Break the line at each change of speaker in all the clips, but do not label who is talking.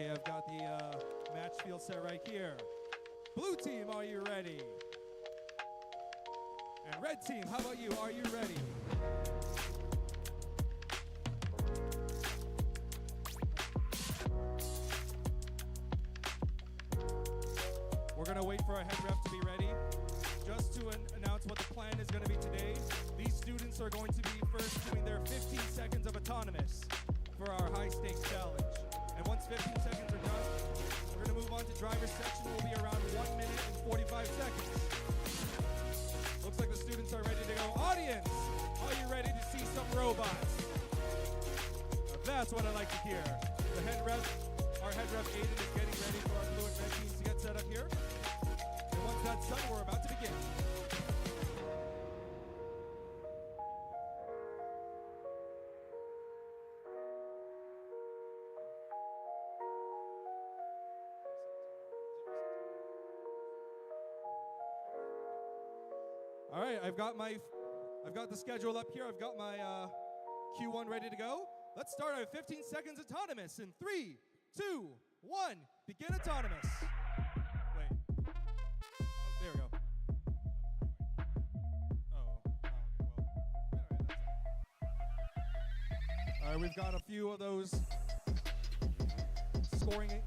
Okay, I've got the match field set right here. Blue team, are you ready? And red team, how about you? Are you ready? We're gonna wait for our head ref to be ready. Just to announce what the plan is gonna be today, these students are going to be first doing their 15 seconds of autonomous for our high stakes challenge. And once 15 seconds are done, we're gonna move on to driver's section. Will be around 1 minute and 45 seconds. Looks like the students are ready to go. Audience, are you ready to see some robots? Now that's what I like to hear. The head ref, our head ref Aiden is getting ready for our blue and red teams to get set up here. And once that's done, we're about to begin. All right, I've got the schedule up here. I've got my Q1 ready to go. Let's start our 15 seconds autonomous in 3, 2, 1. Begin autonomous. Wait. Oh, there we go. Oh, okay, well. All right, we've got a few of those scoring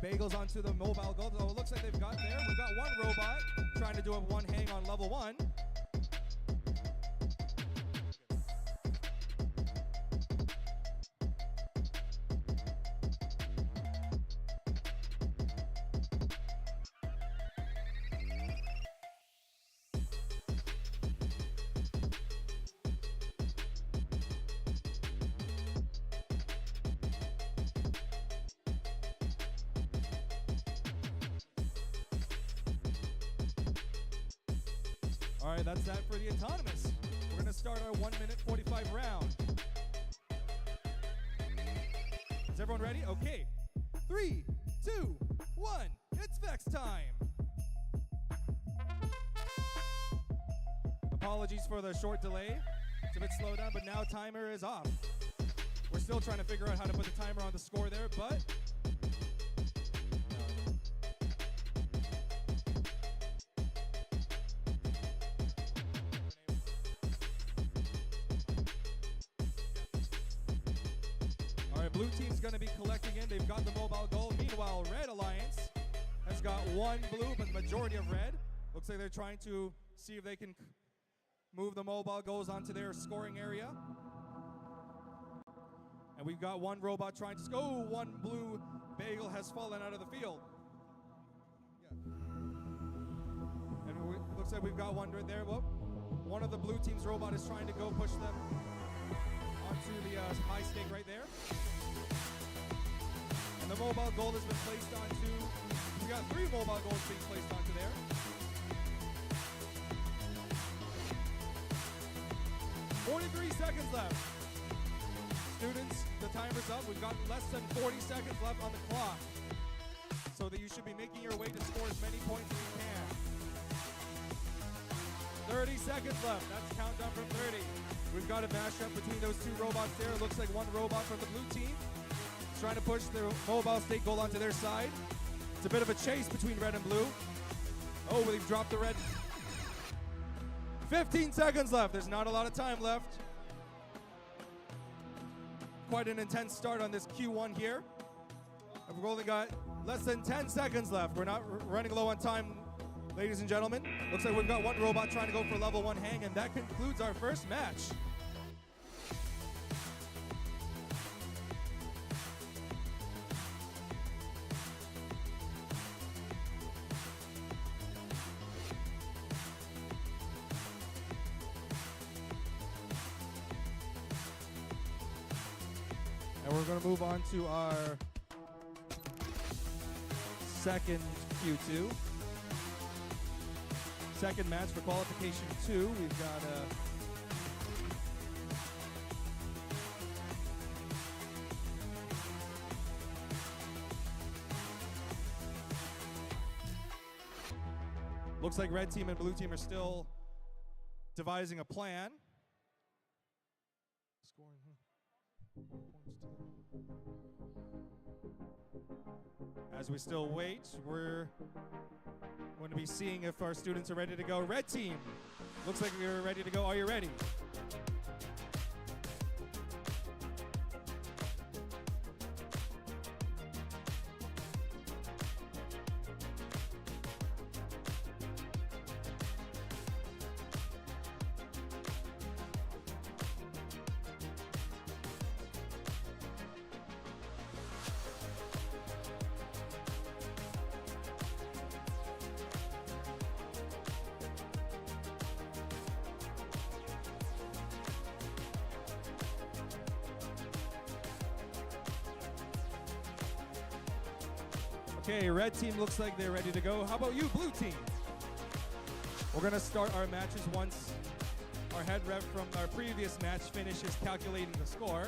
bagels onto the mobile goal. Oh, it looks like they've got there. We've got one robot trying to do a one hang on level 1. All right, that's that for the autonomous. We're gonna start our 1 minute 45 round. Is everyone ready? Okay. 3, 2, 1. It's Vex time. Apologies for the short delay. It's a bit slow down, but now timer is off. We're still trying to figure out how to put the timer on the score there, but blue team's going to be collecting in. They've got the mobile goal. Meanwhile, Red Alliance has got one blue, but the majority of red. Looks like they're trying to see if they can move the mobile goals onto their scoring area. And we've got one robot trying to score. Oh, one blue bagel has fallen out of the field. Yeah. And it looks like we've got one right there. Well, one of the blue team's robot is trying to go push them onto the high stake right there. And the mobile goal has been placed onto, we got 3 mobile goals being placed onto there. "43 seconds left. Students, the timer's up. We've got less than 40 seconds left on the clock. So that you should be making your way to score as many points as you can. 30 seconds left. That's a countdown from 30. We've got a mashup between those 2 robots there. It looks like one robot from the blue team is trying to push their mobile stake goal onto their side. It's a bit of a chase between red and blue. Oh, they've dropped the red. 15 seconds left. There's not a lot of time left. Quite an intense start on this Q1 here. We've only got less than 10 seconds left. We're not running low on time, ladies and gentlemen. Looks like we've got one robot trying to go for level 1 hang, and that concludes our first match. And we're going to move on to our second Q2. Second match for Qualification 2. We've got looks like red team and blue team are still devising a plan. Scoring, points to them. As we still wait, we're going to be seeing if our students are ready to go. Red team, looks like you're ready to go. Are you ready? Okay, red team looks like they're ready to go. How about you, blue team? We're gonna start our matches once our head ref from our previous match finishes calculating the score.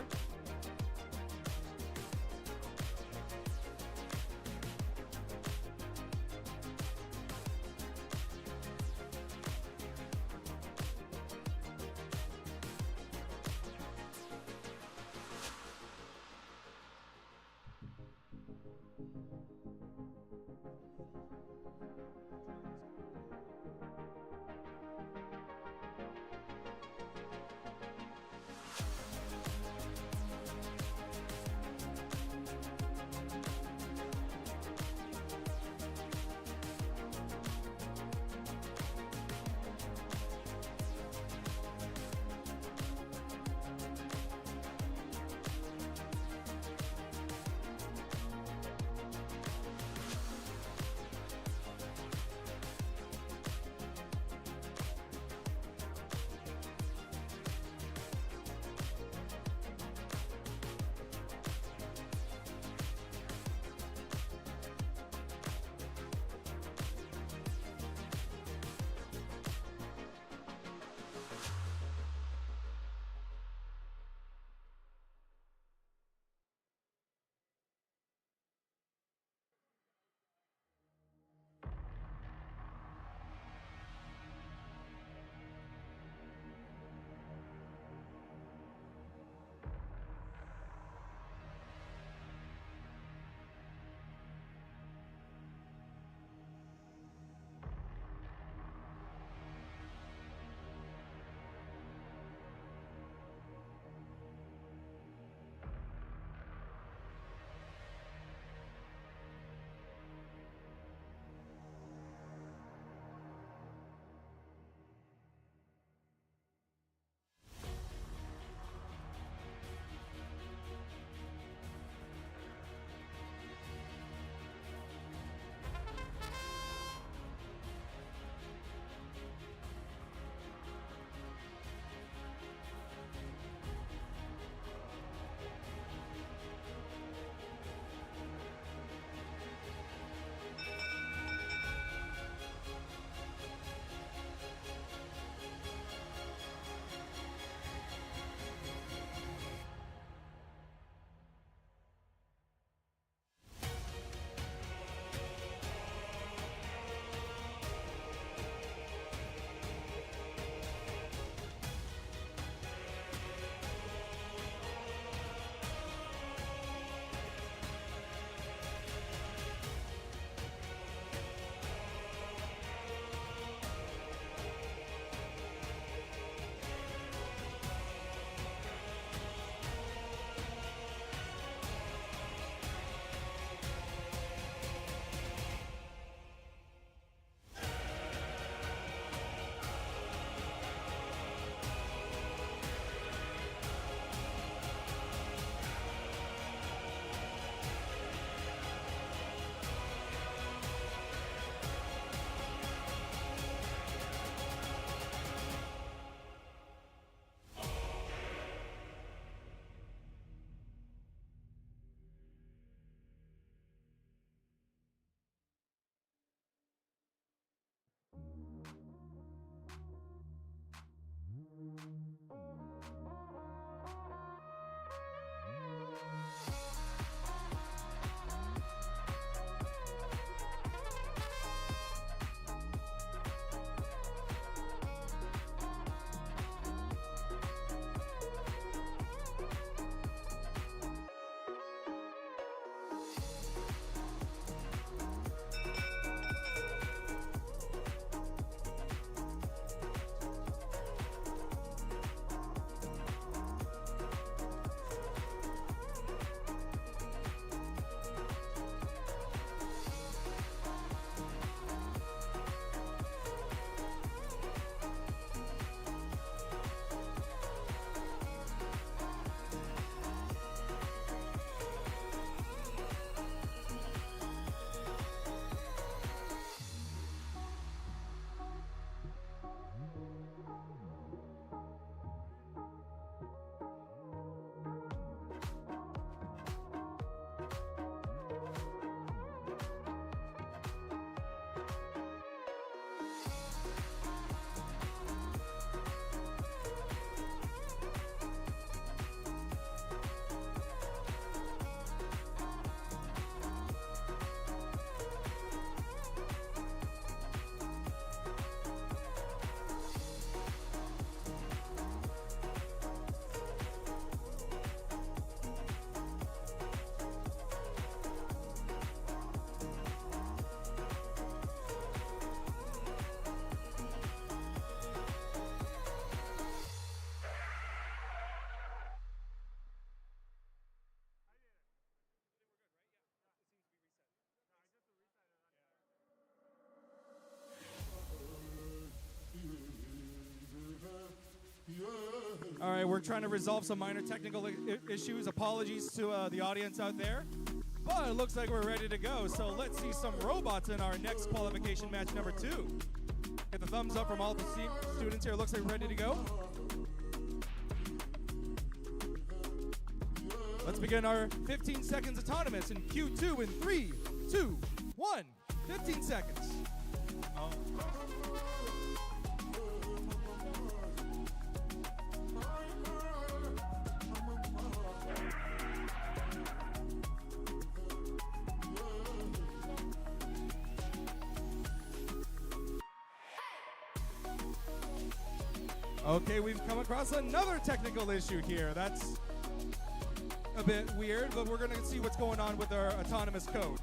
All right, we're trying to resolve some minor technical issues. Apologies to the audience out there. But it looks like we're ready to go. So let's see some robots in our next qualification match number 2. Get the thumbs up from all the students here. Looks like we're ready to go. Let's begin our 15 seconds autonomous in Q2 in 3, 2, 1. 15 seconds. Okay, we've come across another technical issue here. That's a bit weird, but we're going to see what's going on with our autonomous code.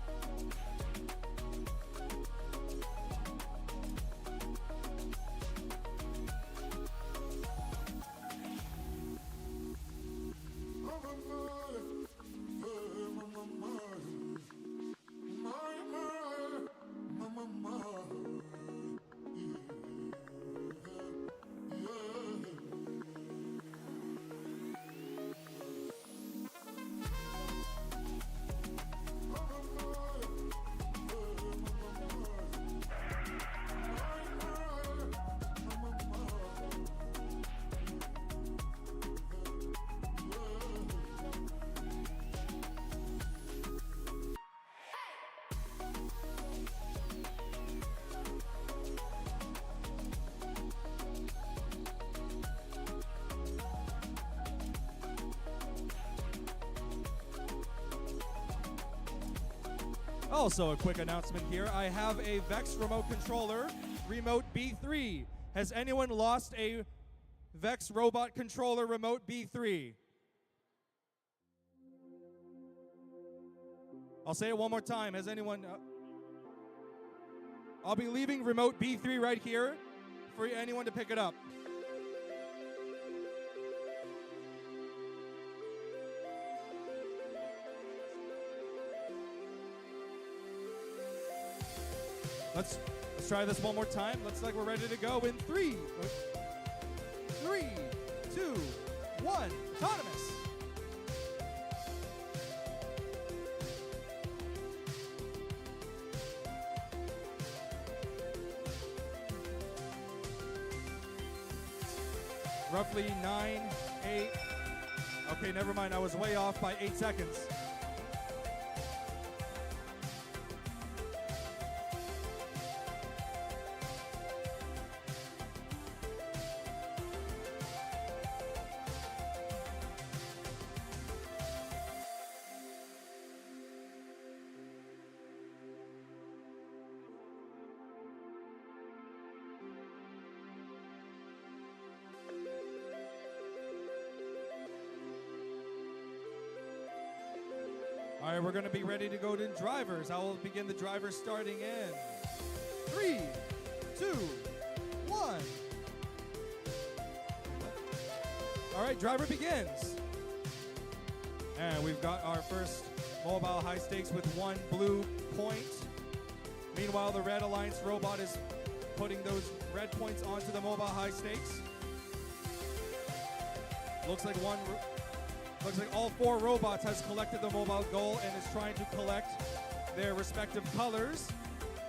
Also, a quick announcement here. I have a Vex remote controller, remote B3. Has anyone lost a Vex robot controller remote B3? I'll say it one more time. Has anyone... I'll be leaving remote B3 right here for anyone to pick it up. Let's try this one more time. Looks like we're ready to go in 3, 2, 1. Autonomous. Roughly 9, 8. Okay, never mind. I was way off by 8 seconds. All right, we're going to be ready to go to drivers. I will begin the drivers starting in 3, 2, 1. All right, driver begins. And we've got our first mobile high stakes with 1 blue point. Meanwhile, the Red Alliance robot is putting those red points onto the mobile high stakes. Looks like all 4 robots has collected the mobile goal and is trying to collect their respective colors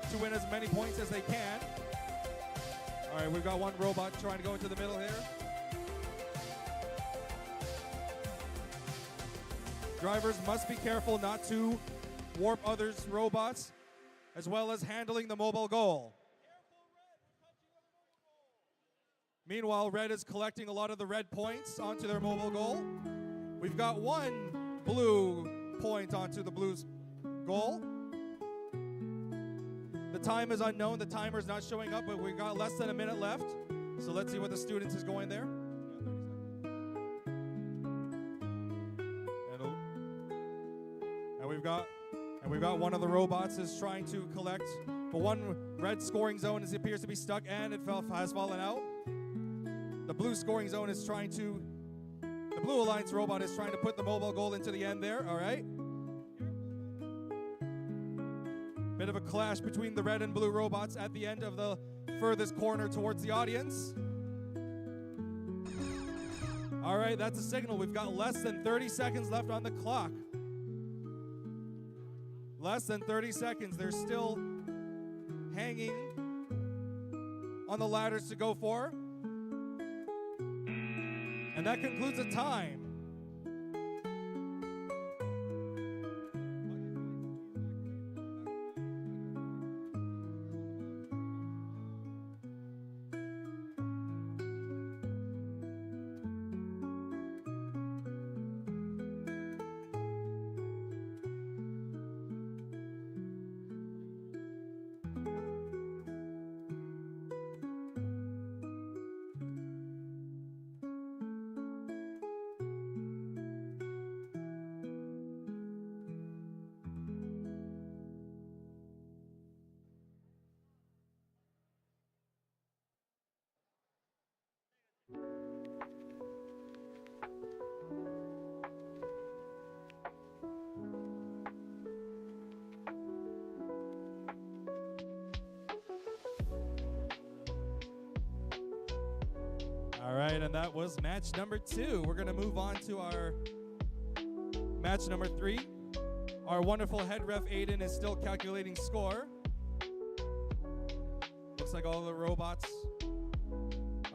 to win as many points as they can. All right, we've got 1 robot trying to go into the middle here. Drivers must be careful not to warp others' robots, as well as handling the mobile goal. Meanwhile, Red is collecting a lot of the red points onto their mobile goal. We've got 1 blue point onto the blue's goal. The time is unknown. The timer is not showing up, but we've got less than a minute left. So let's see what the students is going there. And we've got one of the robots is trying to collect, but 1 red scoring zone appears to be stuck and it has fallen out. The blue scoring zone is trying to. The Blue Alliance robot is trying to put the mobile goal into the end there, all right? Bit of a clash between the red and blue robots at the end of the furthest corner towards the audience. All right, that's a signal. We've got less than 30 seconds left on the clock. Less than 30 seconds. They're still hanging on the ladders to go for. And that concludes the time. All right, and that was match number 2. We're going to move on to our match number 3. Our wonderful head ref, Aiden, is still calculating score. Looks like all the robots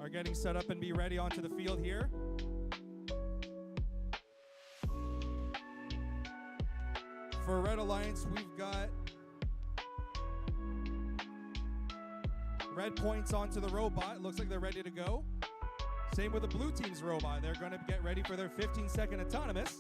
are getting set up and be ready onto the field here. For Red Alliance, we've got red points onto the robot. Looks like they're ready to go. Same with the blue team's robot. They're going to get ready for their 15-second autonomous.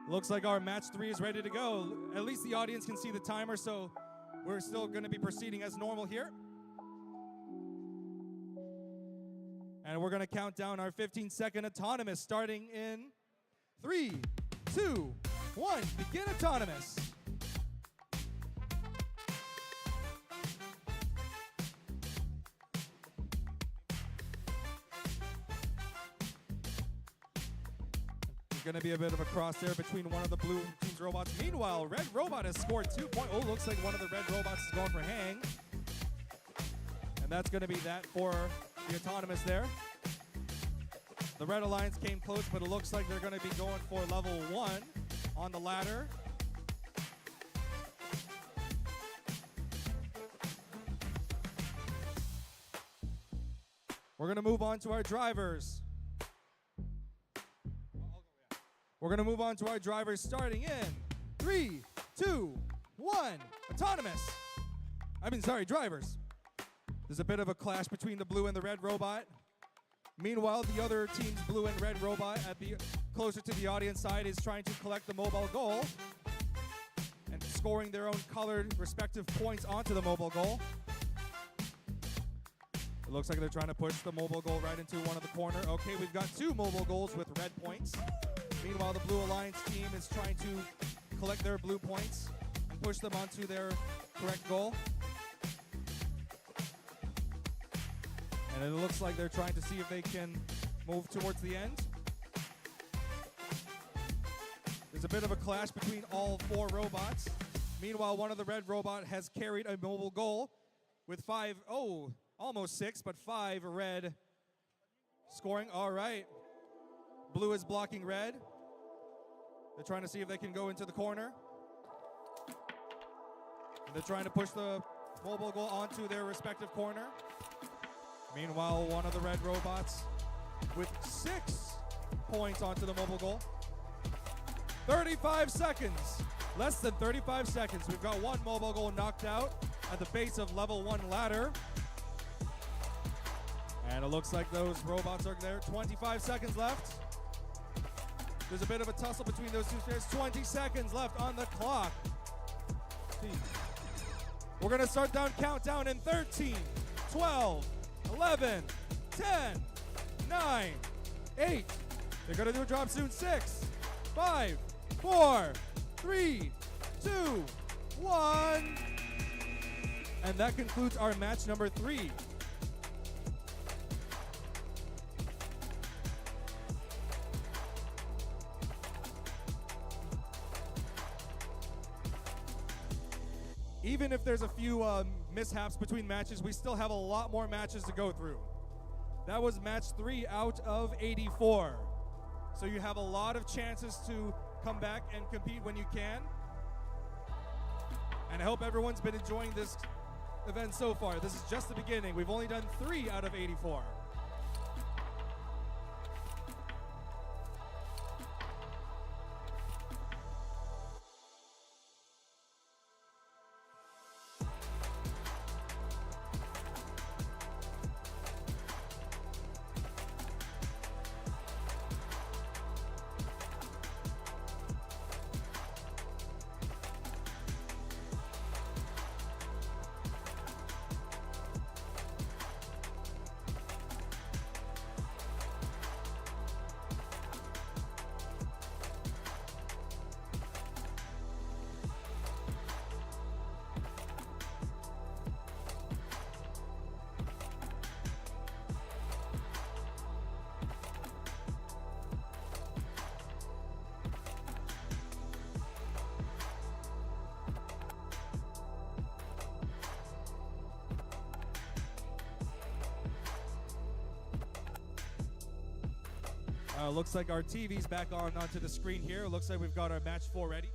Looks like our match 3 is ready to go. At least the audience can see the timer, so we're still going to be proceeding as normal here. And we're going to count down our 15-second autonomous starting in 3, 2, 1. Begin autonomous. Going to be a bit of a cross there between one of the blue team's robots. Meanwhile, red robot has scored 2 points. Oh, looks like one of the red robots is going for hang. And that's going to be that for the autonomous there. The Red Alliance came close, but it looks like they're going to be going for level 1 on the ladder. We're going to move on to our drivers. We're going to move on to our drivers starting in 3, 2, 1. Autonomous. Drivers. There's a bit of a clash between the blue and the red robot. Meanwhile, the other team's blue and red robot closer to the audience side is trying to collect the mobile goal and scoring their own colored respective points onto the mobile goal. It looks like they're trying to push the mobile goal right into one of the corner. Okay, we've got 2 mobile goals with red points. Meanwhile, the Blue Alliance team is trying to collect their blue points and push them onto their correct goal. And it looks like they're trying to see if they can move towards the end. There's a bit of a clash between all 4 robots. Meanwhile, one of the red robot has carried a mobile goal with 5, almost 6, but 5 red scoring. All right. Blue is blocking red. They're trying to see if they can go into the corner. And they're trying to push the mobile goal onto their respective corner. Meanwhile, one of the red robots with 6 points onto the mobile goal. 35 seconds. Less than 35 seconds. We've got one mobile goal knocked out at the base of level 1 ladder. And it looks like those robots are there. 25 seconds left. There's a bit of a tussle between those two players. 20 seconds left on the clock. We're going to start down countdown in 13, 12, 11, 10, 9, 8. They're going to do a drop soon. 6, 5, 4, 3, 2, 1. And that concludes our match number 3. Even if there's a few mishaps between matches, we still have a lot more matches to go through. That was match 3 out of 84. So you have a lot of chances to come back and compete when you can. And I hope everyone's been enjoying this event so far. This is just the beginning. We've only done 3 out of 84. Looks like our TV's back onto the screen here. Looks like we've got our match 4 ready.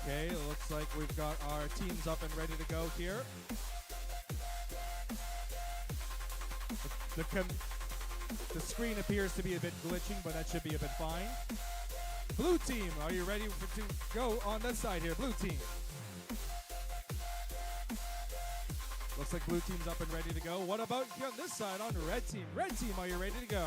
Okay, it looks like we've got our teams up and ready to go here. The screen appears to be a bit glitching, but that should be a bit fine. Blue team, are you ready to go on this side here? Blue team. Looks like blue team's up and ready to go. What about on this side on red team? Red team, are you ready to go?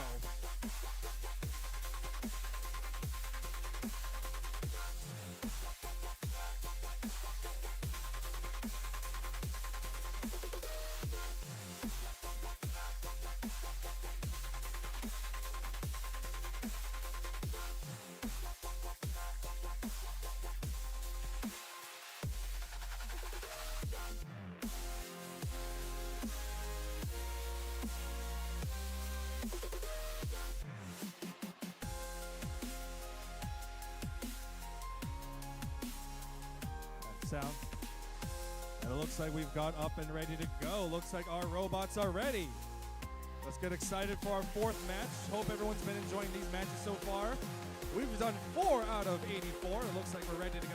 Sound. And it looks like we've got up and ready to go. Looks like our robots are ready. The Let's get excited for our fourth match. Hope everyone's been enjoying these matches so far. We've done 4 out of 84. It looks like we're ready to go.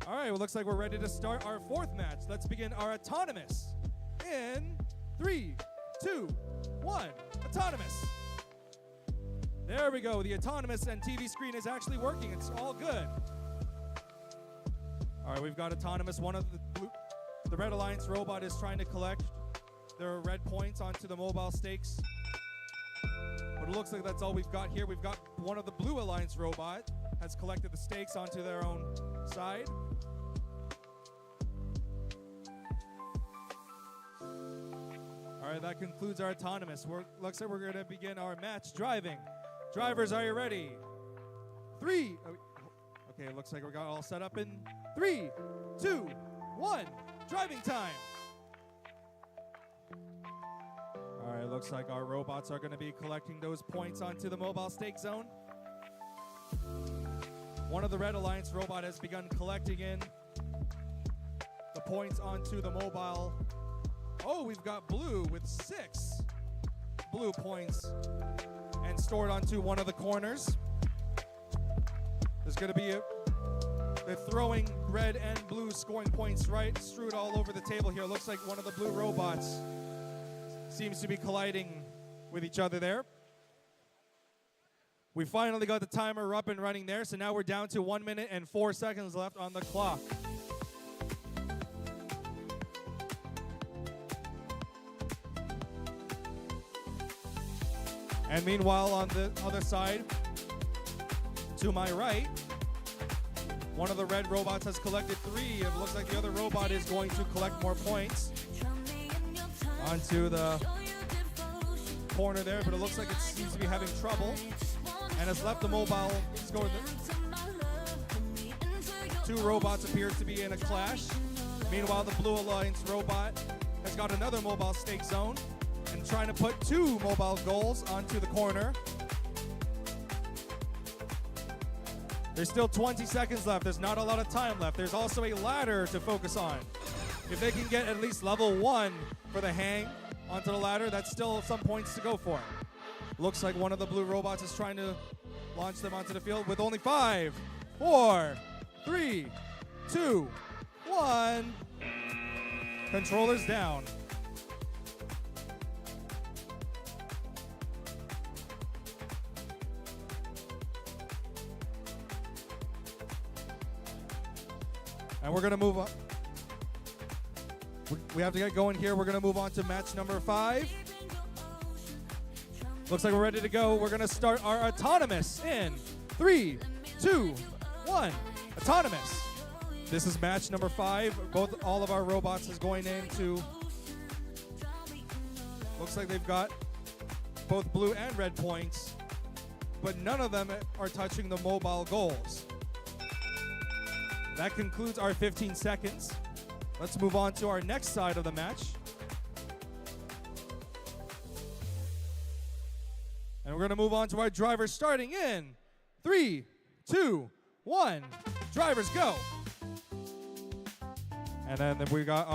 All right, well, looks like we're ready to start our fourth match. Let's begin our autonomous in 3, 2, 1. Autonomous. There we go. The autonomous and TV screen is actually working. It's all good. All right, we've got autonomous. One of the Red Alliance robot is trying to collect their red points onto the mobile stakes. But it looks like that's all we've got here. We've got one of the Blue Alliance robot has collected the stakes onto their own side. All right, that concludes our autonomous. Looks like we're going to begin our match driving. Drivers, are you ready? 3. Okay, it looks like we got all set up in 3, 2, 1. Driving time. All right, looks like our robots are going to be collecting those points onto the mobile stake zone. One of the Red Alliance robot has begun collecting in the points onto the mobile. Oh, we've got blue with 6 blue points and stored onto one of the corners. There's going to be they're throwing red and blue scoring points right strewed all over the table here. Looks like one of the blue robots seems to be colliding with each other there. We finally got the timer up and running there, so now we're down to 1 minute and 4 seconds left on the clock. And meanwhile, on the other side, to my right, one of the red robots has collected 3. It looks like the other robot is going to collect more points onto the corner there, but it looks like it seems to be having trouble and has left the mobile. It's going to 2 robots appears to be in a clash. Meanwhile, the Blue Alliance robot has got another mobile stake zone and trying to put 2 mobile goals onto the corner. There's still 20 seconds left. There's not a lot of time left. There's also a ladder to focus on. If they can get at least level 1 for the hang onto the ladder, that's still some points to go for. Looks like one of the blue robots is trying to launch them onto the field with only 5, 4, 3, 2, 1. Controllers down. And we're going to move on. We have to get going here. We're going to move on to match number 5. Looks like we're ready to go. We're going to start our autonomous in 3, 2, 1. Autonomous. This is match number 5. All of our robots is going into. Looks like they've got both blue and red points, but none of them are touching the mobile goals. That concludes our 15 seconds. Let's move on to our next side of the match. And we're going to move on to our drivers starting in 3, 2, 1. Drivers go. And then we got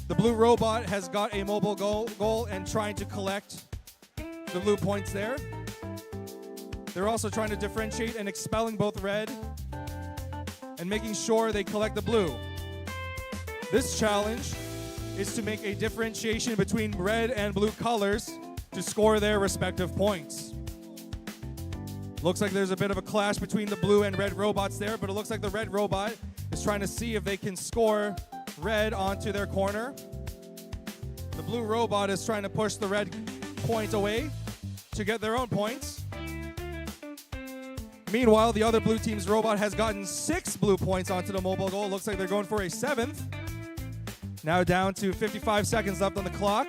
the blue robot has got a mobile goal and trying to collect the blue points there. They're also trying to differentiate and expelling both red and making sure they collect the blue. This challenge is to make a differentiation between red and blue colors to score their respective points. Looks like there's a bit of a clash between the blue and red robots there, but it looks like the red robot is trying to see if they can score red onto their corner. The blue robot is trying to push the red point away to get their own points. Meanwhile, the other blue team's robot has gotten 6 blue points onto the mobile goal. Looks like they're going for a 7th. Now down to 55 seconds left on the clock.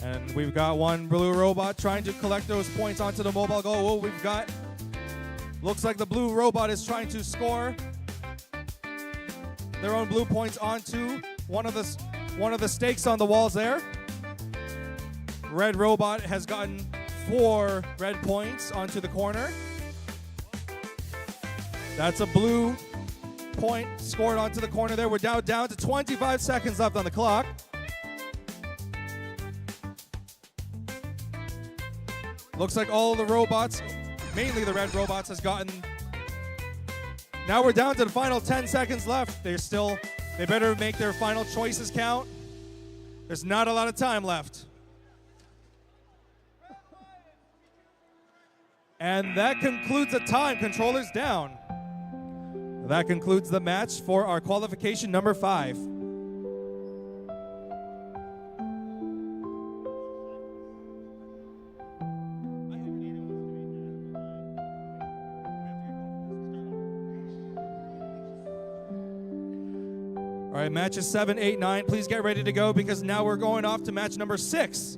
And we've got one blue robot trying to collect those points onto the mobile goal. Looks like the blue robot is trying to score their own blue points onto one of the stakes on the walls there. Red robot has gotten 4 red points onto the corner. That's a blue point scored onto the corner there. We're down to 25 seconds left on the clock. Looks like all the robots, mainly the red robots, has gotten. Now we're down to the final 10 seconds left. They better make their final choices count. There's not a lot of time left. And that concludes the time. Controllers down. That concludes the match for our qualification number 5. All right, matches 7, 8, 9. Please get ready to go because now we're going off to match number 6.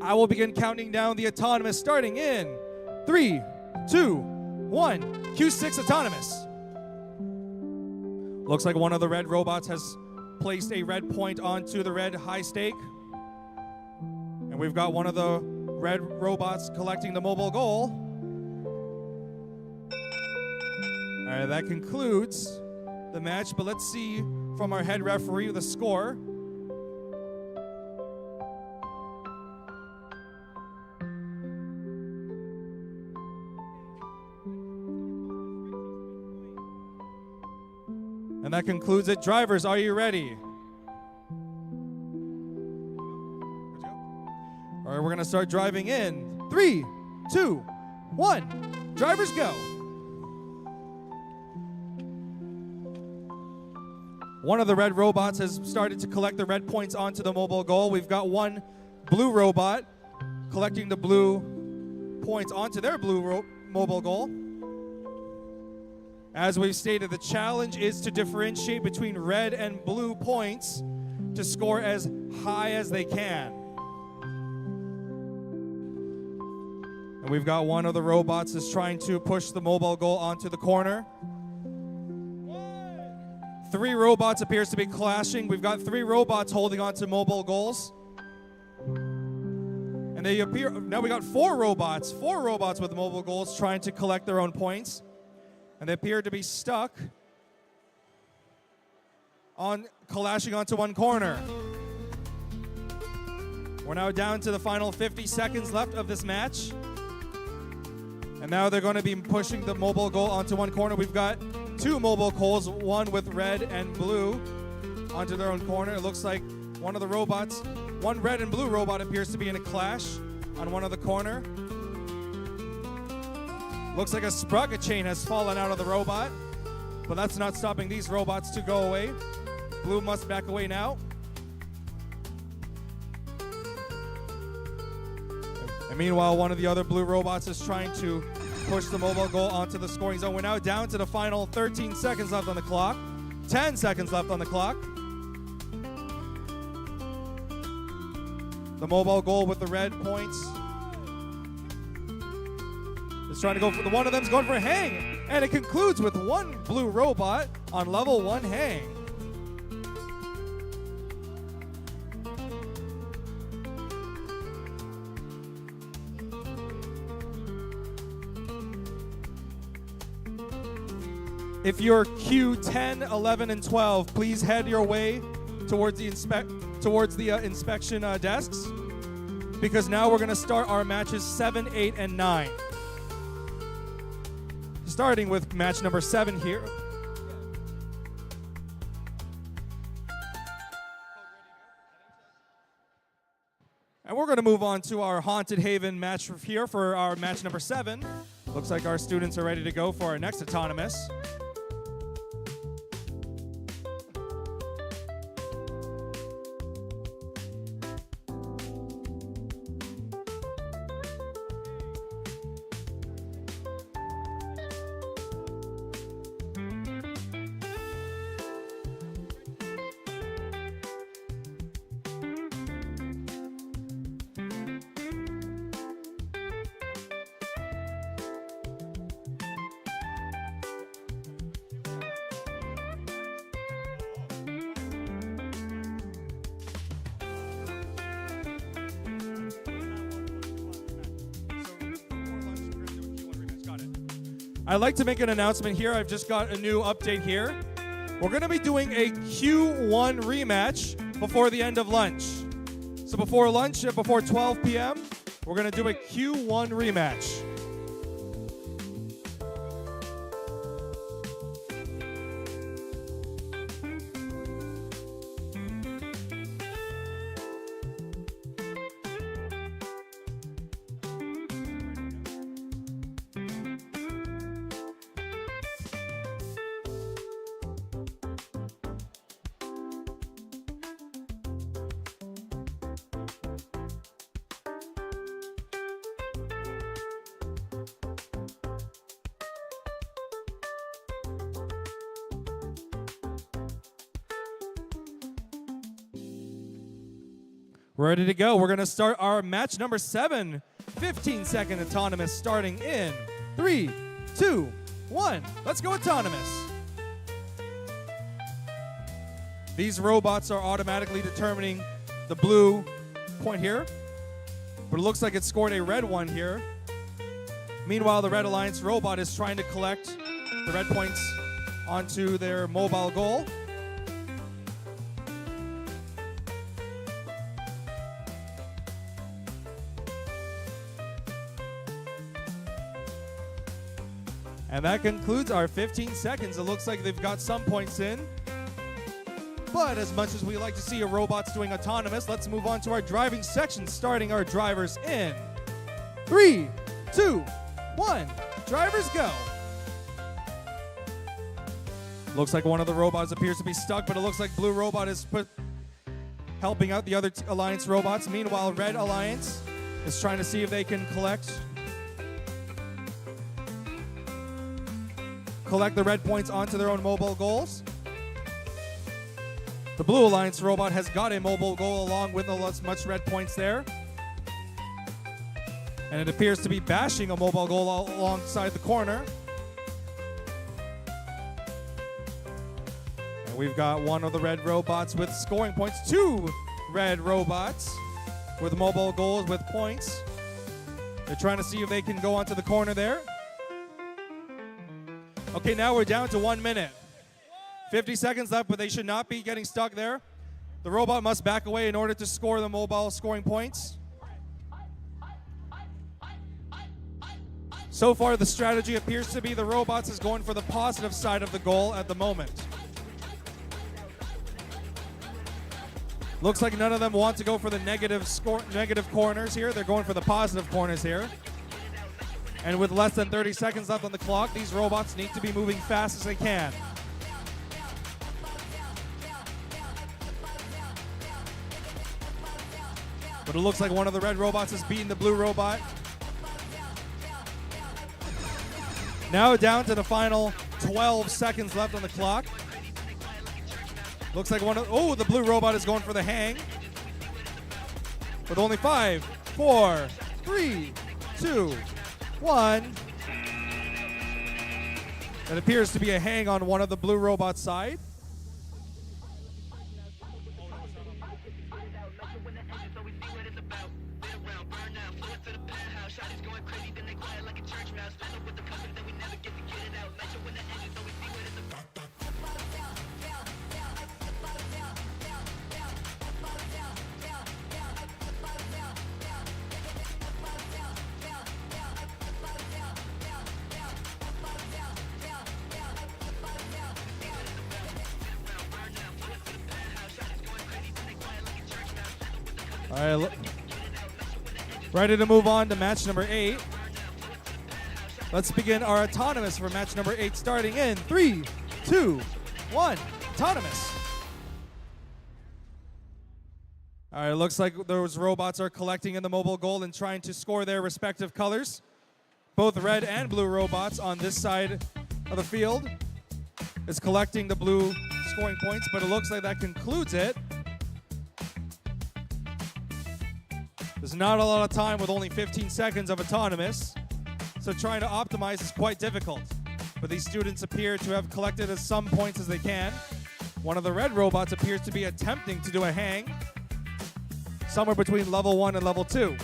I will begin counting down the autonomous starting in 3, 2, 1. Q6 autonomous. Looks like one of the red robots has placed a red point onto the red high stake. And we've got one of the red robots collecting the mobile goal. All right, that concludes the match, but let's see from our head referee the score. And that concludes it. Drivers, are you ready? All right, we're going to start driving in 3, 2, 1. Drivers go. One of the red robots has started to collect the red points onto the mobile goal. We've got one blue robot collecting the blue points onto their blue mobile goal. As we've stated, the challenge is to differentiate between red and blue points to score as high as they can. And we've got one of the robots is trying to push the mobile goal onto the corner. 3 robots appears to be clashing. We've got 3 robots holding onto mobile goals. And they appear, now we got four robots with mobile goals trying to collect their own points. And they appear to be stuck on clashing onto one corner. We're now down to the final 50 seconds left of this match. And now they're going to be pushing the mobile goal onto one corner. We've got two mobile goals, one with red and blue onto their own corner. It looks like one of the robots, one red and blue robot appears to be in a clash on one of the corner. Looks like a sprocket chain has fallen out of the robot, but that's not stopping these robots to go away. Blue must back away now. And meanwhile, one of the other blue robots is trying to push the mobile goal onto the scoring zone. We're now down to the final 13 seconds left on the clock. 10 seconds left on the clock. The mobile goal with the red points is trying to go for the one of them's going for a hang. And it concludes with one blue robot on level 1 hang. If you're Q10, 11, and 12, please head your way towards the inspection desks, because now we're going to start our matches 7, 8, and 9. Starting with match number 7 here. And we're going to move on to our Haunted Haven match here for our match number 7. Looks like our students are ready to go for our next autonomous. I'd like to make an announcement here. I've just got a new update here. We're going to be doing a Q1 rematch before the end of lunch. So before lunch, before 12 p.m., we're going to do a Q1 rematch. We're ready to go. We're going to start our match number 7. 15-second autonomous starting in 3, 2, 1. Let's go autonomous. These robots are automatically determining the blue point here, but it looks like it scored a red one here. Meanwhile, the Red Alliance robot is trying to collect the red points onto their mobile goal. And that concludes our 15 seconds. It looks like they've got some points in. But as much as we like to see a robots doing autonomous, let's move on to our driving section, starting our drivers in 3, 2, 1. Drivers go. Looks like one of the robots appears to be stuck, but it looks like Blue Robot is helping out the other Alliance robots. Meanwhile, Red Alliance is trying to see if they can collect the red points onto their own mobile goals. The Blue Alliance robot has got a mobile goal along with as much red points there. And it appears to be bashing a mobile goal alongside the corner. And we've got one of the red robots with scoring points. 2 red robots with mobile goals with points. They're trying to see if they can go onto the corner there. Okay, now we're down to 1 minute. 50 seconds left, but they should not be getting stuck there. The robot must back away in order to score the mobile scoring points. So far, the strategy appears to be the robots is going for the positive side of the goal at the moment. Looks like none of them want to go for the negative corners here. They're going for the positive corners here. And with less than 30 seconds left on the clock, these robots need to be moving fast as they can. But it looks like one of the red robots is beating the blue robot. Now down to the final 12 seconds left on the clock. Looks like the blue robot is going for the hang. With only 5, 4, 3, 2, 1. That appears to be a hang on one of the blue robot's side. All right, ready to move on to match number 8. Let's begin our autonomous for match number 8, starting in 3, 2, 1, autonomous. All right, looks like those robots are collecting in the mobile goal and trying to score their respective colors. Both red and blue robots on this side of the field is collecting the blue scoring points, but it looks like that concludes it. There's not a lot of time with only 15 seconds of autonomous, so trying to optimize is quite difficult. But these students appear to have collected as some points as they can. One of the red robots appears to be attempting to do a hang, somewhere between level 1 and level 2.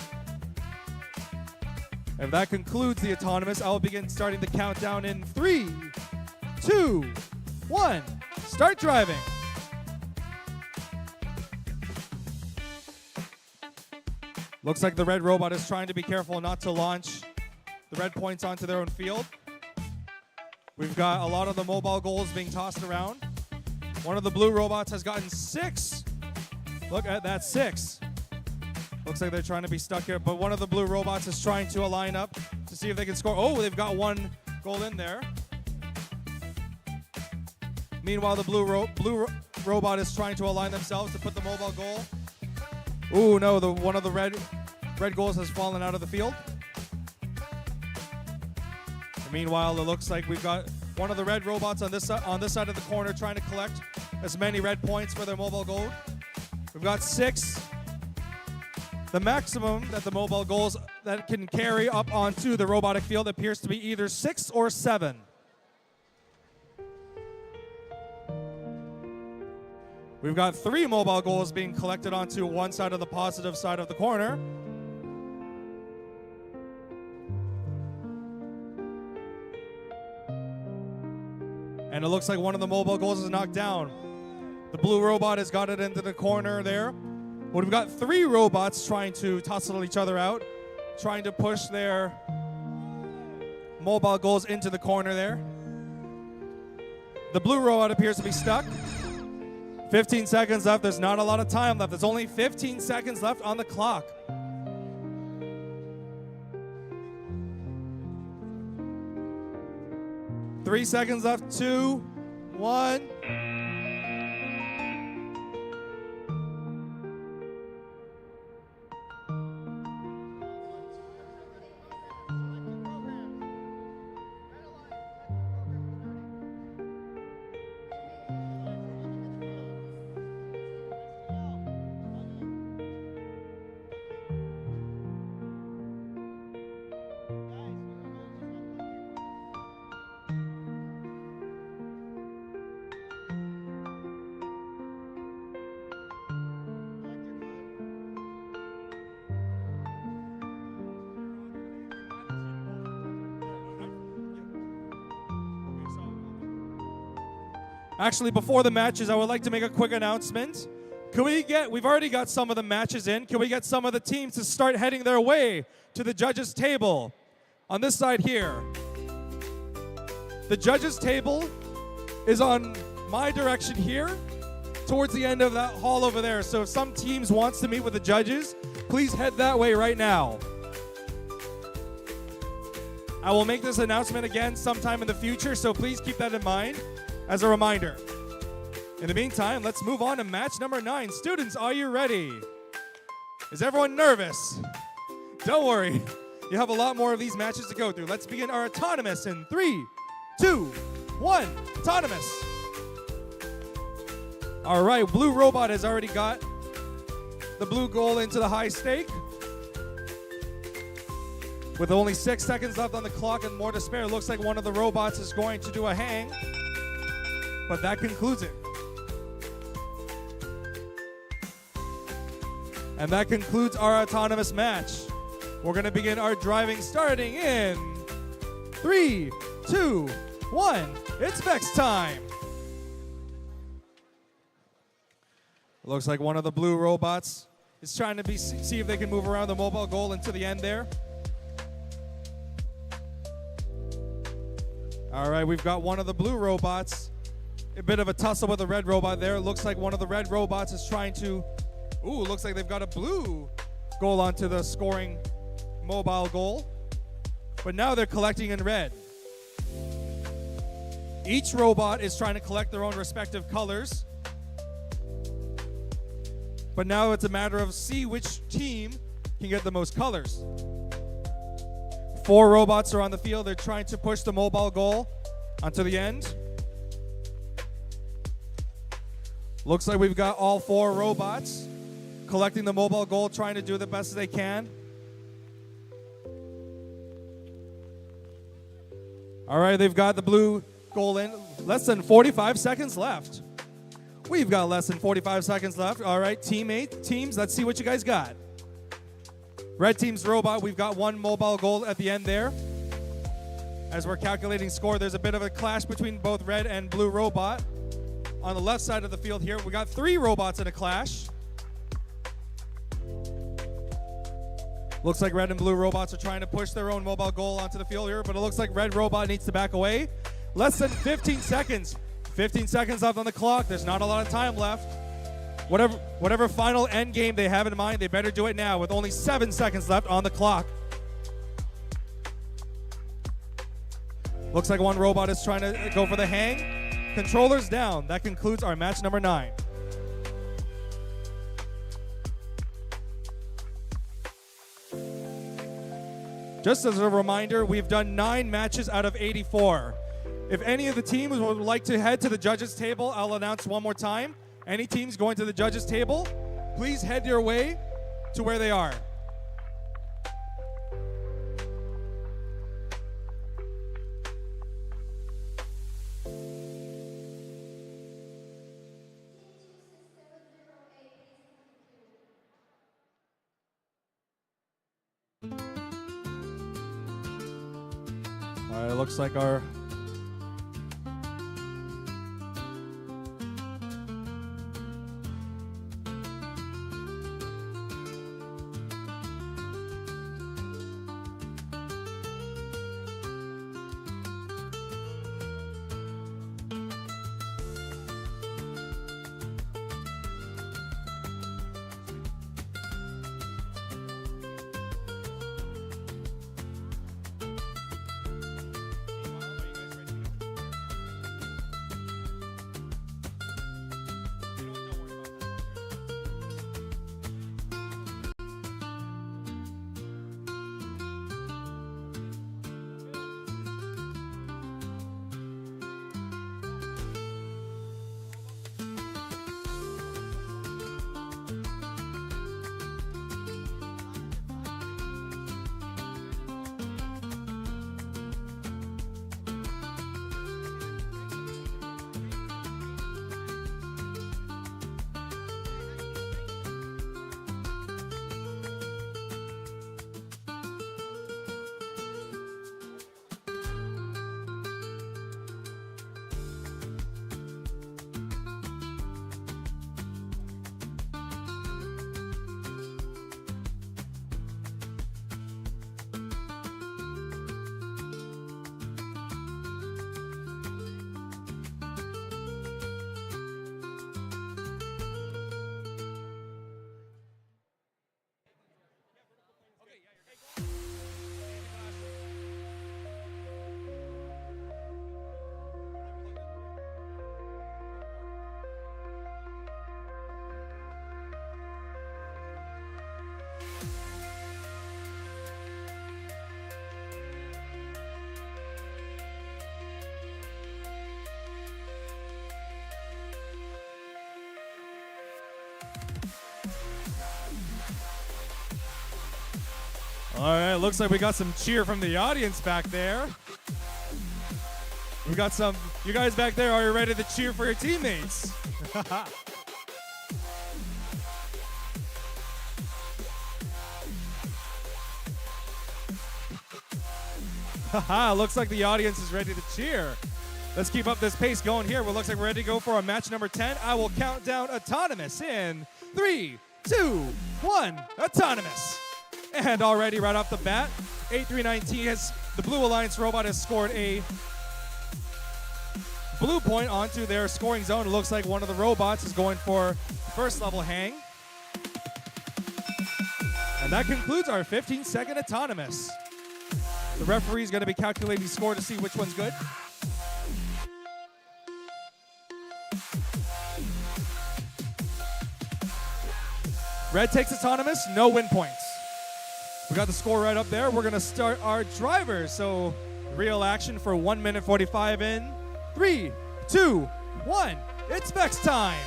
If that concludes the autonomous, I will begin starting the countdown in 3, 2, 1. Start driving. Looks like the red robot is trying to be careful not to launch the red points onto their own field. We've got a lot of the mobile goals being tossed around. One of the blue robots has gotten 6. Look at that, 6. Looks like they're trying to be stuck here, but one of the blue robots is trying to align up to see if they can score. Oh, they've got 1 goal in there. Meanwhile, the blue robot is trying to align themselves to put the mobile goal. Ooh, no, one of the red goals has fallen out of the field. And meanwhile, it looks like we've got one of the red robots on this side of the corner trying to collect as many red points for their mobile goal. We've got 6. The maximum that the mobile goals that can carry up onto the robotic field appears to be either 6 or 7. We've got 3 mobile goals being collected onto one side of the positive side of the corner. And it looks like one of the mobile goals is knocked down. The blue robot has got it into the corner there. But we've got 3 robots trying to tussle each other out, trying to push their mobile goals into the corner there. The blue robot appears to be stuck. 15 seconds left. There's not a lot of time left. There's only 15 seconds left on the clock. Three seconds left. 2, 1. Actually, before the matches, I would like to make a quick announcement. We've already got some of the matches in. Can we get some of the teams to start heading their way to the judges' table? On this side here. The judges' table is on my direction here, towards the end of that hall over there. So if some teams wants to meet with the judges, please head that way right now. I will make this announcement again sometime in the future, so please keep that in mind as a reminder. In the meantime, let's move on to match number 9. Students, are you ready? Is everyone nervous? Don't worry. You have a lot more of these matches to go through. Let's begin our autonomous in 3, 2, 1. Autonomous. All right, blue robot has already got the blue goal into the high stake. With only 6 seconds left on the clock and more to spare, looks like one of the robots is going to do a hang. But that concludes it. And that concludes our autonomous match. We're going to begin our driving starting in 3, 2, 1. It's Vex time. It looks like one of the blue robots is trying to see if they can move around the mobile goal into the end there. All right, we've got one of the blue robots. A bit of a tussle with the red robot there. It looks like one of the red robots is trying to... Ooh, looks like they've got a blue goal onto the scoring mobile goal. But now they're collecting in red. Each robot is trying to collect their own respective colors. But now it's a matter of see which team can get the most colors. 4 robots are on the field. They're trying to push the mobile goal onto the end. Looks like we've got all 4 robots collecting the mobile goal, trying to do the best they can. All right, they've got the blue goal in. Less than 45 seconds left. We've got less than 45 seconds left. All right, teams, let's see what you guys got. Red team's robot, we've got 1 mobile goal at the end there. As we're calculating score, there's a bit of a clash between both red and blue robot. On the left side of the field here, we got 3 robots in a clash. Looks like red and blue robots are trying to push their own mobile goal onto the field here, but it looks like red robot needs to back away. Less than 15 seconds. 15 seconds left on the clock. There's not a lot of time left. Whatever final end game they have in mind, they better do it now with only 7 seconds left on the clock. Looks like one robot is trying to go for the hang. Controllers down. That concludes our match number 9. Just as a reminder, we've done 9 matches out of 84. If any of the teams would like to head to the judges' table, I'll announce one more time. Any teams going to the judges' table, please head your way to where they are. All right, it looks like our All right, looks like we got some cheer from the audience back there. We got some, you guys back there, are you ready to cheer for your teammates? Haha, looks like the audience is ready to cheer. Let's keep up this pace going here. Well, looks like we're ready to go for our match number 10. I will count down autonomous in 3, 2, 1, autonomous. And already right off the bat, 839T has, the Blue Alliance robot has scored a blue point onto their scoring zone. It looks like one of the robots is going for first level hang. And that concludes our 15-second autonomous. The referee is going to be calculating score to see which one's good. Red takes autonomous, no win points. We got the score right up there. We're going to start our drivers. So real action for 1 minute 45 in 3, 2, 1. It's Vex time.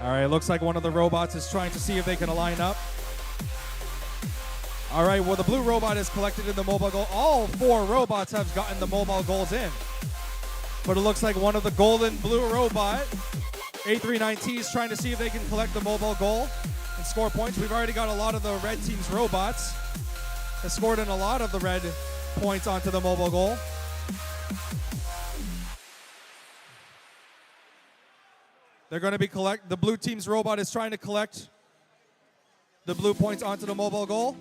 All right, looks like one of the robots is trying to see if they can align up. All right, well, the blue robot is collected in the mobile goal. All 4 robots have gotten the mobile goals in. But it looks like one of the golden blue robot, 839T, is trying to see if they can collect the mobile goal and score points. We've already got a lot of the red team's robots that scored in a lot of the red points onto the mobile goal. They're going to be the blue team's robot is trying to collect the blue points onto the mobile goal.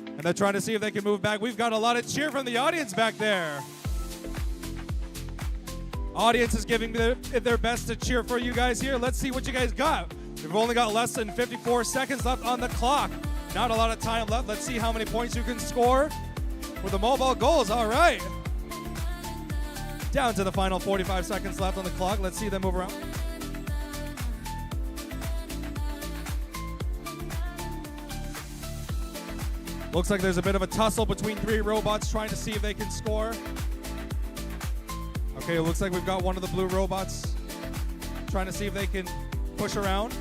And they're trying to see if they can move back. We've got a lot of cheer from the audience back there. Audience is giving their best to cheer for you guys here. Let's see what you guys got. We've only got less than 54 seconds left on the clock. Not a lot of time left. Let's see how many points you can score with the mobile goals. All right. Down to the final 45 seconds left on the clock. Let's see them move around. Looks like there's a bit of a tussle between 3 robots trying to see if they can score. Okay, it looks like we've got one of the blue robots trying to see if they can push around.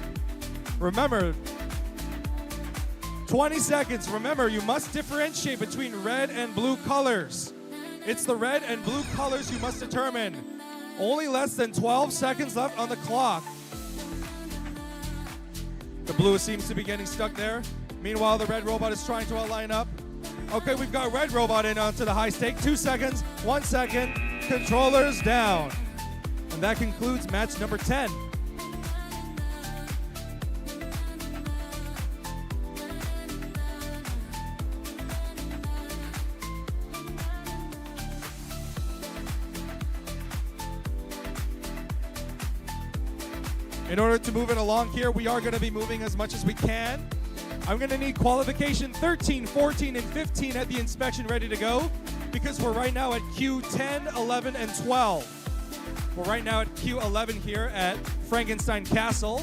Remember, 20 seconds. Remember, you must differentiate between red and blue colors. It's the red and blue colors you must determine. Only less than 12 seconds left on the clock. The blue seems to be getting stuck there. Meanwhile, the red robot is trying to align up. Okay, we've got red robot in onto the high stake. 2 seconds, 1 second, controllers down. And that concludes match number 10. In order to move it along here, we are going to be moving as much as we can. I'm going to need qualification 13, 14, and 15 at the inspection ready to go because we're right now at Q10, 11, and 12. We're right now at Q11 here at Frankenstein Castle.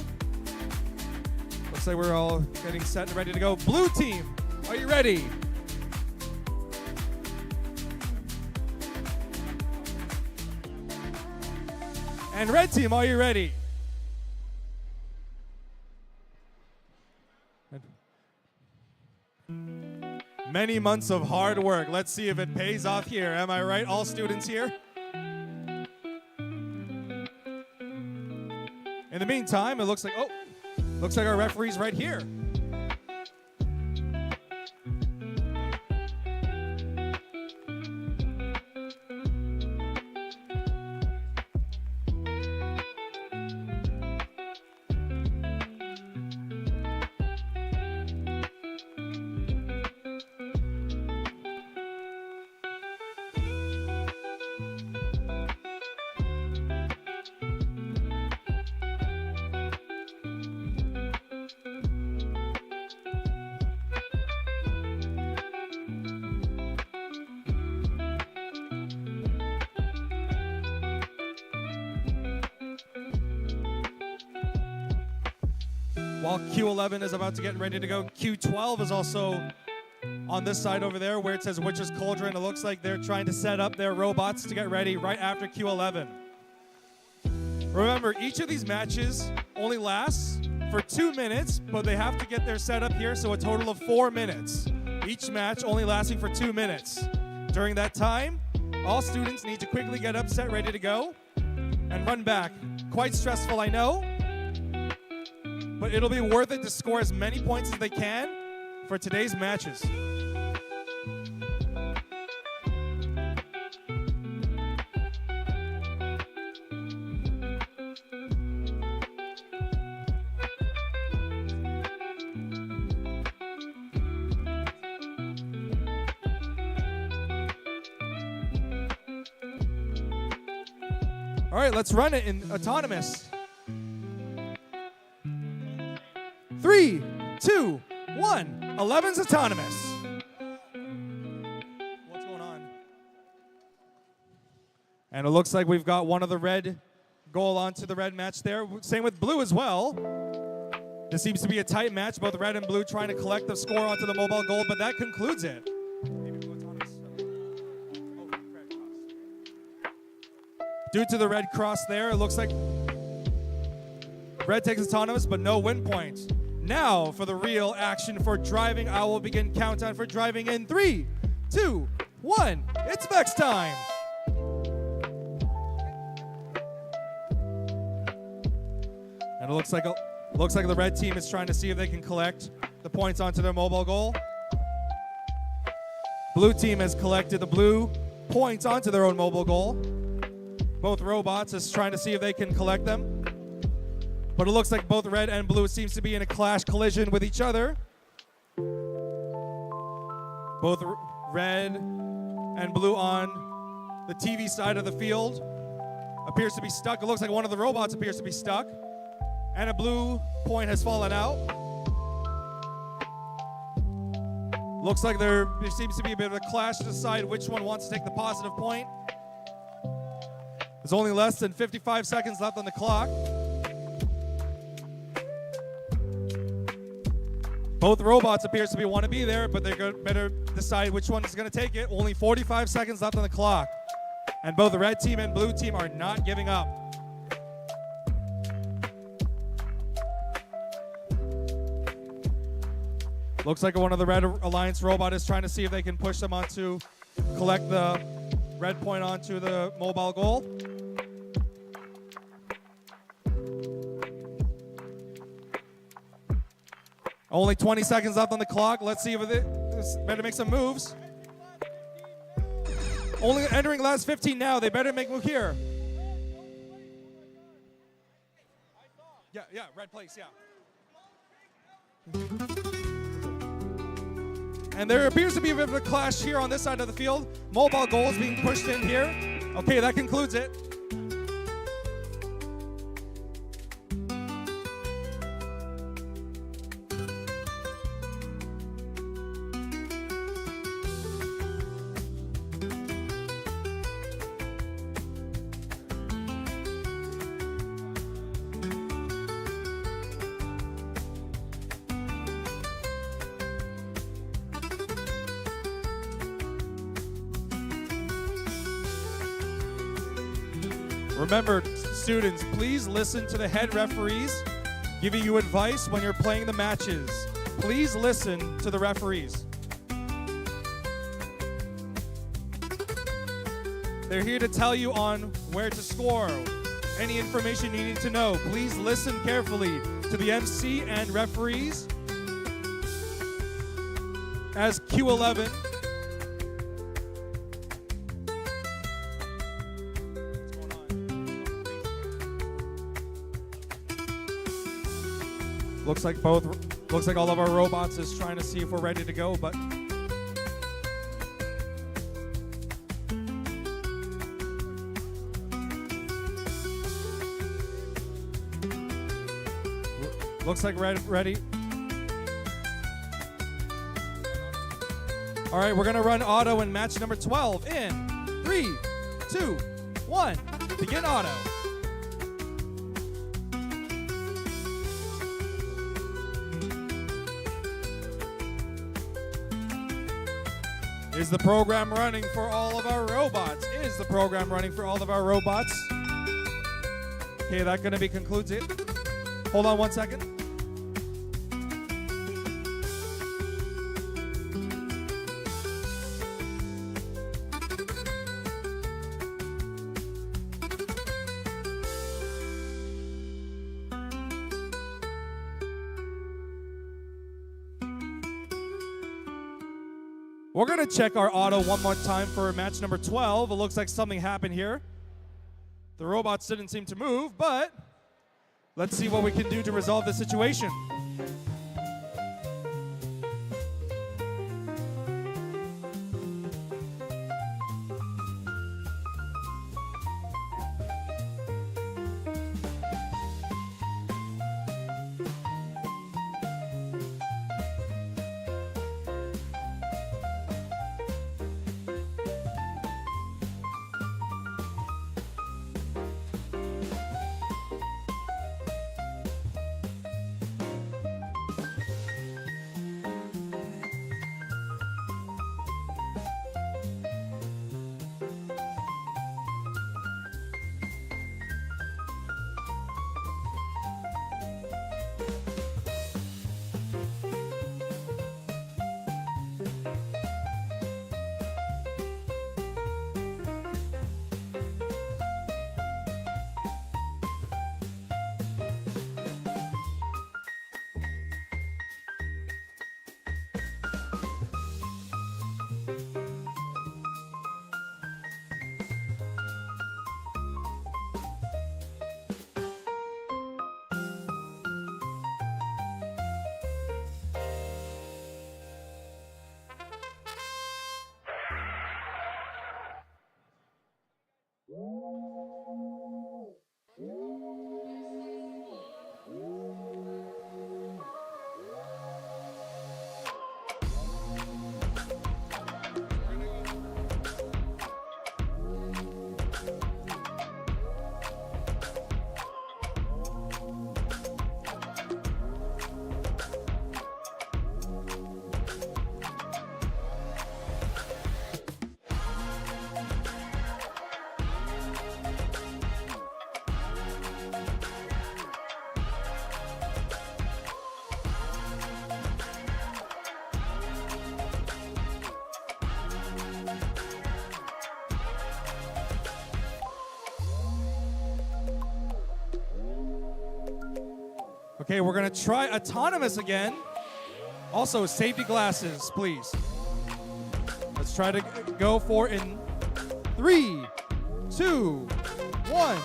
Looks like we're all getting set and ready to go. Blue team, are you ready? And red team, are you ready? Many months of hard work. Let's see if it pays off here. Am I right, all students here? In the meantime, it looks like our referee's right here. While Q11 is about to get ready to go, Q12 is also on this side over there where it says Witch's Cauldron. It looks like they're trying to set up their robots to get ready right after Q11. Remember, each of these matches only lasts for 2 minutes, but they have to get their setup here, so a total of 4 minutes. Each match only lasting for 2 minutes. During that time, all students need to quickly get up, set, ready to go, and run back. Quite stressful, I know, but it'll be worth it to score as many points as they can for today's matches. All right, let's run it in autonomous. 3, 2, 1. 11's autonomous. What's going on? And it looks like we've got one of the red goal onto the red match there. Same with blue as well. This seems to be a tight match, both red and blue trying to collect the score onto the mobile goal, but that concludes it. Due to the red cross there, it looks like red takes autonomous, but no win point. Now for the real action for driving. I will begin countdown for driving in 3, 2, 1. It's Vex time. And it looks like the red team is trying to see if they can collect the points onto their mobile goal. Blue team has collected the blue points onto their own mobile goal. Both robots is trying to see if they can collect them. But it looks like both red and blue seems to be in a collision with each other. Both red and blue on the TV side of the field appears to be stuck. It looks like one of the robots appears to be stuck. And a blue point has fallen out. Looks like there seems to be a bit of a clash to decide which one wants to take the positive point. There's only less than 55 seconds left on the clock. Both robots appears to want to be there, but they better decide which one is going to take it. Only 45 seconds left on the clock. And both the red team and blue team are not giving up. Looks like one of the Red Alliance robot is trying to see if they can push them onto, collect the red point onto the mobile goal. Only 20 seconds left on the clock. Let's see if it better make some moves. Only entering last 15 now. They better make move here. Yeah, red place, yeah. And there appears to be a bit of a clash here on this side of the field. Mobile goal is being pushed in here. Okay, that concludes it. Remember, students, please listen to the head referees giving you advice when you're playing the matches. Please listen to the referees. They're here to tell you on where to score, any information you need to know. Please listen carefully to the MC and referees. As Q11, looks like all of our robots is trying to see if we're ready to go, but looks like ready. All right, we're gonna run auto in match number 12 in 3, 2, 1. Begin auto. Is the program running for all of our robots? Is the program running for all of our robots? Okay, that gonna be concludes it. Hold on 1 second. We're going to check our auto one more time for match number 12. It looks like something happened here. The robots didn't seem to move, but let's see what we can do to resolve the situation. Okay, we're gonna try autonomous again. Also, safety glasses, please. Let's try to go for in 3, 2, 1.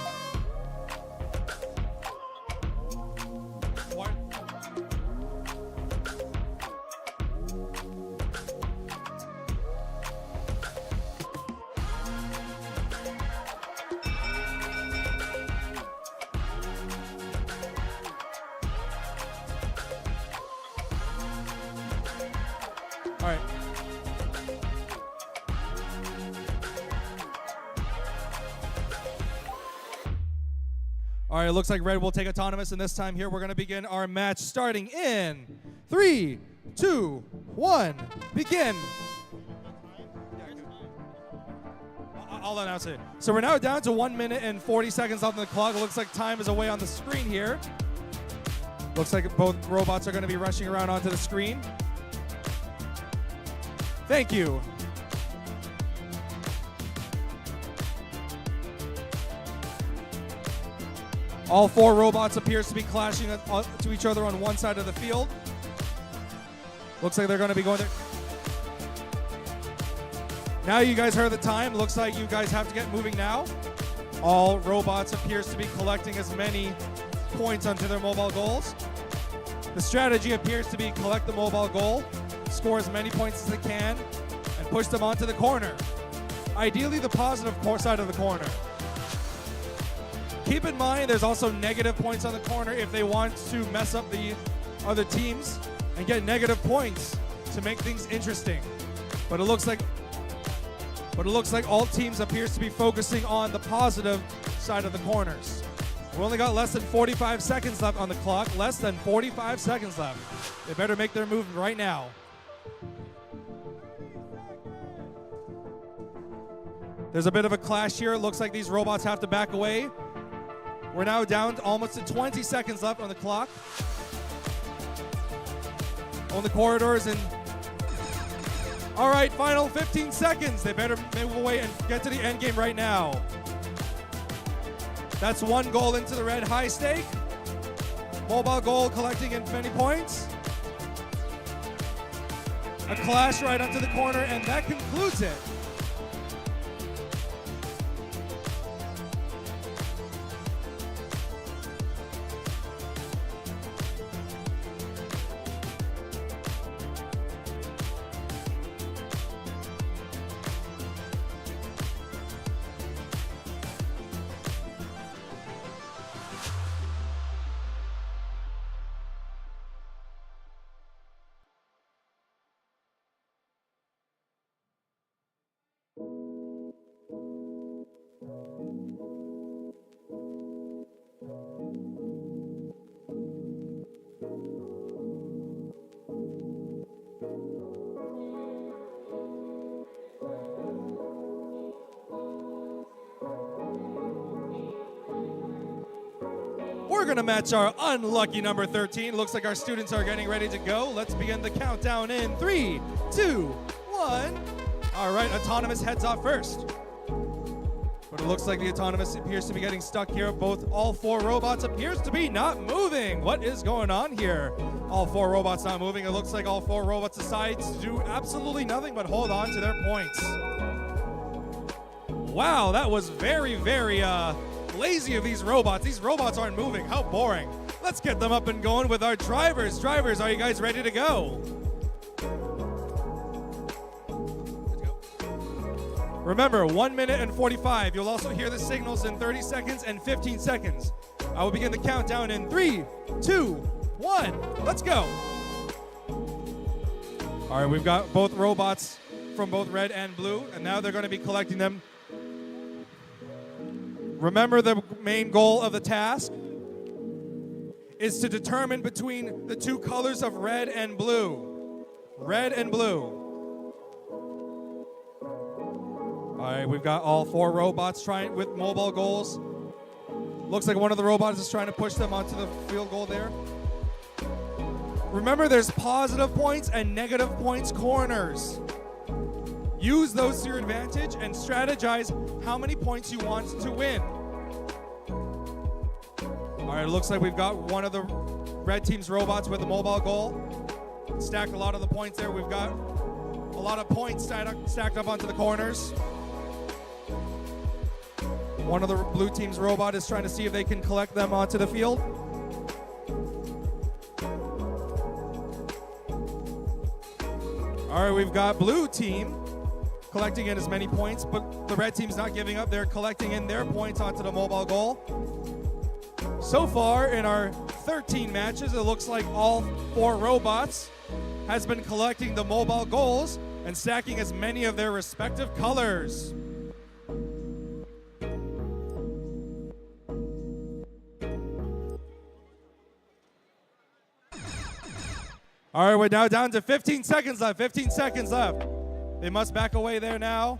All right. All right, it looks like Red will take autonomous, and this time here we're going to begin our match starting in 3, 2, 1, begin. I'll announce it. So we're now down to 1 minute and 40 seconds left on the clock. It looks like time is away on the screen here. Looks like both robots are going to be rushing around onto the screen. Thank you. All 4 robots appears to be clashing to each other on one side of the field. Looks like they're going to be going there. Now you guys heard the time. Looks like you guys have to get moving now. All robots appears to be collecting as many points onto their mobile goals. The strategy appears to be collect the mobile goal, score as many points as they can, and push them onto the corner. Ideally the positive side of the corner. Keep in mind there's also negative points on the corner if they want to mess up the other teams and get negative points to make things interesting. But it looks like all teams appears to be focusing on the positive side of the corners. We only got less than 45 seconds left on the clock. Less than 45 seconds left. They better make their move right now. There's a bit of a clash here. It looks like these robots have to back away. We're now down to almost to 20 seconds left on the clock. On the corridors and... All right, final 15 seconds. They better move away and get to the end game right now. That's 1 goal into the red, high stake. Mobile goal collecting in many points. A clash right onto the corner, and that concludes it. We're gonna match our unlucky number 13. Looks like our students are getting ready to go. Let's begin the countdown in 3, 2, 1. All right, Autonomous heads off first. But it looks like the Autonomous appears to be getting stuck here. All four robots appears to be not moving. What is going on here? All four robots not moving. It looks like all four robots decide to do absolutely nothing but hold on to their points. Wow, that was very, very lazy of these robots. These robots aren't moving. How boring. Let's get them up and going with our drivers. Drivers, are you guys ready to go? Remember, 1 minute and 45. You'll also hear the signals in 30 seconds and 15 seconds. I will begin the countdown in 3, 2, 1. Let's go. All right, we've got both robots from both red and blue, and now they're going to be collecting them. Remember, the main goal of the task is to determine between the two colors of red and blue. Red and blue. All right, we've got all four robots trying with mobile goals. Looks like one of the robots is trying to push them onto the field goal there. Remember, there's positive points and negative points corners. Use those to your advantage and strategize how many points you want to win. All right, it looks like we've got one of the red team's robots with a mobile goal. Stacked a lot of the points there. We've got a lot of points stacked up onto the corners. One of the blue team's robot is trying to see if they can collect them onto the field. All right, we've got blue team collecting in as many points, but the red team's not giving up. They're collecting in their points onto the mobile goal. So far in our 13 matches, it looks like all four robots has been collecting the mobile goals and stacking as many of their respective colors. All right, we're now down to 15 seconds left. 15 seconds left. They must back away there now.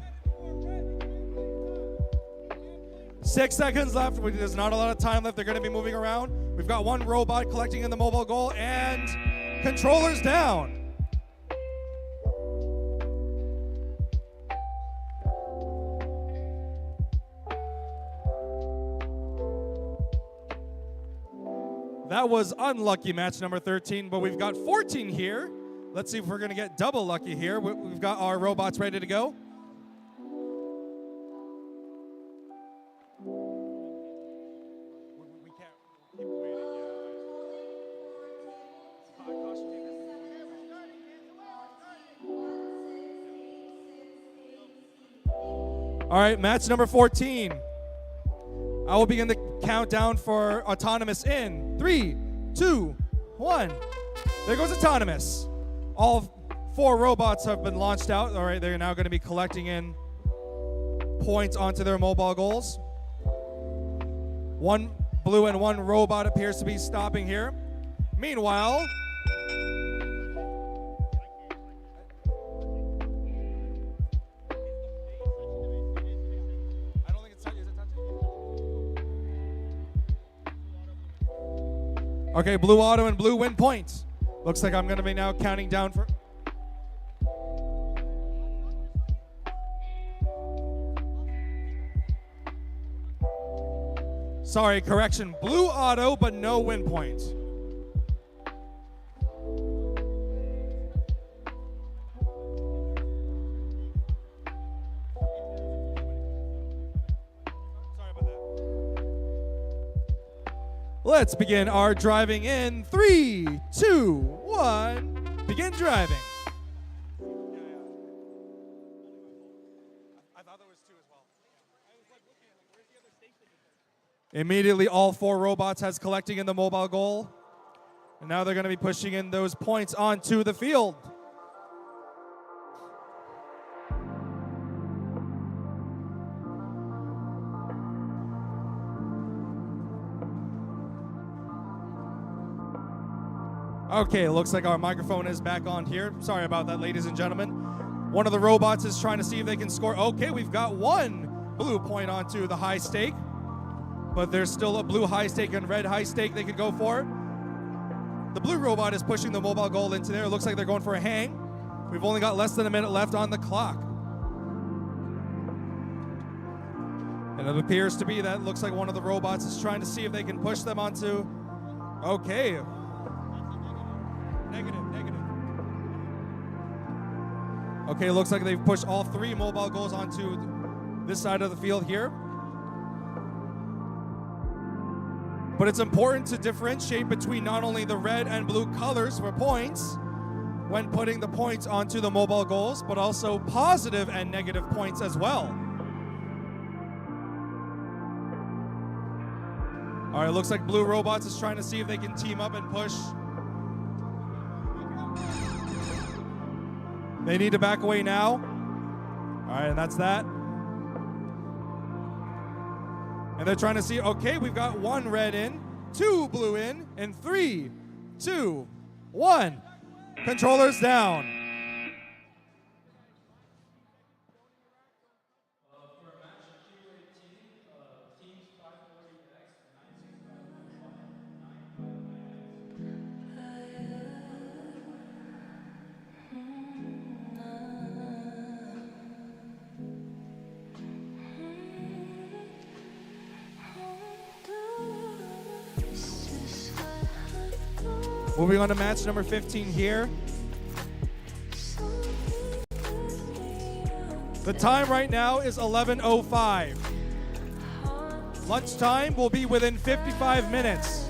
6 seconds left. There's not a lot of time left. They're going to be moving around. We've got one robot collecting in the mobile goal, and controllers down. That was unlucky match number 13, but we've got 14 here. Let's see if we're going to get double lucky here. We've got our robots ready to go. We can't keep waiting. All right, match number 14. I will begin the countdown for Autonomous in 3, 2, 1. There goes Autonomous. All four robots have been launched out. All right, they're now going to be collecting in points onto their mobile goals. One blue and one robot appears to be stopping here. Meanwhile, okay, blue auto and blue win points. Looks like I'm going to be now counting down for... Sorry, correction. Blue auto, but no win points. Let's begin our driving in 3, 2, 1. Begin driving. Immediately, all 4 robots has collecting in the mobile goal. And now they're going to be pushing in those points onto the field. Okay, it looks like our microphone is back on here. Sorry about that, ladies and gentlemen. One of the robots is trying to see if they can score. Okay, we've got 1 blue point onto the high stake. But there's still a blue high stake and red high stake they could go for. The blue robot is pushing the mobile goal into there. It looks like they're going for a hang. We've only got less than a minute left on the clock. And it appears to be that looks like one of the robots is trying to see if they can push them onto. Okay. Negative. Okay, it looks like they've pushed all 3 mobile goals onto this side of the field here. But it's important to differentiate between not only the red and blue colors for points when putting the points onto the mobile goals, but also positive and negative points as well. All right, it looks like blue robots is trying to see if they can team up and push. They need to back away now. All right, and that's that. And they're trying to see, okay, we've got 1 red in, 2 blue in, and 3, 2, 1. Controllers down. Moving on to match number 15 here. The time right now is 11:05. Lunchtime will be within 55 minutes.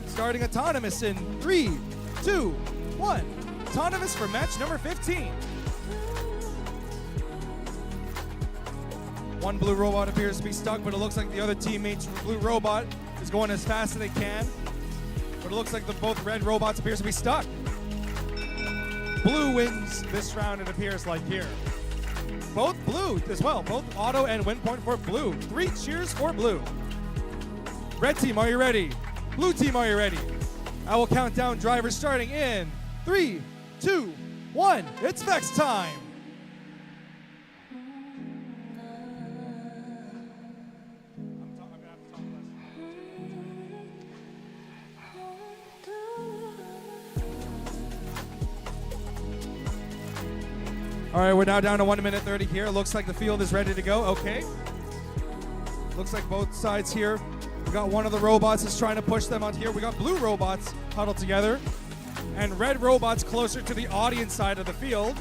Starting autonomous in 3, 2, 1. Autonomous for match number 15. 1 blue robot appears to be stuck, but it looks like the other teammate's blue robot is going as fast as they can. But it looks like both red robots appears to be stuck. Blue wins this round, it appears like here. Both blue as well. Both auto and win point for blue. 3 cheers for blue. Red team, are you ready? Blue team, are you ready? I will count down drivers starting in 3, 2, 1. It's Vex time. All right, we're now down to 1 minute 30 here. Looks like the field is ready to go. Okay. Looks like both sides here. We got one of the robots is trying to push them out here. We got blue robots huddled together and red robots closer to the audience side of the field.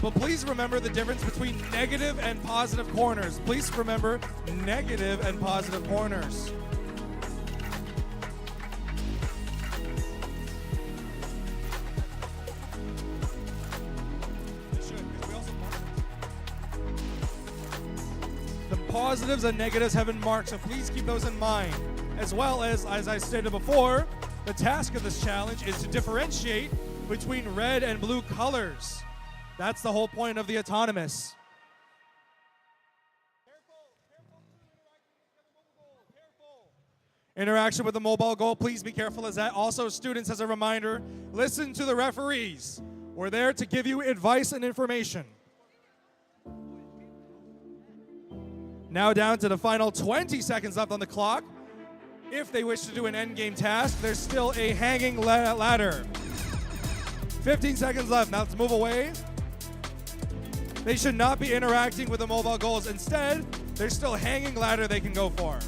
But please remember the difference between negative and positive corners. Please remember negative and positive corners. Positives and negatives have been marked, so please keep those in mind. As well as I stated before, the task of this challenge is to differentiate between red and blue colors. That's the whole point of the autonomous. Interaction with the mobile goal, please be careful as that. Also, students, as a reminder, listen to the referees. We're there to give you advice and information. Now down to the final 20 seconds left on the clock. If they wish to do an endgame task, there's still a hanging ladder. 15 seconds left. Now let's move away. They should not be interacting with the mobile goals. Instead, There's still hanging ladder they can go for.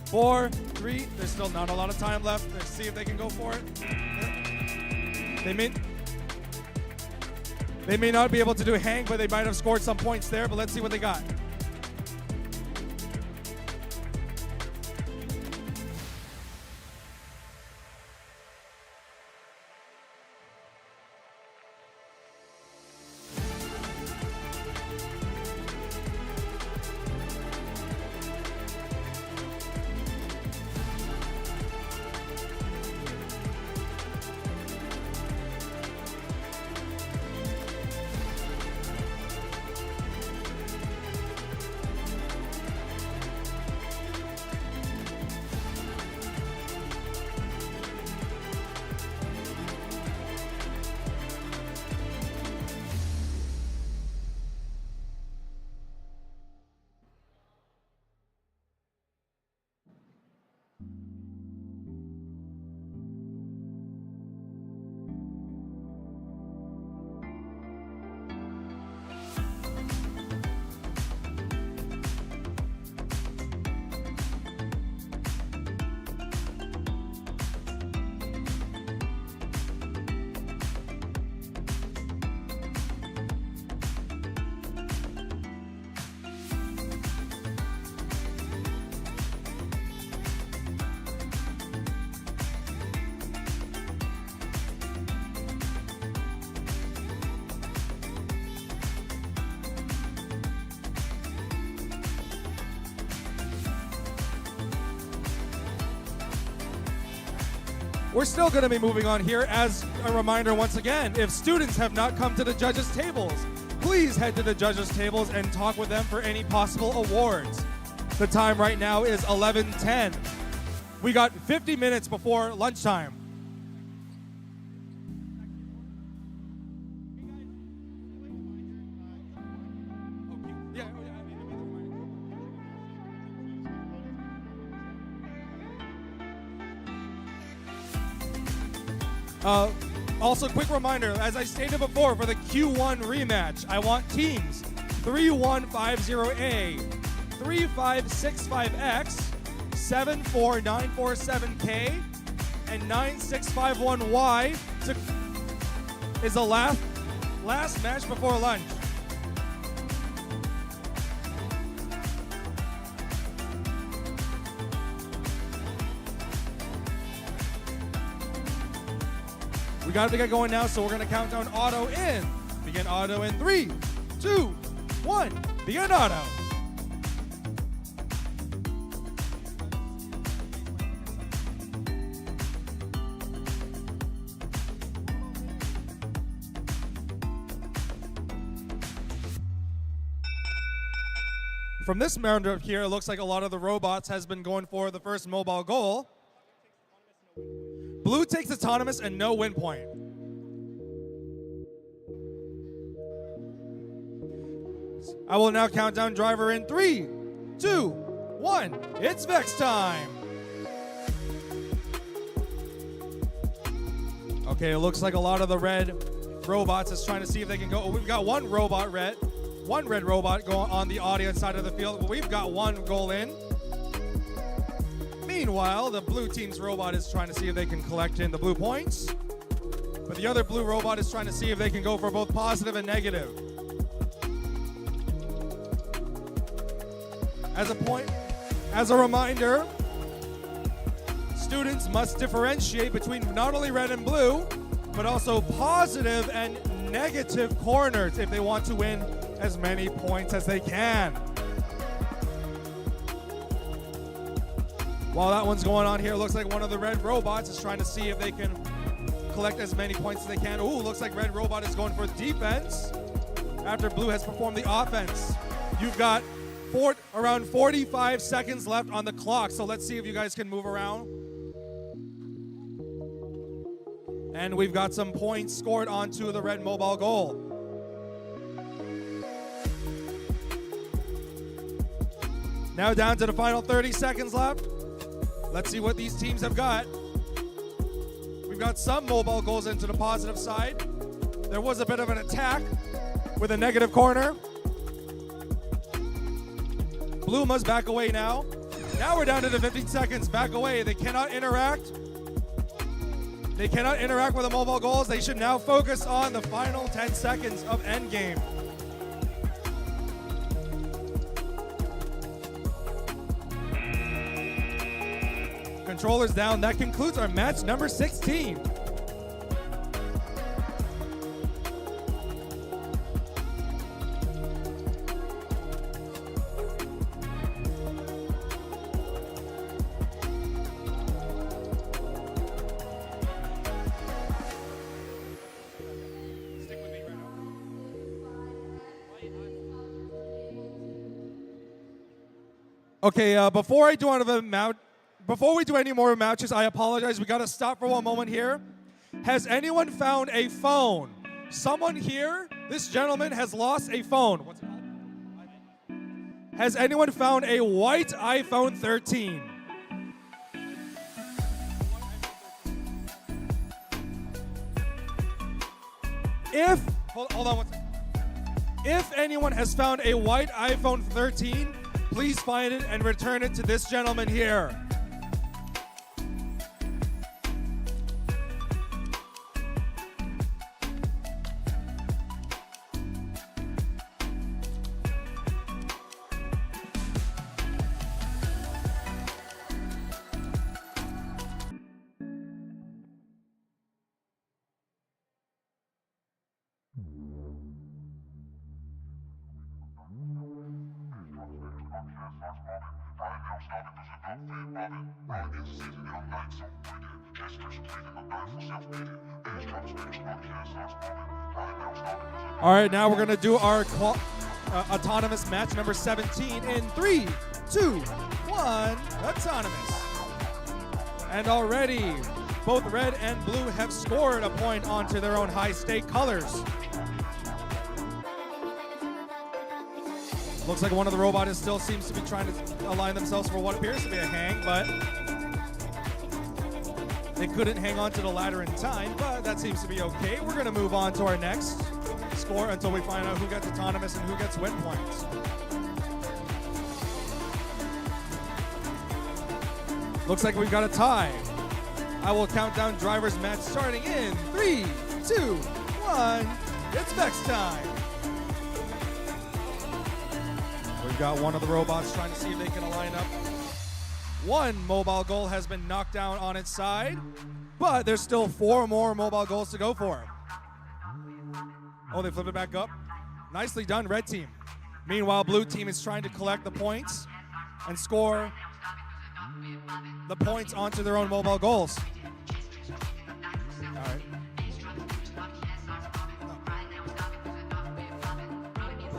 4, 3, there's still not a lot of time left. Let's see if they can go for it. They may not be able to do hang, but they might have scored some points there, but let's see what they got. We're still going to be moving on here. As a reminder, once again, if students have not come to the judges' tables, please head to the judges' tables and talk with them for any possible awards. The time right now is 11:10. We got 50 minutes before lunchtime. Also, quick reminder, as I stated before, for the Q1 rematch, I want teams 3150A, 3565X, 74947K, and 9651Y is the last match before lunch. We got to get going now, so we're going to count down auto in. Begin auto in 3, 2, 1. Begin auto. From this round here, it looks like a lot of the robots has been going for the first mobile goal. Blue takes autonomous and no win point. I will now count down driver in 3, 2, 1. It's Vex time. Okay, it looks like a lot of the red robots is trying to see if they can go. We've got one red robot going on the audience side of the field, but we've got one goal in. Meanwhile, the blue team's robot is trying to see if they can collect in the blue points. But the other blue robot is trying to see if they can go for both positive and negative. As a reminder, students must differentiate between not only red and blue, but also positive and negative corners if they want to win as many points as they can. While that one's going on here, looks like one of the red robots is trying to see if they can collect as many points as they can. Ooh, looks like red robot is going for defense after blue has performed the offense. You've got around 45 seconds left on the clock, so let's see if you guys can move around. And we've got some points scored onto the red mobile goal. Now down to the final 30 seconds left. Let's see what these teams have got. We've got some mobile goals into the positive side. There was a bit of an attack with a negative corner. Blue must back away now. Now we're down to the 15 seconds. Back away. They cannot interact. They cannot interact with the mobile goals. They should now focus on the final 10 seconds of endgame. Controllers down. That concludes our match number 16. Okay, before we do any more matches, I apologize. We gotta stop for one moment here. Has anyone found a phone? Someone here, this gentleman has lost a phone. What's it called? Has anyone found a white iPhone 13? Hold on one second. If anyone has found a white iPhone 13, please find it and return it to this gentleman here. All right, now we're going to do our autonomous match number 17 in 3, 2, 1, autonomous. And already, both red and blue have scored a point onto their own high-stake colors. Looks like one of the robots still seems to be trying to align themselves for what appears to be a hang, but they couldn't hang on to the ladder in time, but that seems to be okay. We're going to move on to our next score until we find out who gets autonomous and who gets win points. Looks like we've got a tie. I will count down driver's match starting in 3, 2, 1. It's Vex time. We've got one of the robots trying to see if they can align up. One mobile goal has been knocked down on its side, but there's still 4 more mobile goals to go for. Oh, they flip it back up. Nicely done, red team. Meanwhile, blue team is trying to collect the points and score the points onto their own mobile goals. All right.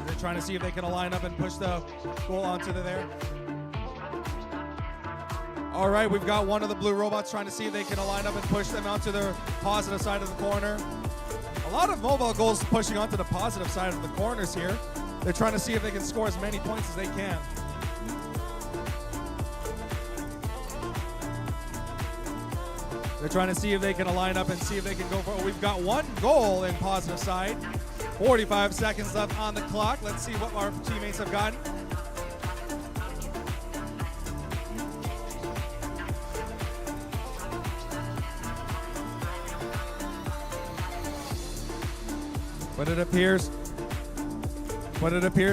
They're trying to see if they can align up and push the goal onto there. All right, we've got one of the blue robots trying to see if they can align up and push them onto their positive side of the corner. A lot of mobile goals pushing onto the positive side of the corners here. They're trying to see if they can score as many points as they can. They're trying to see if they can align up and see if they can go for it. We've got 1 goal in positive side. 45 seconds left on the clock. Let's see what our teammates have gotten. But it appears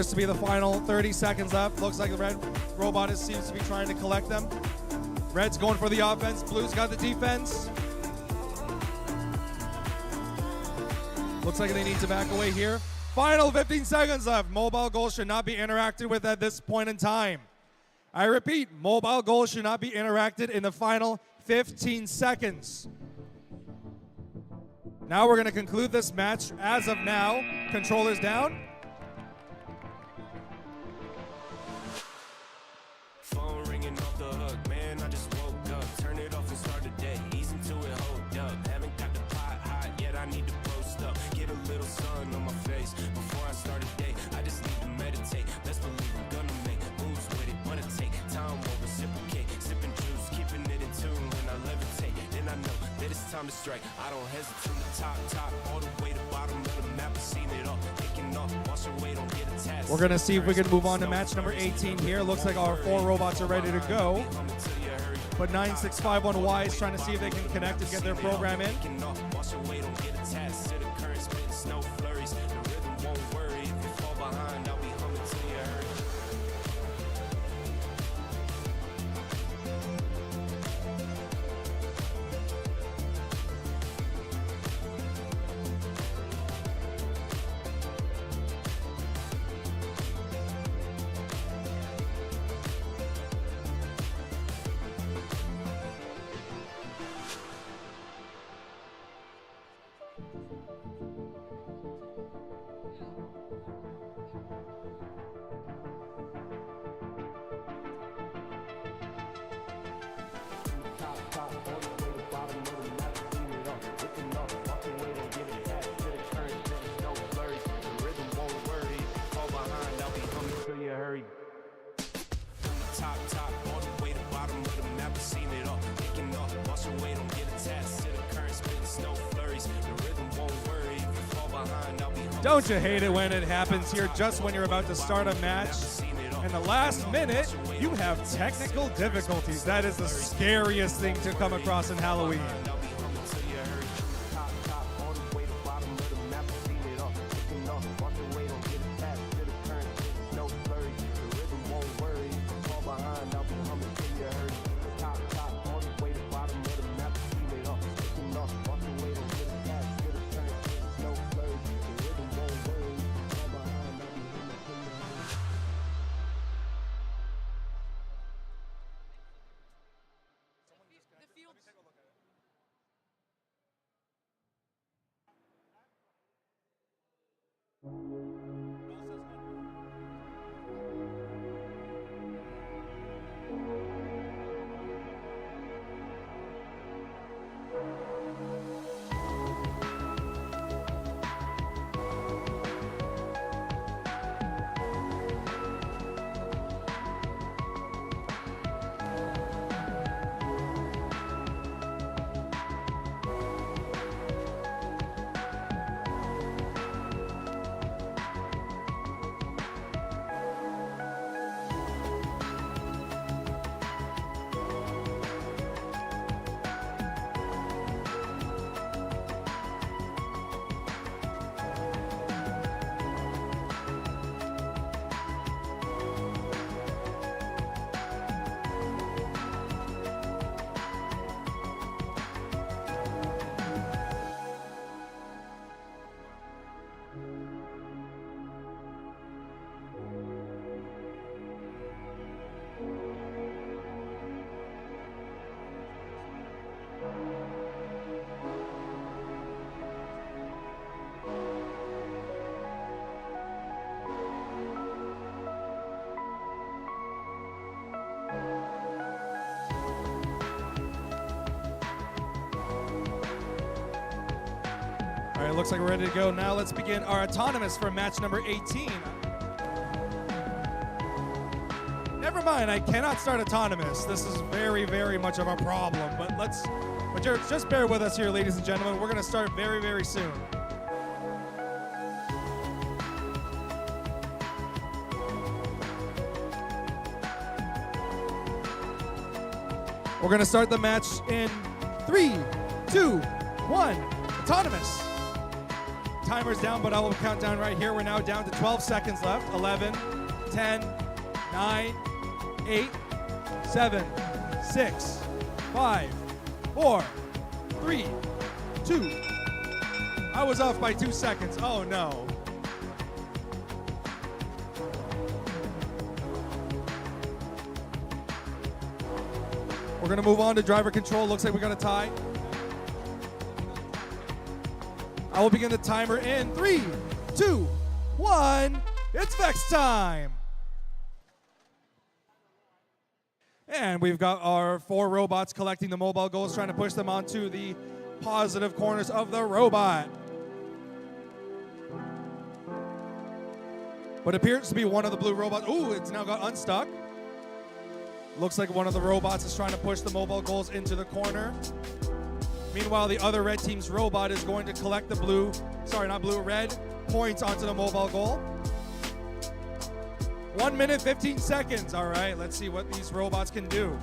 to be the final 30 seconds left. Looks like the red robot seems to be trying to collect them. Red's going for the offense. Blue's got the defense. Looks like they need to back away here. Final 15 seconds left. Mobile goals should not be interacted with at this point in time. I repeat, mobile goals should not be interacted in the final 15 seconds. Now we're going to conclude this match as of now. Controllers down.
Phone ringing off the hook, man, I just woke up. Turn it off and start the day, ease into it, hold up. Haven't got the pot hot yet, I need to post up. Get a little sun on my face before I start a day. I just need to meditate, best believe I'm gonna make moves with it. Wanna take time, won't reciprocate. Sipping juice, keeping it in tune when I levitate. Then I know that it's time to strike. I don't hesitate. Top, all the way to bottom of the map, I've seen it all. Taking off, wash away, don't get attached.
We're going to see if we can move on to match number 18 here. Looks like our 4 robots are ready to go. But 9651Y is trying to see if they can connect and get their program in. Don't you hate it when it happens here just when you're about to start a match? In the last minute, you have technical difficulties. That is the scariest thing to come across in Halloween. All right, looks like we're ready to go. Now let's begin our autonomous for match number 18. Never mind, I cannot start autonomous. This is very, very much of a problem. But just bear with us here, ladies and gentlemen. We're going to start very, very soon. We're going to start the match in 3, 2, 1. Autonomous. Timer's down, but I will count down right here. We're now down to 12 seconds left. 11, 10, 9, 8, 7, 6, 5, 4, 3, 2. I was off by 2 seconds. Oh no. We're going to move on to driver control. Looks like we got a tie. I will begin the timer in 3, 2, 1. It's Vex time. And we've got our 4 robots collecting the mobile goals, trying to push them onto the positive corners of the robot. What appears to be one of the blue robots. Ooh, it's now got unstuck. Looks like one of the robots is trying to push the mobile goals into the corner. Meanwhile, the other red team's robot is going to collect the red points onto the mobile goal. 1 minute, 15 seconds. All right, let's see what these robots can do.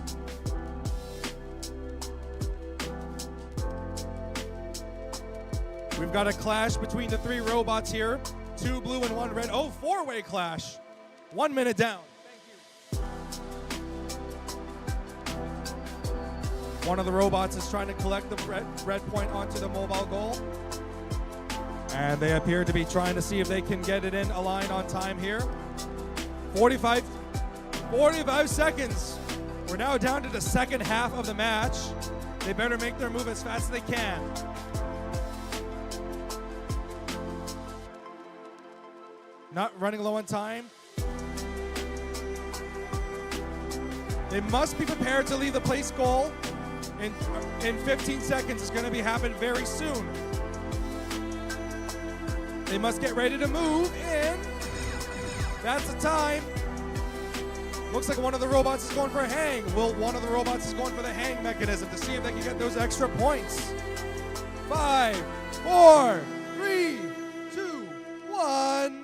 We've got a clash between the 3 robots here. 2 blue and 1 red. Oh, 4-way clash. 1 minute down. Thank you. One of the robots is trying to collect the red point onto the mobile goal. And they appear to be trying to see if they can get it in a line on time here. 45 seconds. We're now down to the second half of the match. They better make their move as fast as they can. Not running low on time. They must be prepared to leave the place goal in 15 seconds. It's going to be happening very soon. They must get ready to move in. That's the time. Looks like one of the robots is going for a hang. One of the robots is going for the hang mechanism to see if they can get those extra points. 5, 4, 3, 2, 1.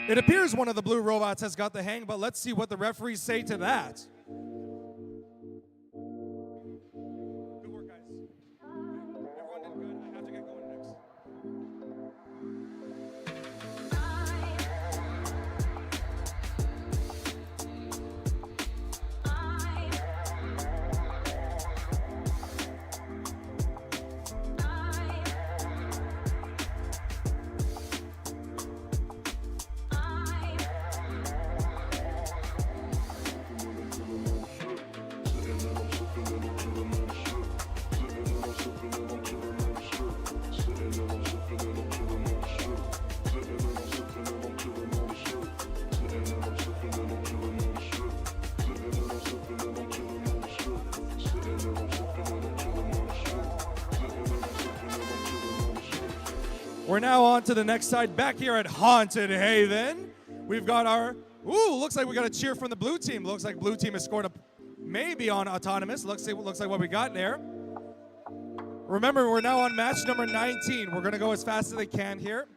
It appears one of the blue robots has got the hang, but let's see what the referees say to that. Good work, guys. Everyone did good. I have to get going next. We're now on to the next side. Back here at Haunted Haven, we've got our, looks like we got a cheer from the blue team. Looks like blue team has scored a, maybe on autonomous. Looks like what we got there. Remember, we're now on match number 19. We're gonna go as fast as they can here.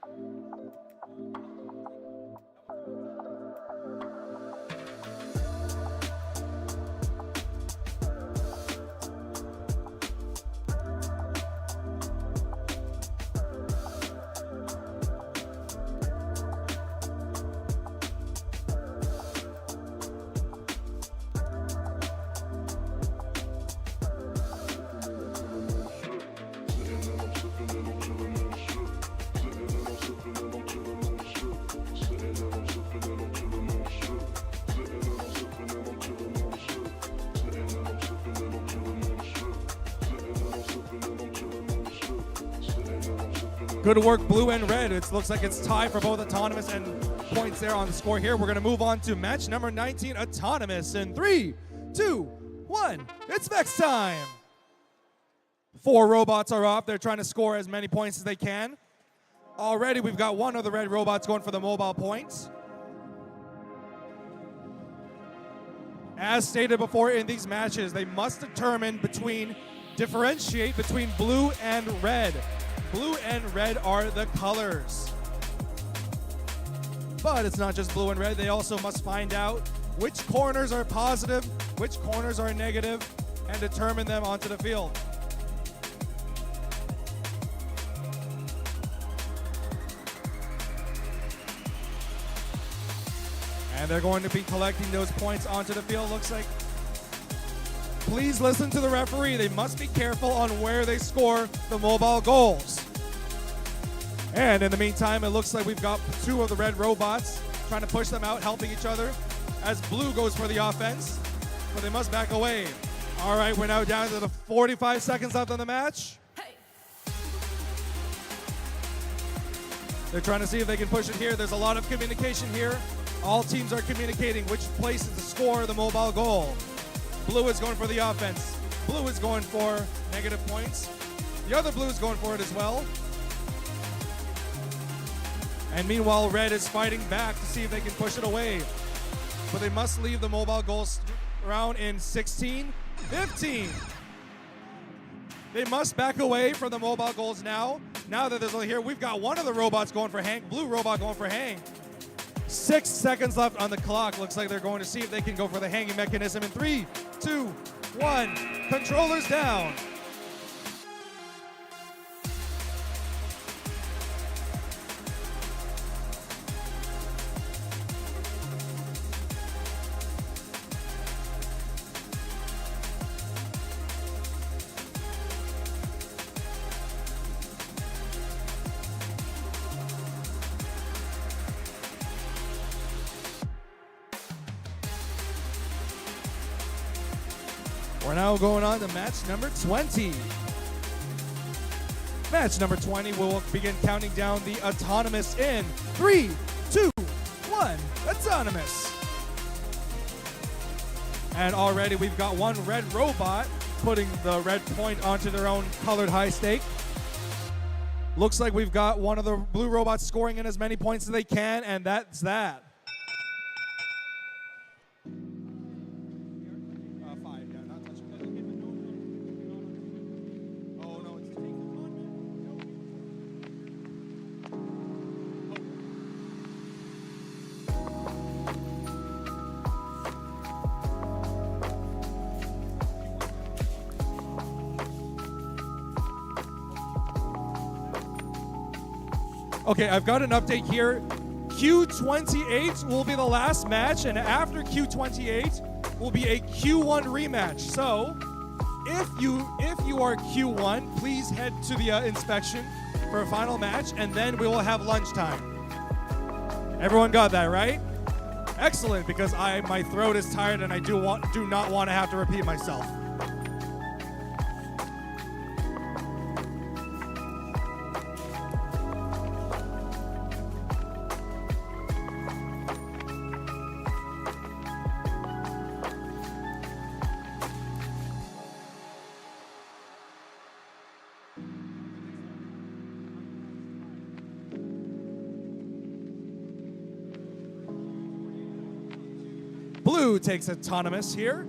Good work, blue and red. It looks like it's tied for both autonomous and points there on the score here. We're going to move on to match number 19, autonomous. In 3, 2, 1, it's Vex time. 4 robots are off. They're trying to score as many points as they can. Already, we've got one of the red robots going for the mobile points. As stated before in these matches, they must differentiate between blue and red. Blue and red are the colors. But it's not just blue and red. They also must find out which corners are positive, which corners are negative, and determine them onto the field. And they're going to be collecting those points onto the field. Looks like, please listen to the referee. They must be careful on where they score the mobile goals. And in the meantime, it looks like we've got 2 of the red robots trying to push them out, helping each other as blue goes for the offense, but they must back away. All right, we're now down to the 45 seconds left on the match. They're trying to see if they can push it here. There's a lot of communication here. All teams are communicating which place is to score the mobile goal. Blue is going for the offense. Blue is going for negative points. The other blue is going for it as well. And meanwhile, red is fighting back to see if they can push it away. But they must leave the mobile goals round in 16, 15. They must back away from the mobile goals now. Now that there's only here, we've got one of the robots going for hang, blue robot going for hang. 6 seconds left on the clock. Looks like they're going to see if they can go for the hanging mechanism in 3, 2, 1. Controllers down. We're now going on to match number 20. Match number 20, we'll begin counting down the autonomous in 3, 2, 1. Autonomous. And already we've got one red robot putting the red point onto their own colored high stake. Looks like we've got one of the blue robots scoring in as many points as they can, and that's that. Okay, I've got an update here. Q28 will be the last match, and after Q28 will be a Q1 rematch. So, if you are Q1, please head to the inspection for a final match, and then we will have lunchtime. Everyone got that, right? Excellent, because my throat is tired and I do not want to have to repeat myself. Blue takes autonomous here.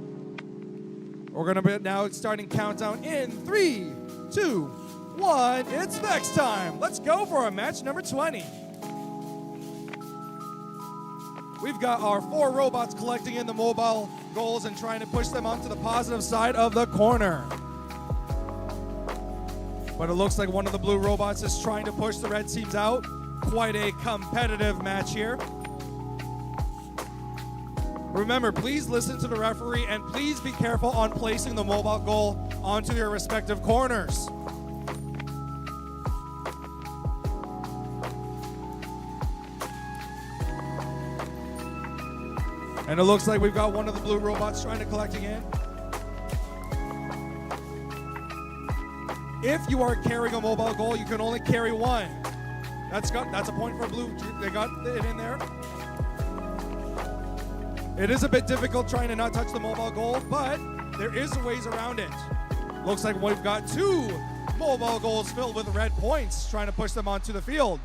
We're going to be now starting countdown in 3, 2, 1. It's vex time. Let's go for our match number 20. We've got our 4 robots collecting in the mobile goals and trying to push them onto the positive side of the corner. But it looks like one of the blue robots is trying to push the red teams out. Quite a competitive match here. Remember, please listen to the referee and please be careful on placing the mobile goal onto your respective corners. And it looks like we've got one of the blue robots trying to collecting in. If you are carrying a mobile goal, you can only carry one. That's a point for blue. They got it in there. It is a bit difficult trying to not touch the mobile goal, but there is ways around it. Looks like we've got 2 mobile goals filled with red points, trying to push them onto the field.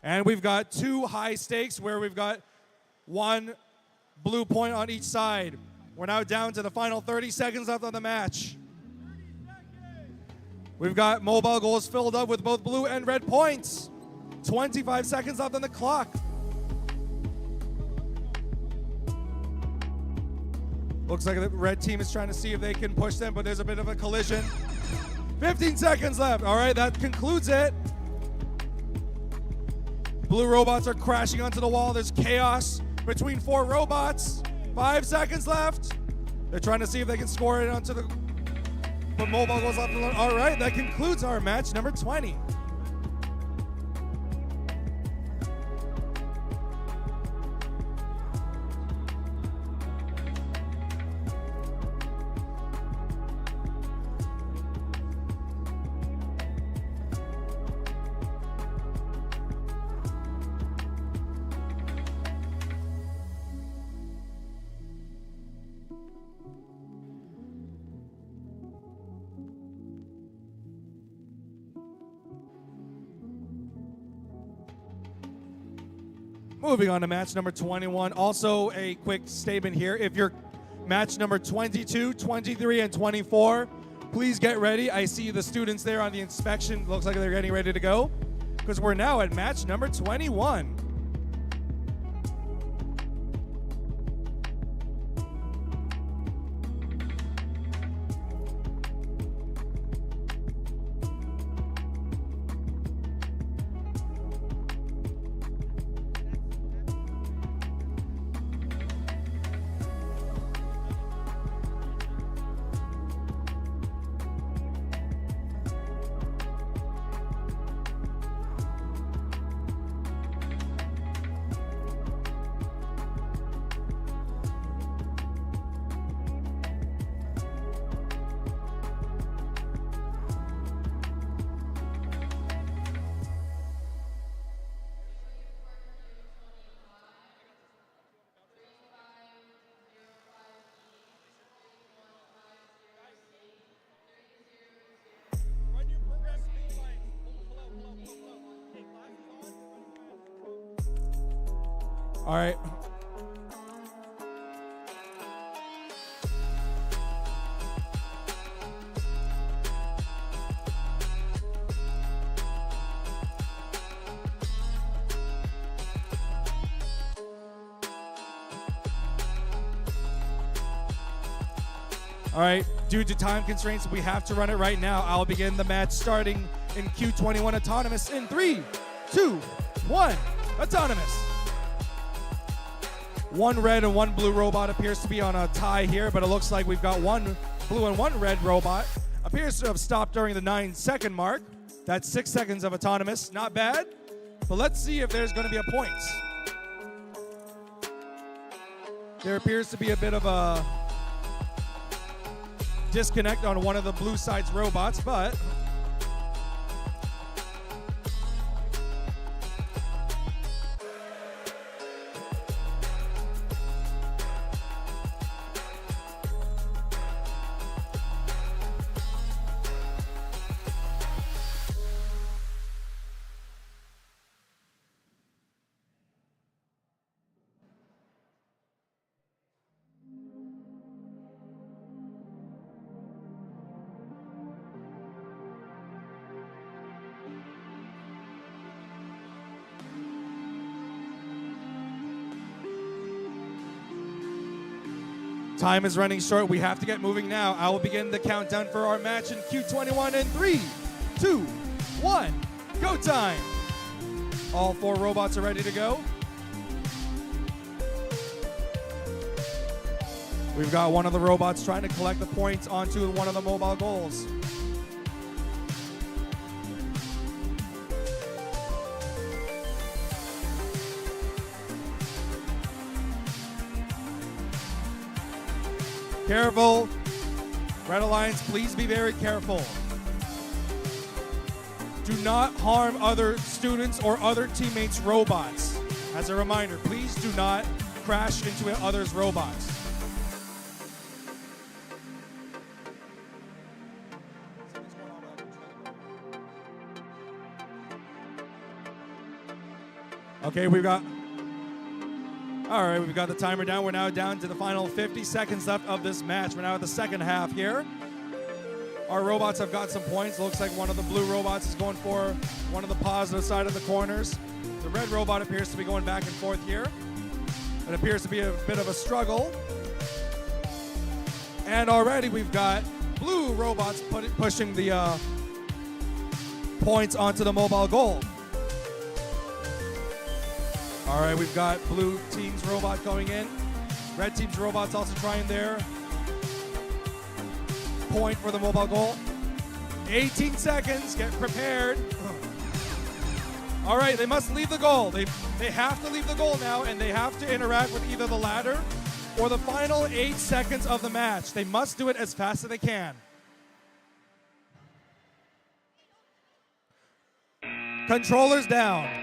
And we've got 2 high stakes where we've got 1 blue point on each side. We're now down to the final 30 seconds left on the match. We've got mobile goals filled up with both blue and red points. 25 seconds left on the clock. Looks like the red team is trying to see if they can push them, but there's a bit of a collision. 15 seconds left. All right, that concludes it. Blue robots are crashing onto the wall. There's chaos between 4 robots. 5 seconds left. They're trying to see if they can score it onto the... But mobile goes left alone. All right, that concludes our match number 20. Moving on to match number 21. Also a quick statement here. If you're match number 22, 23, and 24, please get ready. I see the students there on the inspection. Looks like they're getting ready to go. because we're now at match number 21. All right. All right, due to time constraints, we have to run it right now. I'll begin the match starting in Q21 Autonomous in 3, 2, 1, Autonomous. One red and one blue robot appears to be on a tie here, but it looks like we've got one blue and one red robot. Appears to have stopped during the 9-second mark. That's 6 seconds of Autonomous, not bad. But let's see if there's gonna be a point. There appears to be a bit of a disconnect on one of the blue side's robots, but time is running short. We have to get moving now. I will begin the countdown for our match in Q21 in 3, 2, 1, go time. All 4 robots are ready to go. We've got one of the robots trying to collect the points onto one of the mobile goals. Careful. Red Alliance, please be very careful. Do not harm other students or other teammates' robots. As a reminder, please do not crash into others' robots. Okay, we've got the timer down. We're now down to the final 50 seconds left of this match. We're now at the second half here. Our robots have got some points. Looks like one of the blue robots is going for one of the positive side of the corners. The red robot appears to be going back and forth here. It appears to be a bit of a struggle. And already we've got blue robots pushing the points onto the mobile goal. All right, we've got blue team's robot going in. Red team's robot's also trying their point for the mobile goal. 18 seconds, get prepared. All right, they must leave the goal. They have to leave the goal now, and they have to interact with either the ladder or the final 8 seconds of the match. They must do it as fast as they can. Controllers down.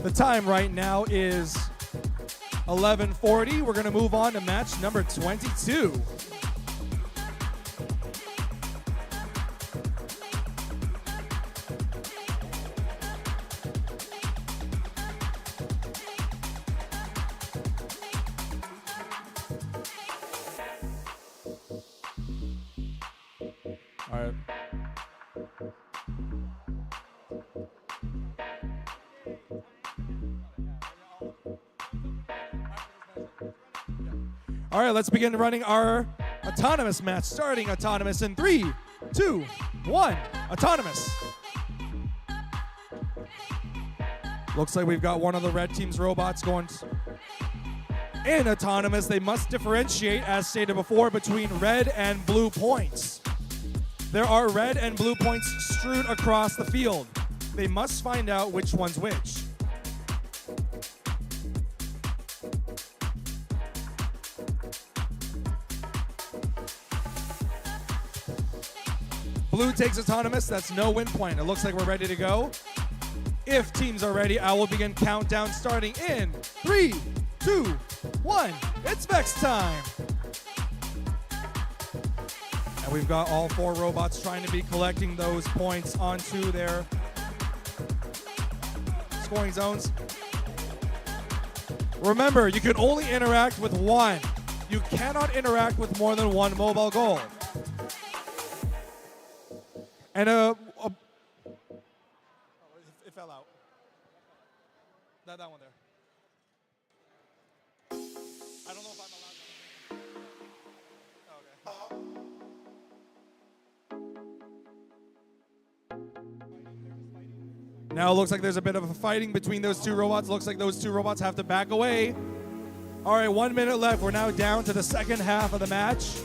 The time right now is 11:40. We're going to move on to match number 22. All right. All right, let's begin running our autonomous match. Starting autonomous in 3, 2, 1. Autonomous. Looks like we've got one of the red team's robots going in autonomous. They must differentiate, as stated before, between red and blue points. There are red and blue points strewed across the field. They must find out which one's which. Blue takes autonomous, that's no win point. It looks like we're ready to go. If teams are ready, I will begin countdown starting in 3, 2, 1. It's Vex time. And we've got all 4 robots trying to be collecting those points onto their scoring zones. Remember, you can only interact with one. You cannot interact with more than one mobile goal. And it fell out. That one there. I don't know if I'm allowed. Okay. Now it looks like there's a bit of a fighting between those 2 robots. Looks like those 2 robots have to back away. All right, 1 minute left. We're now down to the second half of the match.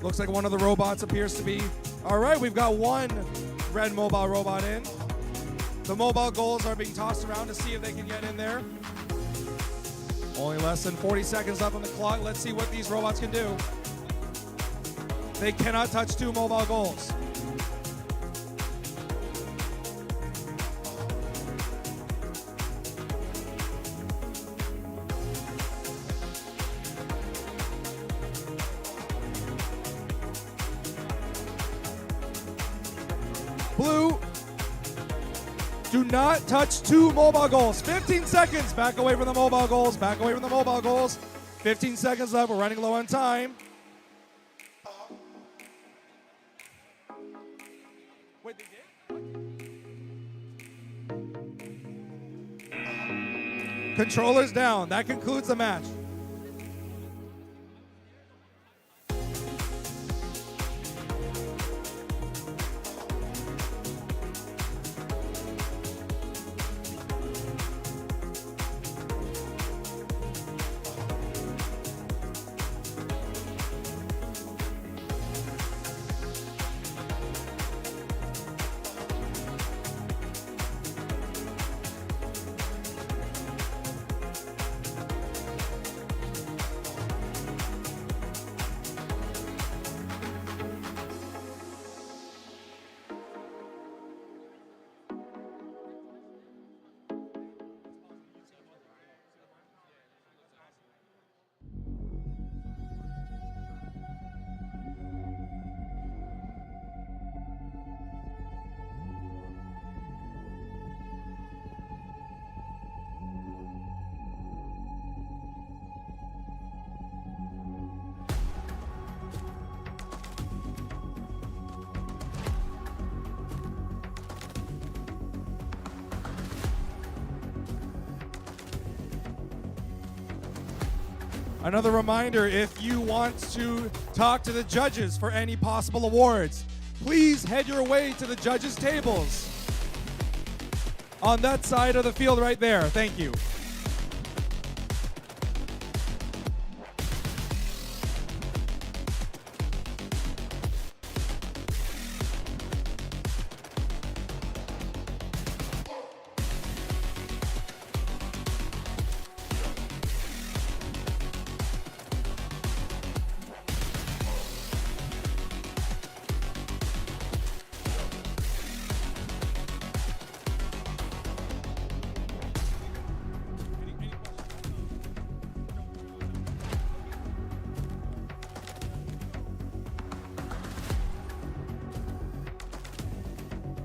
Looks like one of the robots appears to be... All right, we've got one red mobile robot in. The mobile goals are being tossed around to see if they can get in there. Only less than 40 seconds left on the clock. Let's see what these robots can do. They cannot touch 2 mobile goals. Blue, do not touch 2 mobile goals. 15 seconds. Back away from the mobile goals. Back away from the mobile goals. 15 seconds left. We're running low on time. Wait, they did? Controllers down. That concludes the match. Another reminder, if you want to talk to the judges for any possible awards, please head your way to the judges' tables on that side of the field right there. Thank you.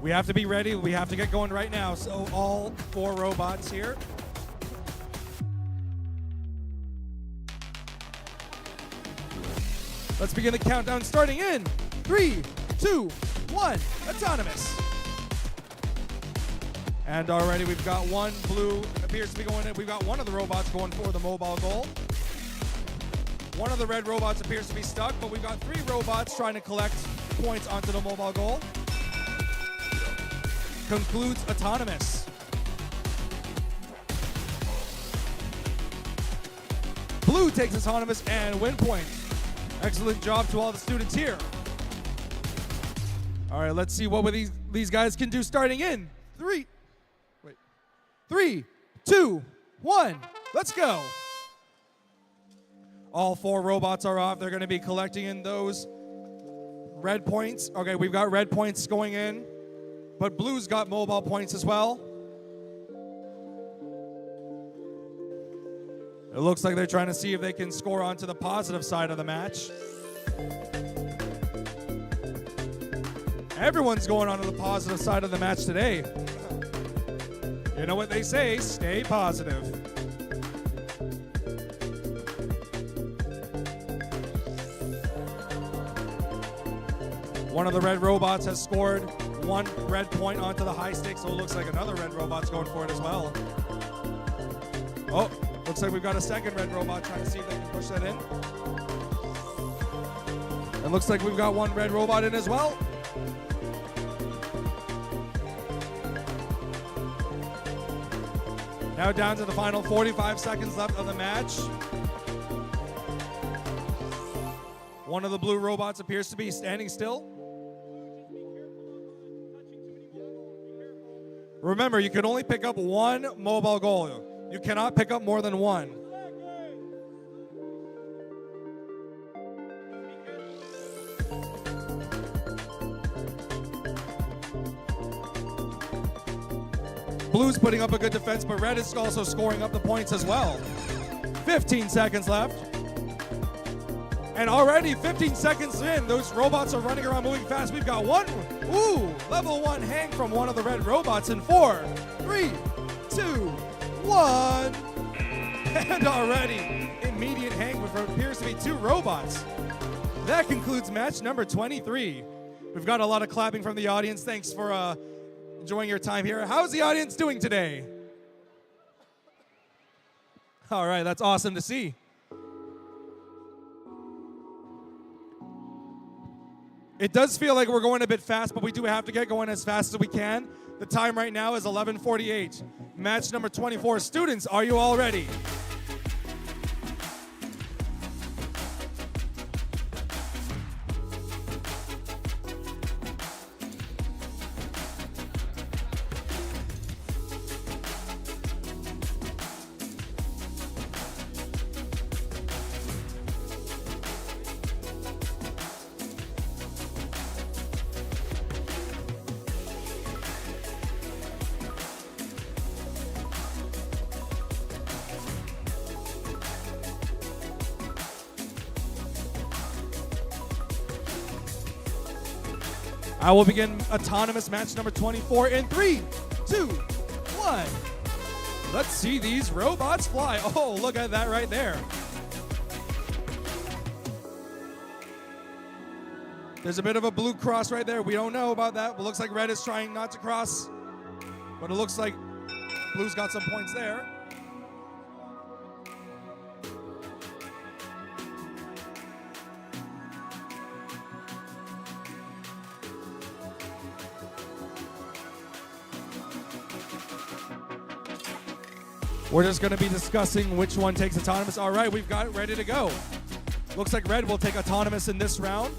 We have to be ready. We have to get going right now. So all 4 robots here. Let's begin the countdown starting in 3, 2, 1, autonomous. And already we've got one blue appears to be going in. We've got one of the robots going for the mobile goal. One of the red robots appears to be stuck, but we've got 3 robots trying to collect points onto the mobile goal. Concludes autonomous. Blue takes autonomous and win point. Excellent job to all the students here. All right, let's see what these guys can do starting in 3, 2, 1, let's go. All 4 robots are off. They're going to be collecting in those red points. Okay, we've got red points going in, but blue's got mobile points as well. It looks like they're trying to see if they can score onto the positive side of the match. Everyone's going onto the positive side of the match today. You know what they say, stay positive. One of the red robots has scored 1 red point onto the high stakes, so it looks like another red robot's going for it as well. Oh, looks like we've got a second red robot trying to see if they can push that in. It looks like we've got 1 red robot in as well. Now down to the final 45 seconds left of the match. One of the blue robots appears to be standing still. Remember, you can only pick up 1 mobile goal. You cannot pick up more than 1. Blue's putting up a good defense, but red is also scoring up the points as well. 15 seconds left. And already 15 seconds in, those robots are running around moving fast. We've got level 1 hang from one of the red robots in 4, 3, 2, 1. And already immediate hang with what appears to be 2 robots. That concludes match number 23. We've got a lot of clapping from the audience. Thanks for enjoying your time here. How's the audience doing today? All right, that's awesome to see. It does feel like we're going a bit fast, but we do have to get going as fast as we can. The time right now is 11:48. Match number 24. Students, are you all ready? I will begin autonomous match number 24 in 3, 2, 1. Let's see these robots fly. Oh, look at that right there. There's a bit of a blue cross right there. We don't know about that. It looks like red is trying not to cross, but it looks like blue's got some points there. We're just going to be discussing which one takes autonomous. All right, we've got it ready to go. Looks like red will take autonomous in this round.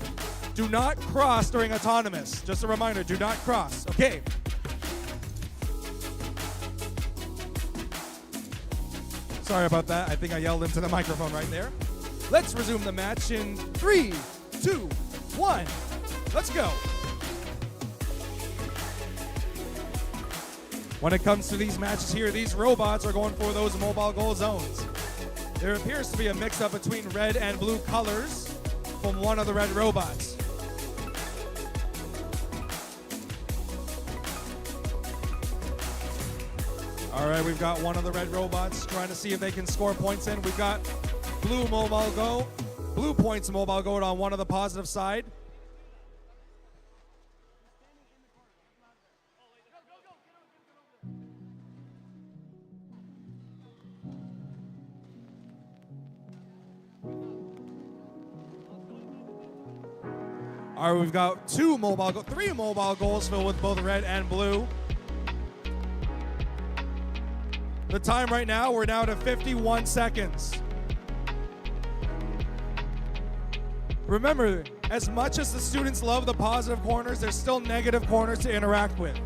Do not cross during autonomous. Just a reminder, do not cross. Okay. Sorry about that. I think I yelled into the microphone right there. Let's resume the match in 3, 2, 1. Let's go. When it comes to these matches here, these robots are going for those mobile goal zones. There appears to be a mix-up between red and blue colors from one of the red robots. All right, we've got one of the red robots trying to see if they can score points in. We've got blue points mobile goat on one of the positive side. All right, we've got three mobile goals filled with both red and blue. The time right now, we're down to 51 seconds. Remember, as much as the students love the positive corners, there's still negative corners to interact with,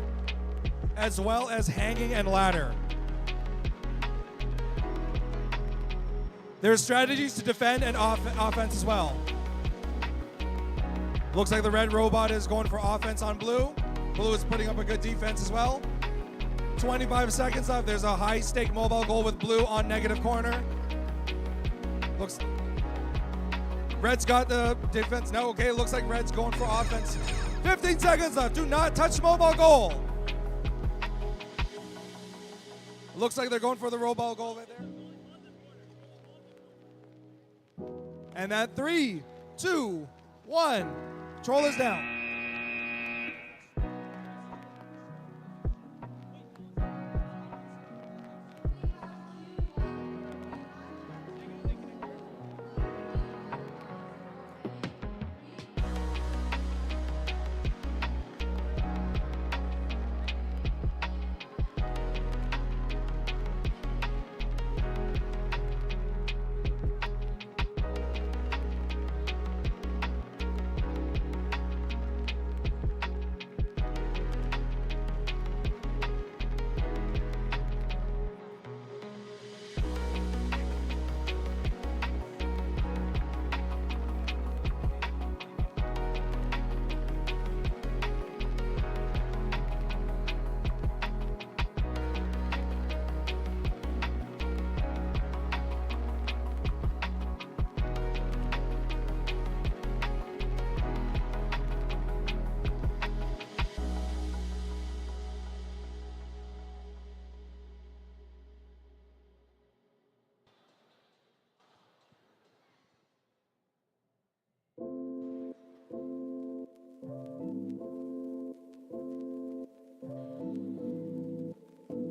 as well as hanging and ladder. There's strategies to defend and offense as well. Looks like the red robot is going for offense on blue. Blue is putting up a good defense as well. 25 seconds left. There's a high-stake mobile goal with blue on negative corner. Red's got the defense. No, okay, looks like red's going for offense. 15 seconds left. Do not touch mobile goal. Looks like they're going for the mobile goal right there. And that 3, 2, 1. Controllers down.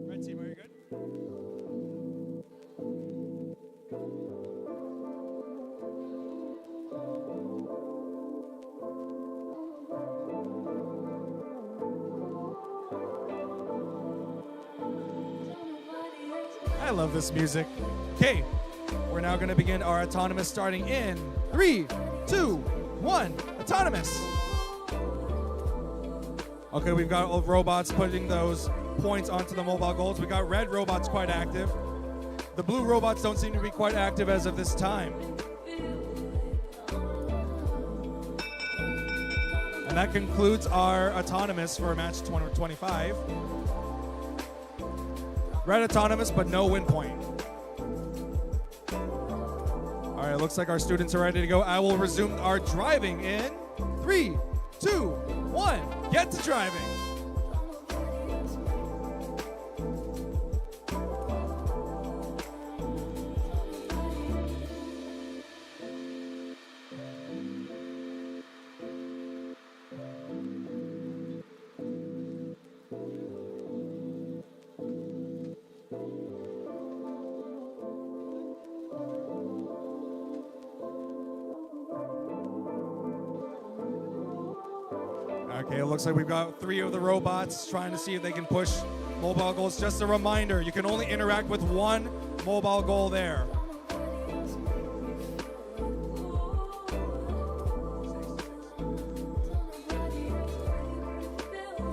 Red team, are you good? I love this music. Okay, we're now going to begin our autonomous starting in 3, 2, 1. Autonomous. Okay, we've got robots putting those points onto the mobile goals. We got red robots quite active. The blue robots don't seem to be quite active as of this time. And that concludes our autonomous for match 25. Red autonomous, but no win point. All right, looks like our students are ready to go. I will resume our driving in 3, 2, 1. Get to driving. Okay, it looks like we've got 3 of the robots trying to see if they can push mobile goals. Just a reminder, you can only interact with 1 mobile goal there.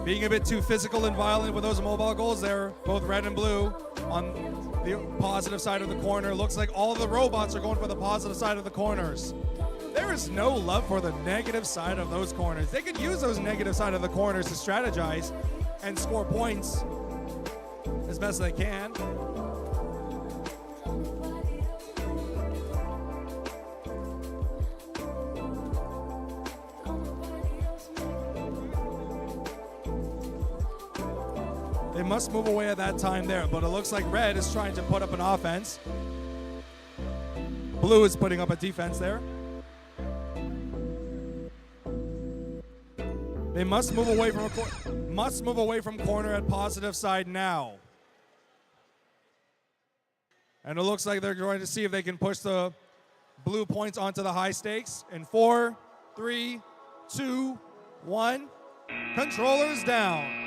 Being a bit too physical and violent with those mobile goals there, both red and blue on the positive side of the corner. Looks like all of the robots are going for the positive side of the corners. There is no love for the negative side of those corners. They could use those negative side of the corners to strategize and score points as best they can. They must move away at that time there, but it looks like red is trying to put up an offense. Blue is putting up a defense there. They must move away from corner at positive side now. And it looks like they're going to see if they can push the blue points onto the high stakes. In 4, 3, 2, 1. Controllers down.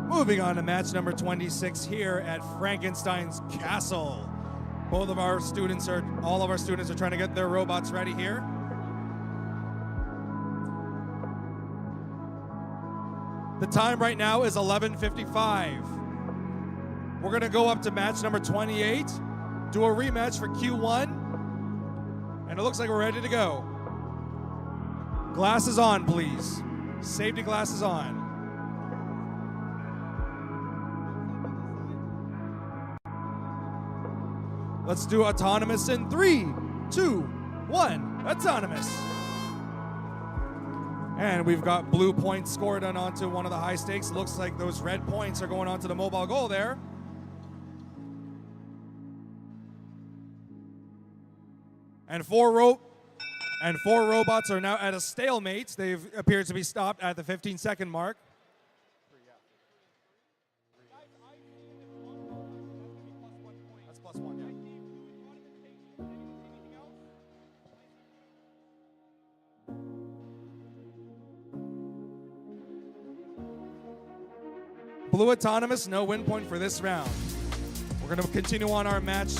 Moving on to match number 26 here at Frankenstein's Castle. All of our students are trying to get their robots ready here. The time right now is 11:55. We're gonna go up to match number 28, do a rematch for Q1, and it looks like we're ready to go. Glasses on, please. Safety glasses on. Let's do autonomous in 3, 2, 1. Autonomous. And we've got blue points scored on onto one of the high stakes. Looks like those red points are going onto the mobile goal there. And four robots are now at a stalemate. They've appeared to be stopped at the 15-second mark. That's +1, yeah. Blue autonomous, no win point for this round. We're going to continue on our match.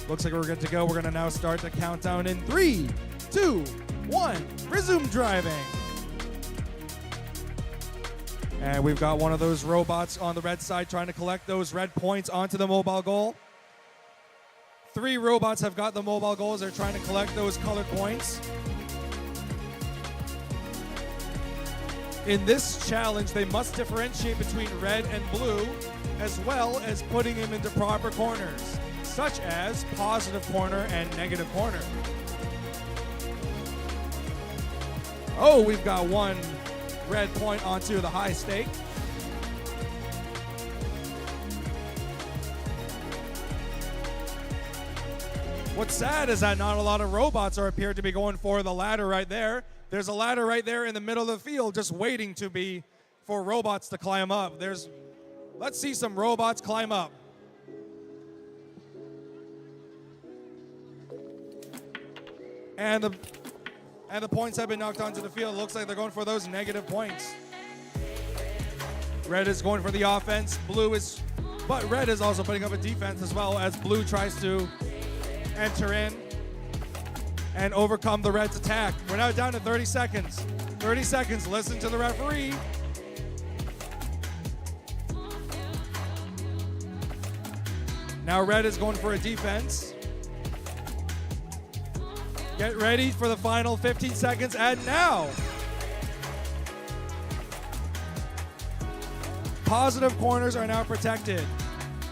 Looks like we're good to go. We're going to now start the countdown in 3, 2, 1. Resume driving. And we've got one of those robots on the red side trying to collect those red points onto the mobile goal. 3 robots have got the mobile goals. They're trying to collect those colored points. In this challenge, they must differentiate between red and blue, as well as putting them into proper corners, such as positive corner and negative corner. Oh, we've got one red point onto the high stake. What's sad is that not a lot of robots appear to be going for the ladder right there. There's a ladder right there in the middle of the field just waiting for robots to climb up. Let's see some robots climb up. And the points have been knocked onto the field. Looks like they're going for those negative points. Red is going for the offense. But red is also putting up a defense as well as blue tries to enter in and overcome the red's attack. We're now down to 30 seconds. 30 seconds, listen to the referee. Now red is going for a defense. Get ready for the final 15 seconds, and now. Positive corners are now protected.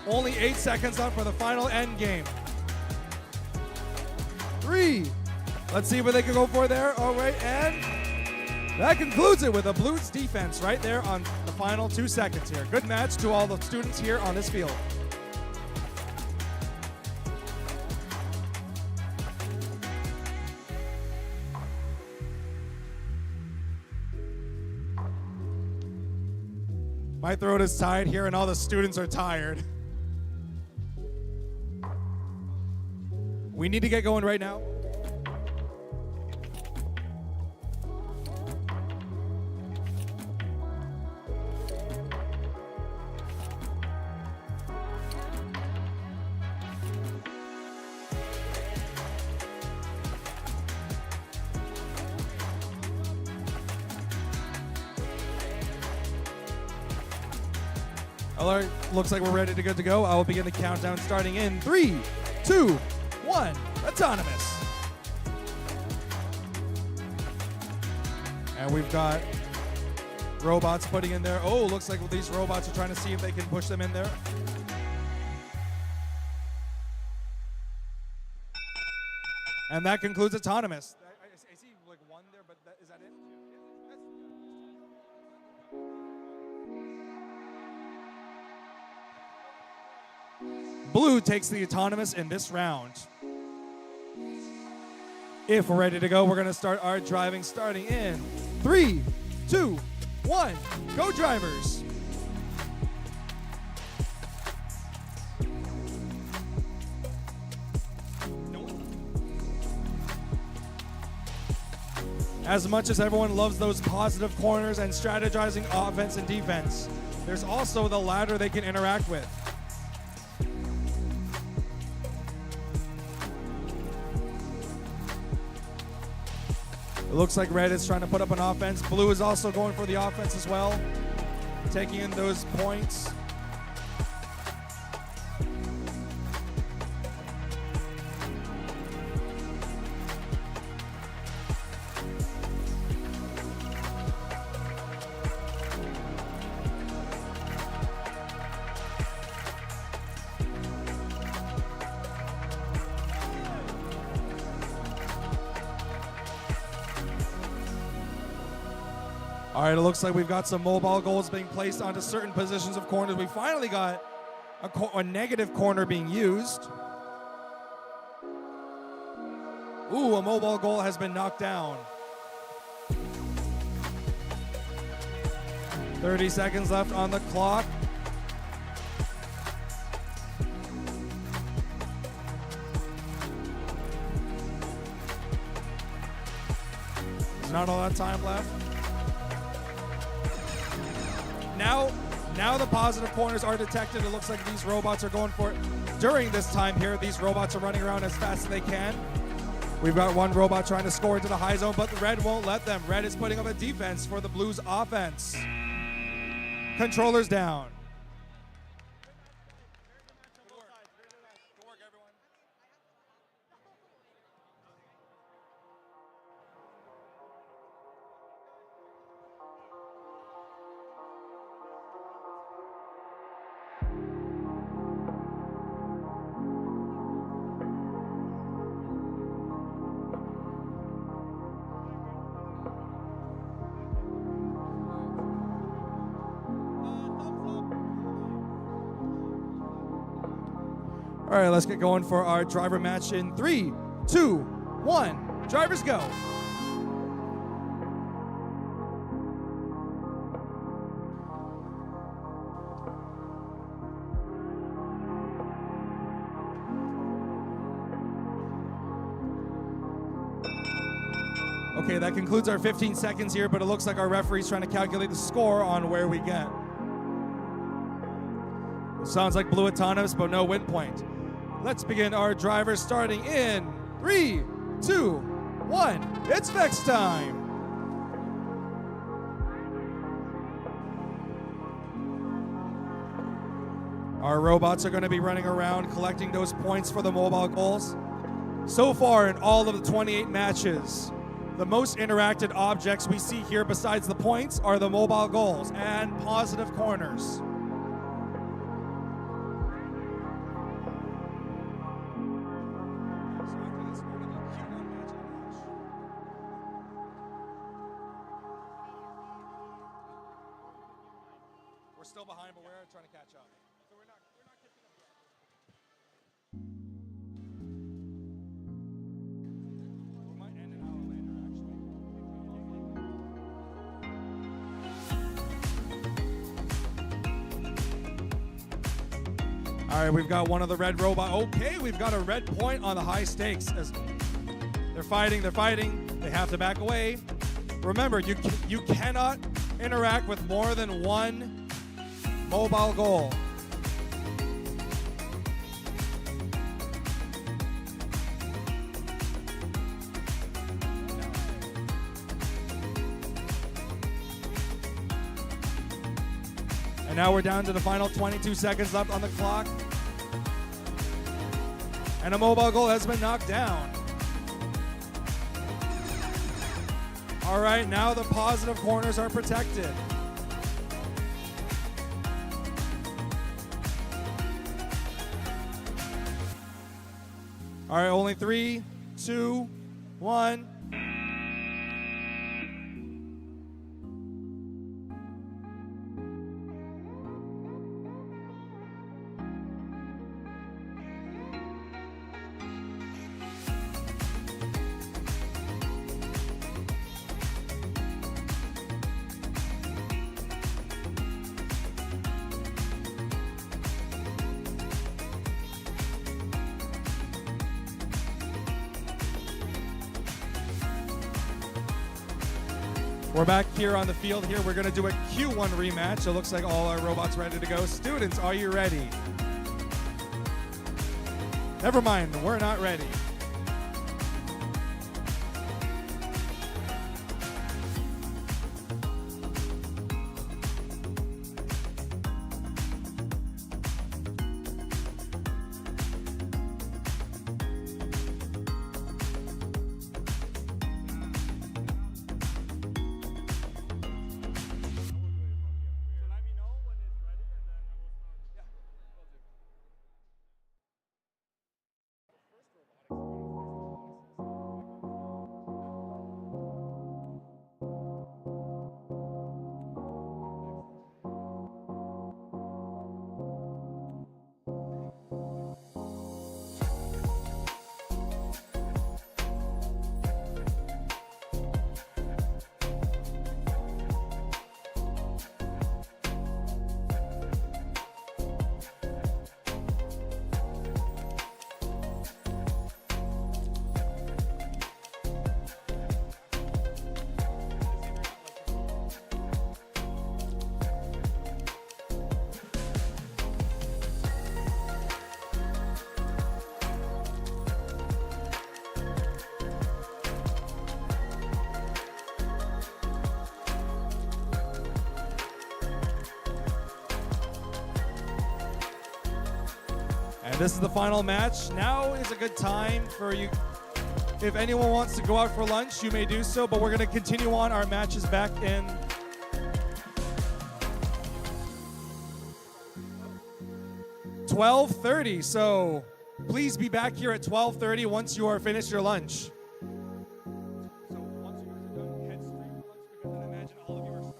Only 8 seconds left for the final end game. 3. Let's see what they can go for there. All right, and that concludes it with a Blues defense right there on the final 2 seconds here. Good match to all the students here on this field. My throat is tired here, and all the students are tired. We need to get going right now. All right, looks like we're ready to good to go. I will begin the countdown starting in 3, 2, 1, autonomous. And we've got robots putting in there. Oh, looks like these robots are trying to see if they can push them in there. And that concludes autonomous. I see like one there, but is that it? Blue takes the autonomous in this round. If we're ready to go, we're going to start our driving starting in 3, 2, 1. Go, drivers. As much as everyone loves those positive corners and strategizing offense and defense, there's also the ladder they can interact with. It looks like red is trying to put up an offense. Blue is also going for the offense as well, taking in those points. All right, it looks like we've got some mobile goals being placed onto certain positions of corners. We finally got a negative corner being used. Ooh, a mobile goal has been knocked down. 30 seconds left on the clock. There's not all that time left. Now the positive corners are detected. It looks like these robots are going for it. During this time here, these robots are running around as fast as they can. We've got one robot trying to score into the high zone, but the red won't let them. Red is putting up a defense for the Blues offense. Controllers down. All right, let's get going for our driver match in 3, 2, 1. Drivers go. Okay, that concludes our 15 seconds here, but it looks like our referee's trying to calculate the score on where we get. It sounds like blue autonomous, but no win point. Let's begin our drivers starting in 3, 2, 1. It's vex time. Our robots are going to be running around collecting those points for the mobile goals. So far in all of the 28 matches, the most interacted objects we see here besides the points are the mobile goals and positive corners. We're still behind, but we're trying to catch up. So we're not catching up yet. We might end an hour later, actually. All right, we've got one of the red robot. Okay, we've got a red point on the high stakes. As they're fighting. They have to back away. Remember, you cannot interact with more than one mobile goal. And now we're down to the final 22 seconds left on the clock. And a mobile goal has been knocked down. All right, now the positive corners are protected. All right, only 3, 2, 1. We're back here on the field here. We're going to do a Q1 rematch. It looks like all our robots ready to go. Students, are you ready? Never mind, we're not ready. And this is the final match. Now is a good time for you. If anyone wants to go out for lunch, you may do so, but we're going to continue on our matches back in 12:30. So please be back here at 12:30 once you are finished your lunch. So once you guys are done, head straight for lunch because I imagine all of you are starving.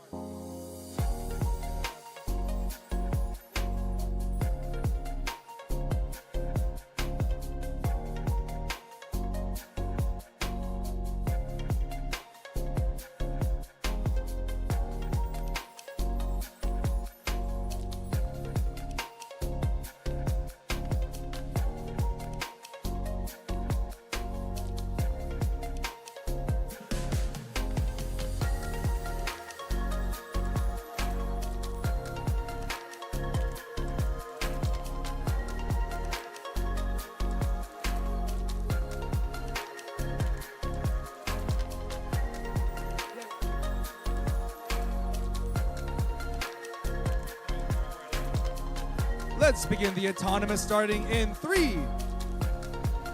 Let's begin the autonomous starting in 3.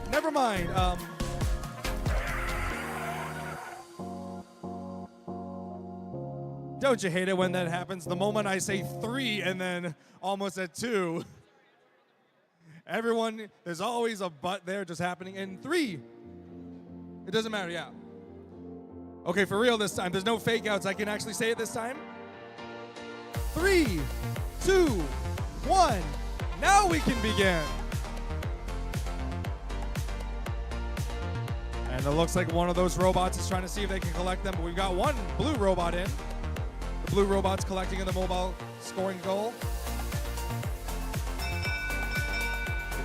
Never mind. Don't you hate it when that happens? The moment I say 3 and then almost at 2. Everyone, there's always a but there just happening in 3. It doesn't matter, yeah. Okay, for real this time. There's no fake outs. I can actually say it this time. 3, 2, 1. Now we can begin. And it looks like one of those robots is trying to see if they can collect them, but we've got one blue robot in. The blue robot's collecting in the mobile scoring goal.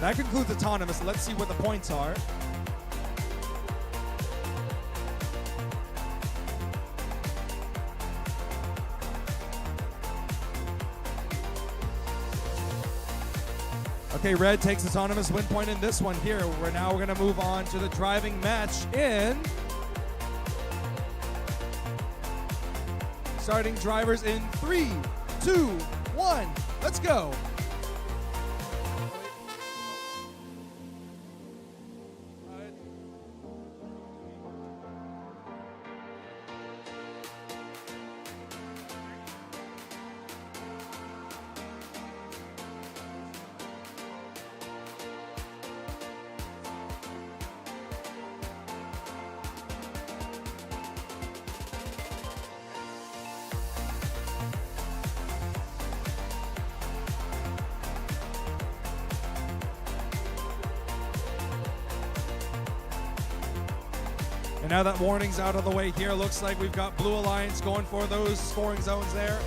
That concludes autonomous. Let's see what the points are. Okay, red takes autonomous win point in this one here. We're going to move on to the driving match in. Starting drivers in 3, 2, 1, let's go. And now that warning's out of the way here, looks like we've got Blue Alliance going for those scoring zones there.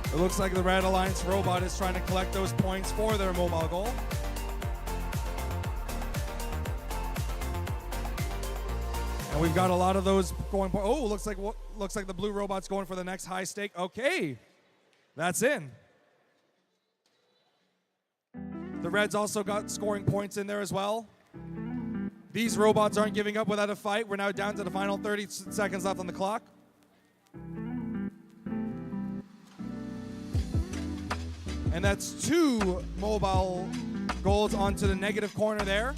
It looks like the Red Alliance robot is trying to collect those points for their mobile goal. And we've got a lot of those going for, oh, looks like the blue robot's going for the next high stake. Okay, that's in. The Reds also got scoring points in there as well. These robots aren't giving up without a fight. We're now down to the final 30 seconds left on the clock. And that's 2 mobile goals onto the negative corner there.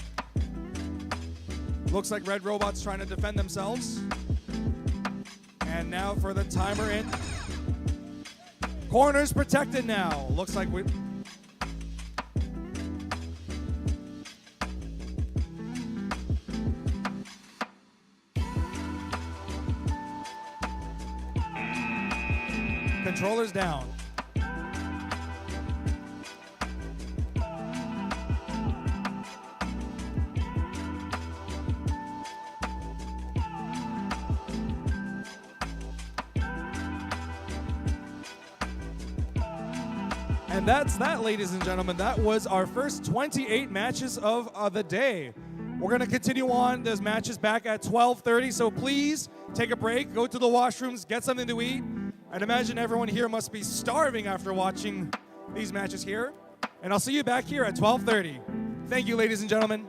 Looks like Red Robot's trying to defend themselves. And now for the timer in. Corner's protected now. Looks like we... Controller's down. And that's that, ladies and gentlemen. That was our first 28 matches of the day. We're going to continue on those matches back at 12:30, so please take a break, go to the washrooms, get something to eat. I'd imagine everyone here must be starving after watching these matches here. And I'll see you back here at 12:30. Thank you, ladies and gentlemen.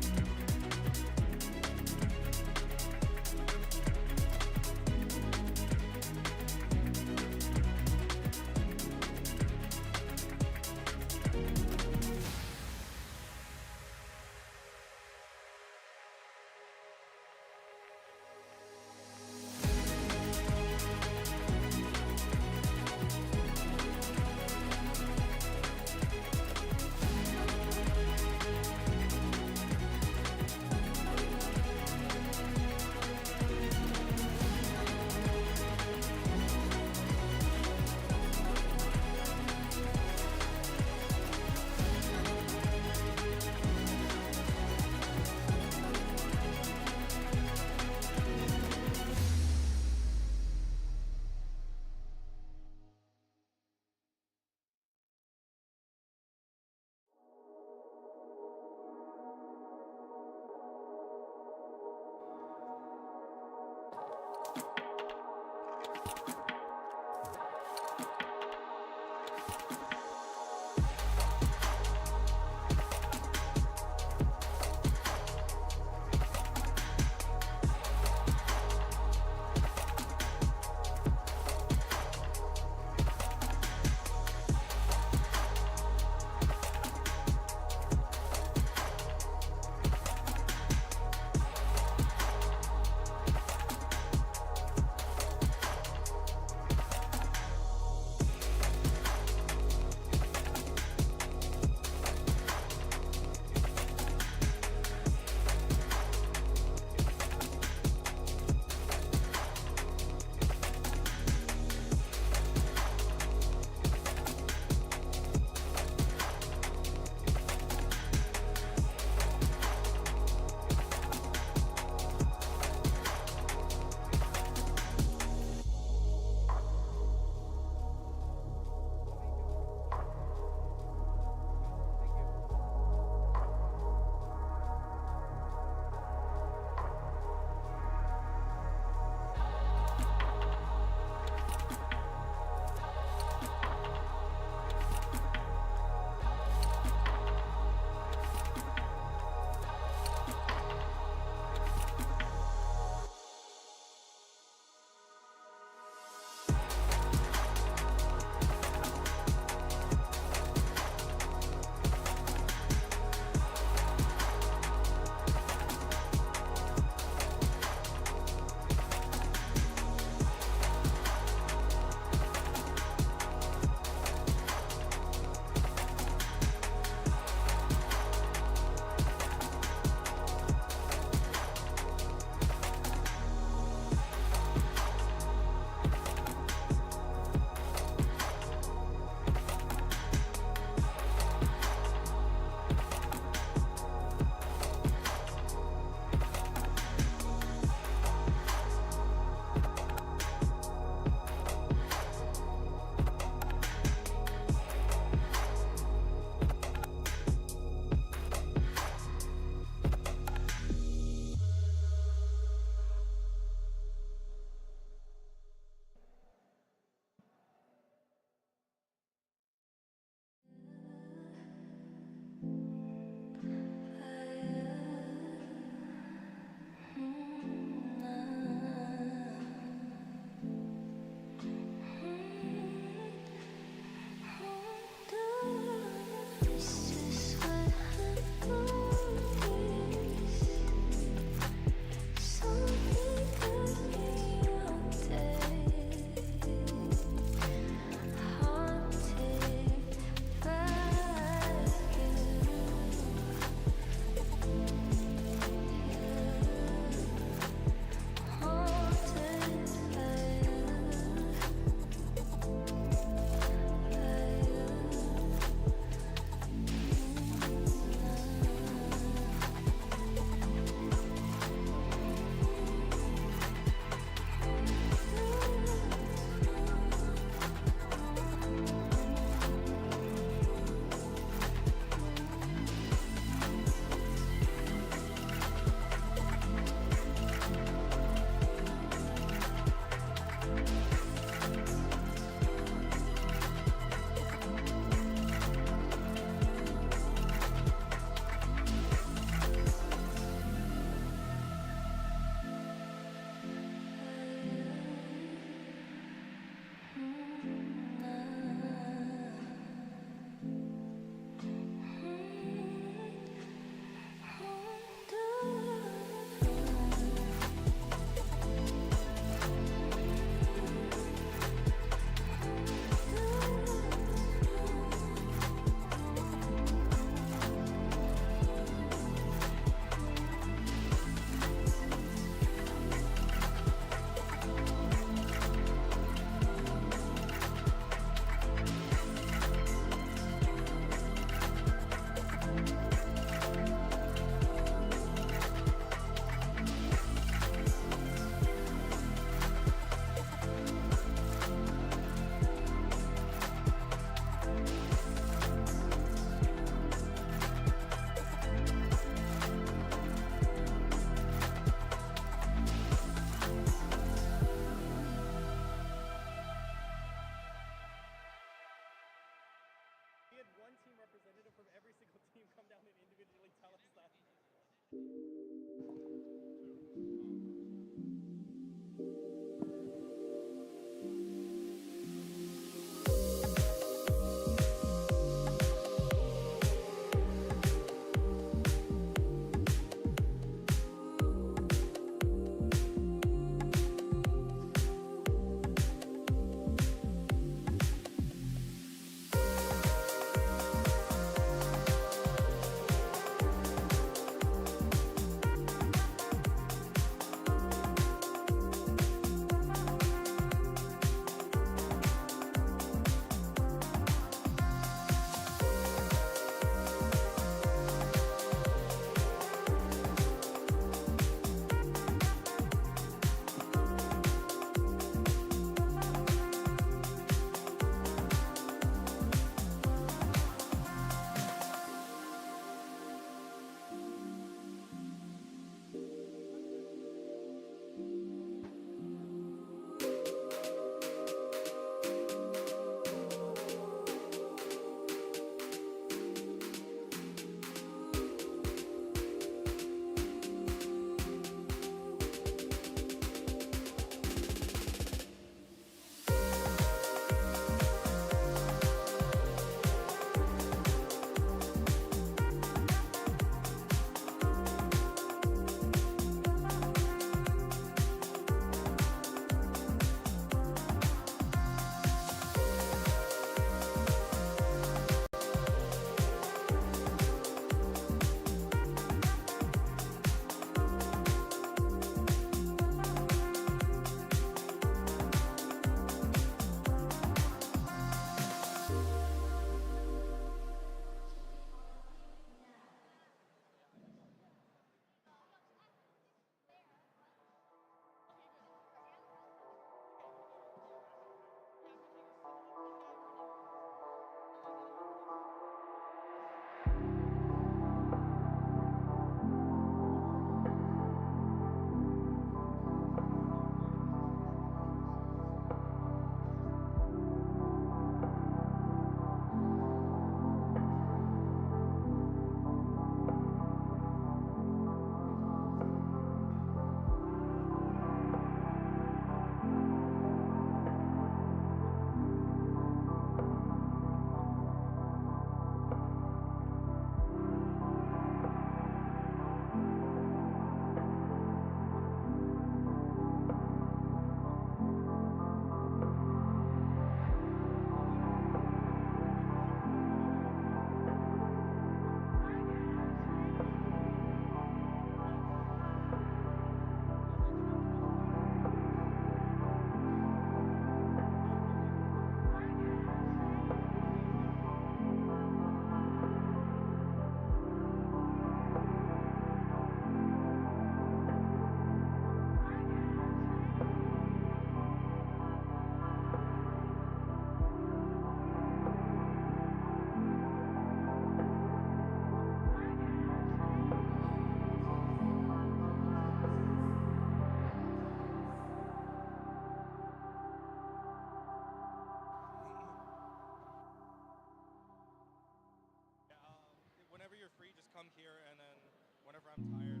tired.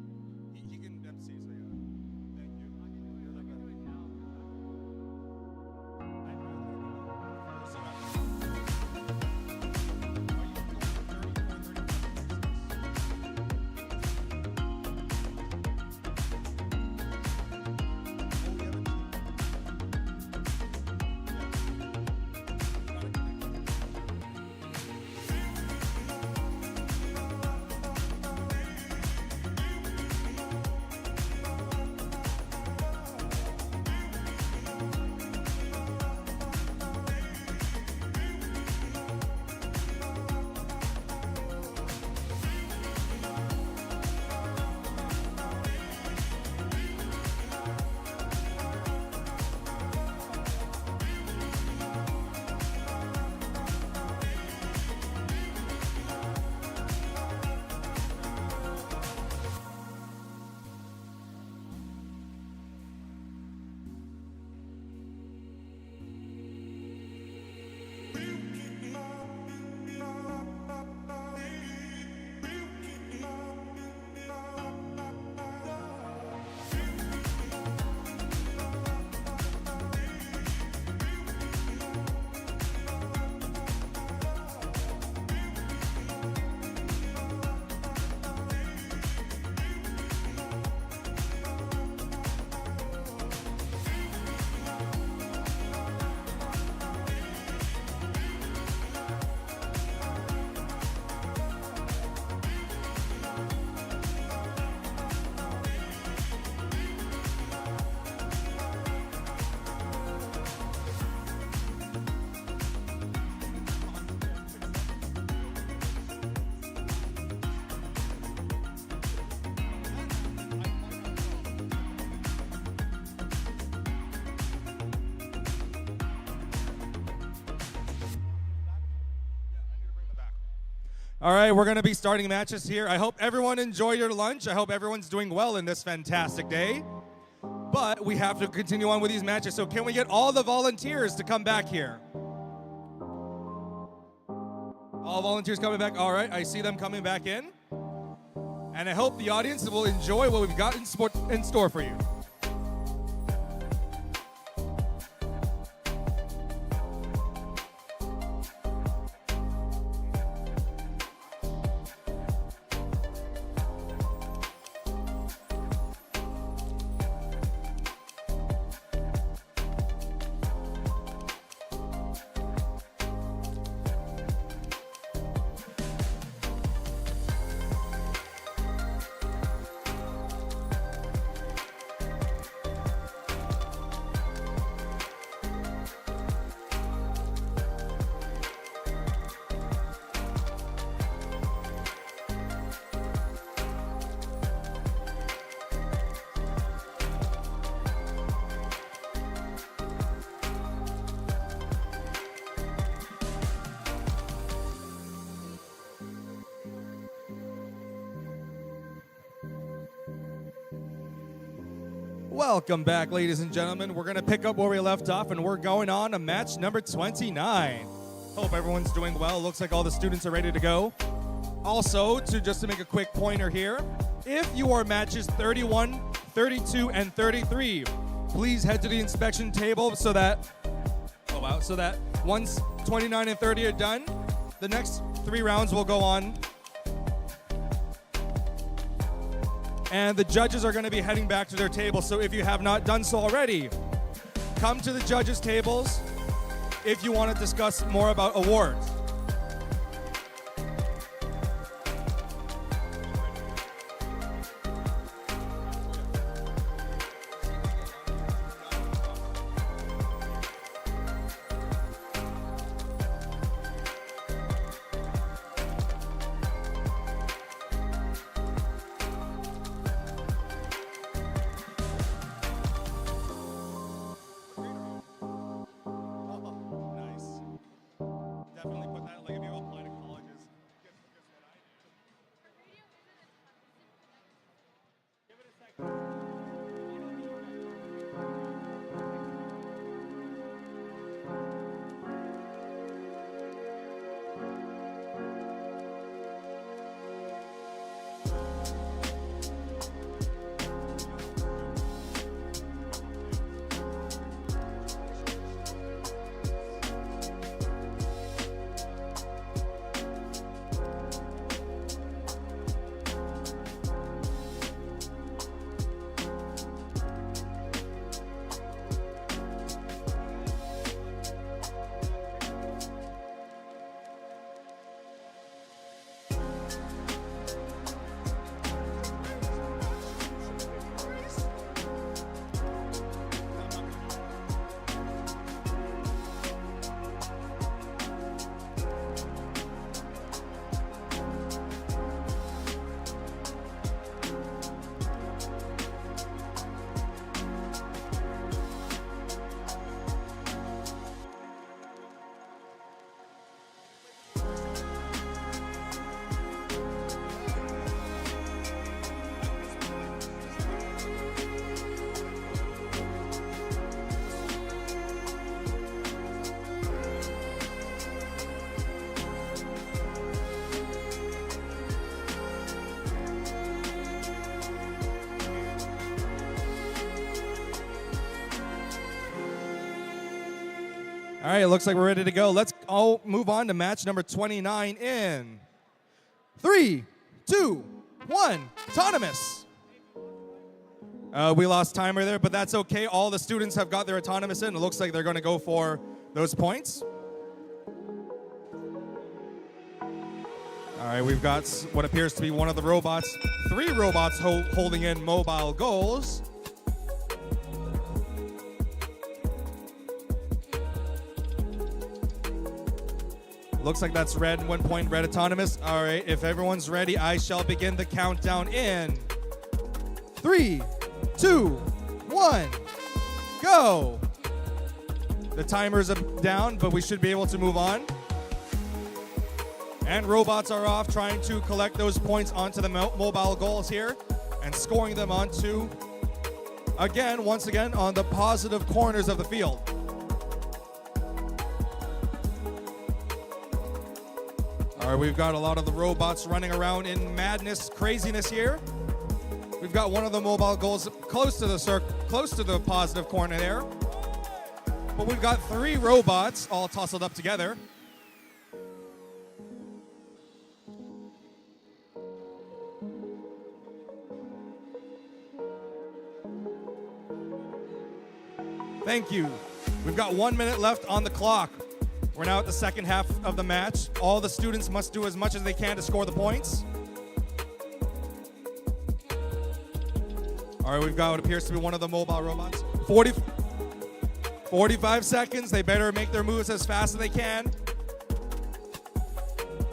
He can MC, so yeah. Thank you. You're the best. I'd rather first enough. Are you going 34, All right, we're going to be starting matches here. I hope everyone enjoyed your lunch. I hope everyone's doing well in this fantastic day. But we have to continue on with these matches, so can we get all the volunteers to come back here? All volunteers coming back? All right, I see them coming back in. And I hope the audience will enjoy what we've got in store for you. Welcome back, ladies and gentlemen. We're going to pick up where we left off, and we're going on to match number 29. Hope everyone's doing well. Looks like all the students are ready to go. Also, just to make a quick pointer here, if you are matches 31, 32, and 33, please head to the inspection table so that once 29 and 30 are done, the next 3 rounds will go on. And the judges are going to be heading back to their table, so if you have not done so already, come to the judges' tables if you want to discuss more about awards. Definitely All right, it looks like we're ready to go. Let's all move on to match number 29 in 3, 2, 1, autonomous. We lost timer there, but that's okay. All the students have got their autonomous in. It looks like they're going to go for those points. All right, we've got what appears to be one of the robots. 3 robots holding in mobile goals. Looks like that's red, 1 point, red autonomous. All right, if everyone's ready, I shall begin the countdown in 3, 2, 1, go. The timers are down, but we should be able to move on. And robots are off trying to collect those points onto the mobile goals here and scoring them onto, once again, on the positive corners of the field. All right, we've got a lot of the robots running around in madness, craziness here. We've got one of the mobile goals close to the positive corner there. But we've got 3 robots all tussled up together. Thank you. We've got 1 minute left on the clock. We're now at the second half of the match. All the students must do as much as they can to score the points. All right, we've got what appears to be one of the mobile robots. 45 seconds. They better make their moves as fast as they can.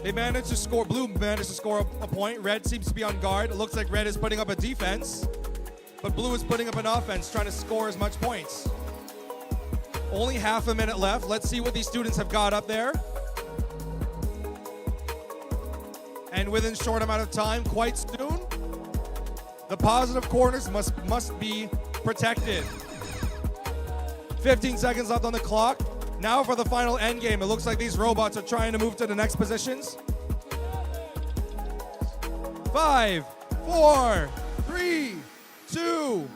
They managed to score. Blue managed to score a point. Red seems to be on guard. It looks like red is putting up a defense, but blue is putting up an offense, trying to score as much points. Only half a minute left. Let's see what these students have got up there. And within a short amount of time, quite soon, the positive corners must be protected. 15 seconds left on the clock. Now for the final end game. It looks like these robots are trying to move to the next positions. 5, 4, 3, 2.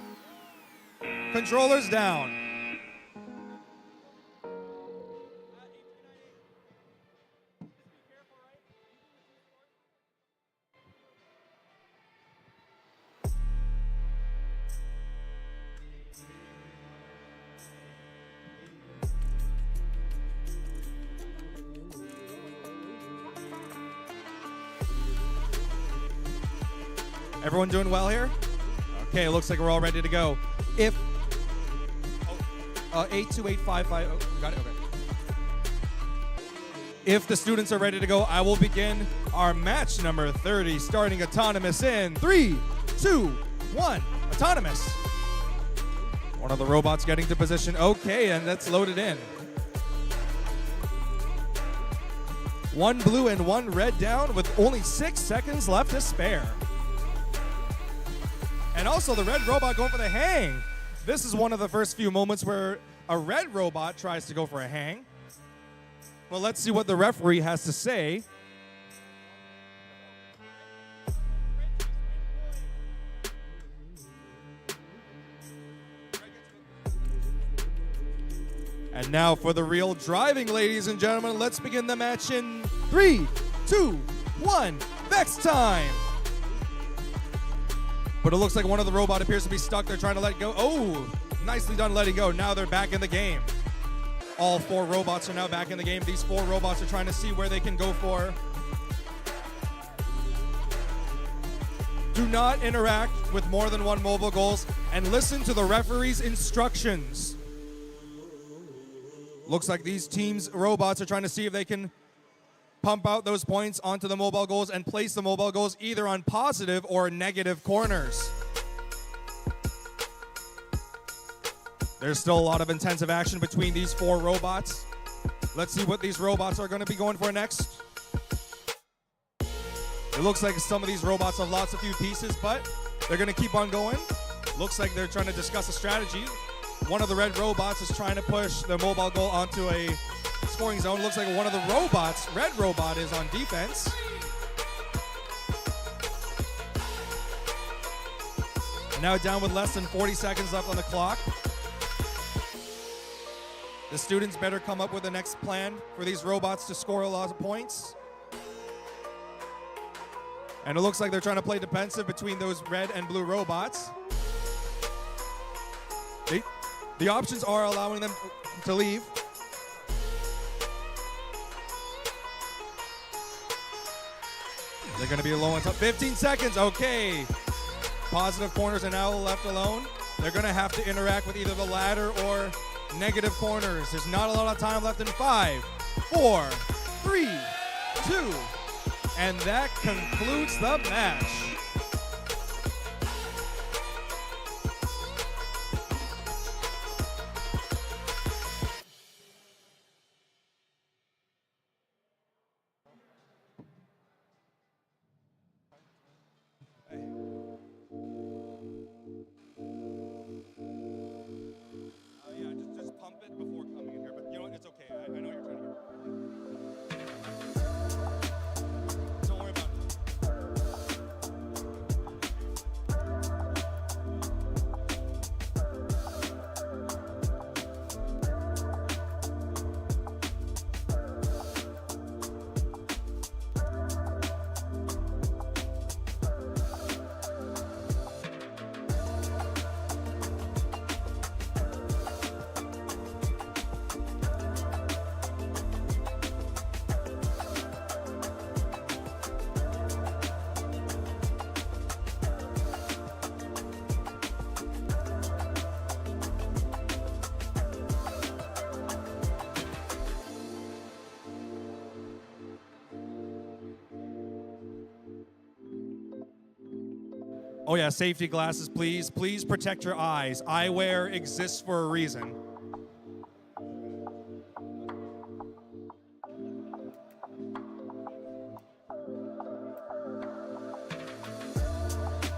Controllers down. Everyone doing well here? Okay, it looks like we're all ready to go. If 828550, got it. Okay. If the students are ready to go, I will begin our match number 30, starting autonomous in 3, 2, 1. Autonomous. One of the robots getting to position. Okay, and that's loaded in. 1 blue and 1 red down with only 6 seconds left to spare. And also the red robot going for the hang. This is one of the first few moments where a red robot tries to go for a hang. Well, let's see what the referee has to say. And now for the real driving, ladies and gentlemen. Let's begin the match in 3, 2, 1. Vex time. But it looks like one of the robot appears to be stuck. They're trying to let go. Oh, nicely done letting go. Now they're back in the game. All 4 robots are now back in the game. These 4 robots are trying to see where they can go for. Do not interact with more than 1 mobile goals and listen to the referee's instructions. Looks like these teams' robots are trying to see if they can pump out those points onto the mobile goals and place the mobile goals either on positive or negative corners. There's still a lot of intensive action between these 4 robots. Let's see what these robots are going to be going for next. It looks like some of these robots have lost a few pieces, but they're going to keep on going. Looks like they're trying to discuss a strategy. One of the red robots is trying to push the mobile goal onto a scoring zone. Looks like one of the robots, red robot, is on defense. And now down with less than 40 seconds left on the clock. The students better come up with the next plan for these robots to score a lot of points. And it looks like they're trying to play defensive between those red and blue robots. The options are allowing them to leave. They're going to be low on time. 15 seconds, okay. Positive corners are now left alone. They're going to have to interact with either the ladder or negative corners. There's not a lot of time left in 5, 4, 3, 2, and that concludes the match. Just pump it before coming in here, but you know what, it's okay. I know you're trying to get. Don't worry about it. Oh yeah, safety glasses, please. Please protect your eyes. Eyewear exists for a reason.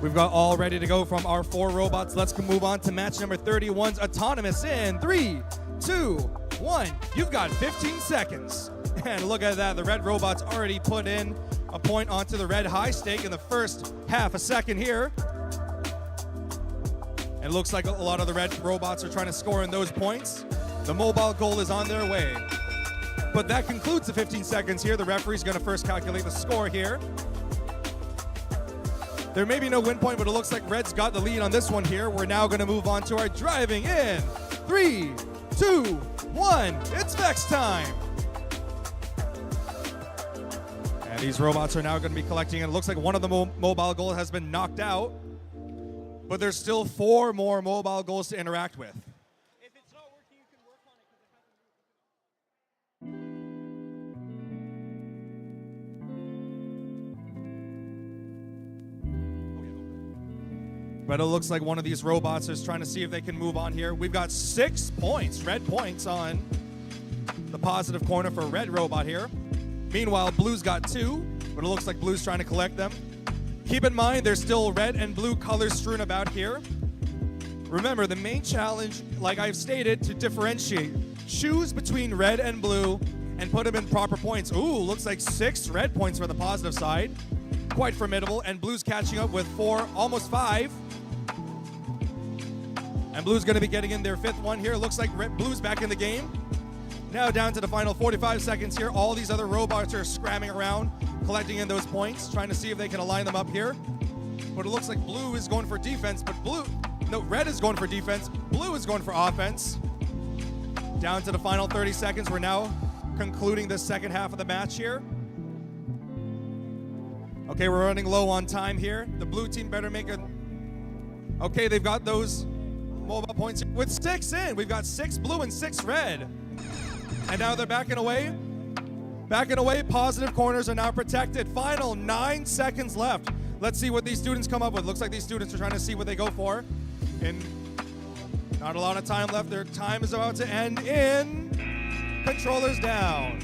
We've got all ready to go from our 4 robots. Let's move on to match number 31's autonomous in 3, 2, 1. You've got 15 seconds. And look at that, the red robot's already put in a point onto the red high stake in the first half a second here. And it looks like a lot of the red robots are trying to score in those points. The mobile goal is on their way. But that concludes the 15 seconds here. The referee's gonna first calculate the score here. There may be no win point, but it looks like red's got the lead on this one here. We're now gonna move on to our driving in 3, 2, 1. It's vex time. And these robots are now going to be collecting, and it looks like one of the mobile goals has been knocked out, but there's still 4 more mobile goals to interact with.
If it's not working, you can work on it because it hasn't.
But it looks like one of these robots is trying to see if they can move on here. We've got 6 points, red points on the positive corner for red robot here. Meanwhile, blue's got 2, but it looks like blue's trying to collect them. Keep in mind, there's still red and blue colors strewn about here. Remember, the main challenge, like I've stated, to differentiate. Choose between red and blue and put them in proper points. Ooh, looks like 6 red points for the positive side. Quite formidable, and blue's catching up with 4, almost 5. And blue's gonna be getting in their 5th one here. Looks like blue's back in the game. Now down to the final 45 seconds here. All these other robots are scramming around, collecting in those points, trying to see if they can align them up here. But it looks like blue is going for defense, but red is going for defense. Blue is going for offense. Down to the final 30 seconds. We're now concluding the second half of the match here. Okay, we're running low on time here. The blue team better make a... Okay, they've got those mobile points here. With 6 in. We've got 6 blue and 6 red. And now they're backing away. Backing away, positive corners are now protected. Final 9 seconds left. Let's see what these students come up with. Looks like these students are trying to see what they go for. And not a lot of time left. Their time is about to end in controllers down.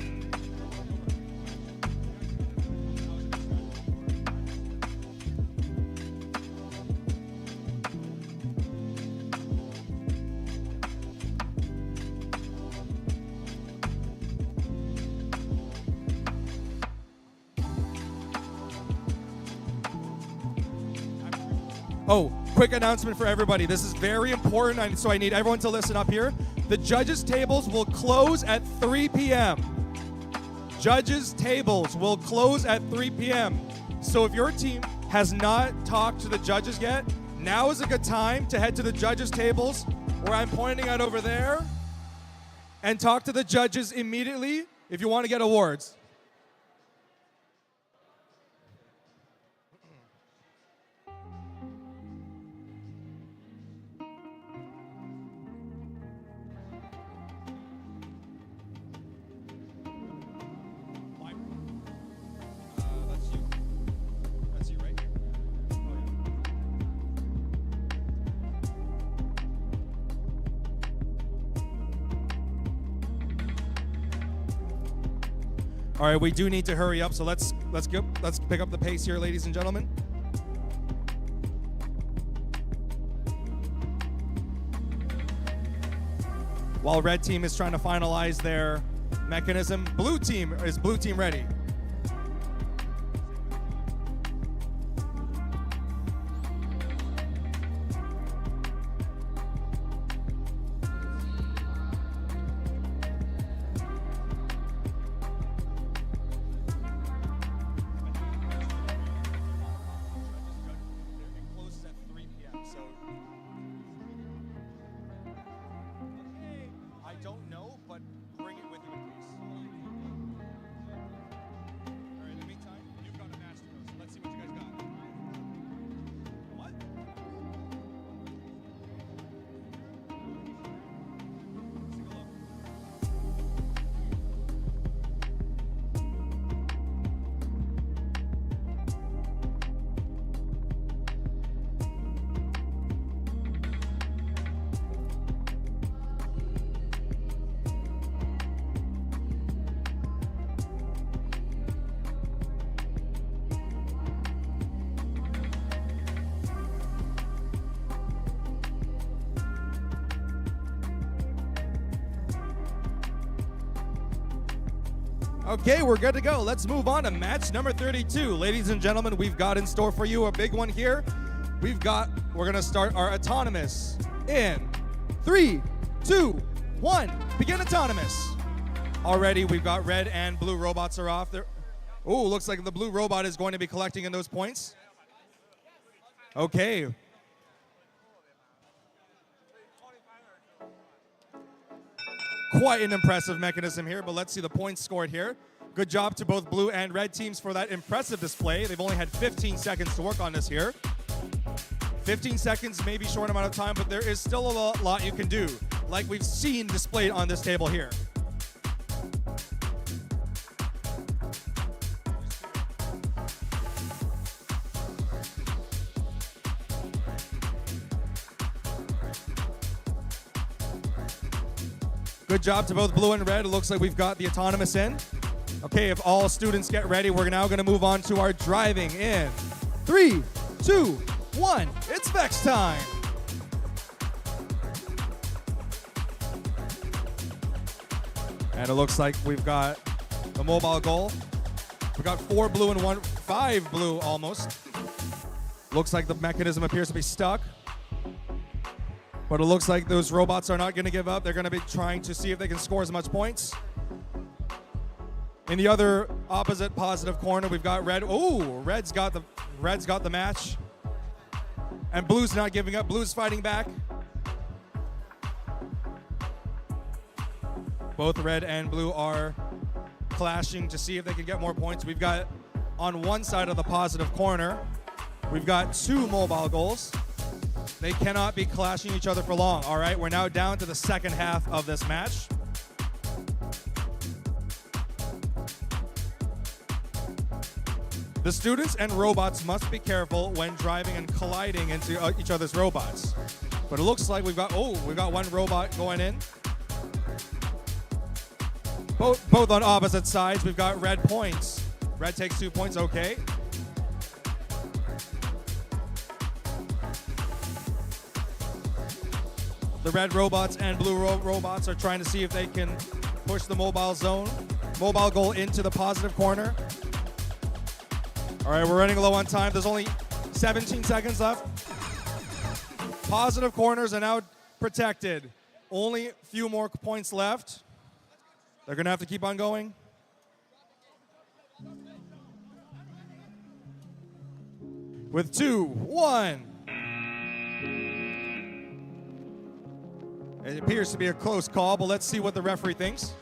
Oh, quick announcement for everybody. This is very important, so I need everyone to listen up here. The judges' tables will close at 3 p.m. Judges' tables will close at 3 p.m. So if your team has not talked to the judges yet, now is a good time to head to the judges' tables, where I'm pointing out over there, and talk to the judges immediately if you want to get awards. That's you right here. Oh, yeah. All right, we do need to hurry up, so let's pick up the pace here, ladies and gentlemen. While red team is trying to finalize their mechanism, blue team ready? It closes at 3 p.m. So I don't know, but bring it with you in case. All right, in the meantime, you've got a master code, so let's see what you guys got. What? Let's take a look. Okay, we're good to go. Let's move on to match number 32. Ladies and gentlemen, we've got in store for you a big one here. We're gonna start our autonomous in 3, 2, 1, begin autonomous. Already, we've got red and blue robots are off there. Oh, looks like the blue robot is going to be collecting in those points. Okay. Quite an impressive mechanism here, but let's see the points scored here. Good job to both blue and red teams for that impressive display. They've only had 15 seconds to work on this here. 15 seconds may be a short amount of time, but there is still a lot you can do, like we've seen displayed on this table here. Good job to both blue and red. It looks like we've got the autonomous in. Okay, if all students get ready, we're now gonna move on to our driving in 3, 2, 1, it's vex time. And it looks like we've got the mobile goal. We've got 4 blue and 5 blue almost. Looks like the mechanism appears to be stuck. But it looks like those robots are not going to give up. They're going to be trying to see if they can score as much points. In the other opposite positive corner, we've got red. Oh, red's got the match. And blue's not giving up. Blue's fighting back. Both red and blue are clashing to see if they can get more points. We've got on one side of the positive corner, we've got 2 mobile goals. They cannot be clashing each other for long. All right, we're now down to the second half of this match. The students and robots must be careful when driving and colliding into each other's robots. But it looks like we've got one robot going in. Both on opposite sides. We've got red points. Red takes 2 points, okay. The red robots and blue robots are trying to see if they can push the mobile goal into the positive corner. All right, we're running low on time. There's only 17 seconds left. Positive corners are now protected. Only a few more points left. They're going to have to keep on going. With 2, 1. It appears to be a close call, but let's see what the referee thinks.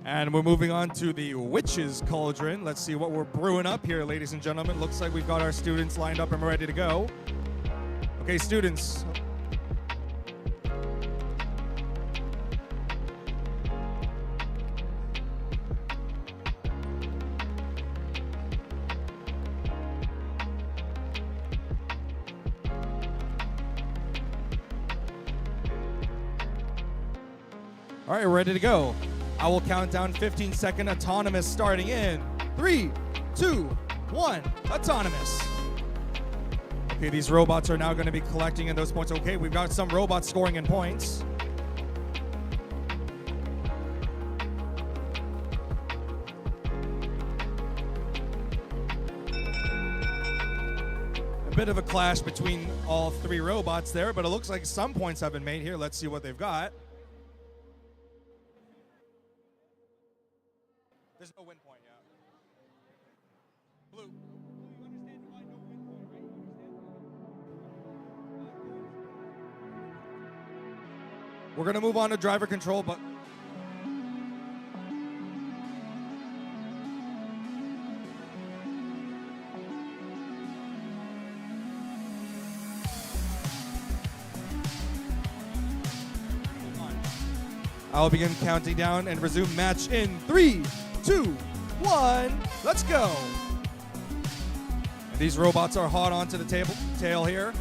And we're moving on to the Witch's Cauldron. Let's see what we're brewing up here, ladies and gentlemen. Looks like we've got our students lined up and ready to go. Okay, students. All right, we're ready to go. I will count down 15-second autonomous starting in 3, 2, 1, autonomous. Okay, these robots are now going to be collecting in those points. Okay, we've got some robots scoring in points. A bit of a clash between all 3 robots there, but it looks like some points have been made here. Let's see what they've got. There's no win point yet. Blue.
You understand why no win point, right? You understand?
We're going to move on to driver control, but I'll begin counting down and resume match in 3, 2, 1. Let's go. And these robots are hot onto the tail here.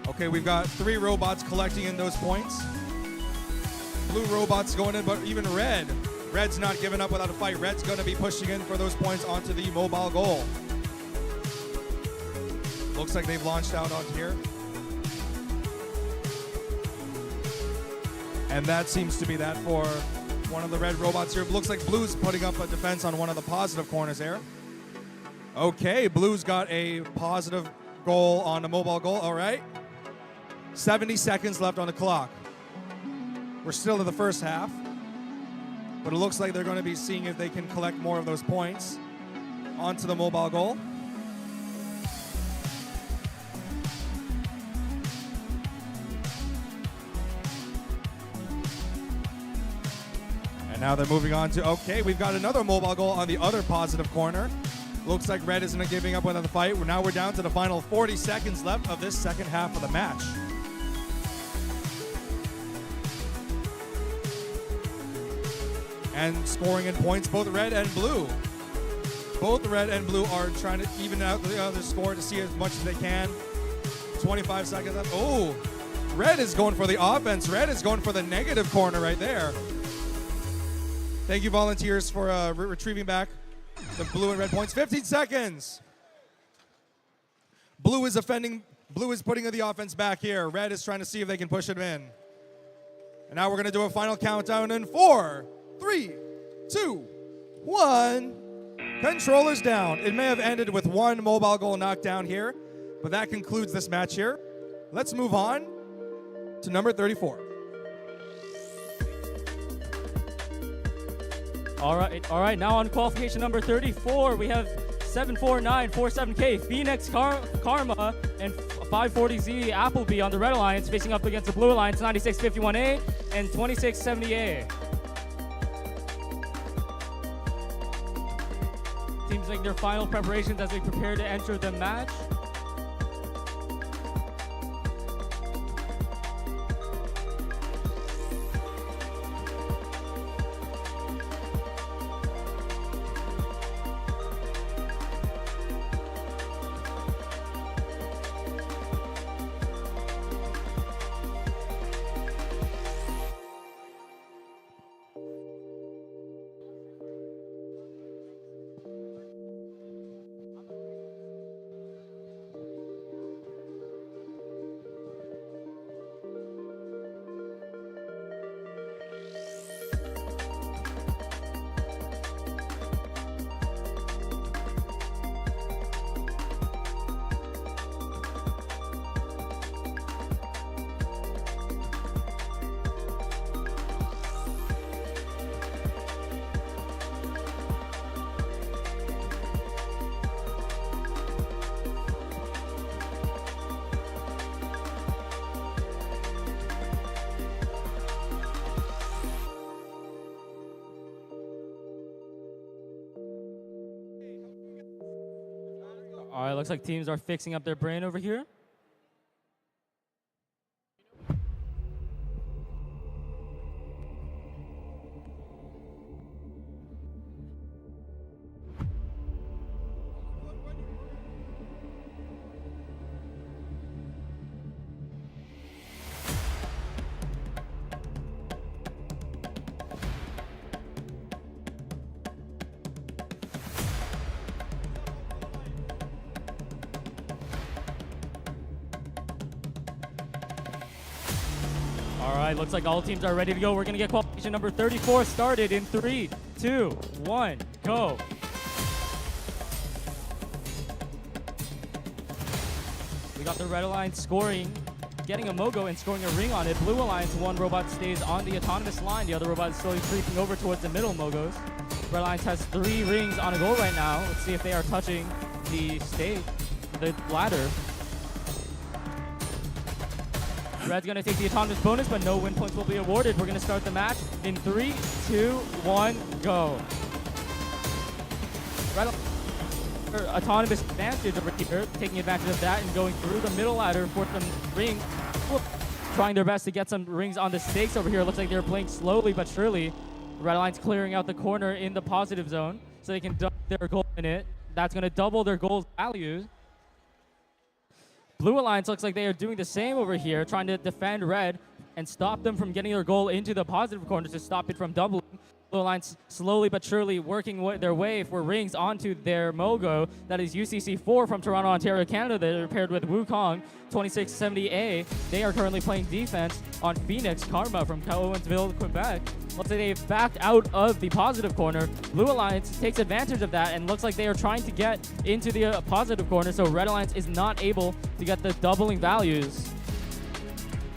Okay, we've got 3 robots collecting in those points. Blue robots going in, but even red. Red's not giving up without a fight. Red's going to be pushing in for those points onto the mobile goal. Looks like they've launched out onto here. And that seems to be that for one of the red robots here. Looks like Blue's putting up a defense on one of the positive corners there. Okay, Blue's got a positive goal on the mobile goal. All right. 70 seconds left on the clock. We're still in the first half. But it looks like they're going to be seeing if they can collect more of those points onto the mobile goal. And now they're moving on to, okay, we've got another mobile goal on the other positive corner. Looks like red isn't giving up without the fight. Now we're down to the final 40 seconds left of this second half of the match. And scoring in points, both red and blue. Both red and blue are trying to even out the other score to see as much as they can. 25 seconds left. Oh, red is going for the offense. Red is going for the negative corner right there. Thank you, volunteers, for retrieving back the blue and red points. 15 seconds. Blue is offending. Blue is putting the offense back here. Red is trying to see if they can push it in. And now we're going to do a final countdown in 4, 3, 2, 1. Controllers down. It may have ended with one mobile goal knockdown here, but that concludes this match here. Let's move on to number 34.
All right. Now on qualification number 34, we have 74947K, Phoenix Karma, and 540Z Appleby on the Red Alliance facing up against the Blue Alliance, 9651A and 2670A. Teams making their final preparations as they prepare to enter the match. All right, looks like teams are fixing up their brain over here. All right, looks like all teams are ready to go. We're going to get qualification number 34 started in 3, 2, 1, go. We got the Red Alliance scoring, getting a Mogo and scoring a ring on it. Blue Alliance, one robot stays on the autonomous line. The other robot is slowly creeping over towards the middle Mogos. Red Alliance has 3 rings on a goal right now. Let's see if they are touching the stage, the ladder. Red's going to take the autonomous bonus, but no win points will be awarded. We're going to start the match in 3, 2, 1, go. Red autonomous advantage over here, taking advantage of that and going through the middle ladder for some rings. Trying their best to get some rings on the stakes over here. Looks like they're playing slowly but surely. Red Alliance clearing out the corner in the positive zone so they can double their goal in it. That's going to double their goal values. Blue Alliance looks like they are doing the same over here, trying to defend Red and stop them from getting their goal into the positive corner to stop it from doubling. Blue Alliance slowly but surely working their way for rings onto their Mogo. That is UCC4 from Toronto, Ontario, Canada. They're paired with Wukong, 2670A. They are currently playing defense on Phoenix Karma from Owensville, Quebec. Looks like they've backed out of the positive corner. Blue Alliance takes advantage of that and looks like they are trying to get into the positive corner, so Red Alliance is not able to get the doubling values.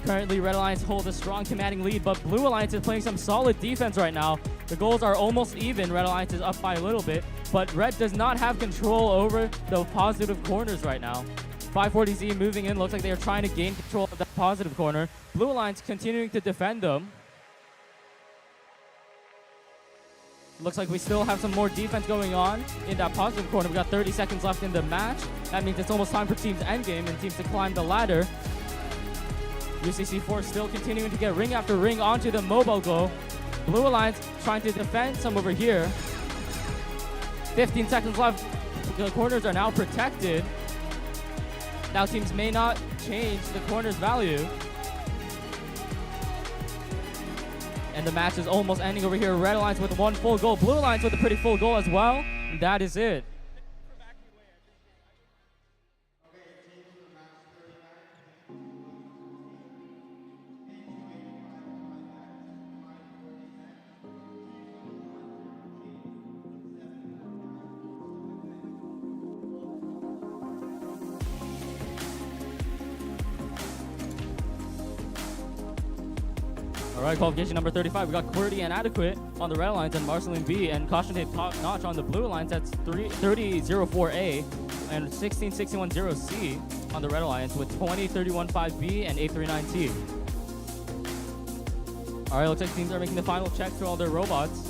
Currently, Red Alliance holds a strong commanding lead, but Blue Alliance is playing some solid defense right now. The goals are almost even. Red Alliance is up by a little bit, but Red does not have control over the positive corners right now. 540Z moving in. Looks like they are trying to gain control of that positive corner. Blue Alliance continuing to defend them. Looks like we still have some more defense going on in that positive corner. We got 30 seconds left in the match. That means it's almost time for teams endgame and teams to climb the ladder. UCC4 still continuing to get ring after ring onto the mobile goal. Blue Alliance trying to defend some over here. 15 seconds left. The corners are now protected. Now teams may not change the corner's value. And the match is almost ending over here. Red Alliance with 1 full goal. Blue Alliance with a pretty full goal as well. And that is it. All right, qualification number 35. We got QWERTY and Adequate on the red alliance and Marceline B, and Caution Tape Top Notch on the blue alliance. That's 3004A and 16610C on the red alliance with 20315B and 839T. All right, looks like teams are making the final checks for all their robots.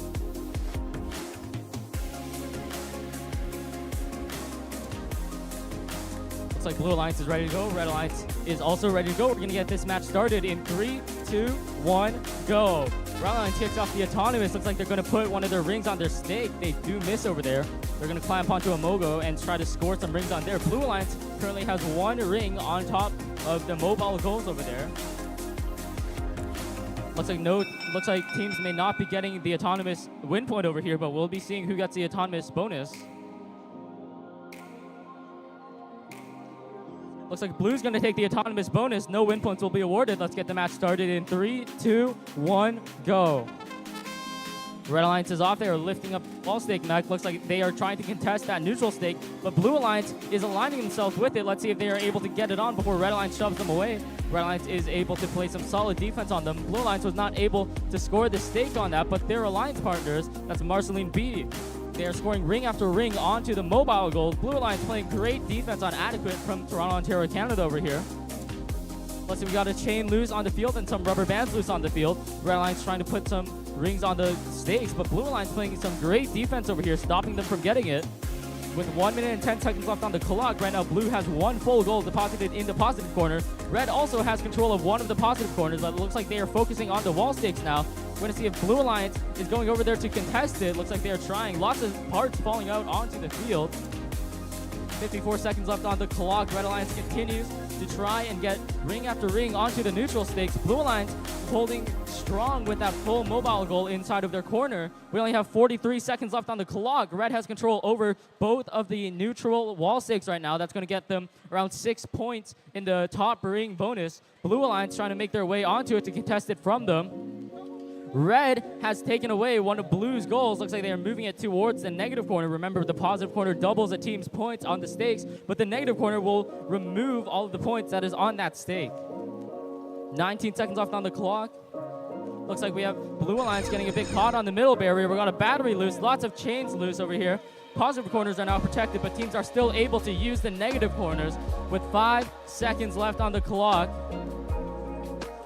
Looks like Blue Alliance is ready to go. Red Alliance is also ready to go. We're going to get this match started in 3, 2, 1, go. Red Alliance kicks off the Autonomous. Looks like they're going to put one of their rings on their stake. They do miss over there. They're going to climb onto a Mogo and try to score some rings on there. Blue Alliance currently has one ring on top of the mobile goals over there. Looks like teams may not be getting the Autonomous win point over here, but we'll be seeing who gets the Autonomous bonus. Looks like Blue's going to take the Autonomous bonus. No win points will be awarded. Let's get the match started in 3, 2, 1, go. Red Alliance is off. They are lifting up wall stake mech. Looks like they are trying to contest that neutral stake, but Blue Alliance is aligning themselves with it. Let's see if they are able to get it on before Red Alliance shoves them away. Red Alliance is able to play some solid defense on them. Blue Alliance was not able to score the stake on that, but their alliance partners, that's Marceline B, they are scoring ring after ring onto the mobile goals. Blue Alliance playing great defense on Adequate from Toronto, Ontario, Canada over here. Let's see, we got a chain loose on the field and some rubber bands loose on the field. Red Alliance trying to put some rings on the stakes, but Blue Alliance playing some great defense over here, stopping them from getting it. With 1 minute and 10 seconds left on the clock, right now Blue has one full goal deposited in the positive corner. Red also has control of one of the positive corners, but it looks like they are focusing on the wall stakes now. We're going to see if Blue Alliance is going over there to contest it. Looks like they are trying. Lots of parts falling out onto the field. 54 seconds left on the clock. Red Alliance continues to try and get ring after ring onto the neutral stakes. Blue Alliance holding strong with that full mobile goal inside of their corner. We only have 43 seconds left on the clock. Red has control over both of the neutral wall stakes right now. That's going to get them around 6 points in the top ring bonus. Blue Alliance trying to make their way onto it to contest it from them. Red has taken away one of Blue's goals. Looks like they are moving it towards the negative corner. Remember, the positive corner doubles a team's points on the stakes, but the negative corner will remove all of the points that is on that stake. 19 seconds left on the clock. Looks like we have Blue Alliance getting a big caught on the middle barrier. We got a battery loose, lots of chains loose over here. Positive corners are now protected, but teams are still able to use the negative corners with 5 seconds left on the clock.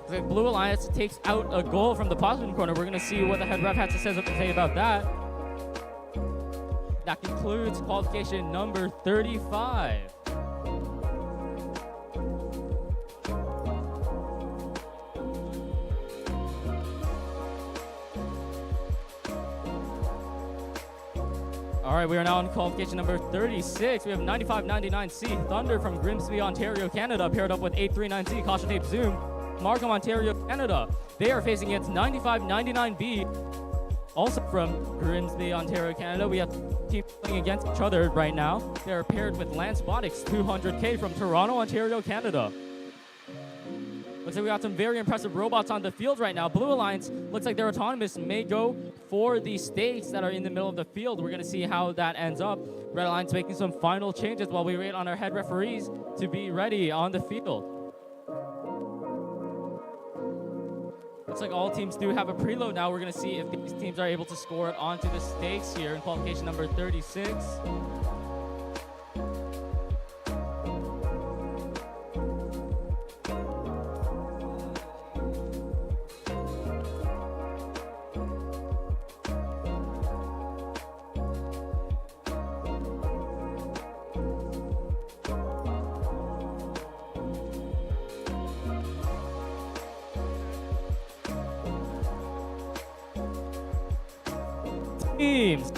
Looks like Blue Alliance takes out a goal from the positive corner. We're going to see what the head ref has to say about that. That concludes qualification number 35. All right, we are now on qualification number 36. We have 9599C Thunder from Grimsby, Ontario, Canada, paired up with 839C Caution Tape Zoom, Markham, Ontario, Canada. They are facing against 9599B, also from Grimsby, Ontario, Canada. We have teams playing against each other right now. They are paired with Robotics 200K from Toronto, Ontario, Canada. Looks like we got some very impressive robots on the field right now. Blue Alliance looks like their Autonomous may go for the stakes that are in the middle of the field. We're going to see how that ends up. Red Alliance making some final changes while we wait on our head referees to be ready on the field. Looks like all teams do have a preload now. We're going to see if these teams are able to score it onto the stakes here in qualification number 36.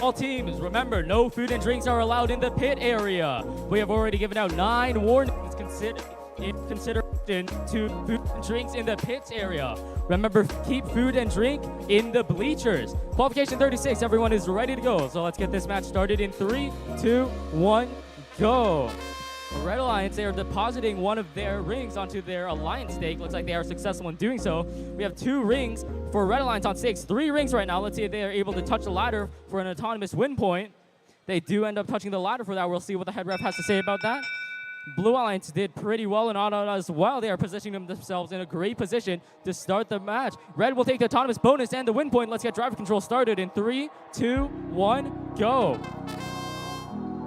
All teams, remember, no food and drinks are allowed in the pit area. We have already given out 9 warnings in consideration to food and drinks in the pits area. Remember, keep food and drink in the bleachers. Qualification 36, everyone is ready to go. So let's get this match started in 3, 2, 1, go. Red Alliance, they are depositing one of their rings onto their alliance stake. Looks like they are successful in doing so. We have 2 rings for Red Alliance on stakes. 3 rings right now. Let's see if they are able to touch the ladder for an Autonomous win point. They do end up touching the ladder for that. We'll see what the head ref has to say about that. Blue Alliance did pretty well in auto as well. They are positioning themselves in a great position to start the match. Red will take the autonomous bonus and the win point. Let's get driver control started in 3, 2, 1, go.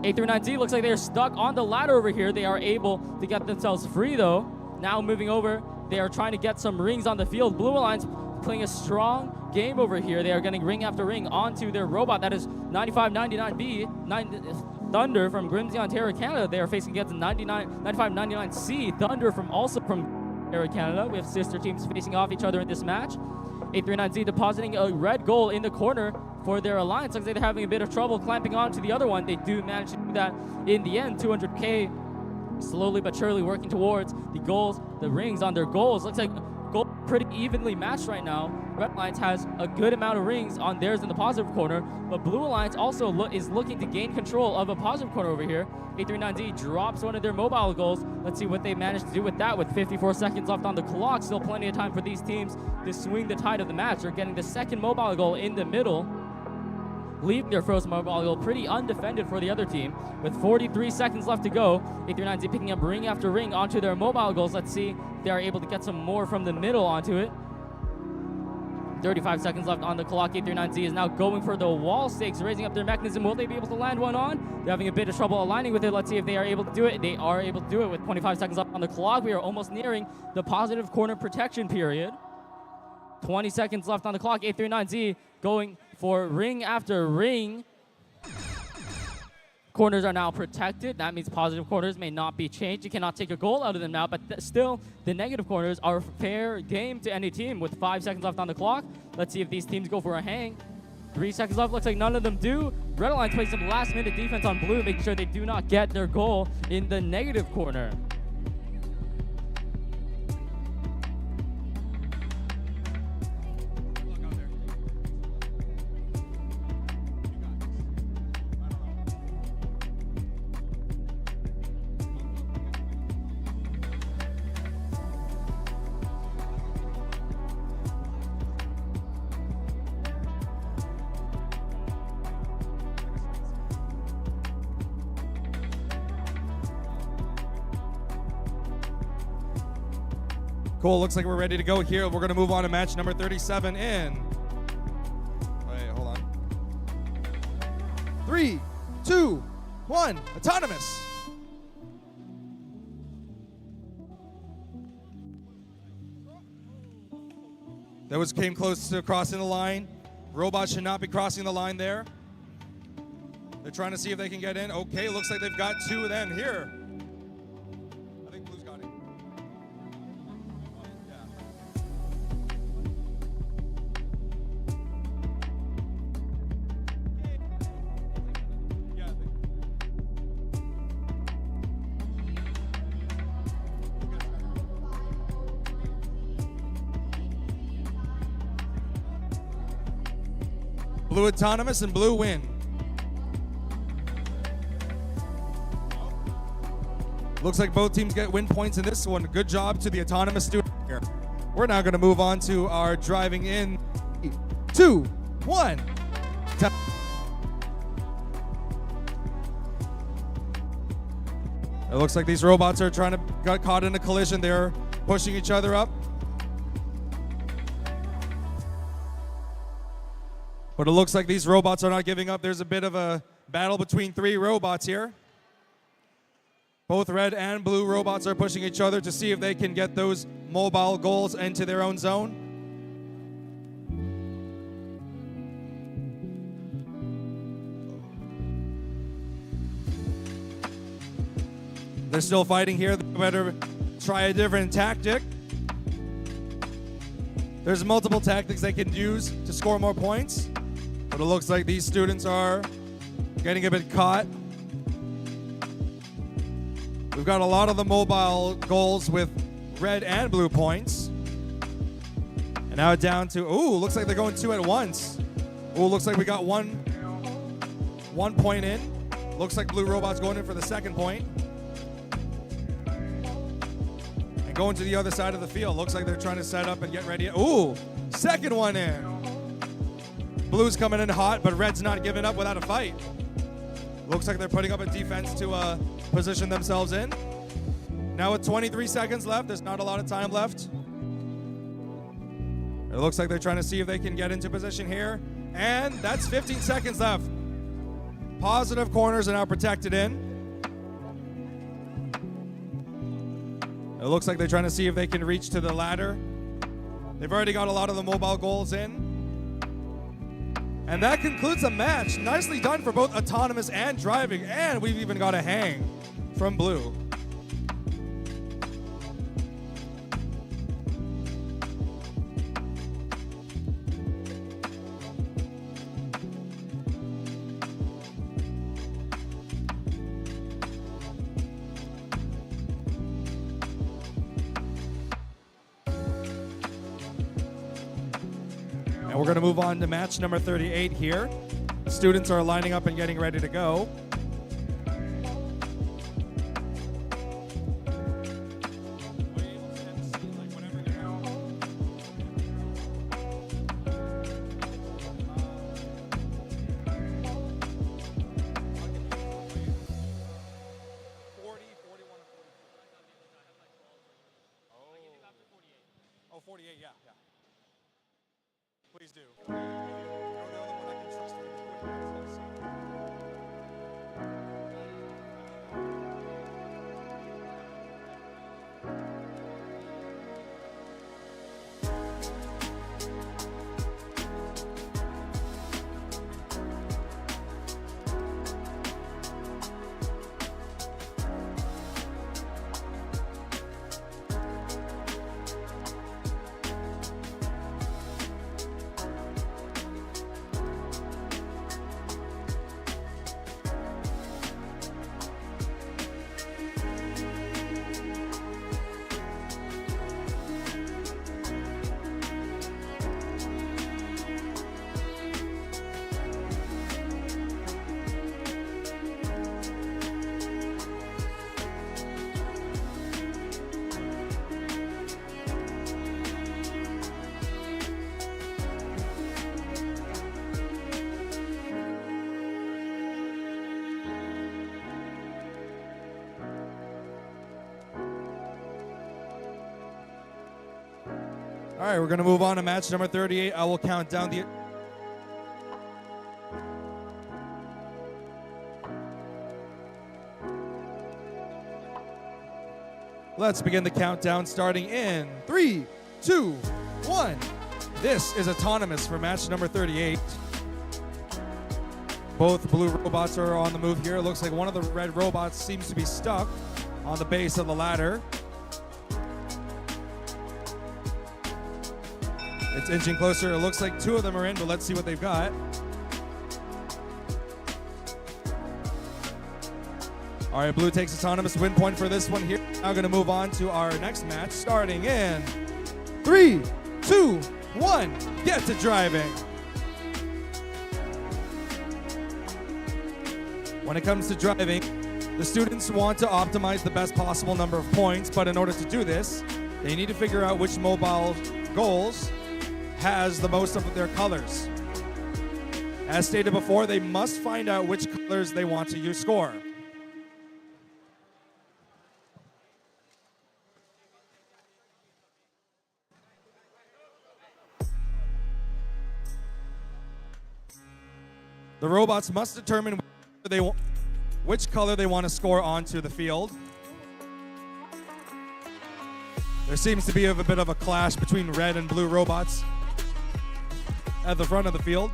839Z looks like they're stuck on the ladder over here. They are able to get themselves free though. Now moving over, they are trying to get some rings on the field. Blue Alliance playing a strong game over here. They are getting ring after ring onto their robot. That is 9599B, Thunder from Grimsby, Ontario, Canada. They are facing against 9599C, Thunder from Ontario, Canada. We have sister teams facing off each other in this match. 839Z depositing a red goal in the corner for their alliance. Looks like they're having a bit of trouble clamping on to the other one. They do manage to do that in the end. 200K slowly but surely working towards the goals, the rings on their goals. Looks like goal pretty evenly matched right now. Red Alliance has a good amount of rings on theirs in the positive corner, but Blue Alliance also is looking to gain control of a positive corner over here. 839Z drops one of their mobile goals. Let's see what they manage to do with that with 54 seconds left on the clock. Still plenty of time for these teams to swing the tide of the match. They're getting the second mobile goal in the middle, leaving their first mobile goal pretty undefended for the other team. With 43 seconds left to go, 839Z picking up ring after ring onto their mobile goals. Let's see if they are able to get some more from the middle onto it. 35 seconds left on the clock. 839Z is now going for the wall stakes, raising up their mechanism. Will they be able to land one on? They're having a bit of trouble aligning with it. Let's see if they are able to do it. They are able to do it with 25 seconds left on the clock. We are almost nearing the positive corner protection period. 20 seconds left on the clock. 839Z going for ring after ring. Corners are now protected. That means positive corners may not be changed. You cannot take a goal out of them now, but still, the negative corners are fair game to any team with 5 seconds left on the clock. Let's see if these teams go for a hang. 3 seconds left. Looks like none of them do. Red Alliance plays some last-minute defense on blue, making sure they do not get their goal in the negative corner.
Cool, looks like we're ready to go here. We're going to move on to match number 37 in. Wait, hold on. 3, 2, 1, autonomous. That came close to crossing the line. Robots should not be crossing the line there. They're trying to see if they can get in. Okay, looks like they've got two of them here. I think Blue's got it. Blue autonomous and blue win. Looks like both teams get win points in this one. Good job to the autonomous student here. We're now going to move on to our driving in. 3, 2, 1. It looks like these robots are trying to get caught in a collision. They're pushing each other up. But it looks like these robots are not giving up. There's a bit of a battle between 3 robots here. Both red and blue robots are pushing each other to see if they can get those mobile goals into their own zone. They're still fighting here. They better try a different tactic. There's multiple tactics they can use to score more points. But it looks like these students are getting a bit caught. We've got a lot of the mobile goals with red and blue points. And now down to, ooh, looks like they're going 2 at once. Ooh, looks like we got one point in. Looks like blue robot's going in for the second point. And going to the other side of the field. Looks like they're trying to set up and get ready. Ooh, second one in. Blue's coming in hot, but red's not giving up without a fight. Looks like they're putting up a defense to position themselves in. Now with 23 seconds left, there's not a lot of time left. It looks like they're trying to see if they can get into position here. And that's 15 seconds left. Positive corners are now protected in. It looks like they're trying to see if they can reach to the ladder. They've already got a lot of the mobile goals in. And that concludes the match. Nicely done for both autonomous and driving. And we've even got a hang from blue. And we're going to move on to match number 38 here. Students are lining up and getting ready to go. Oh, 48, yeah. Please do. You're the only one I can trust with these 40 All right, we're going to move on to match number 38. I will count down the... Let's begin the countdown starting in 3, 2, 1. This is autonomous for match number 38. Both blue robots are on the move here. It looks like one of the red robots seems to be stuck on the base of the ladder. It's inching closer. It looks like two of them are in, but let's see what they've got. All right, blue takes autonomous win point for this one here. Now going to move on to our next match, starting in 3, 2, 1. Get to driving. When it comes to driving, the students want to optimize the best possible number of points, but in order to do this, they need to figure out which mobile goals has the most of their colors. As stated before, they must find out which colors they want to score. The robots must determine which color they want to score onto the field. There seems to be a bit of a clash between red and blue robots at the front of the field.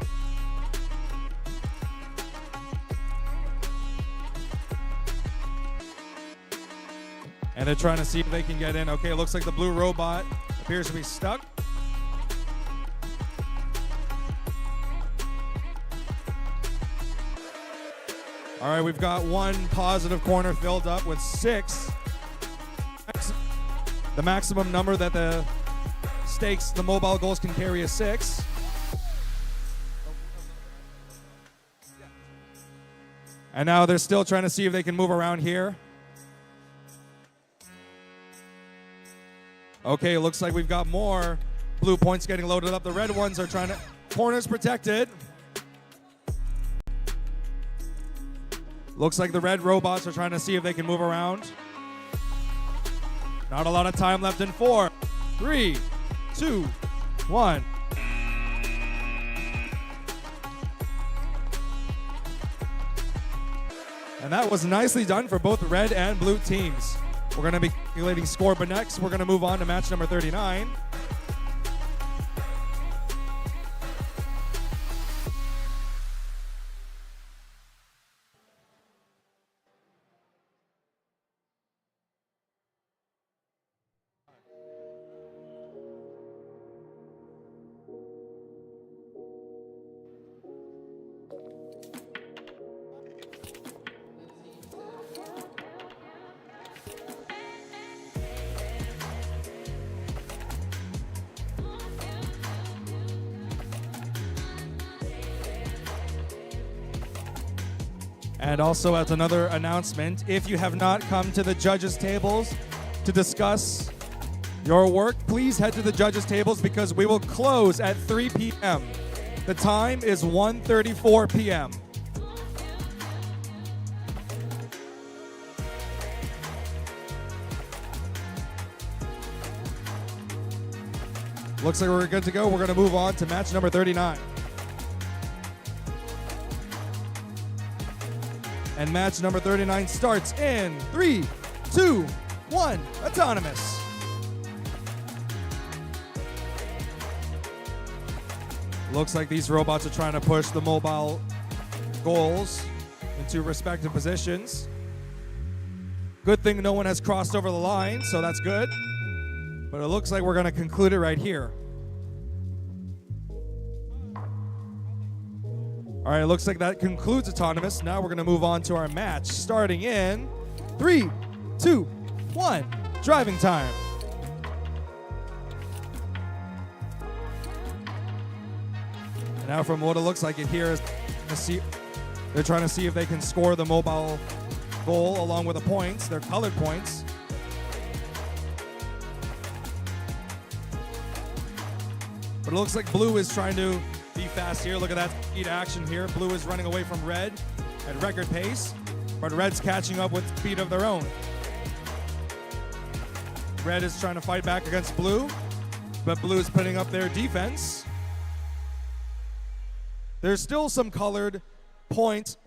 And they're trying to see if they can get in. Okay, it looks like the blue robot appears to be stuck. All right, we've got one positive corner filled up with 6. The maximum number that the stakes, the mobile goals can carry is 6. And now they're still trying to see if they can move around here. Okay, it looks like we've got more blue points getting loaded up. The red ones are trying to... Corners protected. Looks like the red robots are trying to see if they can move around. Not a lot of time left in 4, 3, 2, 1. And that was nicely done for both red and blue teams. We're going to be calculating score, but next we're going to move on to match number 39. And also, as another announcement, if you have not come to the judges' tables to discuss your work, please head to the judges' tables because we will close at 3 p.m. The time is 1:34 p.m. Looks like we're good to go. We're going to move on to match number 39. And match number 39 starts in 3, 2, 1, autonomous. Looks like these robots are trying to push the mobile goals into respective positions. Good thing no one has crossed over the line, so that's good. But it looks like we're going to conclude it right here. All right, it looks like that concludes autonomous. Now we're going to move on to our match, starting in 3, 2, 1, driving time. And now from what it looks like it here is they're trying to see if they can score the mobile goal along with the points, their colored points. But it looks like blue is trying to be fast here. Look at that speed action here. Blue is running away from red at record pace, but red's catching up with speed of their own. Red is trying to fight back against blue, but blue is putting up their defense. There's still some colored points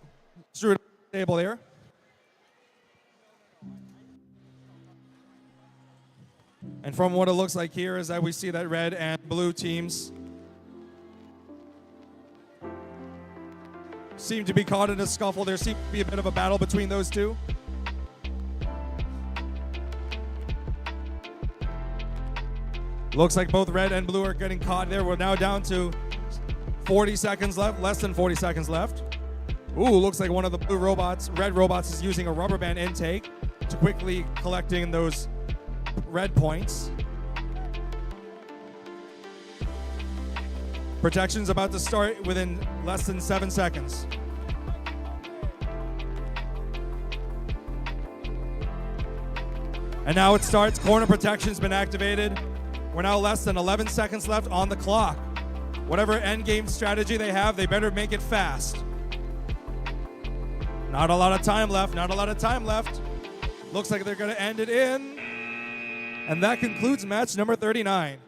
through the table here. And from what it looks like here is that we see that red and blue teams seem to be caught in a scuffle. There seems to be a bit of a battle between those two. Looks like both red and blue are getting caught there. We're now down to 40 seconds left, less than 40 seconds left. Ooh, looks like one of the blue robots, red robots, is using a rubber band intake to quickly collecting those red points. Protection's about to start within less than 7 seconds. And now it starts. Corner protection's been activated. We're now less than 11 seconds left on the clock. Whatever end game strategy they have, they better make it fast. Not a lot of time left, not a lot of time left. Looks like they're gonna end it in. And that concludes match number 39.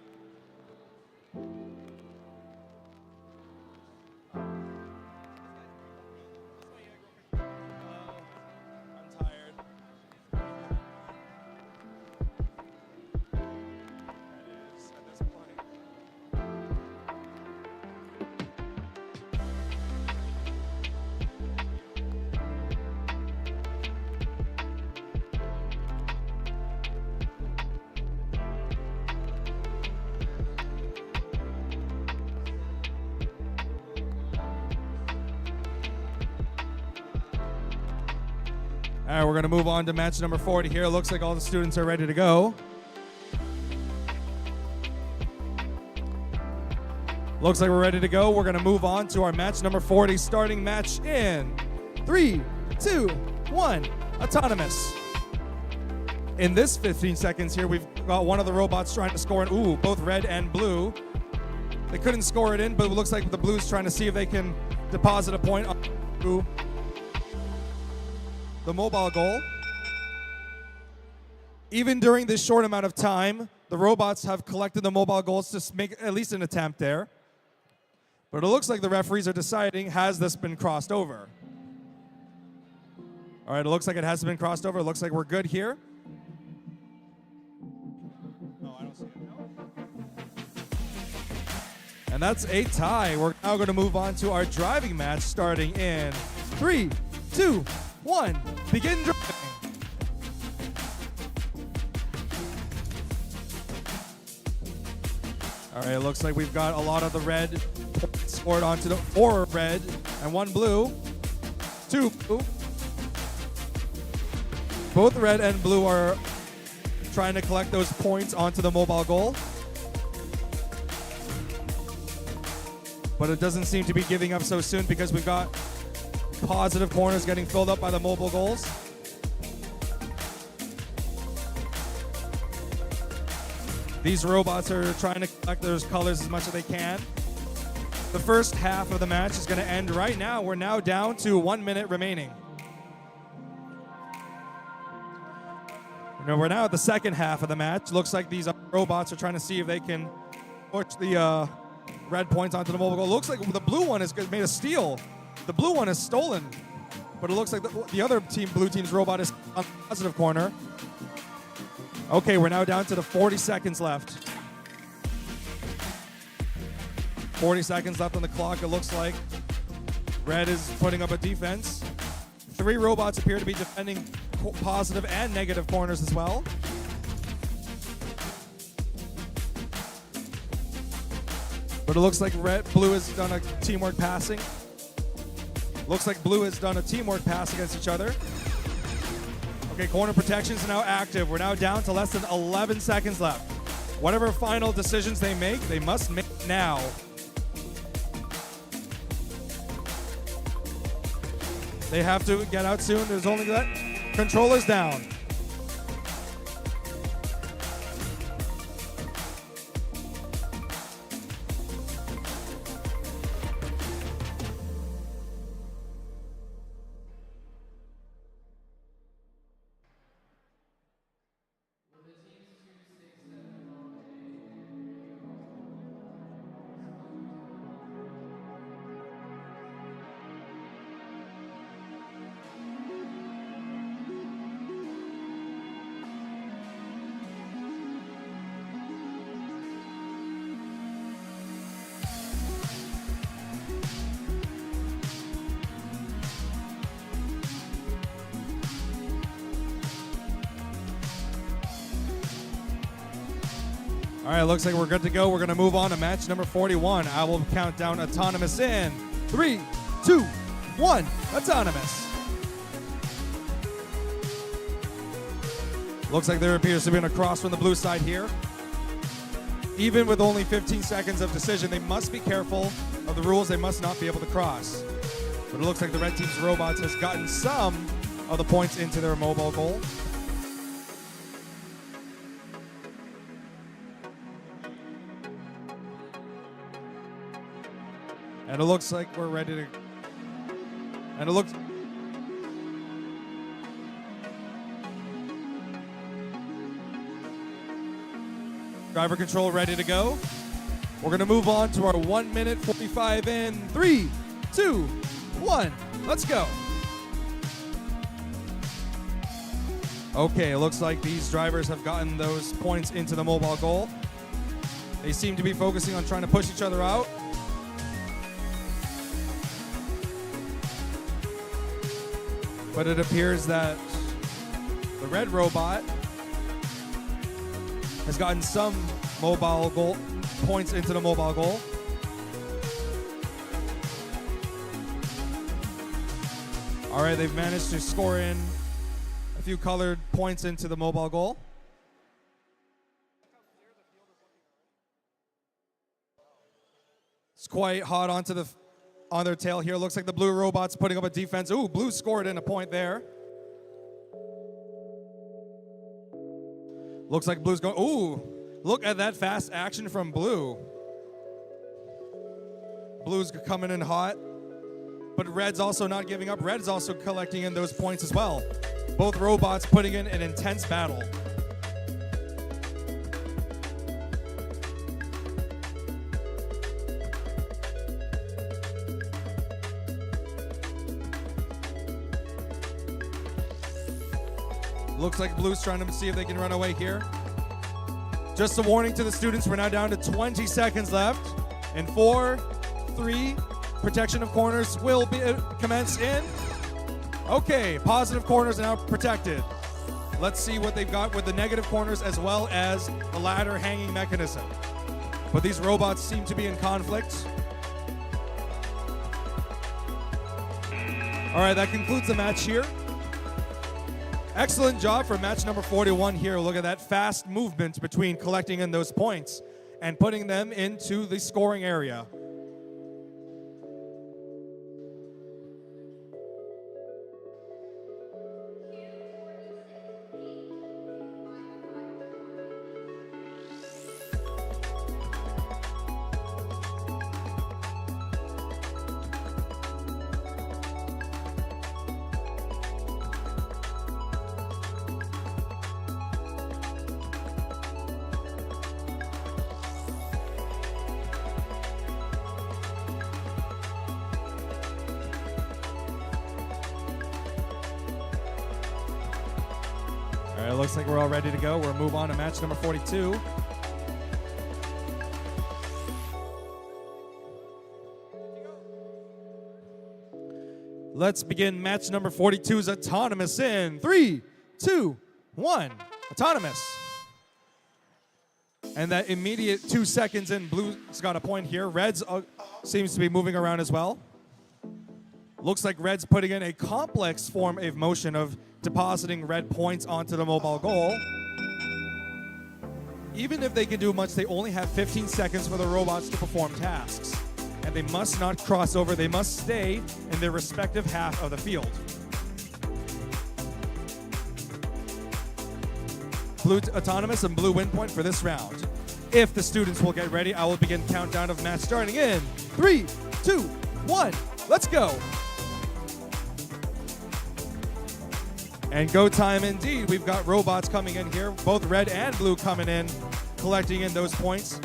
All right, we're going to move on to match number 40 here. Looks like all the students are ready to go. Looks like we're ready to go. We're going to move on to our match number 40, starting match in 3, 2, 1, autonomous. In this 15 seconds here, we've got one of the robots trying to score in, both red and blue. They couldn't score it in, but it looks like the blue's trying to see if they can deposit a point on the mobile goal. Even during this short amount of time, the robots have collected the mobile goals to make at least an attempt there. But it looks like the referees are deciding, has this been crossed over? All right, it looks like it has been crossed over. It looks like we're good here.
Oh, I don't see it.
And that's a tie. We're now going to move on to our driving match starting in 3, 2, 1. Begin driving. All right, it looks like we've got a lot of the red points scored onto the 4 red and 1 blue. 2 blue. Both red and blue are trying to collect those points onto the mobile goal. But it doesn't seem to be giving up so soon because we've got positive corners getting filled up by the mobile goals. These robots are trying to collect those colors as much as they can. The first half of the match is going to end right now. We're now down to 1 minute remaining. We're now at the second half of the match. Looks like these robots are trying to see if they can push the red points onto the mobile goal. Looks like the blue one is made of steel. The blue one is stolen. But it looks like the other team, blue team's robot, is on the positive corner. Okay, we're now down to the 40 seconds left. 40 seconds left on the clock, it looks like. Red is putting up a defense. 3 robots appear to be defending positive and negative corners as well. But it looks like blue has done a teamwork passing. Looks like blue has done a teamwork pass against each other. Okay, corner protections are now active. We're now down to less than 11 seconds left. Whatever final decisions they make, they must make now. They have to get out soon. There's only that. Controllers down. All right, looks like we're good to go. We're going to move on to match number 41. I will count down autonomous in 3, 2, 1. Autonomous. Looks like there appears to be a cross from the blue side here. Even with only 15 seconds of decision, they must be careful of the rules. They must not be able to cross. But it looks like the red team's robots has gotten some of the points into their mobile goal. And it looks like we're ready to... And it looks... Driver control ready to go. We're going to move on to our 1 minute 45 in 3, 2, 1. Let's go. Okay, it looks like these drivers have gotten those points into the mobile goal. They seem to be focusing on trying to push each other out. But it appears that the red robot has gotten some mobile goal points into the mobile goal. All right, they've managed to score in a few colored points into the mobile goal. It's quite hot on their tail here. Looks like the blue robot's putting up a defense. Ooh, blue scored in a point there. Looks like blue's going. Ooh, look at that fast action from blue. Blue's coming in hot, but red's also not giving up. Red's also collecting in those points as well. Both robots putting in an intense battle. Looks like Blue's trying to see if they can run away here. Just a warning to the students, we're now down to 20 seconds left. In 4, 3, protection of corners will be commence in. Okay, positive corners are now protected. Let's see what they've got with the negative corners as well as the ladder hanging mechanism. But these robots seem to be in conflict. All right, that concludes the match here. Excellent job for match number 41 here. Look at that fast movement between collecting in those points and putting them into the scoring area. All right, looks like we're all ready to go. We'll move on to match number 42. Let's begin match number 42's autonomous in 3, 2, 1. Autonomous. And that immediate 2 seconds in, Blue's got a point here. Red's seems to be moving around as well. Looks like Red's putting in a complex form of motion of depositing red points onto the mobile goal. Even if they can do much, they only have 15 seconds for the robots to perform tasks. And they must not cross over. They must stay in their respective half of the field. Blue autonomous and Blue win point for this round. If the students will get ready, I will begin countdown of match starting in 3, 2, 1. Let's go. And go time indeed. We've got robots coming in here, both red and blue coming in, collecting in those points.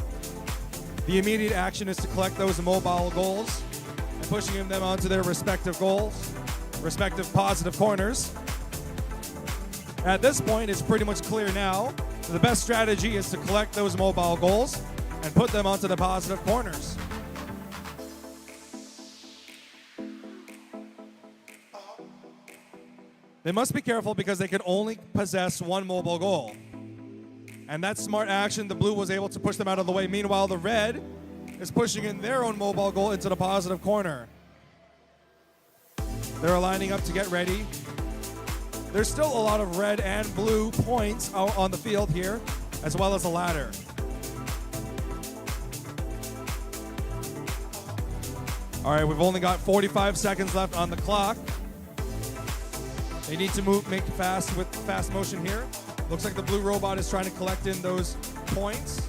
The immediate action is to collect those mobile goals and pushing them onto their respective goals, respective positive corners. At this point, it's pretty much clear now. The best strategy is to collect those mobile goals and put them onto the positive corners. They must be careful because they can only possess one mobile goal. And that smart action, the blue was able to push them out of the way. Meanwhile, the red is pushing in their own mobile goal into the positive corner. They're lining up to get ready. There's still a lot of red and blue points out on the field here, as well as a ladder. All right, we've only got 45 seconds left on the clock. They need to make fast with fast motion here. Looks like the blue robot is trying to collect in those points.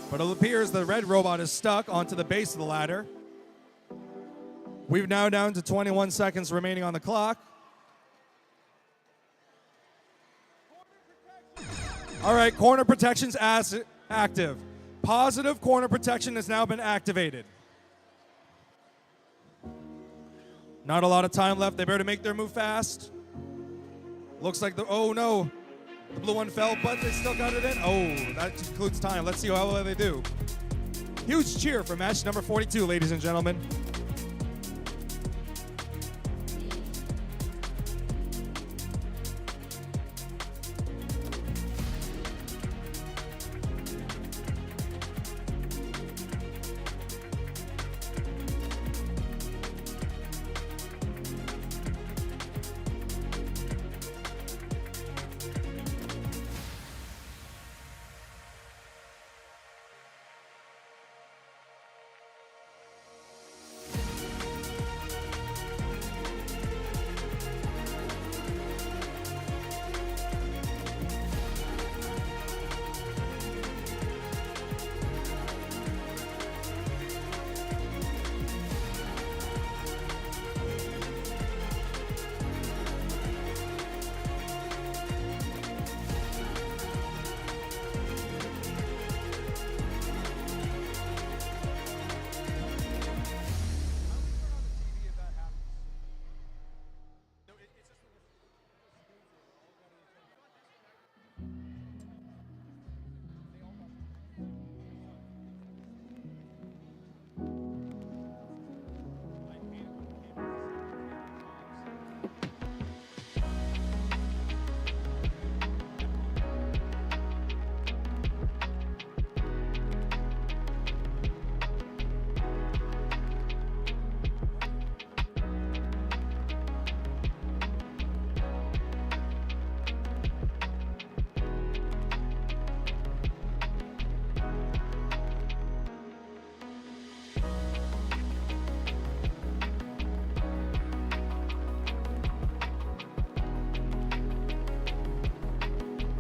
But it appears the red robot is stuck onto the base of the ladder. We're now down to 21 seconds remaining on the clock. All right, corner protection's active. Positive corner protection has now been activated. Not a lot of time left. They better make their move fast. Looks like oh no, the blue one fell, but they still got it in. Oh, that concludes time. Let's see how well they do. Huge cheer for match number 42, ladies and gentlemen.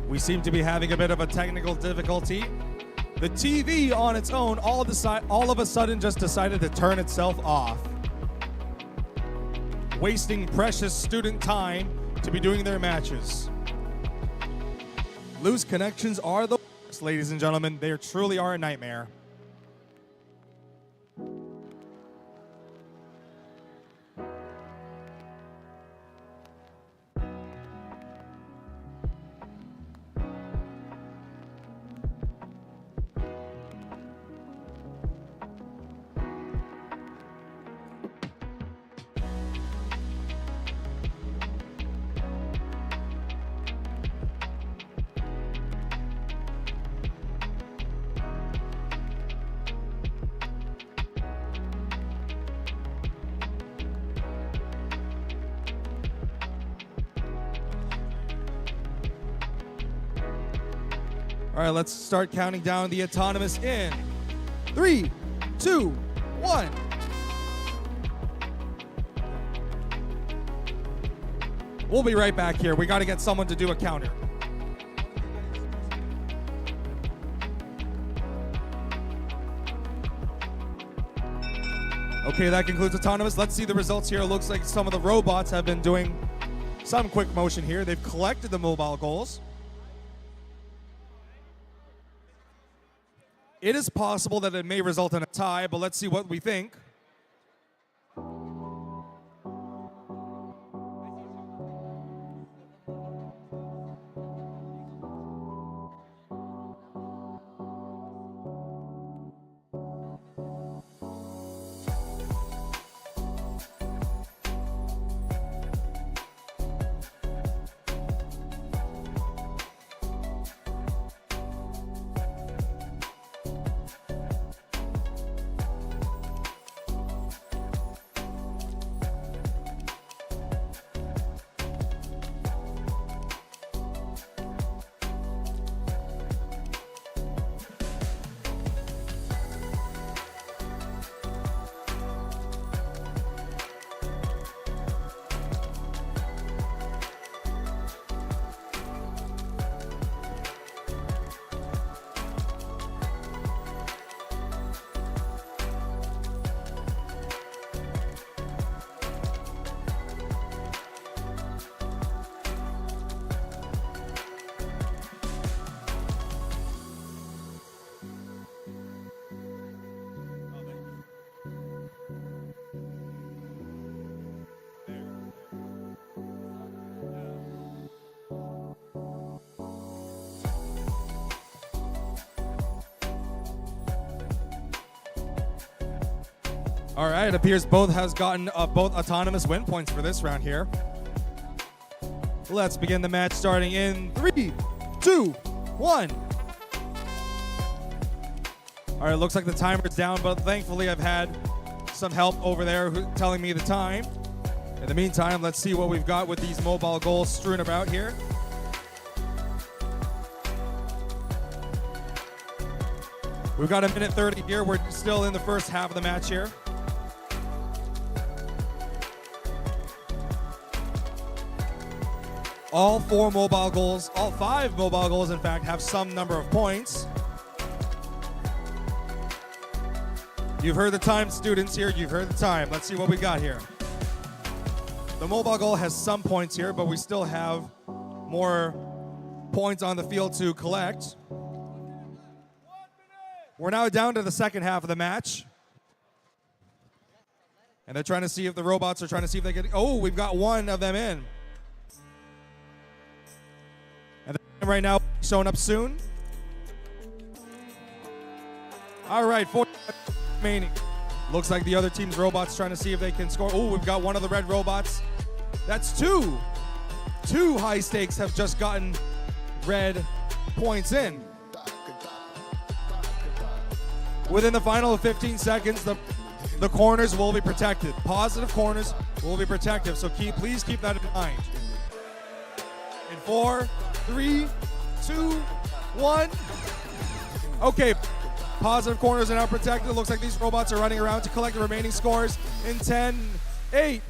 We seem to be having a bit of a technical difficulty. The TV on its own all of a sudden just decided to turn itself off, wasting precious student time to be doing their matches. Loose connections are the worst, ladies and gentlemen. They truly are a nightmare. All right, let's start counting down the autonomous in 3, 2, 1. We'll be right back here. We got to get someone to do a counter. Okay, that concludes autonomous. Let's see the results here. It looks like some of the robots have been doing some quick motion here. They've collected the mobile goals. It is possible that it may result in a tie, but let's see what we think. All right, it appears both has gotten both autonomous win points for this round here. Let's begin the match starting in 3, 2, 1. All right, looks like the timer's down, but thankfully I've had some help over there telling me the time. In the meantime, let's see what we've got with these mobile goals strewn about here. We've got 1:30 here. We're still in the first half of the match here. All 4 mobile goals, all 5 mobile goals, in fact, have some number of points. You've heard the time, students here. You've heard the time. Let's see what we got here. The mobile goal has some points here, but we still have more points on the field to collect. We're now down to the second half of the match. And they're trying to see if the robots are trying to see if they can. Oh, we've got one of them in. And right now, showing up soon. All right, 40 remaining. Looks like the other team's robots trying to see if they can score. Oh, we've got one of the red robots. That's 2. 2 high stakes have just gotten red points in. Within the final 15 seconds, the corners will be protected. Positive corners will be protective, so please keep that in mind. In 4, 3, 2, 1. Okay, positive corners are now protected. It looks like these robots are running around to collect the remaining scores in 10, 8.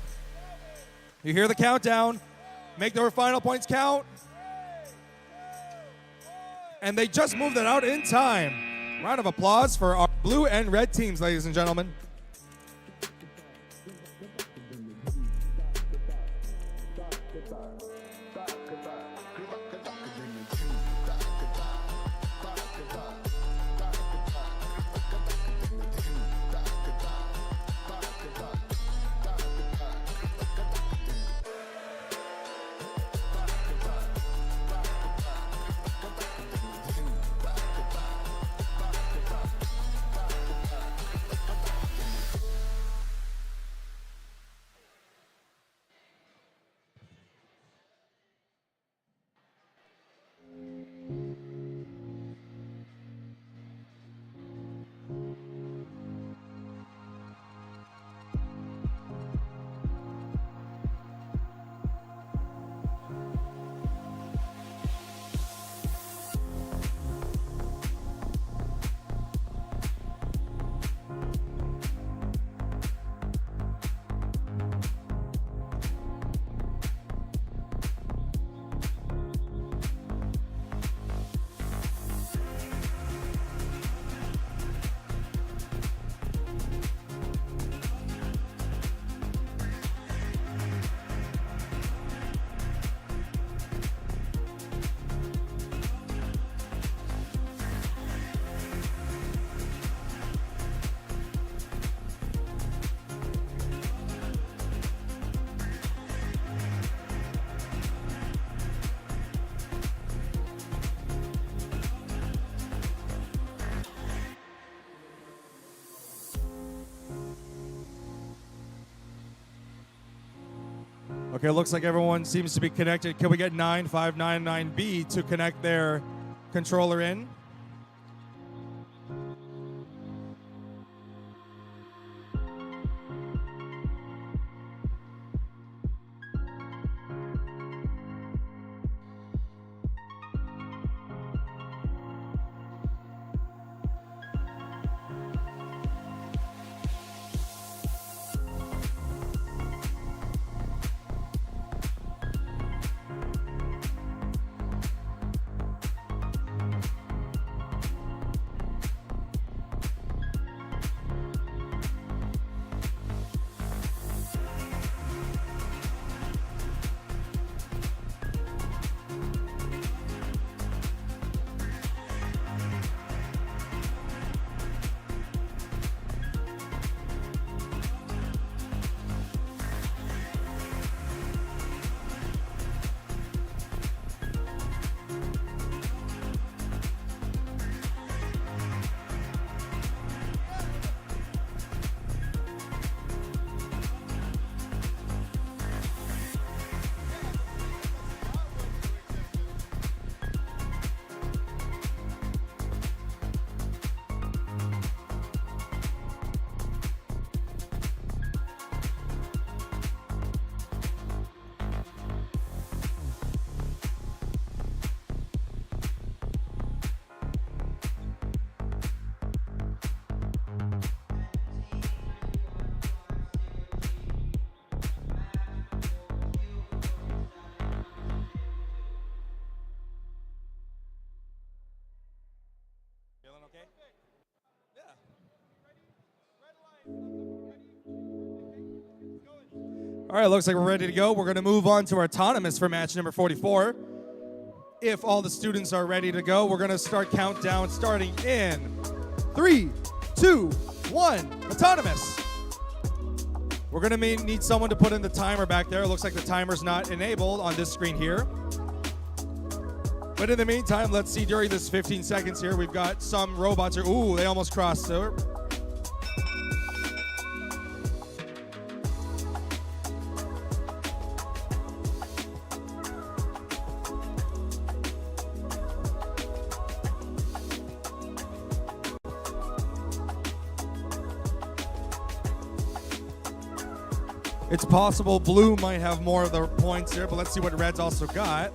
You hear the countdown. Make their final points count. And they just moved it out in time. Round of applause for our blue and red teams, ladies and gentlemen. Okay, looks like everyone seems to be connected. Can we get 9599B to connect their controller in? All right, looks like we're ready to go. We're going to move on to our autonomous for match number 44. If all the students are ready to go, we're going to start countdown starting in 3, 2, 1, autonomous. We're going to need someone to put in the timer back there. It looks like the timer's not enabled on this screen here. But in the meantime, let's see during this 15 seconds here, we've got some robots here. Ooh, they almost crossed. So it's possible blue might have more of the points here, but let's see what red's also got.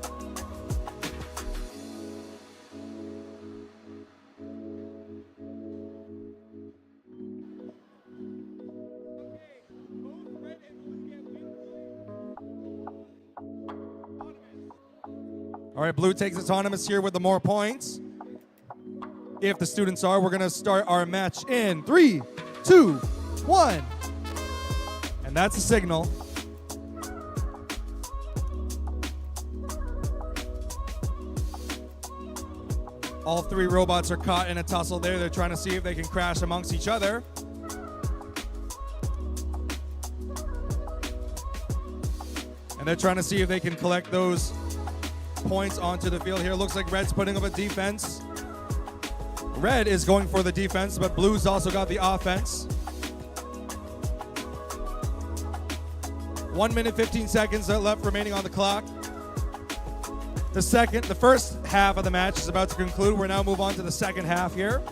All right, blue takes autonomous here with the more points. If the students are, we're gonna start our match in 3, 2, 1. And that's a signal. All three robots are caught in a tussle there. They're trying to see if they can crash amongst each other. And they're trying to see if they can collect those points onto the field here. Looks like Red's putting up a defense. Red is going for the defense, but Blue's also got the offense. 1 minute, 15 seconds left remaining on the clock. The first half of the match is about to conclude. We're now move on to the second half here.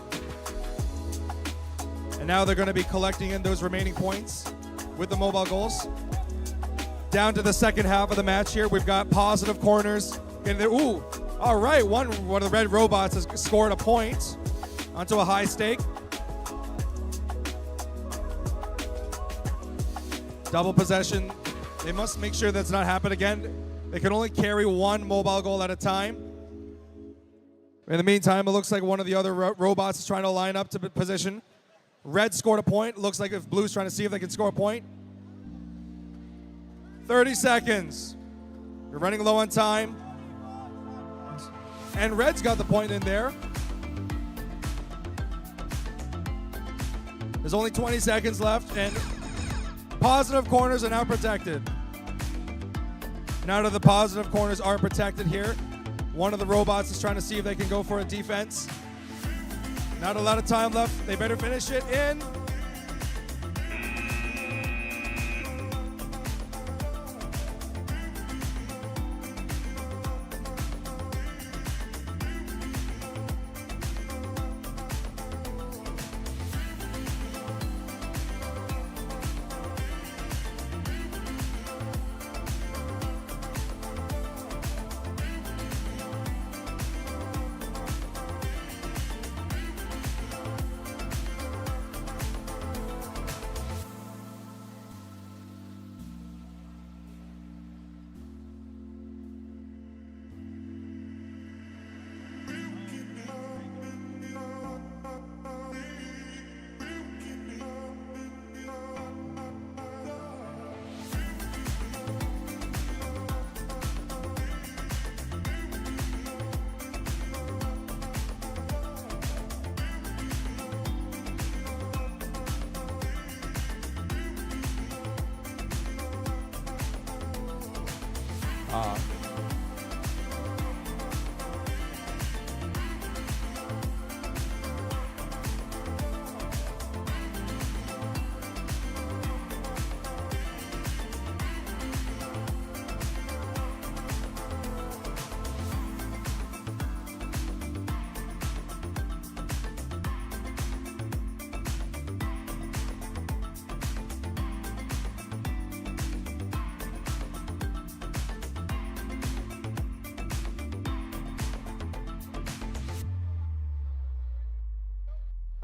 And now they're going to be collecting in those remaining points with the mobile goals. Down to the second half of the match here. We've got positive corners in there. Ooh, all right. One of the red robots has scored a point onto a high stake. Double possession. They must make sure that's not happen again. They can only carry one mobile goal at a time. In the meantime, it looks like one of the other robots is trying to line up to position. Red scored a point. Looks like if Blue's trying to see if they can score a point. 30 seconds. We're running low on time. And Red's got the point in there. There's only 20 seconds left, and positive corners are now protected. Now that the positive corners are protected here, one of the robots is trying to see if they can go for a defense. Not a lot of time left. They better finish it in.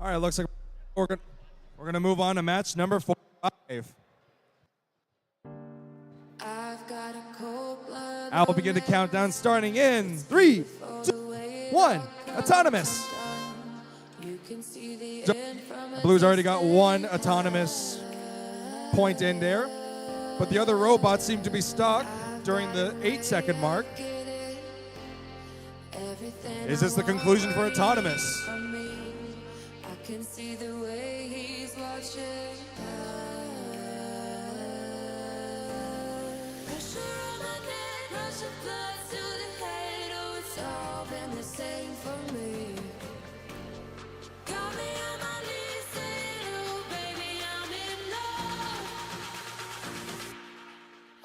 All right, looks like we're going to move on to match number 5. I will begin the countdown starting in 3, 2, 1. Autonomous. Blue's already got one autonomous point in there, but the other robots seem to be stuck during the 8-second mark. Is this the conclusion for autonomous?
Can see the way he's watching. Pressure on my neck, rush of blood to the head. Oh, it's all been the same for me. Got me on my knees saying, oh, baby, I'm in love.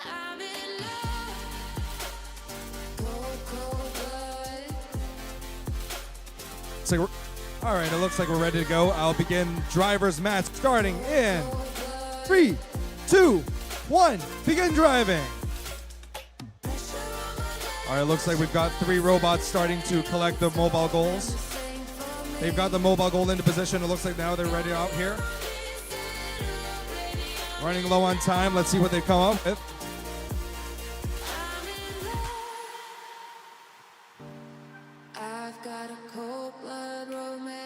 I'm in love. Cold, cold blood.
It's like all right, it looks like we're ready to go. I'll begin driver's match starting in 3, 2, 1. Begin driving. All right, looks like we've got 3 robots starting to collect the mobile goals. They've got the mobile goal into position. It looks like now they're ready out here. Running low on time. Let's see what they come up with.
I've got a cold blood romance.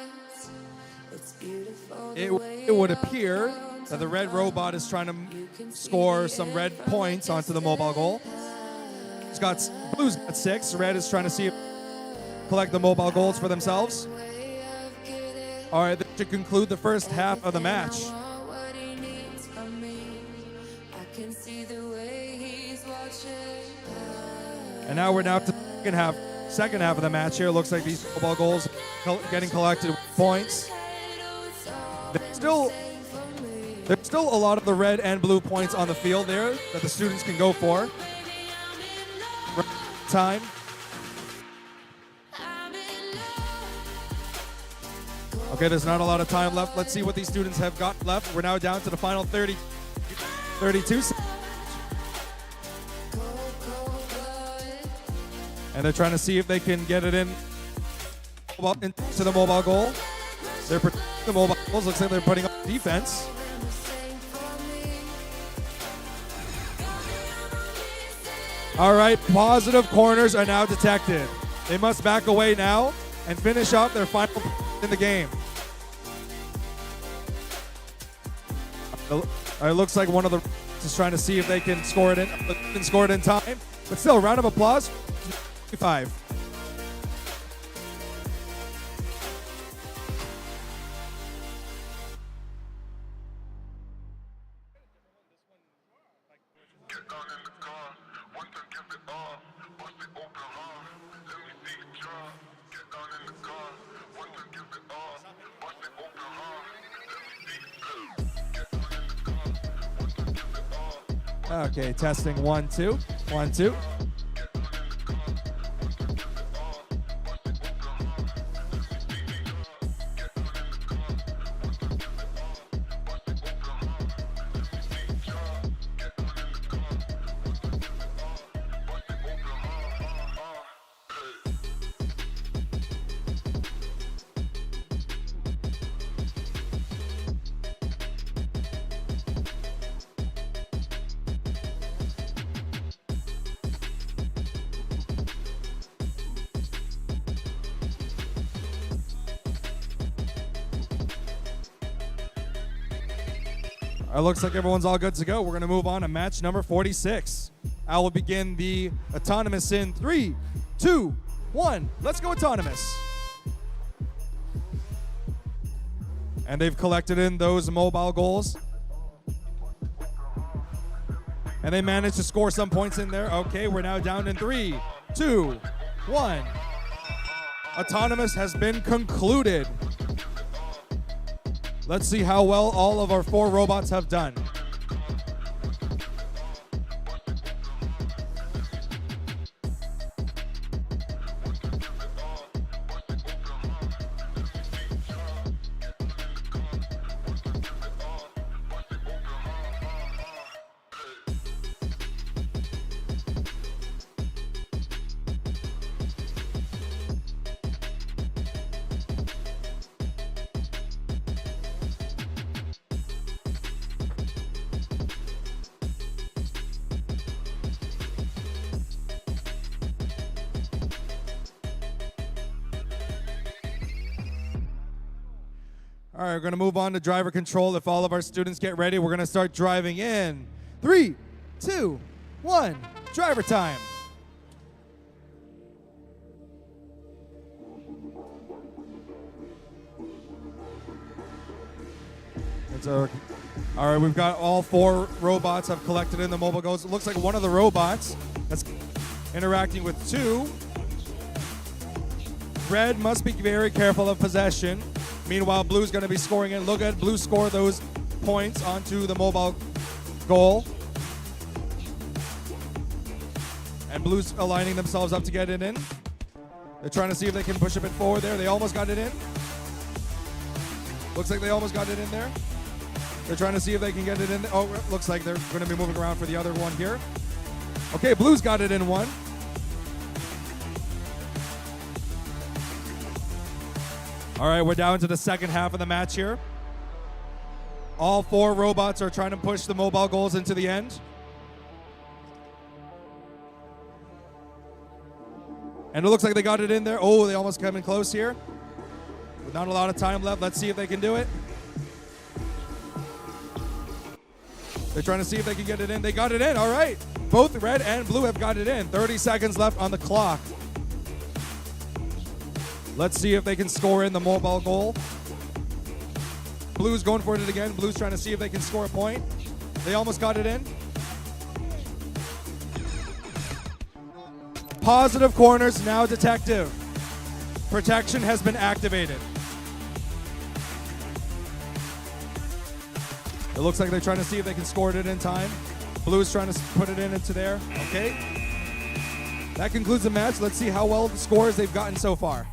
here that the red robot is trying to score some red points onto the mobile goal. Blue's got 6. Red is trying to see if collect the mobile goals for themselves. All right, to conclude the first half of the match. And now we're to the second half of the match here. Looks like these mobile goals getting collected with points. There's still a lot of the red and blue points on the field there that the students can go for. Time. Okay, there's not a lot of time left. Let's see what these students have got left. We're now down to the final 32 seconds. And they're trying to see if they can get it into the mobile goal. They're protecting the mobile goals. Looks like they're putting up defense. All right, positive corners are now detected. They must back away now and finish off their final in the game. It looks like one of the is trying to see if they can score it in time. But still, round of applause. 5. Okay, testing 1, 2. 1, 2. It looks like everyone's all good to go. We're going to move on to match number 46. I will begin the autonomous in 3, 2, 1. Let's go autonomous. And they've collected in those mobile goals. And they managed to score some points in there. Okay, we're now down in 3, 2, 1. Autonomous has been concluded. Let's see how well all of our 4 robots have done. All right, we're going to move on to driver control. If all of our students get ready, we're going to start driving in 3, 2, 1. Driver time. All right, we've got all 4 robots have collected in the mobile goals. It looks like one of the robots that's interacting with 2. Red must be very careful of possession. Meanwhile, Blue's going to be scoring in. Look at Blue score those points onto the mobile goal. And Blue's aligning themselves up to get it in. They're trying to see if they can push a bit forward there. They almost got it in. Looks like they almost got it in there. They're trying to see if they can get it in. Oh, looks like they're going to be moving around for the other one here. Okay, Blue's got it in one. All right, we're down to the second half of the match here. All 4 robots are trying to push the mobile goals into the end. And it looks like they got it in there. Oh, they almost came in close here. With not a lot of time left. Let's see if they can do it. They're trying to see if they can get it in. They got it in. All right. Both red and blue have got it in. 30 seconds left on the clock. Let's see if they can score in the mobile goal. Blue's going for it again. Blue's trying to see if they can score a point. They almost got it in. Positive corners now detective. Protection has been activated. It looks like they're trying to see if they can score it in time. Blue's trying to put it in into there. Okay. That concludes the match. Let's see how well the scores they've gotten so far.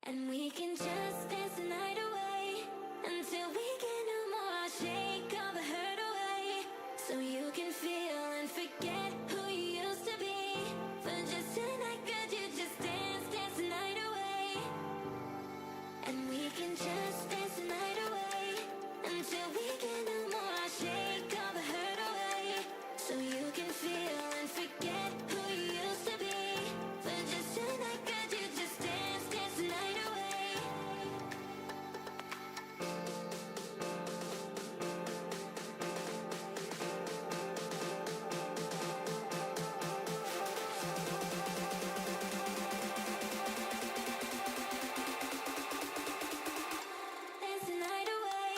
And we can just dance the night away until we get no more. Shake all the hurt away so you can feel and forget who you used to be. For just tonight, could you just dance the night away? And we can just dance the night away until we get no more. Shake all the hurt away so you can feel and forget who you used to be. For just tonight, could you just dance the night away? Dance the night away.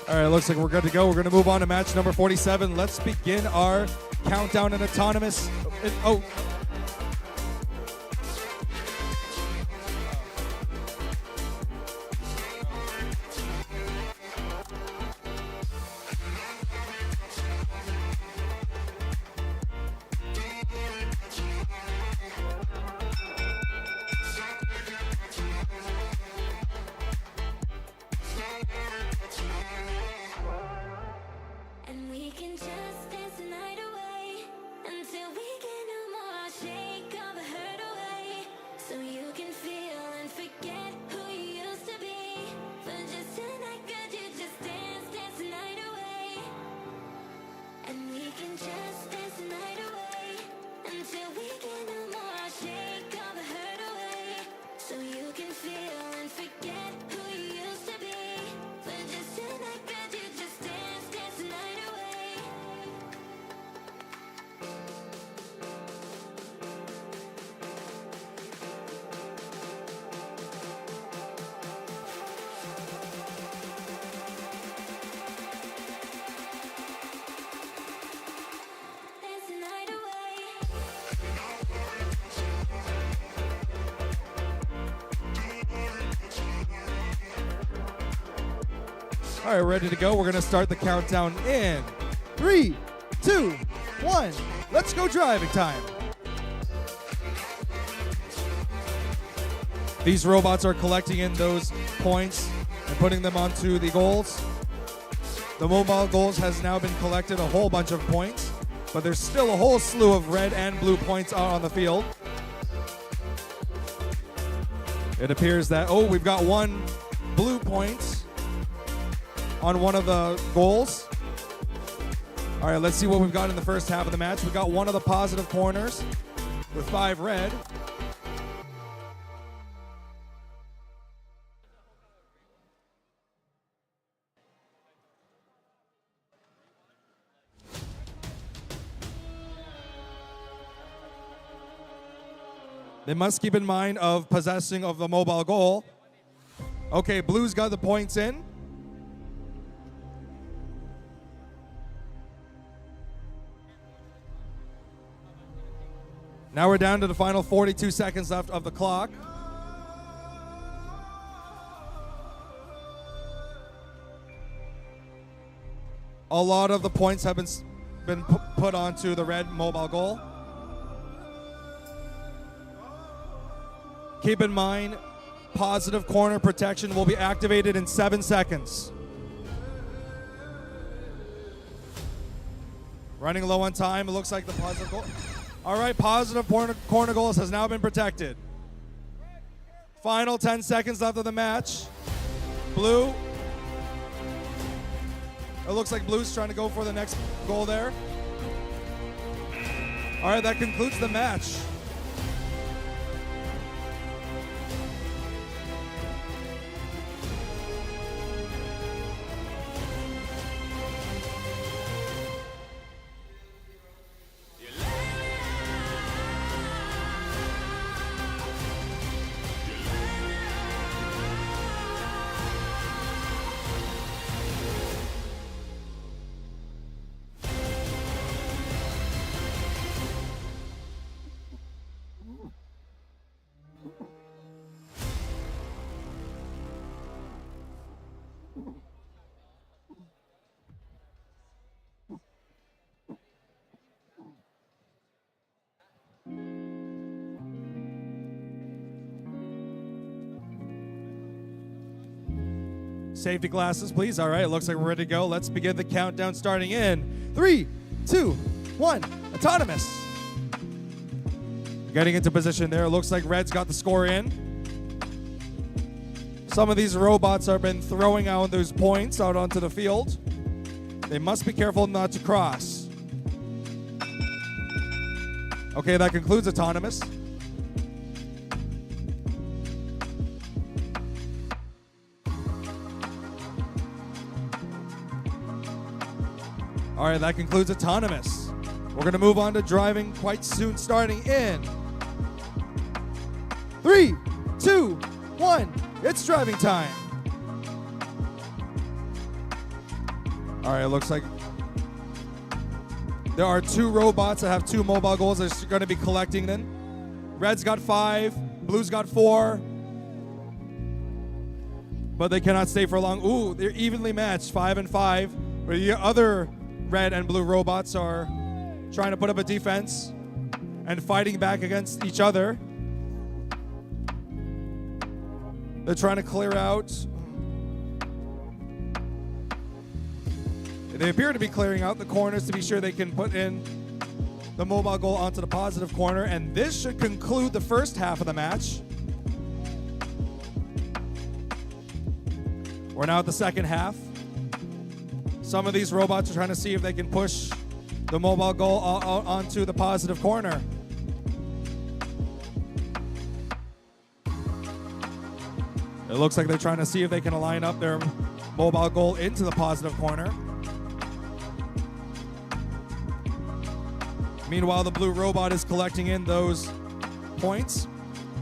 All right, looks like we're good to go. We're going to move on to match number 47. Let's begin our countdown and autonomous. Oh.
And we can just dance the night away until we get no more. Shake all the hurt away so you can feel and forget who you used to be. For just tonight, could you just dance the night away? And we can just dance the night away until we get no more. Shake all the hurt away so you can feel and forget who you used to be. For just tonight, could you just dance the night away? Dance the night away.
All right, ready to go. We're going to start the countdown in 3, 2, 1. Let's go driving time. These robots are collecting in those points and putting them onto the goals. The mobile goals has now been collected a whole bunch of points, but there's still a whole slew of red and blue points out on the field. It appears that, oh, we've got one blue point on one of the goals. All right, let's see what we've got in the first half of the match. We got one of the positive corners with 5 red. They must keep in mind of possessing of the mobile goal. Okay, blue's got the points in. Now we're down to the final 42 seconds left of the clock. A lot of the points have been put onto the red mobile goal. Keep in mind, positive corner protection will be activated in 7 seconds. Running low on time, it looks like the positive goal. All right, positive corner goals has now been protected. Final 10 seconds left of the match. Blue. It looks like Blue's trying to go for the next goal there. All right, that concludes the match. Safety glasses, please. All right, it looks like we're ready to go. Let's begin the countdown starting in 3, 2, 1. Autonomous. Getting into position there. It looks like Red's got the score in. Some of these robots have been throwing out those points out onto the field. They must be careful not to cross. Okay, that concludes autonomous. All right, that concludes autonomous. We're going to move on to driving quite soon, starting in 3, 2, 1. It's driving time. All right, it looks like there are 2 robots that have 2 mobile goals. They're going to be collecting them. Red's got 5, Blue's got 4. But they cannot stay for long. Ooh, they're evenly matched, 5 and 5. But the other Red and Blue robots are trying to put up a defense and fighting back against each other. They're trying to clear out. They appear to be clearing out the corners to be sure they can put in the mobile goal onto the positive corner, and this should conclude the first half of the match. We're now at the second half. Some of these robots are trying to see if they can push the mobile goal onto the positive corner. It looks like they're trying to see if they can line up their mobile goal into the positive corner. Meanwhile, the blue robot is collecting in those points.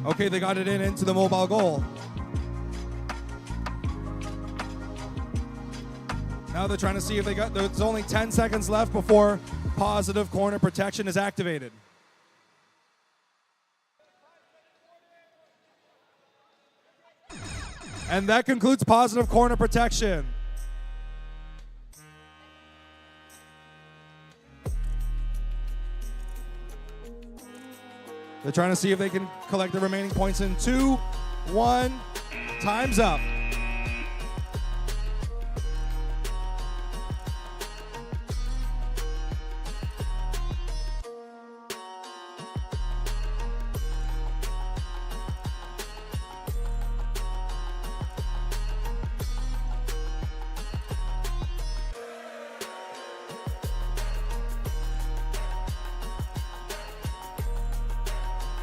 Okay, they got it into the mobile goal. Now they're trying to see if they got, there's only 10 seconds left before positive corner protection is activated. And that concludes positive corner protection. They're trying to see if they can collect the remaining points in 2, 1, time's up.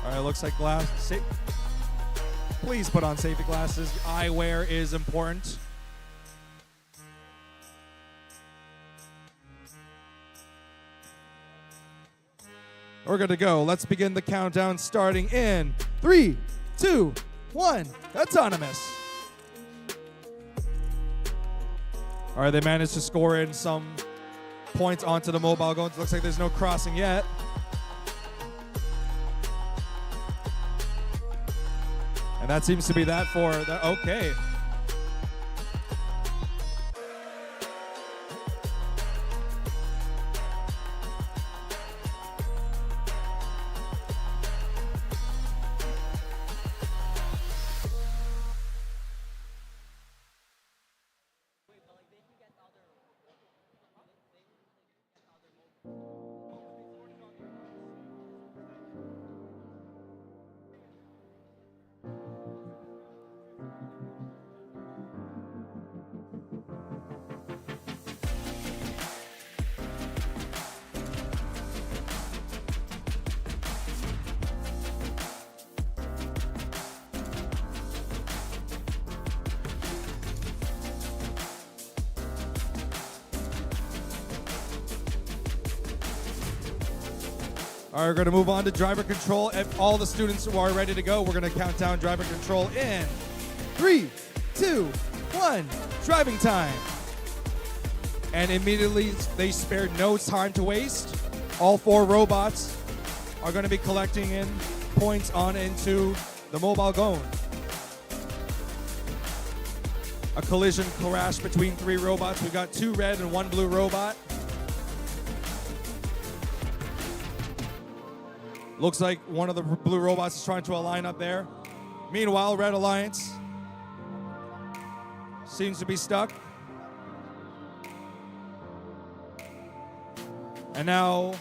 All right, looks like please put on safety glasses. Eyewear is important. We're good to go. Let's begin the countdown starting in 3, 2, 1. Autonomous. All right, they managed to score in some points onto the mobile goal. It looks like there's no crossing yet. And that seems to be that for that. Okay. All right, we're going to move on to driver control. If all the students who are ready to go, we're going to count down driver control in 3, 2, 1, driving time. And immediately, they spared no time to waste. All 4 robots are going to be collecting in points on into the mobile gone. A collision crash between 3 robots. We've got 2 red and 1 blue robot. Looks like one of the blue robots is trying to align up there. Meanwhile, Red Alliance seems to be stuck. And now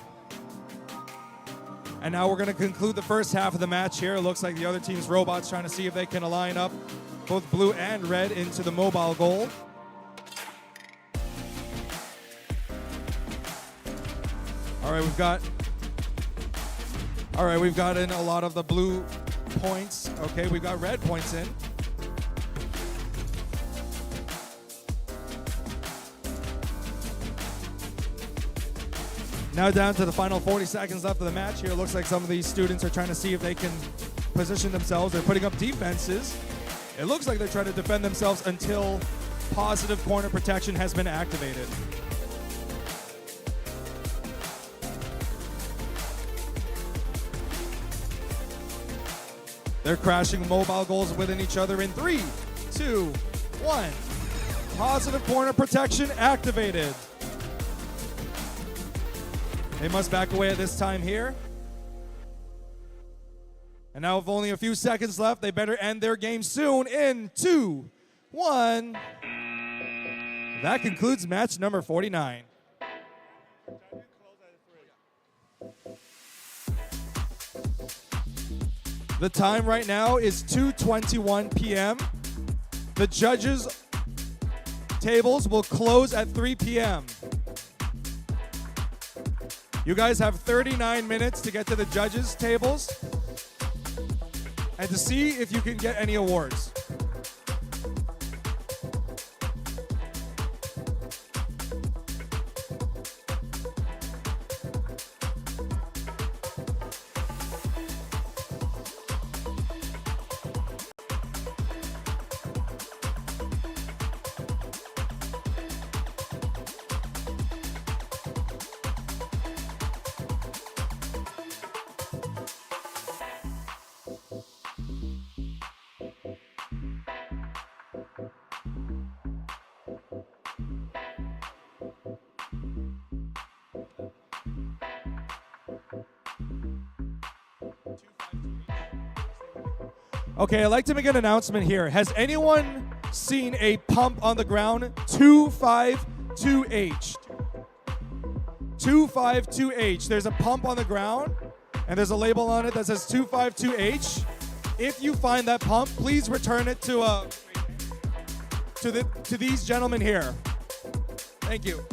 we're going to conclude the first half of the match here. It looks like the other team's robots trying to see if they can align up both blue and red into the mobile goal. All right, we've got in a lot of the blue points. Okay, we've got red points in. Now down to the final 40 seconds left of the match here. It looks like some of these students are trying to see if they can position themselves. They're putting up defenses. It looks like they're trying to defend themselves until positive corner protection has been activated. They're crashing mobile goals within each other in 3, 2, 1. Positive corner protection activated. They must back away at this time here. And now with only a few seconds left, they better end their game soon in 2, 1. That concludes match number 49. The time right now is 2:21 p.m. The judges' tables will close at 3 p.m. You guys have 39 minutes to get to the judges' tables and to see if you can get any awards. Okay, I'd like to make an announcement here. Has anyone seen a pump on the ground? 252H. 252H. There's a pump on the ground, and there's a label on it that says 252H. If you find that pump, please return it to these gentlemen here. Thank you.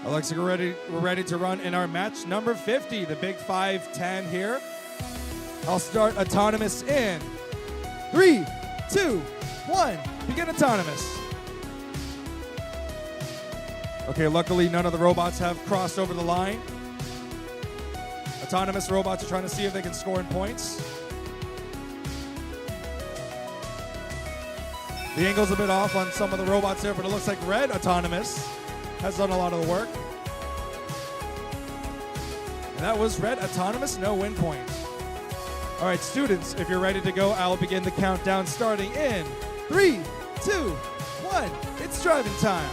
Alexa, we're ready to run in our match number 50, the big 5-10 here. I'll start autonomous in 3, 2, 1. Begin autonomous. Okay, luckily none of the robots have crossed over the line. Autonomous robots are trying to see if they can score in points. The angle's a bit off on some of the robots there, but it looks like red autonomous has done a lot of the work. that was red autonomous, no win point. All right, students, if you're ready to go, I'll begin the countdown starting in 3, 2, 1. It's driving time.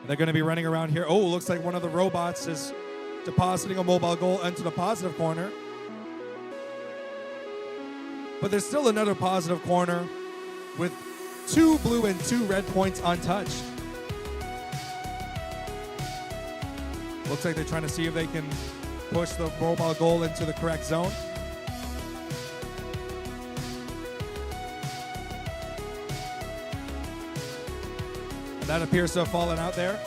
They're going to be running around here. Oh, looks like one of the robots is depositing a mobile goal into the positive corner. But there's still another positive corner with 2 blue and 2 red points untouched. Looks like they're trying to see if they can push the mobile goal into the correct zone. That appears to have fallen out there.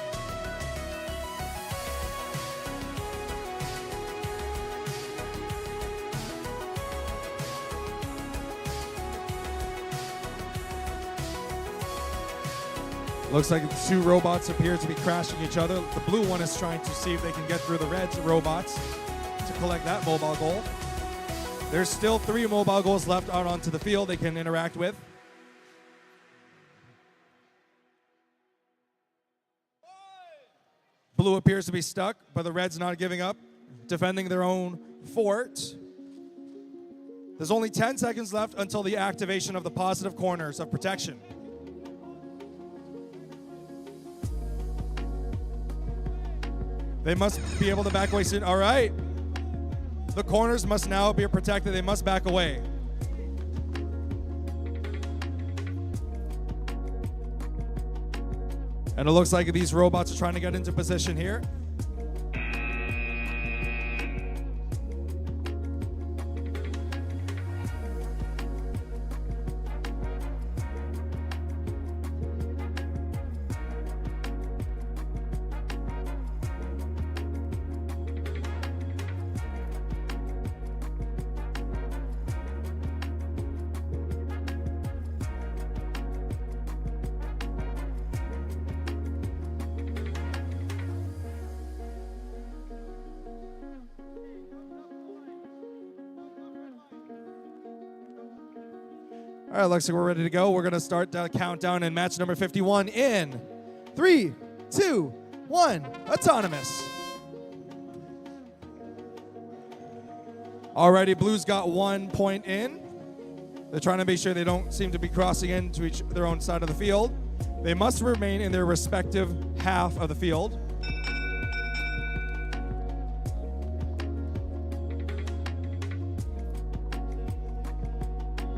Looks like the 2 robots appear to be crashing each other. The blue one is trying to see if they can get through the red robots to collect that mobile goal. There's still 3 mobile goals left out onto the field they can interact with. Blue appears to be stuck, but the red's not giving up, defending their own fort. There's only 10 seconds left until the activation of the positive corners of protection. They must be able to back away soon. All right. The corners must now be protected. They must back away. And it looks like these robots are trying to get into position here. All right, looks like we're ready to go. We're going to start the countdown in match number 51 in 3, 2, 1, autonomous. Alrighty, Blue's got 1 point in. They're trying to make sure they don't seem to be crossing into their own side of the field. They must remain in their respective half of the field.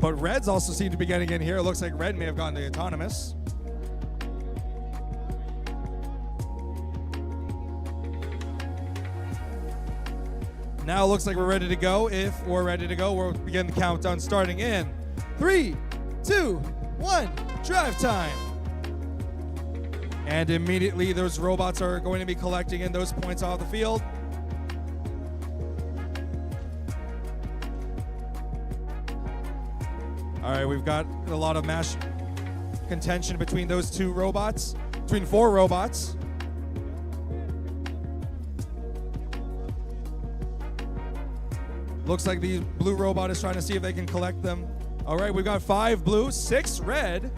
But Reds also seem to be getting in here. It looks like Red may have gotten the autonomous. Now it looks like we're ready to go. If we're ready to go, we'll begin the countdown starting in 3, 2, 1, drive time. And immediately those robots are going to be collecting in those points off the field. All right, we've got a lot of match contention between those 2 robots, between 4 robots. Looks like the blue robot is trying to see if they can collect them. All right, we've got 5 blue, 6 red.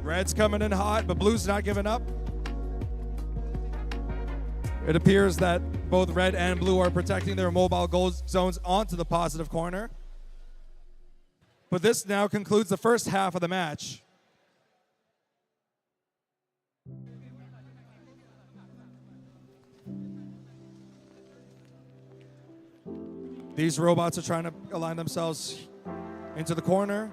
Red's coming in hot, but blue's not giving up. It appears that both red and blue are protecting their mobile goal zones onto the positive corner. But this now concludes the first half of the match. These robots are trying to align themselves into the corner.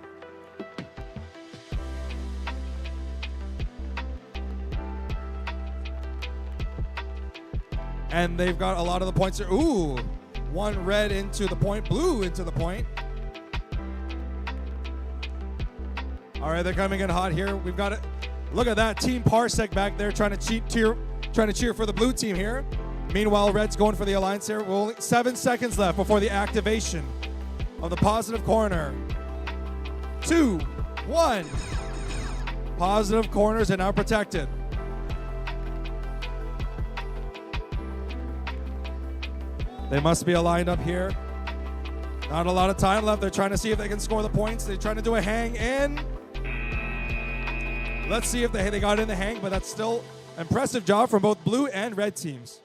And they've got a lot of the points here. Ooh, 1 red into the point, blue into the point. All right, they're coming in hot here. We've got it. Look at that, Team Parsec back there trying to cheer for the blue team here. Meanwhile, Red's going for the alliance here. We're only 7 seconds left before the activation of the positive corner. 2, 1. Positive corners are now protected. They must be aligned up here. Not a lot of time left. They're trying to see if they can score the points. They're trying to do a hang in. Let's see if they got in the hang, but that's still impressive job from both blue and red teams.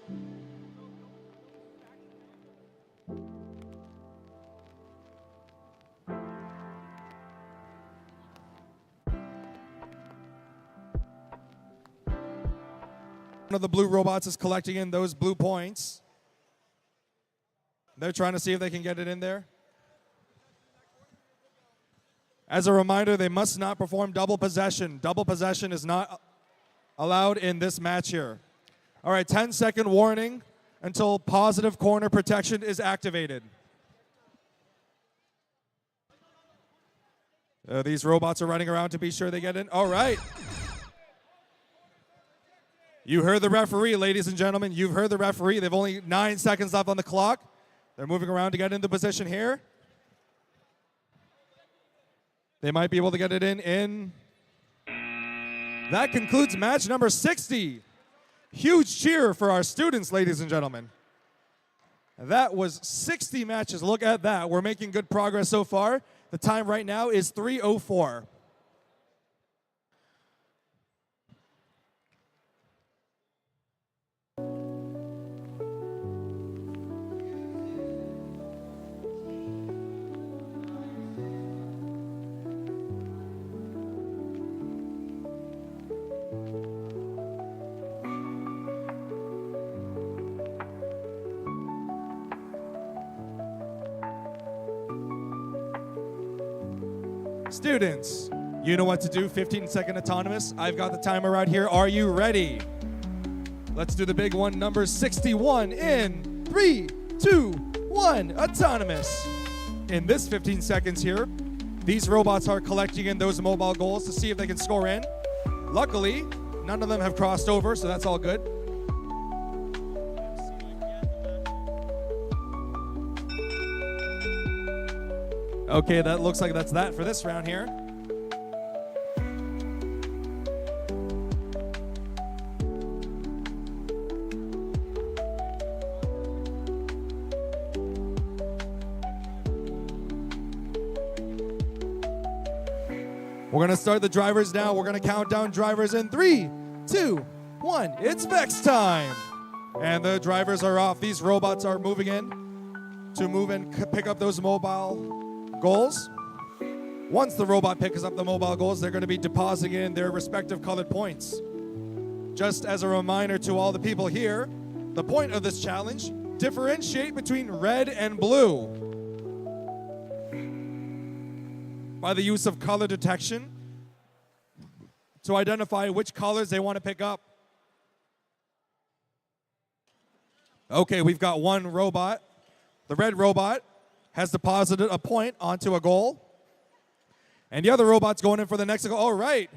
One of the blue robots is collecting in those blue points. They're trying to see if they can get it in there. As a reminder, they must not perform double possession. Double possession is not allowed in this match here. All right, 10-second warning until positive corner protection is activated. These robots are running around to be sure they get in. All right. You heard the referee, ladies and gentlemen. You've heard the referee. They've only 9 seconds left on the clock. They're moving around to get into position here. They might be able to get it in. That concludes match number 60. Huge cheer for our students, ladies and gentlemen. That was 60 matches. Look at that. We're making good progress so far. The time right now is 3:04. Students, you know what to do. 15-second autonomous. I've got the timer right here. Are you ready? Let's do the big one. Number 61 in 3, 2, 1. Autonomous. In this 15 seconds here, these robots are collecting in those mobile goals to see if they can score in. Luckily, none of them have crossed over, so that's all good. Okay, that looks like that's that for this round here. We're gonna start the drivers now. We're gonna count down drivers in 3, 2, 1. It's Vex time. And the drivers are off. These robots are moving in to move and pick up those mobile goals. Once the robot picks up the mobile goals, they're going to be depositing in their respective colored points. Just as a reminder to all the people here, the point of this challenge, differentiate between red and blue by the use of color detection to identify which colors they want to pick up. Okay, we've got one robot. The red robot has deposited a point onto a goal. And the other robot's going in for the next goal. All right.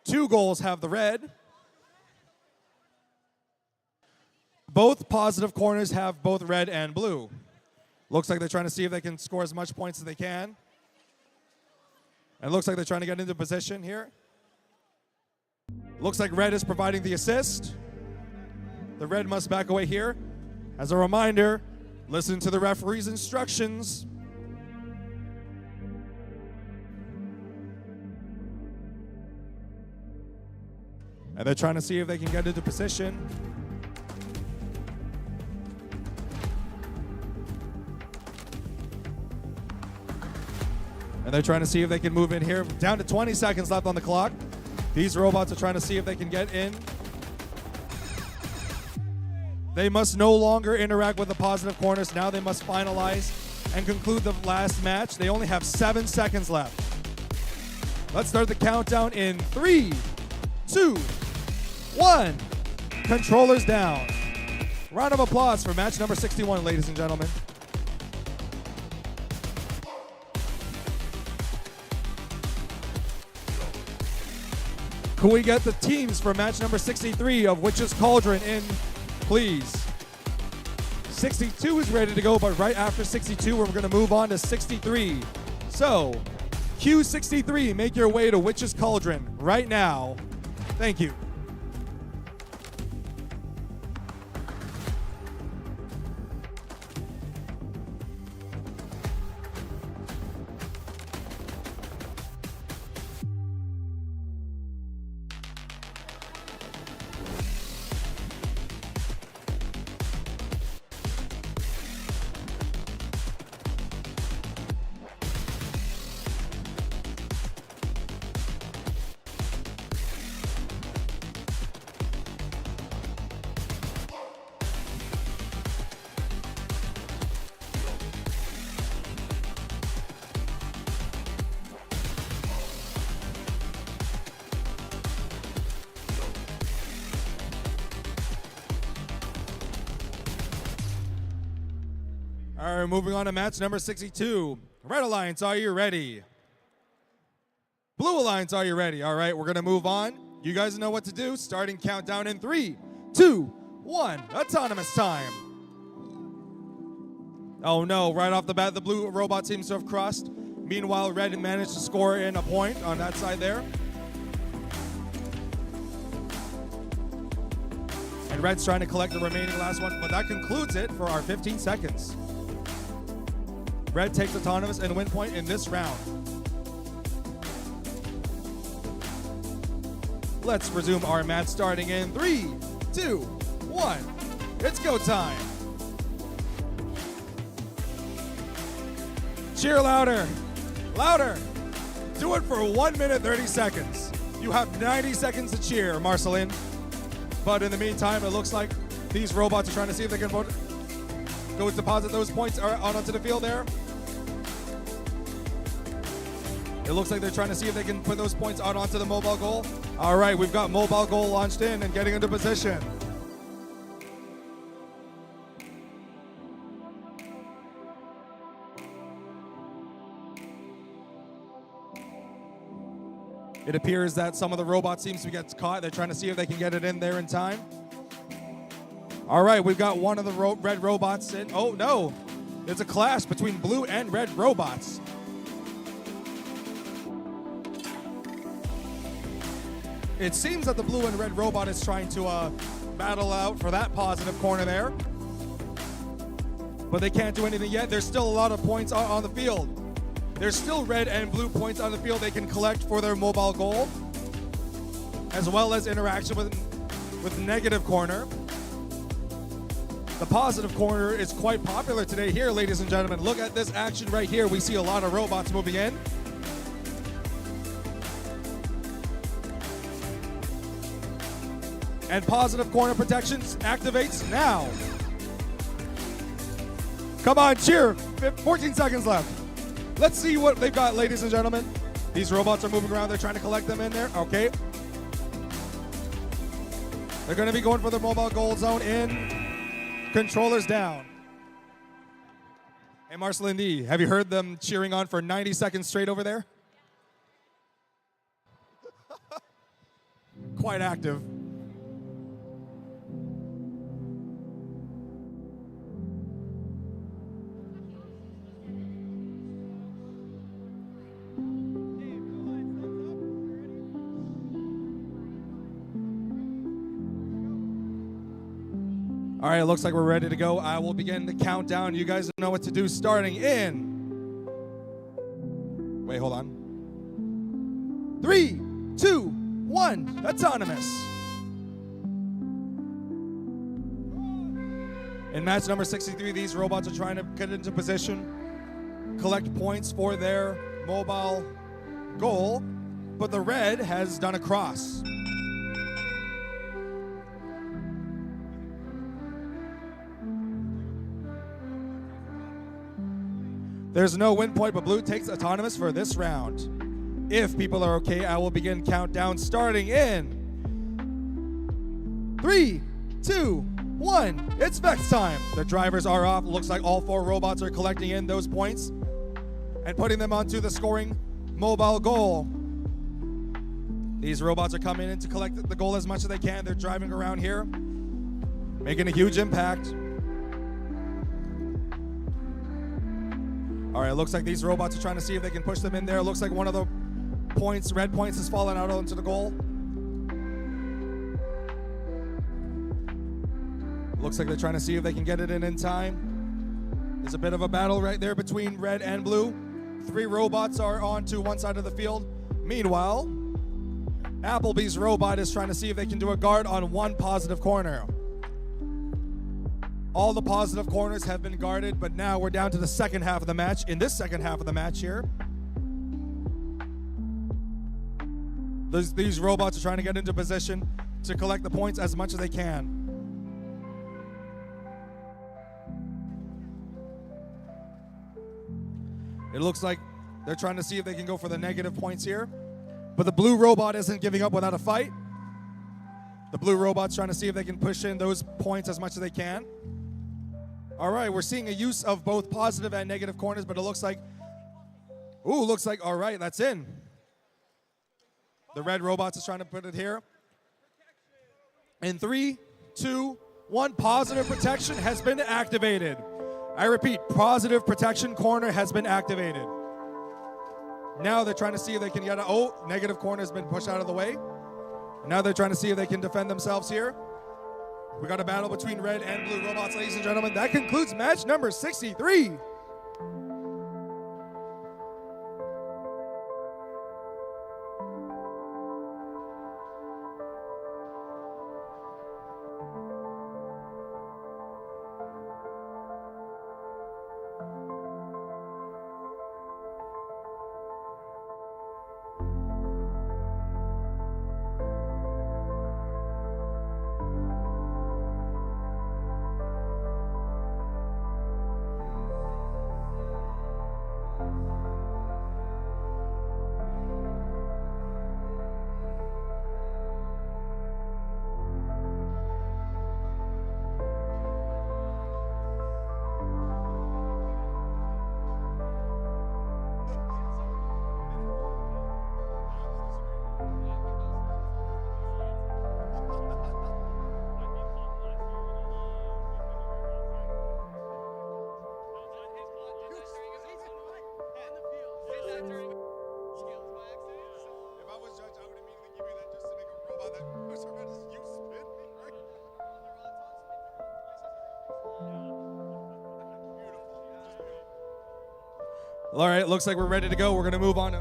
2 goals have the red. Both positive corners have both red and blue. Looks like they're trying to see if they can score as much points as they can. And it looks like they're trying to get into position here. Looks like red is providing the assist. The red must back away here. As a reminder, listen to the referee's instructions. And they're trying to see if they can get into position. And they're trying to see if they can move in here. Down to 20 seconds left on the clock. These robots are trying to see if they can get in. They must no longer interact with the positive corners. Now they must finalize and conclude the last match. They only have 7 seconds left. Let's start the countdown in 3, 2, 1. Controllers down. Round of applause for match number 61, ladies and gentlemen. Can we get the teams for match number 63 of Witch's Cauldron in, please? 62 is ready to go, but right after 62, we're going to move on to 63. So, Q63, make your way to Witch's Cauldron right now. Thank you. All right, moving on to match number 62. Red Alliance, are you ready? Blue Alliance, are you ready? All right, we're going to move on. You guys know what to do. Starting countdown in 3, 2, 1. Autonomous time. Oh no, right off the bat, the blue robot seems to have crossed. Meanwhile, red managed to score in a point on that side there. And red's trying to collect the remaining last one, but that concludes it for our 15 seconds. Red takes autonomous and win point in this round. Let's resume our match starting in 3, 2, 1. It's go time. Cheer louder. Louder. Do it for 1 minute, 30 seconds. You have 90 seconds to cheer, Marceline. But in the meantime, it looks like these robots are trying to see if they can go deposit those points onto the field there. It looks like they're trying to see if they can put those points out onto the mobile goal. All right, we've got mobile goal launched in and getting into position. It appears that some of the robots seems to get caught. They're trying to see if they can get it in there in time. All right, we've got one of the red robots in. Oh no, there's a clash between blue and red robots. It seems that the blue and red robot is trying to battle out for that positive corner there. But they can't do anything yet. There's still a lot of points on the field. There's still red and blue points on the field they can collect for their mobile goal, as well as interaction with negative corner. The positive corner is quite popular today here, ladies and gentlemen. Look at this action right here. We see a lot of robots moving in. And positive corner protections activates now. Come on, cheer. 14 seconds left. Let's see what they've got, ladies and gentlemen. These robots are moving around. They're trying to collect them in there. Okay. They're going to be going for the mobile goal zone in. Controllers down. Hey, Marceline D, have you heard them cheering on for 90 seconds straight over there? Quite active. All right, it looks like we're ready to go. I will begin the countdown. You guys know what to do. Starting in. Wait, hold on. 3, 2, 1. Autonomous. In match number 63, these robots are trying to get into position, collect points for their mobile goal, but the red has done a cross. There's no win point, but blue takes autonomous for this round. If people are okay, I will begin countdown starting in 3, 2, 1. It's Vex time. The drivers are off. Looks like all 4 robots are collecting in those points and putting them onto the scoring mobile goal. These robots are coming in to collect the goal as much as they can. They're driving around here, making a huge impact. All right, it looks like these robots are trying to see if they can push them in there. It looks like one of the points, red points, has fallen out onto the goal. Looks like they're trying to see if they can get it in time. There's a bit of a battle right there between red and blue. 3 robots are onto one side of the field. Meanwhile, Applebee's robot is trying to see if they can do a guard on one positive corner. All the positive corners have been guarded, but now we're down to the second half of the match. In this second half of the match here, these robots are trying to get into position to collect the points as much as they can. It looks like they're trying to see if they can go for the negative points here, but the blue robot isn't giving up without a fight. The blue robot's trying to see if they can push in those points as much as they can. All right, we're seeing a use of both positive and negative corners, but it looks like, all right, that's in. The red robots is trying to put it here. In 3, 2, 1, positive protection has been activated. I repeat, positive protection corner has been activated. Now they're trying to see if they can get negative corner has been pushed out of the way. Now they're trying to see if they can defend themselves here. We got a battle between red and blue robots, ladies and gentlemen. That concludes match number 63. All right, looks like we're ready to go. We're going to move on.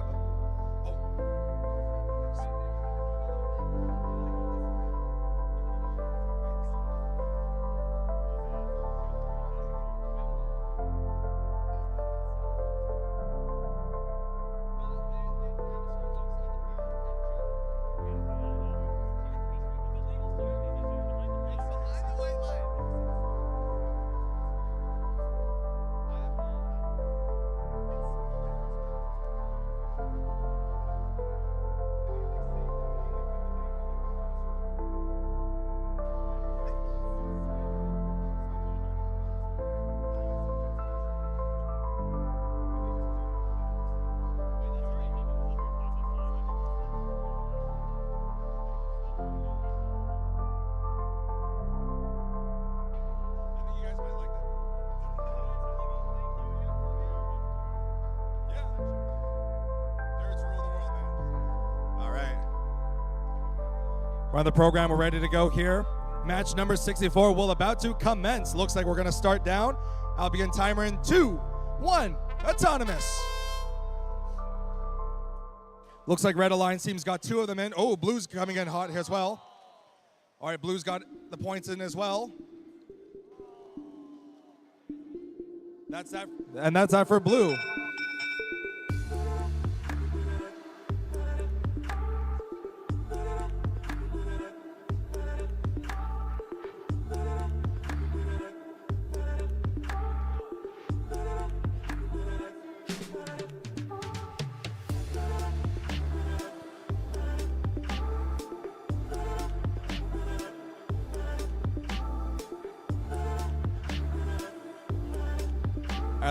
We're on the program. We're ready to go here. Match number 64 will about to commence. Looks like we're going to start down. I'll begin timer in 2, 1, autonomous. Looks like Red Alliance team's got 2 of them in. Oh, Blue's coming in hot as well. All right, Blue's got the points in as well. That's that, and that's that for Blue.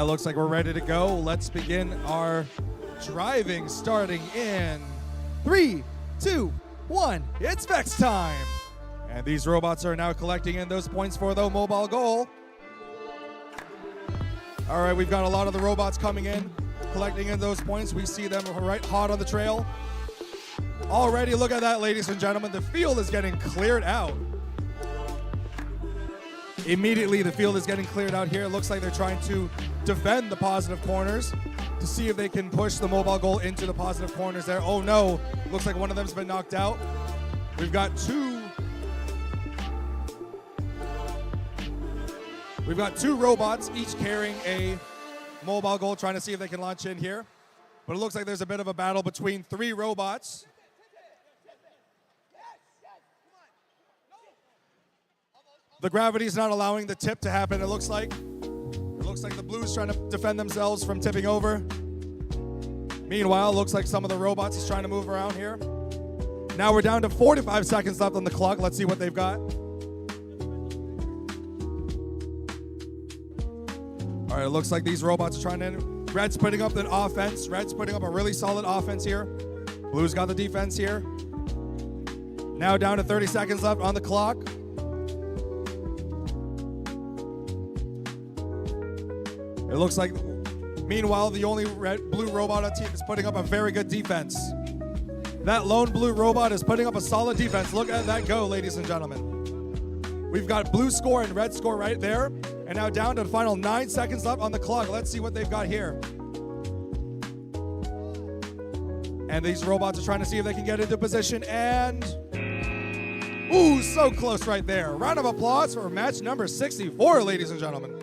Looks like we're ready to go. Let's begin our driving starting in 3, 2, 1. It's Vex time. And these robots are now collecting in those points for the mobile goal. All right, we've got a lot of the robots coming in, collecting in those points. We see them right hot on the trail. Already, look at that, ladies and gentlemen. The field is getting cleared out. Immediately, the field is getting cleared out here. It looks like they're trying to defend the positive corners to see if they can push the mobile goal into the positive corners there. Oh no, looks like one of them's been knocked out. We've got two robots, each carrying a mobile goal, trying to see if they can launch in here. But it looks like there's a bit of a battle between 3 robots. The gravity is not allowing the tip to happen, it looks like. It looks like the Blues trying to defend themselves from tipping over. Meanwhile, it looks like some of the robots is trying to move around here. Now we're down to 45 seconds left on the clock. Let's see what they've got. right, it looks like these robots are trying to... Red's putting up an offense. Red's putting up a really solid offense here. Blue's got the defense here. Now down to 30 seconds left on the clock. It looks like, meanwhile, the only blue robot on team is putting up a very good defense. That lone blue robot is putting up a solid defense. Look at that go, ladies and gentlemen. We've got blue score and red score right there. And now down to the final 9 seconds left on the clock. Let's see what they've got here. And these robots are trying to see if they can get into position. And, ooh, so close right there. Round of applause for match number 64, ladies and gentlemen.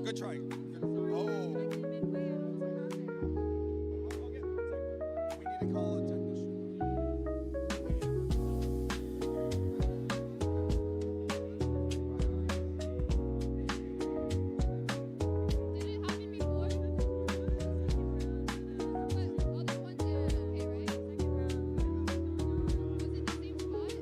Good try. Oh. We need to call a technician.
Did it happen before? But other ones did okay, right? Was it the same spot?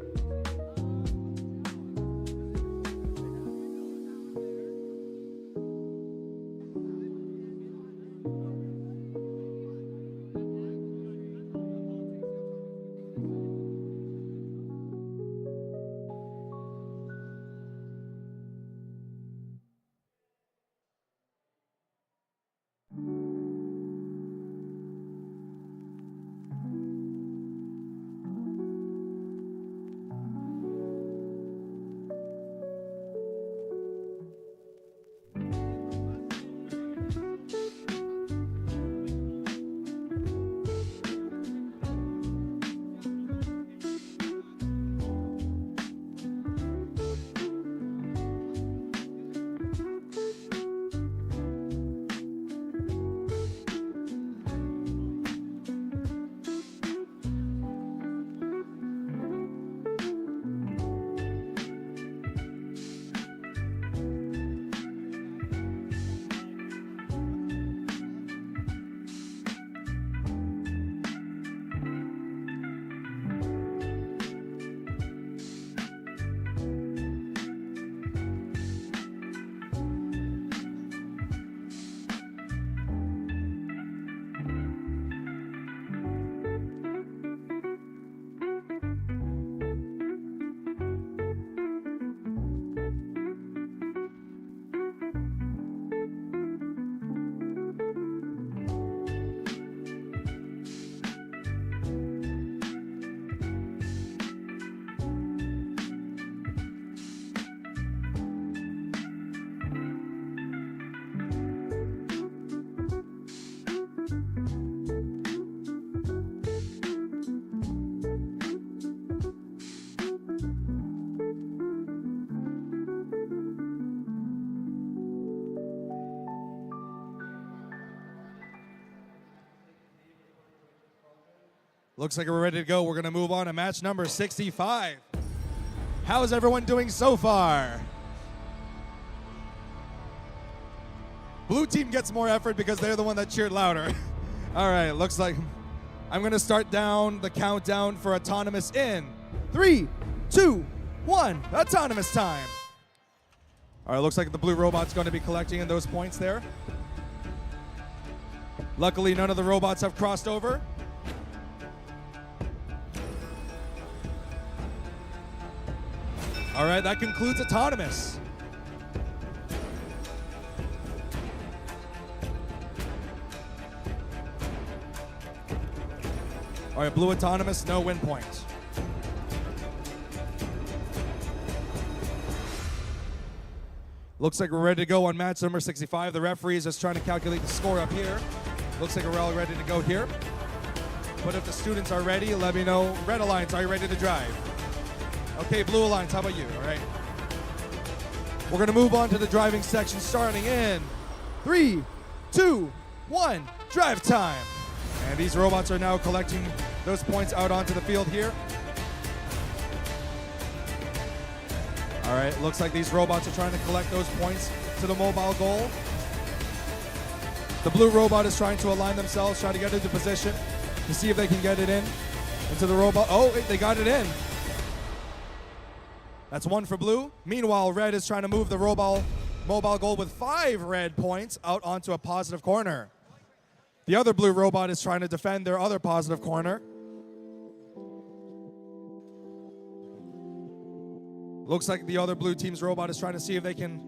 Looks like we're ready to go. We're going to move on to match number 65. How is everyone doing so far? Blue team gets more effort because they're the one that cheered louder. All right, looks like I'm going to start down the countdown for autonomous in 3, 2, 1, autonomous time. All right, looks like the blue robot's going to be collecting in those points there. Luckily, none of the robots have crossed over. All right, that concludes autonomous. All right, blue autonomous, no win points. Looks like we're ready to go on match number 65. The referee is just trying to calculate the score up here. Looks like we're all ready to go here. But if the students are ready, let me know. Red Alliance, are you ready to drive? Okay, Blue Alliance, how about you? All right. We're going to move on to the driving section starting in 3, 2, 1, drive time. And these robots are now collecting those points out onto the field here. All right, looks like these robots are trying to collect those points to the mobile goal. The blue robot is trying to align themselves, trying to get into position to see if they can get it in into the robot. Oh, they got it in. That's 1 for blue. Meanwhile, red is trying to move the mobile goal with 5 red points out onto a positive corner. The other blue robot is trying to defend their other positive corner. Looks like the other blue team's robot is trying to see if they can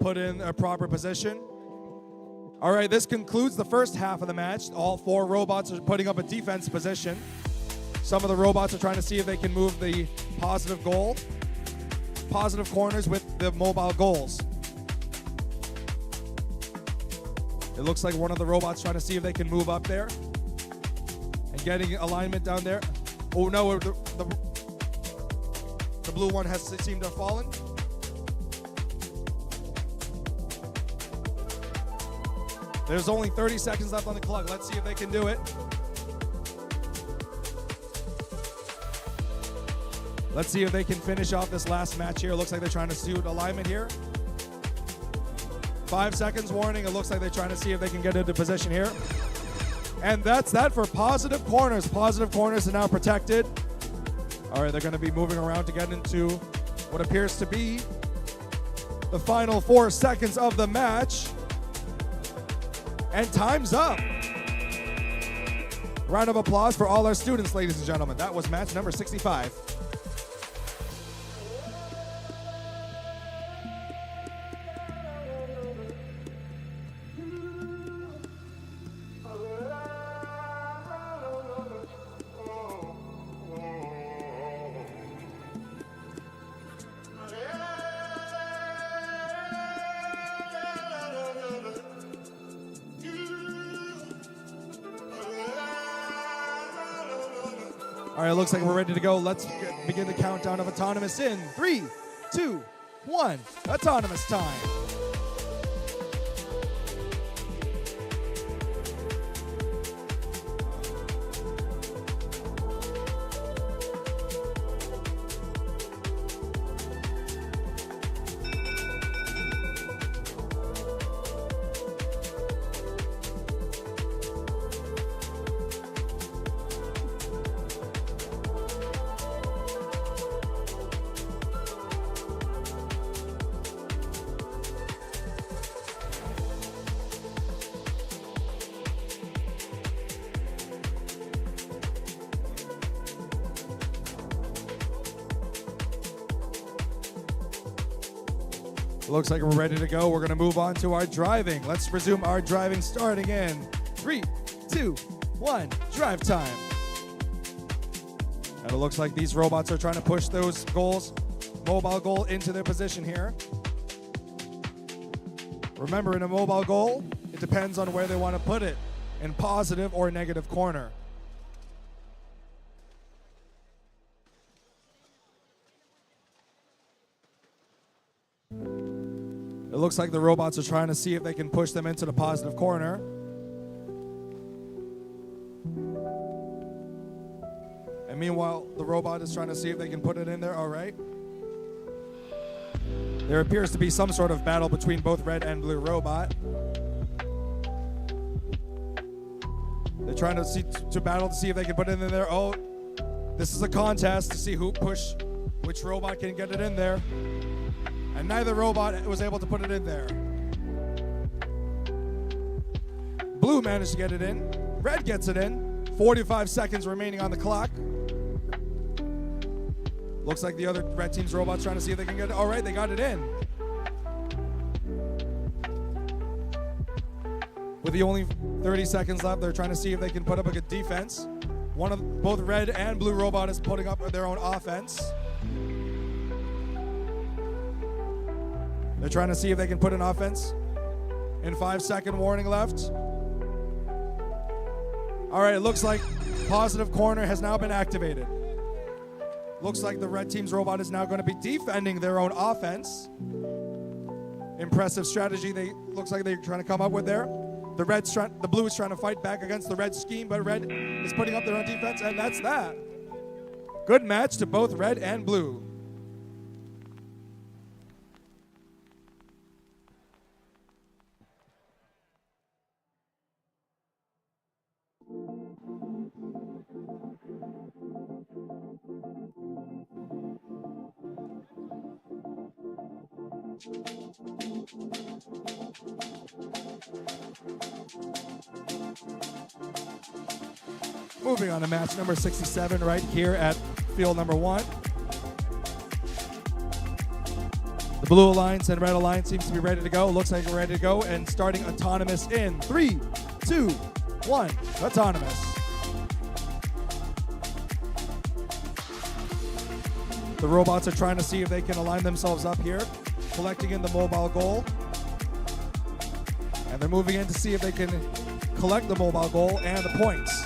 put in a proper position. All right, this concludes the first half of the match. All 4 robots are putting up a defense position. Some of the robots are trying to see if they can move the positive corners with the mobile goals. It looks like one of the robots trying to see if they can move up there and getting alignment down there. Oh no, the blue one has seemed to have fallen. There's only 30 seconds left on the clock. Let's see if they can do it. Let's see if they can finish off this last match here. Looks like they're trying to suit alignment here. 5 seconds warning. It looks like they're trying to see if they can get into position here. And that's that for positive corners. Positive corners are now protected. All right, they're going to be moving around to get into what appears to be the final 4 seconds of the match. And time's up. Round of applause for all our students, ladies and gentlemen. That was match number 65. All right, looks like we're ready to go. Let's begin the countdown of autonomous in 3, 2, 1. Autonomous time. Looks like we're ready to go. We're going to move on to our driving. Let's resume our driving starting in 3, 2, 1. Drive time. And it looks like these robots are trying to push those goals, mobile goal, into their position here. Remember, in a mobile goal, it depends on where they want to put it, in positive or negative corner. It looks like the robots are trying to see if they can push them into the positive corner. And meanwhile, the robot is trying to see if they can put it in there. All right. There appears to be some sort of battle between both red and blue robot. They're trying to battle to see if they can put it in there. Oh, this is a contest to see which robot can get it in there. And neither robot was able to put it in there. Blue managed to get it in. Red gets it in. 45 seconds remaining on the clock. Looks like the other red team's robot's trying to see if they can get it. All right, they got it in. With the only 30 seconds left, they're trying to see if they can put up a good defense. Both red and blue robot is putting up their own offense. They're trying to see if they can put an offense. In 5-second warning left. All right, it looks like positive corner has now been activated. Looks like the red team's robot is now going to be defending their own offense. Impressive strategy looks like they're trying to come up with there. The blue is trying to fight back against the red scheme, but red is putting up their own defense, and that's that. Good match to both red and blue. Moving on to match number 67 right here at field number 1. The blue alliance and red alliance seems to be ready to go. Looks like we're ready to go. And starting autonomous in 3, 2, 1. Autonomous. The robots are trying to see if they can align themselves up here, collecting in the mobile goal. And they're moving in to see if they can collect the mobile goal and the points.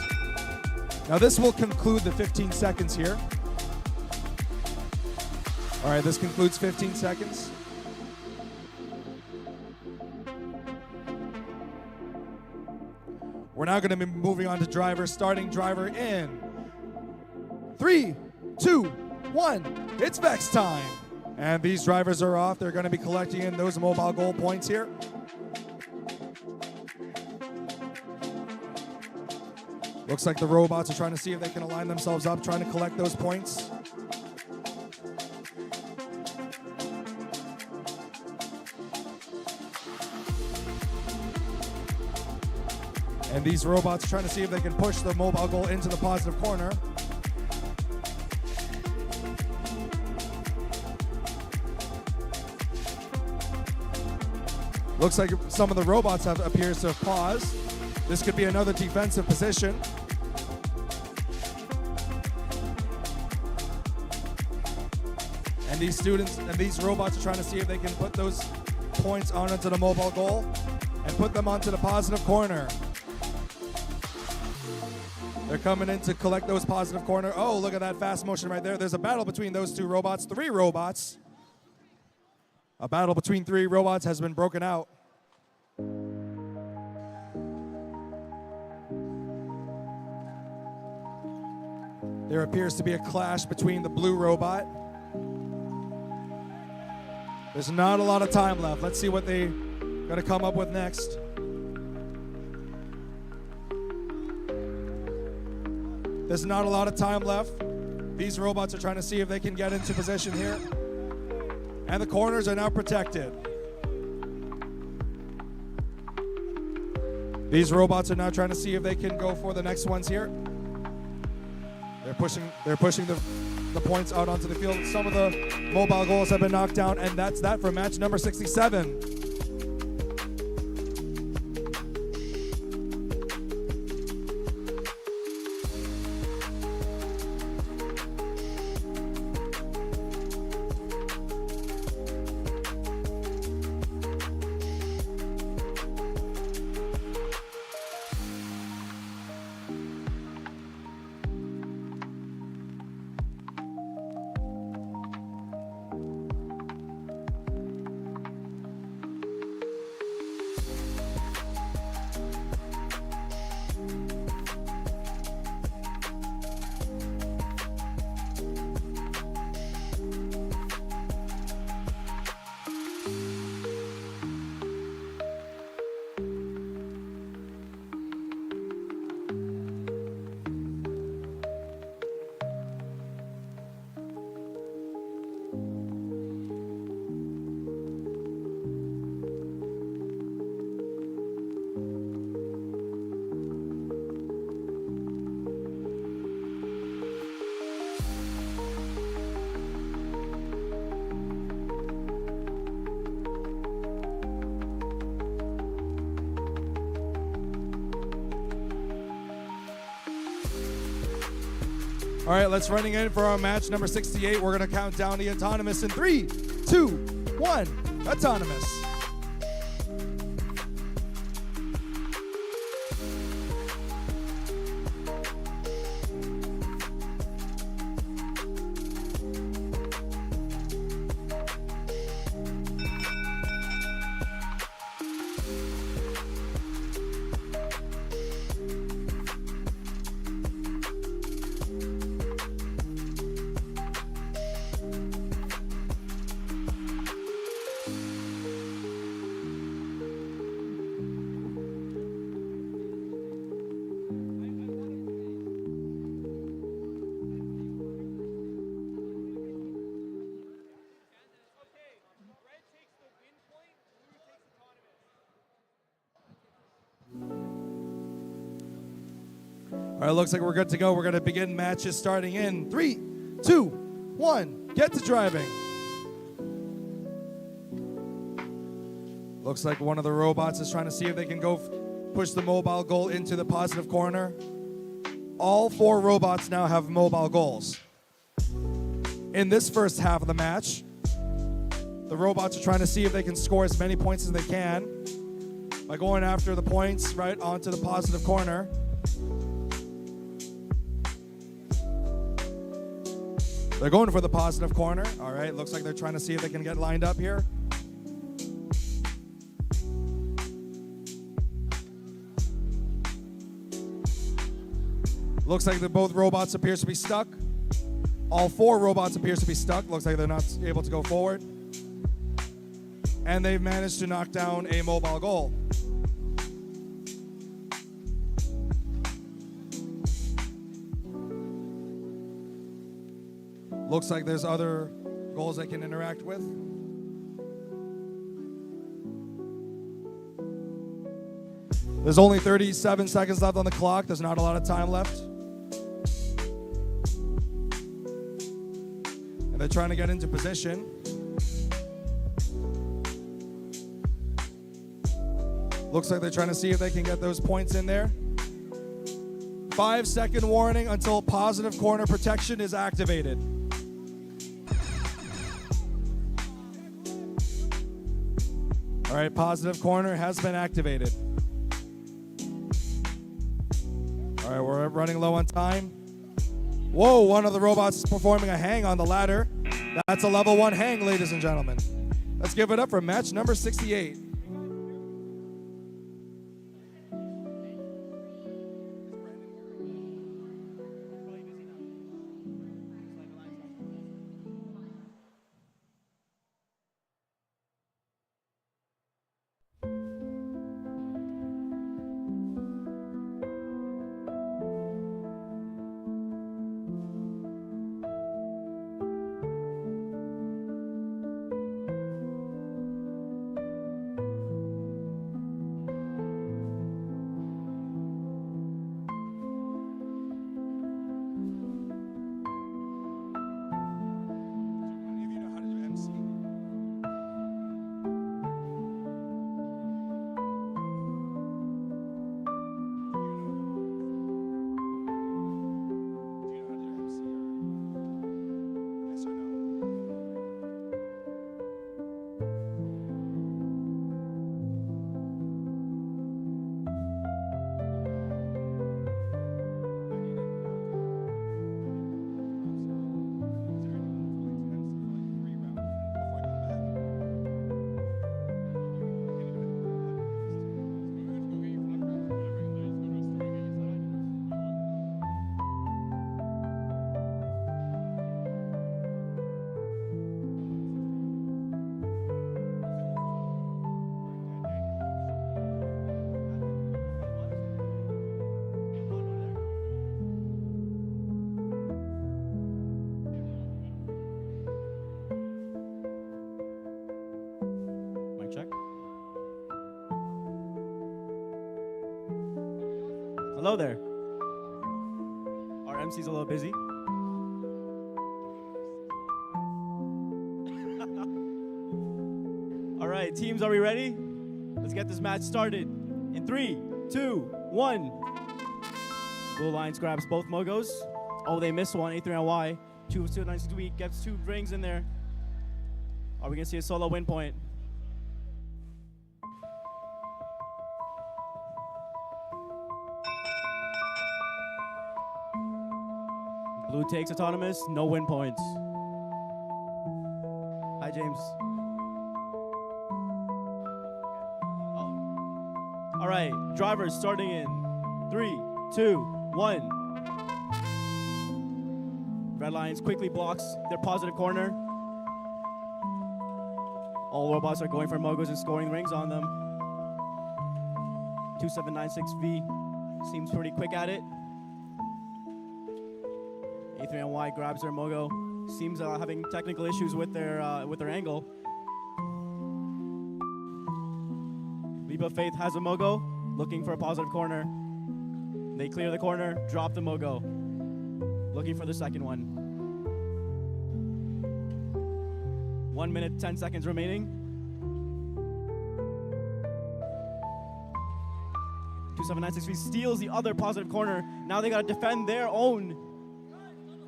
Now this will conclude the 15 seconds here. All right, this concludes 15 seconds. We're now going to be moving on to driver, starting driver in 3, 2, 1. It's Vex time. And these drivers are off. They're going to be collecting in those mobile goal points here. Looks like the robots are trying to see if they can align themselves up, trying to collect those points. And these robots are trying to see if they can push the mobile goal into the positive corner. Looks like some of the robots appears to have paused. This could be another defensive position. And these students and these robots are trying to see if they can put those points onto the mobile goal and put them onto the positive corner. They're coming in to collect those positive corner. Oh, look at that fast motion right there. There's a battle between those two robots, 3 robots. A battle between 3 robots has been broken out. There appears to be a clash between the blue robot. There's not a lot of time left. Let's see what they're going to come up with next. There's not a lot of time left. These robots are trying to see if they can get into position here. And the corners are now protected. These robots are now trying to see if they can go for the next ones here. They're pushing the points out onto the field. Some of the mobile goals have been knocked down, and that's that for match number 67. All right, let's running in for our match number 68. We're going to count down the autonomous in 3, 2, 1. Autonomous. All right, looks like we're good to go. We're going to begin matches starting in 3, 2, 1. Get to driving. Looks like one of the robots is trying to see if they can go push the mobile goal into the positive corner. All 4 robots now have mobile goals. In this first half of the match, the robots are trying to see if they can score as many points as they can by going after the points right onto the positive corner. They're going for the positive corner. All right, looks like they're trying to see if they can get lined up here. Looks like both robots appears to be stuck. All 4 robots appears to be stuck. Looks like they're not able to go forward. And they've managed to knock down a mobile goal. Looks like there's other goals they can interact with. There's only 37 seconds left on the clock. There's not a lot of time left. They're trying to get into position. Looks like they're trying to see if they can get those points in there. 5-second warning until positive corner protection is activated. All right, positive corner has been activated. All right, we're running low on time. Whoa, one of the robots is performing a hang on the ladder. That's a level 1 hang, ladies and gentlemen. Let's give it up for match number 68.
Hello there. Our MC's a little busy. All right, teams, are we ready? Let's get this match started. In 3, 2, 1. Blue Lions grabs both Mogos. Oh, they missed one. A3 on Y. 296 gets 2 rings in there. Are we gonna see a solo win point? Blue takes autonomous, no win points. Hi, James. Oh. All right, drivers starting in 3, 2, 1. Red Lions quickly blocks their positive corner. All robots are going for Mogos and scoring rings on them. 2796V seems pretty quick at it. A3NY grabs their Mogo. Seems having technical issues with their angle. Leap of Faith has a Mogo, looking for a positive corner. They clear the corner, drop the Mogo. Looking for the second one. 1 minute, 10 seconds remaining. 2796V steals the other positive corner. Now they gotta defend their own.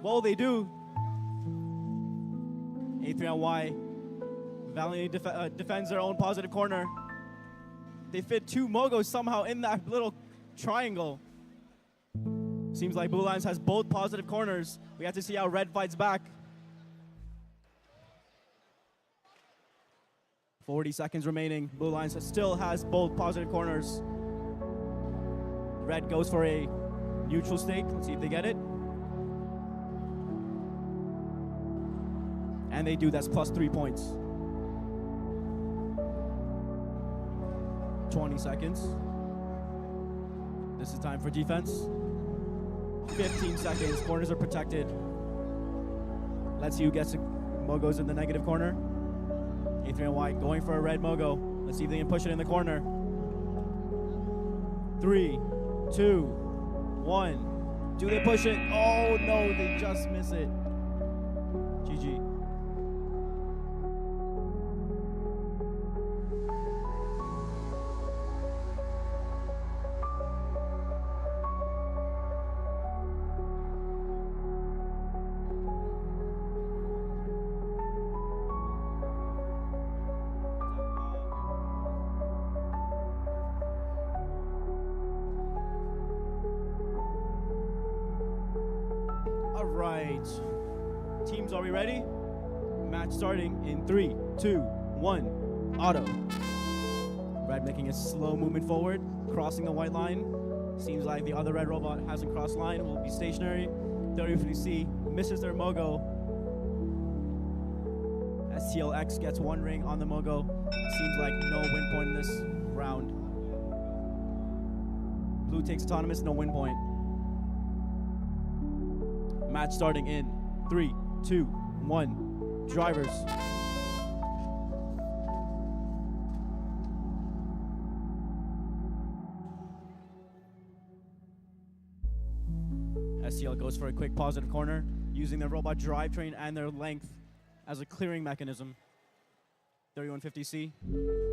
Well, they do. A3 on Y valiantly defends their own positive corner. They fit two Mogos somehow in that little triangle. Seems like Blue Lions has both positive corners. We have to see how Red fights back. 40 seconds remaining. Blue Lions still has both positive corners. Red goes for a neutral stake. Let's see if they get it. And they do. That's plus 3 points. 20 seconds. This is time for defense. 15 seconds. Corners are protected. Let's see who gets the Mogos in the negative corner. A3 and Y going for a red Mogo. Let's see if they can push it in the corner. 3, 2, 1. Do they push it? Oh no, they just miss it. GG. All right. Teams, are we ready? Match starting in 3, 2, 1. Auto. Red making a slow movement forward, crossing the white line. Seems like the other red robot hasn't crossed line, will be stationary. 3050C misses their Mogo. STLX gets 1 ring on the Mogo. Seems like no win point in this round. Blue takes autonomous, no win point. Match starting in 3, 2, 1. Drivers. STL goes for a quick positive corner, using their robot drivetrain and their length as a clearing mechanism. 3150C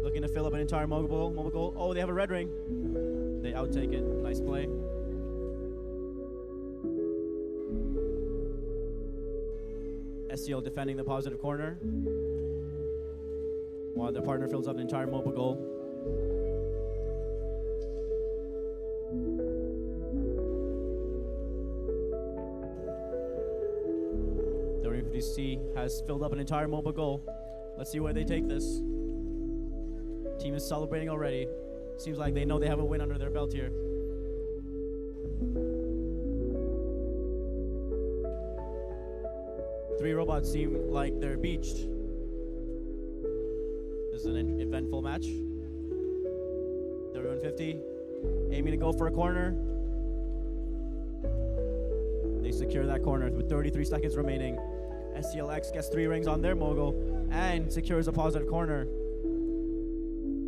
looking to fill up an entire mobile goal. Oh, they have a red ring. They outtake it. Nice play. STL defending the positive corner while their partner fills up an entire mobile goal. The 3050C has filled up an entire mobile goal. Let's see where they take this. Team is celebrating already. Seems like they know they have a win under their belt here. Three robots seem like they're beached. This is an eventful match. 3150 aiming to go for a corner. They secure that corner with 33 seconds remaining. STLX gets 3 rings on their Mogo and secures a positive corner.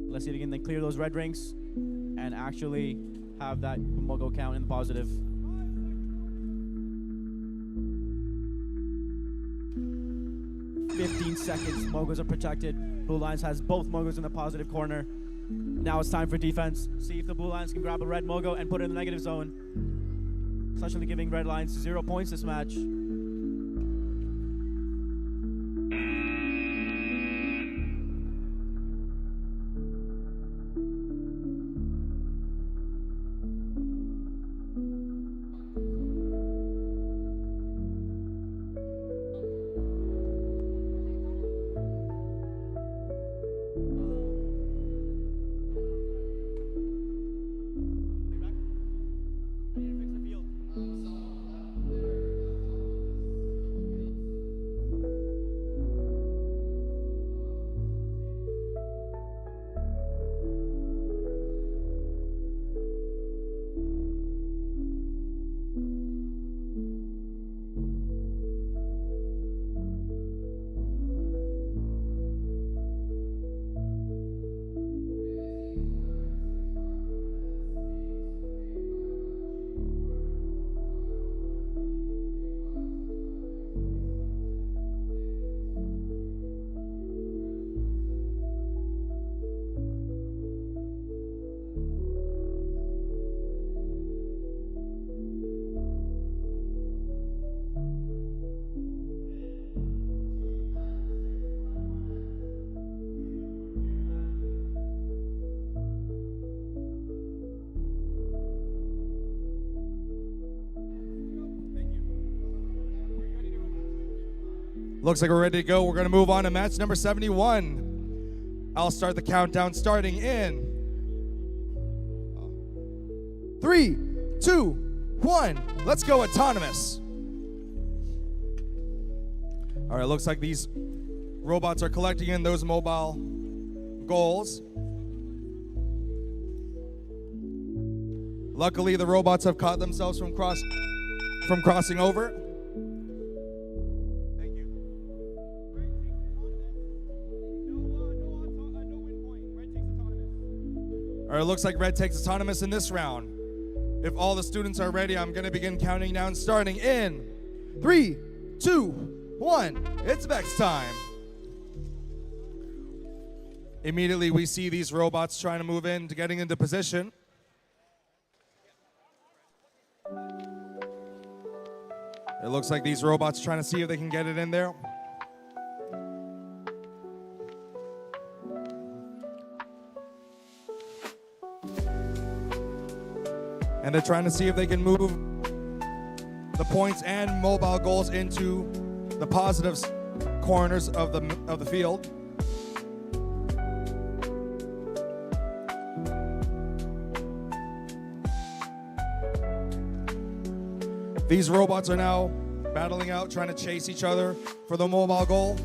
Let's see if they clear those red rings and actually have that Mogo count in the positive. 15 seconds. Mogos are protected. Blue Lions has both Mogos in the positive corner. Now it's time for defense. See if the Blue Lions can grab a red Mogo and put it in the negative zone. Essentially giving Red Lions 0 points this match.
Looks like we're ready to go. We're going to move on to match number 71. I'll start the countdown starting in 3, 2, 1. Let's go autonomous. All right, looks like these robots are collecting in those mobile goals. Luckily, the robots have caught themselves from crossing over. Thank you. All right, looks like red takes autonomous in this round. If all the students are ready, I'm going to begin counting down, starting in 3, 2, 1. It's vex time. Immediately, we see these robots trying to move in to getting into position. It looks like these robots trying to see if they can get it in there. And they're trying to see if they can move the points and mobile goals into the positive corners of the field. These robots are now battling out, trying to chase each other for the mobile goal.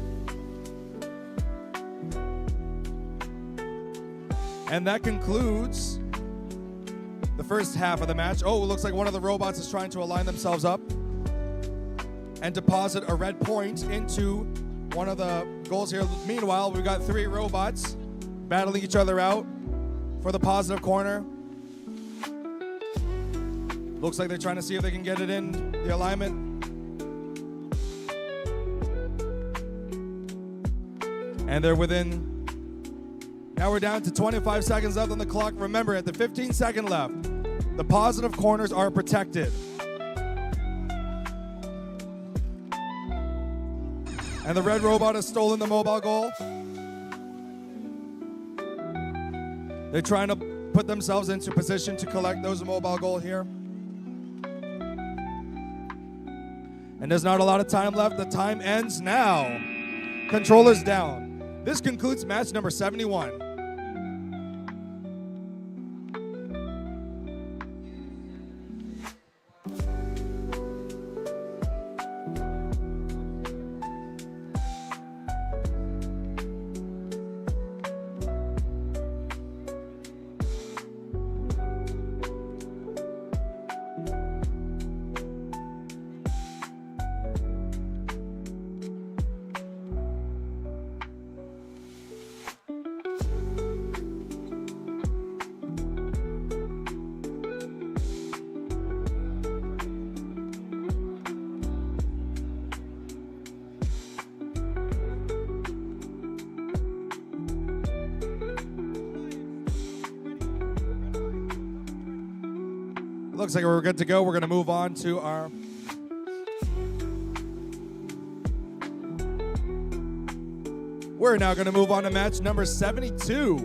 And that concludes the first half of the match. Oh, it looks like one of the robots is trying to align themselves up and deposit a red point into one of the goals here. Meanwhile, we've got 3 robots battling each other out for the positive corner. Looks like they're trying to see if they can get it in the alignment. And they're within. Now we're down to 25 seconds left on the clock. Remember, at the 15-second left, the positive corners are protected. And the red robot has stolen the mobile goal. They're trying to put themselves into position to collect those mobile goal here. And there's not a lot of time left. The time ends now. Controllers down. This concludes match number 71. Looks like we're good to go. We're going to move on to our We're now going to move on to match number 72.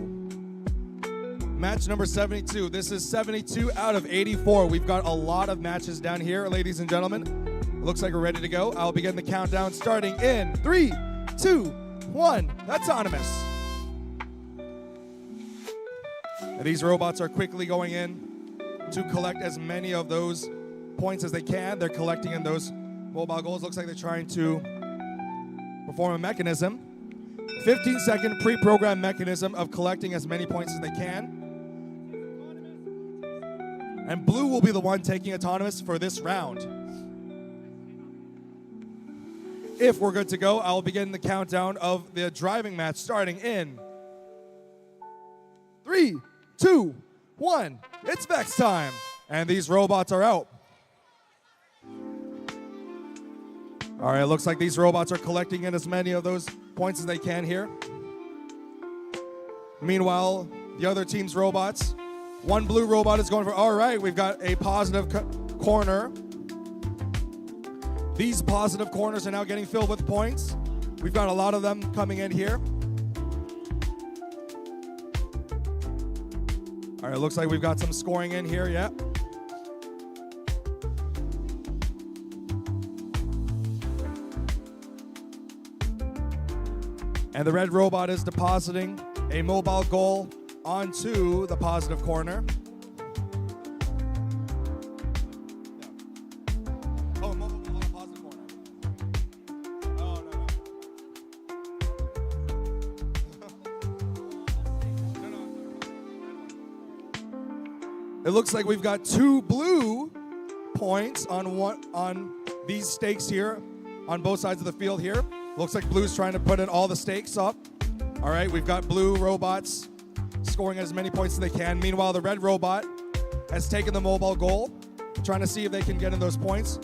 Match number 72. This is 72 out of 84. We've got a lot of matches down here, ladies and gentlemen. It looks like we're ready to go. I'll begin the countdown starting in 3, 2, 1. Autonomous. And these robots are quickly going in to collect as many of those points as they can. They're collecting in those mobile goals. Looks like they're trying to perform a mechanism. 15-second pre-programmed mechanism of collecting as many points as they can. And blue will be the one taking autonomous for this round. If we're good to go, I'll begin the countdown of the driving match starting in 3, 2, 1. It's vex time. And these robots are out. All right, looks like these robots are collecting in as many of those points as they can here. Meanwhile, the other team's robots, one blue robot is going for, all right, we've got a positive corner. These positive corners are now getting filled with points. We've got a lot of them coming in here. All right, looks like we've got some scoring in here, yeah. And the red robot is depositing a mobile goal onto the positive corner. Oh, mobile goal on the positive corner. Oh, no. It looks like we've got 2 blue points on these stakes here on both sides of the field here. Looks like blue's trying to put in all the stakes up. All right, we've got blue robots scoring as many points as they can. Meanwhile, the red robot has taken the mobile goal, trying to see if they can get in those points.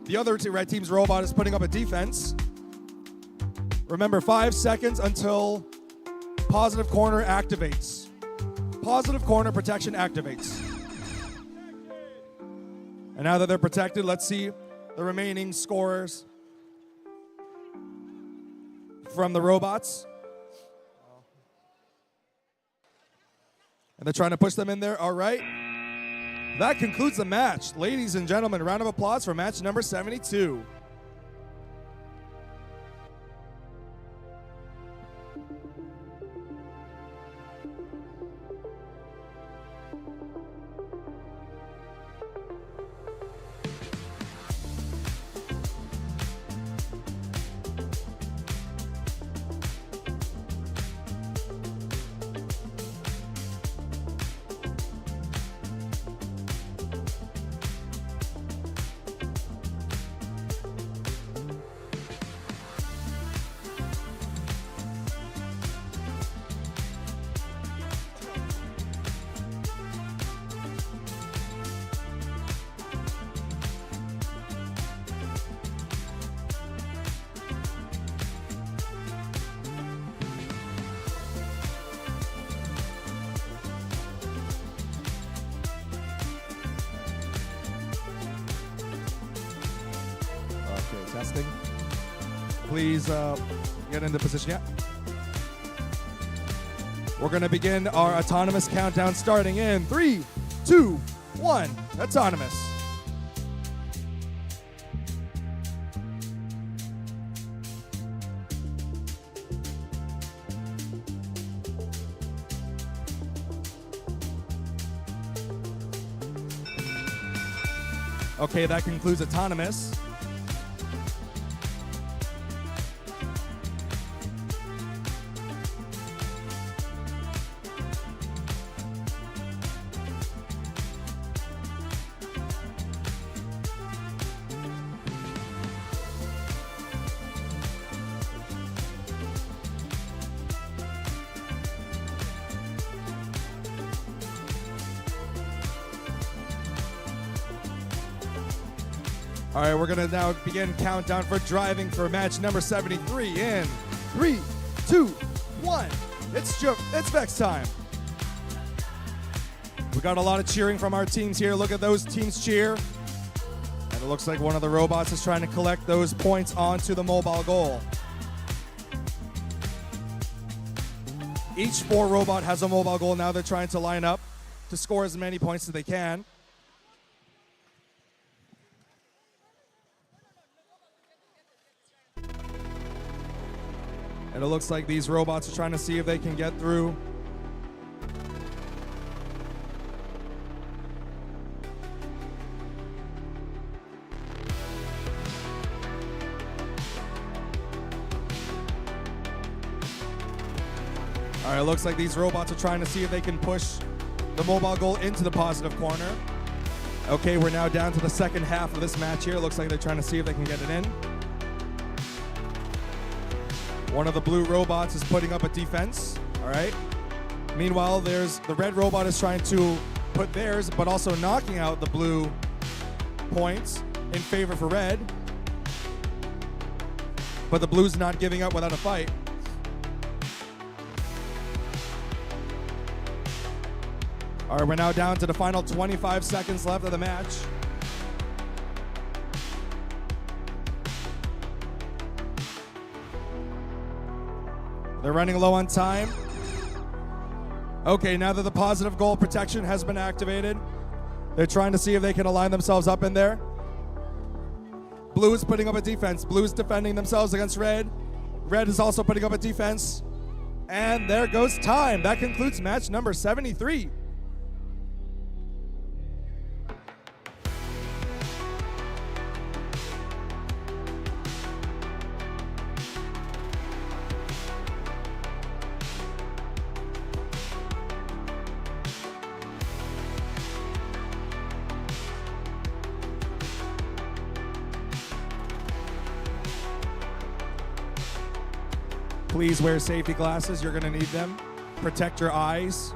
The other red team's robot is putting up a defense. Remember, 5 seconds until positive corner activates. Positive corner protection activates. And now that they're protected, let's see the remaining scorers from the robots. And they're trying to push them in there. All right. That concludes the match. Ladies and gentlemen, round of applause for match number 72. Okay, testing. Please get into position. Yeah. We're going to begin our autonomous countdown starting in 3, 2, 1. Autonomous. Okay, that concludes autonomous. All right, we're going to now begin countdown for driving for match number 73 in 3, 2, 1. It's Vex time. We got a lot of cheering from our teams here. Look at those teams cheer. And it looks like one of the robots is trying to collect those points onto the mobile goal. Each 4 robot has a mobile goal. Now they're trying to line up to score as many points as they can. And it looks like these robots are trying to see if they can get through. All right, it looks like these robots are trying to see if they can push the mobile goal into the positive corner. Okay, we're now down to the second half of this match here. It looks like they're trying to see if they can get it in. One of the blue robots is putting up a defense, all right? Meanwhile, the red robot is trying to put theirs, but also knocking out the blue points in favor for red. But the blue's not giving up without a fight. All right, we're now down to the final 25 seconds left of the match. They're running low on time. Okay, now that the positive goal protection has been activated, they're trying to see if they can align themselves up in there. Blue is putting up a defense. Blue is defending themselves against red. Red is also putting up a defense. And there goes time. That concludes match number 73. Please wear safety glasses. You're going to need them. Protect your eyes.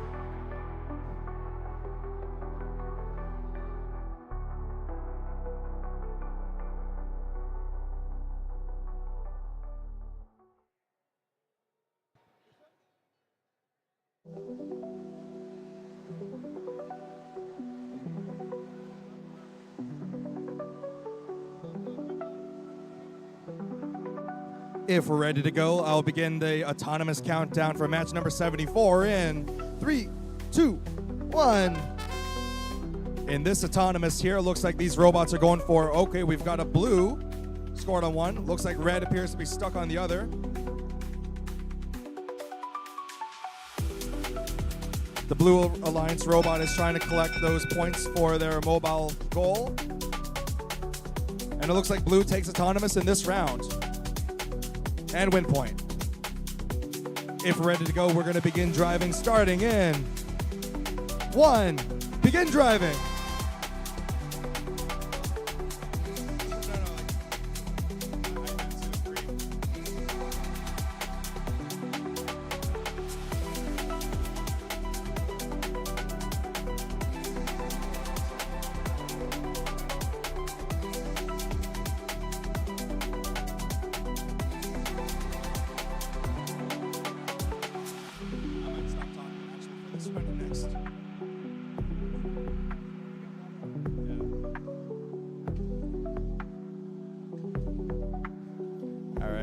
If we're ready to go, I'll begin the autonomous countdown for match number 74 in 3, 2, 1. In this autonomous here, looks like these robots are going for, okay, we've got a blue scored on one. Looks like red appears to be stuck on the other. The Blue Alliance robot is trying to collect those points for their mobile goal. And it looks like blue takes autonomous in this round. And win point. If we're ready to go, we're going to begin driving, starting in 1. Begin driving.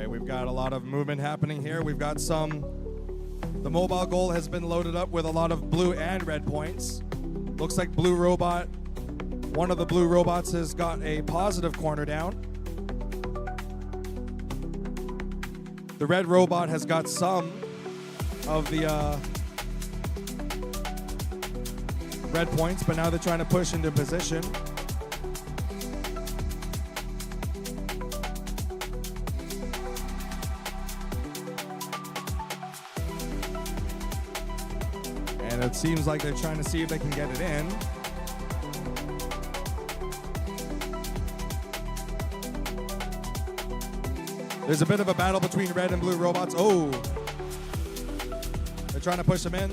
We've got a lot of movement happening here. We've got the mobile goal has been loaded up with a lot of blue and red points. Looks like one of the blue robots has got a positive corner down. The red robot has got some of the red points, but now they're trying to push into position. And it seems like they're trying to see if they can get it in. There's a bit of a battle between red and blue robots. Oh! They're trying to push them in.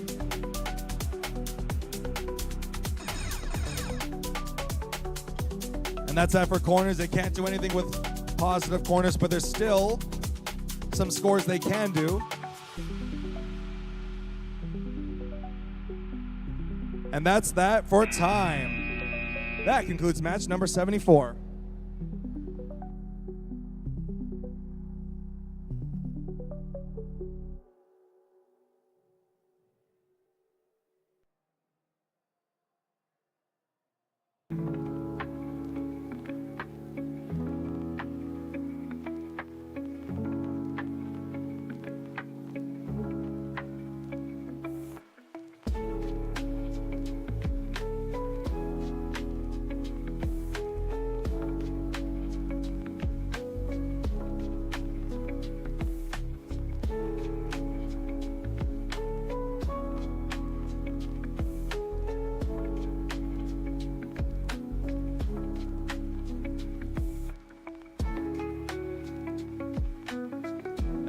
And that's that for corners. They can't do anything with positive corners, but there's still some scores they can do. And that's that for time. That concludes match number 74.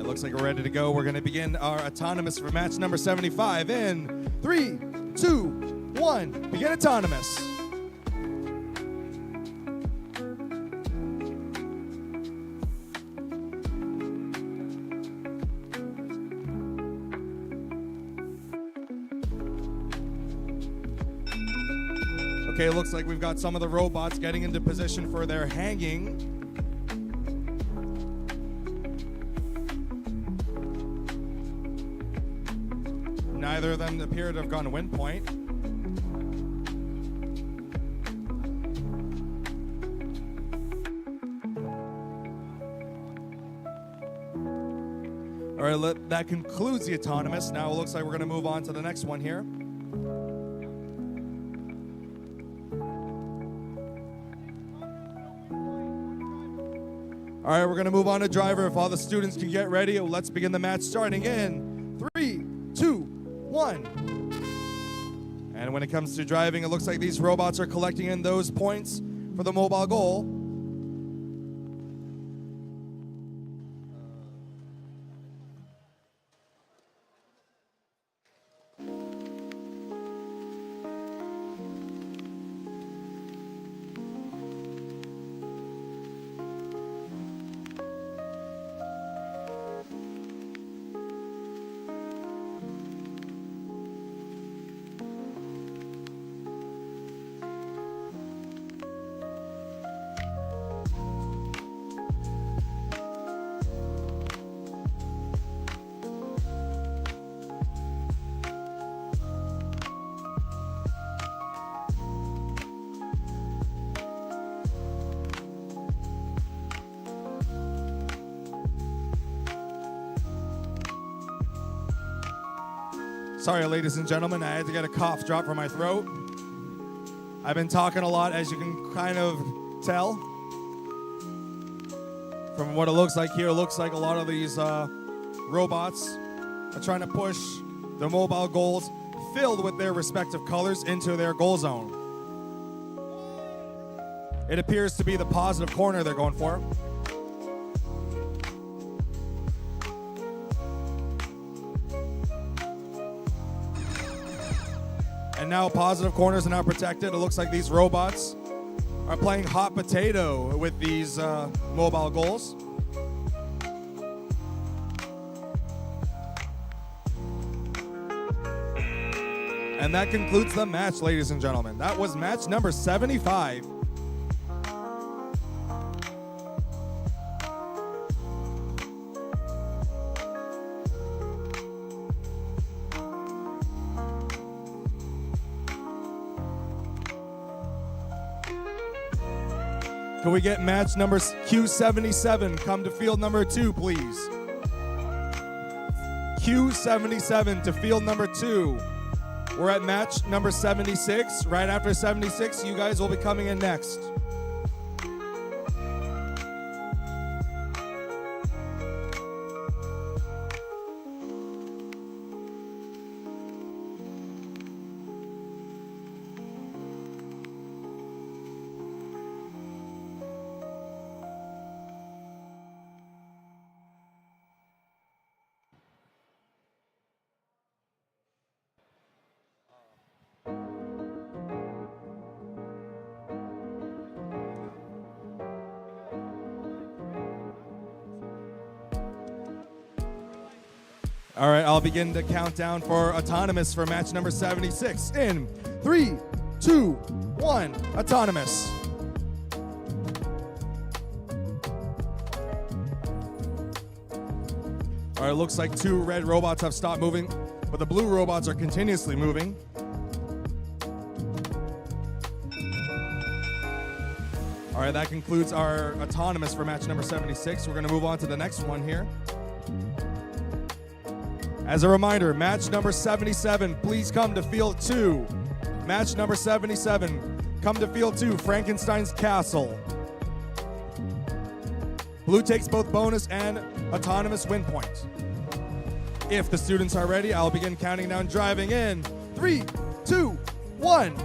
Looks like we're ready to go. We're going to begin our autonomous for match number 75 in 3, 2, 1. Begin autonomous. Okay, looks like we've got some of the robots getting into position for their hanging. Neither of them appear to have gone to win point. All right, that concludes the autonomous. Now it looks like we're going to move on to the next one here. All right, we're going to move on to driver. If all the students can get ready, let's begin the match starting in 3, 2, 1. And when it comes to driving, it looks like these robots are collecting in those points for the mobile goal. Sorry, ladies and gentlemen, I had to get a cough drop from my throat. I've been talking a lot, as you can kind of tell. From what it looks like here, it looks like a lot of these robots are trying to push the mobile goals filled with their respective colors into their goal zone. It appears to be the positive corner they're going for. And now positive corners are now protected. It looks like these robots are playing hot potato with these mobile goals. And that concludes the match, ladies and gentlemen. That was match number 75. Can we get match number Q77 come to field number 2, please? Q77 to field number 2. We're at match number 76. Right after 76, you guys will be coming in next. All right, I'll begin the countdown for autonomous for match number 76 in 3, 2, 1, autonomous. All right, looks like 2 red robots have stopped moving, but the blue robots are continuously moving. All right, that concludes our autonomous for match number 76. We're going to move on to the next one here. As a reminder, match number 77, please come to field 2. Match number 77, come to field 2, Frankenstein's Castle. Blue takes both bonus and autonomous win points. If the students are ready, I'll begin counting down driving in 3, 2, 1.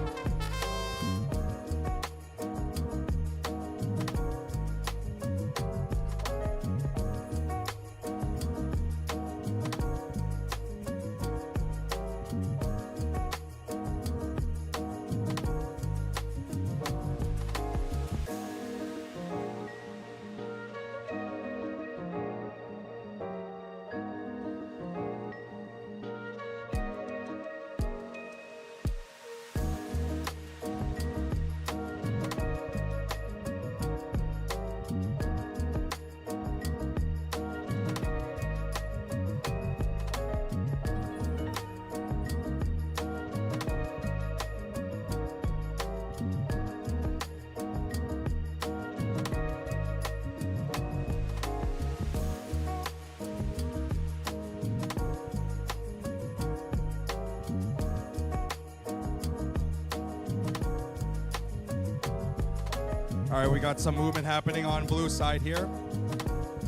All right, we got some movement happening on blue side here.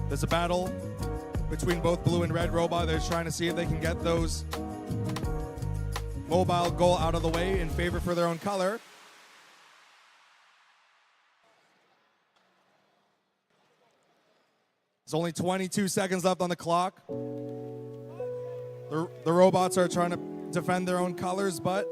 There's a battle between both blue and red robot. They're trying to see if they can get those mobile goal out of the way in favor for their own color. There's only 22 seconds left on the clock. The robots are trying to defend their own colors, but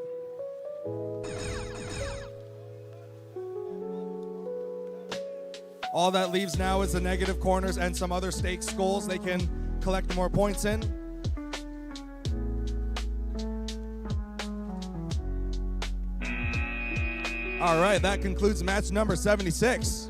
all that leaves now is the negative corners and some other stakes goals they can collect more points in. All right, that concludes match number 76.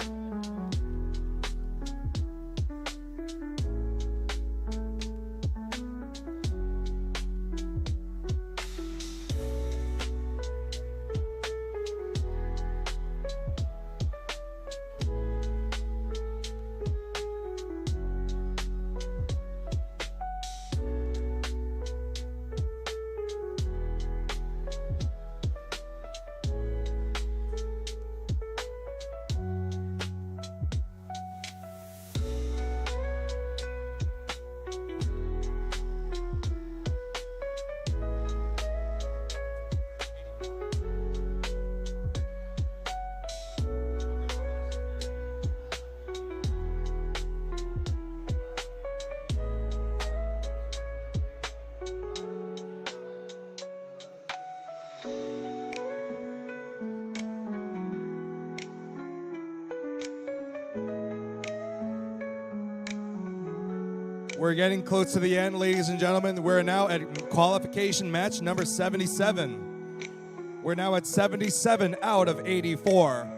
We're getting close to the end, ladies and gentlemen. We're now at qualification match number 77. We're now at 77 out of 84.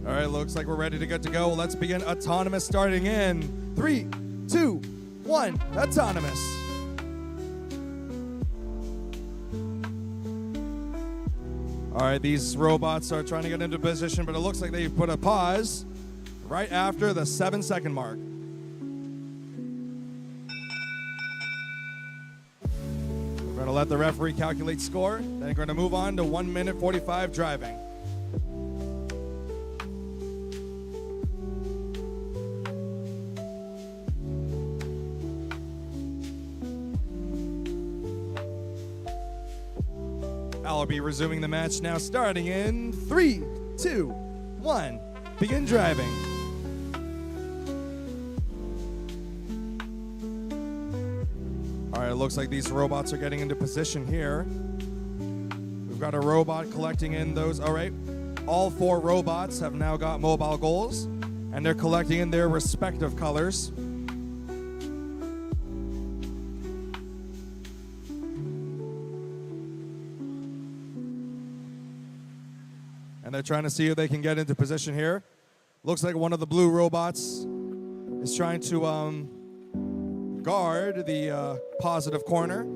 All right, looks like we're ready to get to go. Let's begin autonomous starting in 3, 2, 1, autonomous. All right, these robots are trying to get into position, but it looks like they've put a pause right after the 7-second mark. We're going to let the referee calculate score. Then we're going to move on to 1 minute 45 driving. I'll be resuming the match now, starting in 3, 2, 1. Begin driving. All right, it looks like these robots are getting into position here. We've got a robot collecting in those. All right, all 4 robots have now got mobile goals, and they're collecting in their respective colors. And they're trying to see if they can get into position here. Looks like one of the blue robots is trying to guard the positive corner.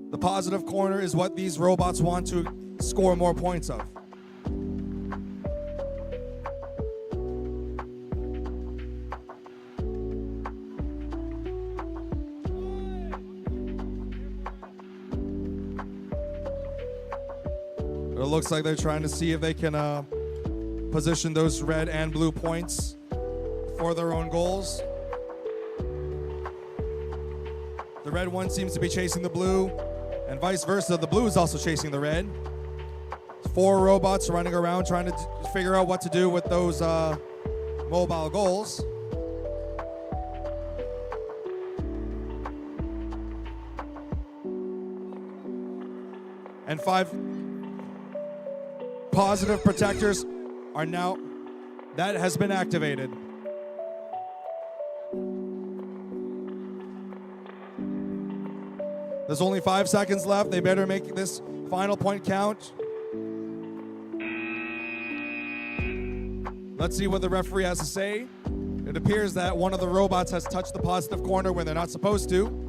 The positive corner is what these robots want to score more points of. It looks like they're trying to see if they can position those red and blue points for their own goals. The red one seems to be chasing the blue, and vice versa. The blue is also chasing the red. 4 robots running around trying to figure out what to do with those mobile goals. And 5 positive protectors are now, that has been activated. There's only 5 seconds left. They better make this final point count. Let's see what the referee has to say. It appears that one of the robots has touched the positive corner when they're not supposed to.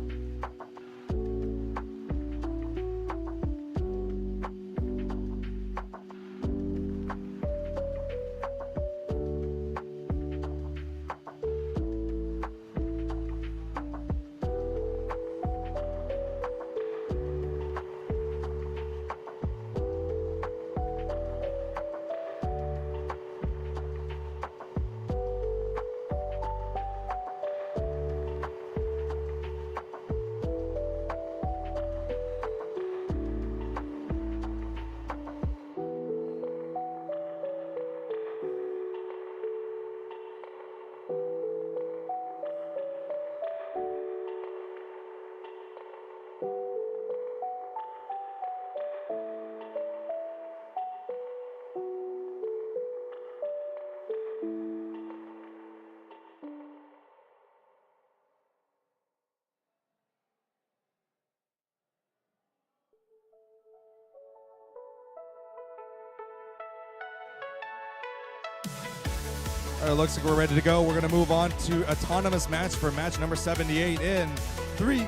All right, looks like we're ready to go. We're going to move on to autonomous match for match number 78 in 3,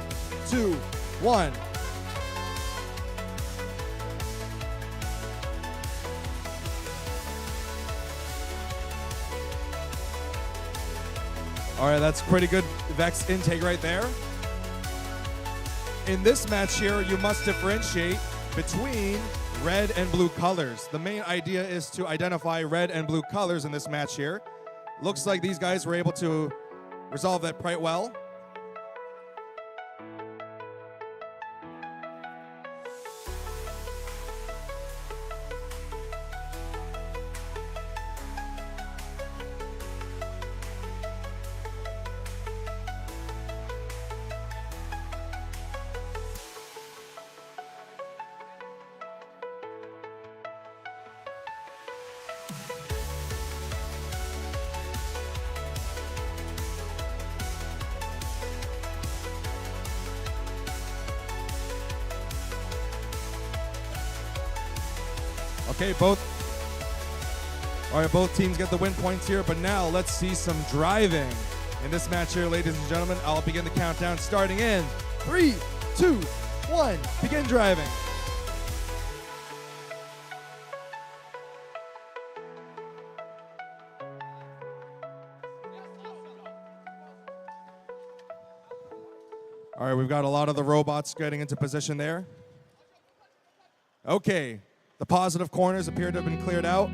2, 1. All right, that's pretty good Vex intake right there. In this match here, you must differentiate between red and blue colors. The main idea is to identify red and blue colors in this match here. Looks like these guys were able to resolve that quite well. Okay, both teams get the win points here, but now let's see some driving in this match here, ladies and gentlemen. I'll begin the countdown starting in 3, 2, 1. Begin driving. All right, we've got a lot of the robots getting into position there. Okay. The positive corners appear to have been cleared out.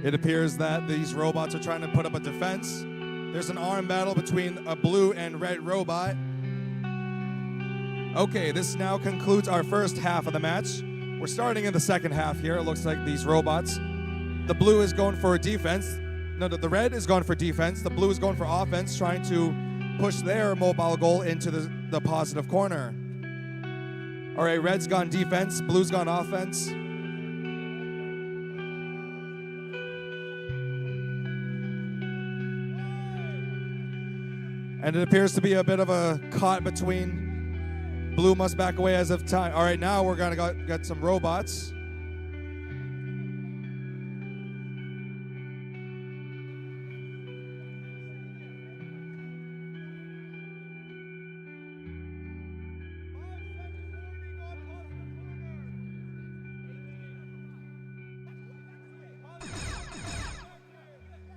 It appears that these robots are trying to put up a defense. There's an arm battle between a blue and red robot. Okay, this now concludes our first half of the match. We're starting in the second half here. It looks like these robots. The blue is going for a defense. No, the red is going for defense. The blue is going for offense, trying to push their mobile goal into the positive corner. All right, red's gone defense, blue's gone offense. And it appears to be a bit of a caught between. Blue must back away as of time. All right, now we're gonna get some robots.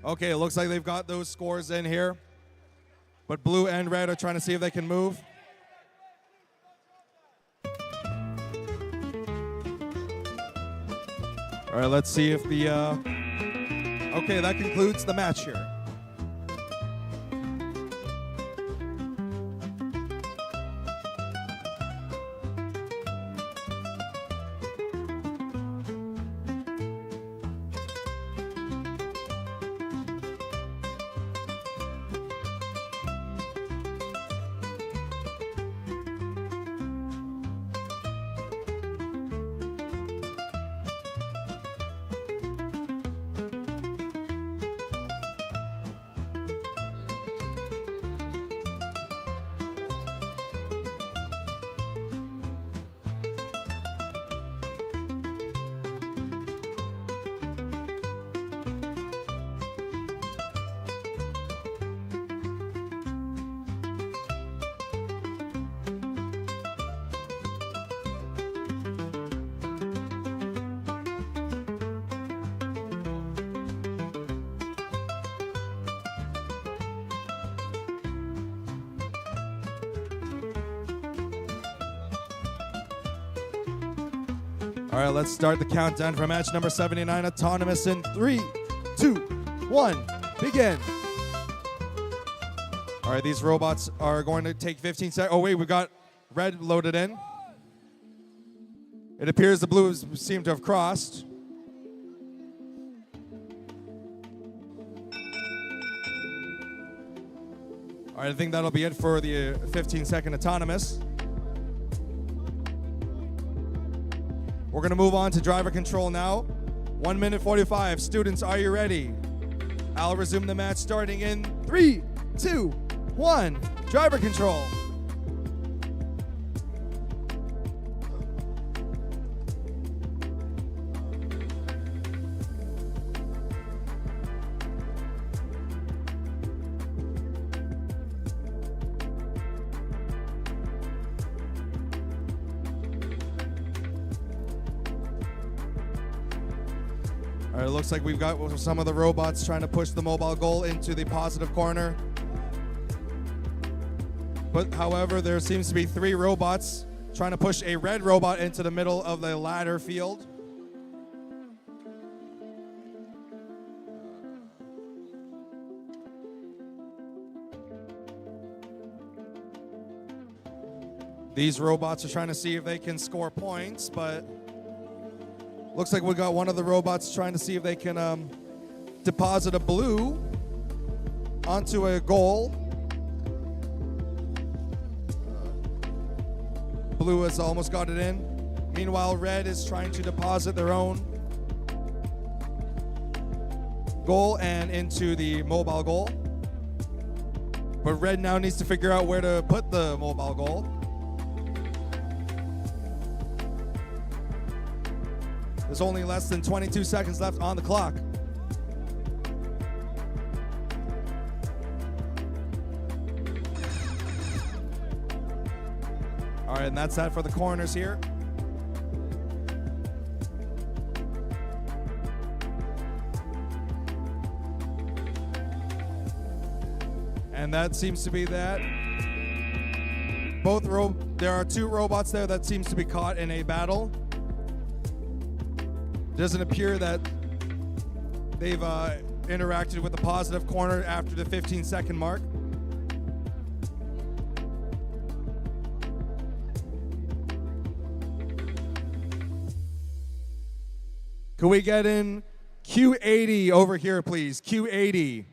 Okay, it looks like they've got those scores in here. But blue and red are trying to see if they can move. All right, let's see if the... Okay, that concludes the match here. All right, let's start the countdown for match number 79, autonomous in 3, 2, 1, begin. All right, these robots are going to take 15 seconds. Oh, wait, we got red loaded in. It appears the blues seem to have crossed. All right, I think that'll be it for the 15-second autonomous. We're going to move on to driver control now. 1 minute 45. Students, are you ready? I'll resume the match starting in 3, 2, 1. Driver control. All right, it looks like we've got some of the robots trying to push the mobile goal into the positive corner. But however, there seems to be 3 robots trying to push a red robot into the middle of the ladder field. These robots are trying to see if they can score points, but looks like we got one of the robots trying to see if they can deposit a blue onto a goal. Blue has almost got it in. Meanwhile, red is trying to deposit their own goal and into the mobile goal. But red now needs to figure out where to put the mobile goal. There's only less than 22 seconds left on the clock. All right, and that's that for the corners here. And that seems to be that. There are 2 robots there that seems to be caught in a battle. Doesn't appear that they've interacted with the positive corner after the 15-second mark. Can we get in Q80 over here, please? Q80.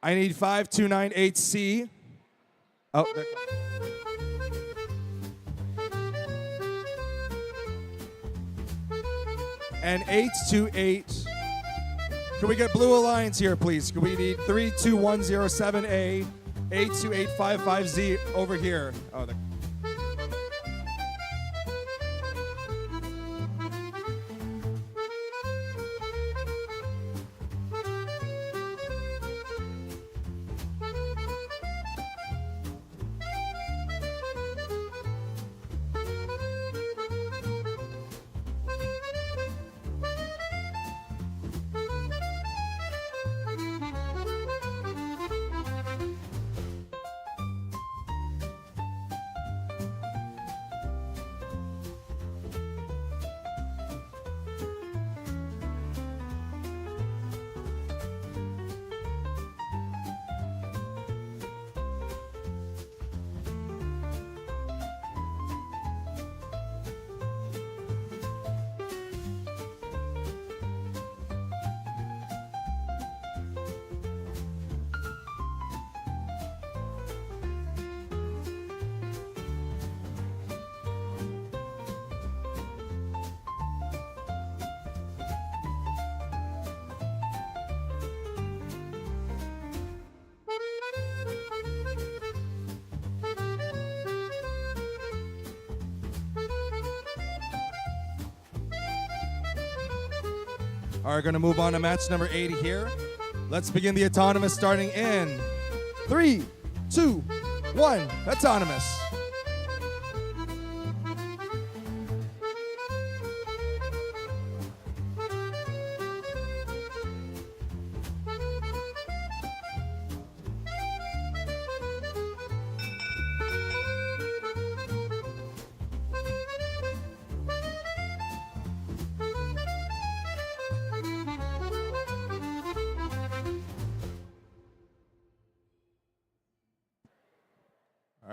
I need 5298C. Oh, there. And 828. Can we get Blue Alliance here, please? Can we need 32107A, 82855Z over here? Oh, there. All right, going to move on to match number 80 here. Let's begin the autonomous starting in 3, 2, 1. Autonomous.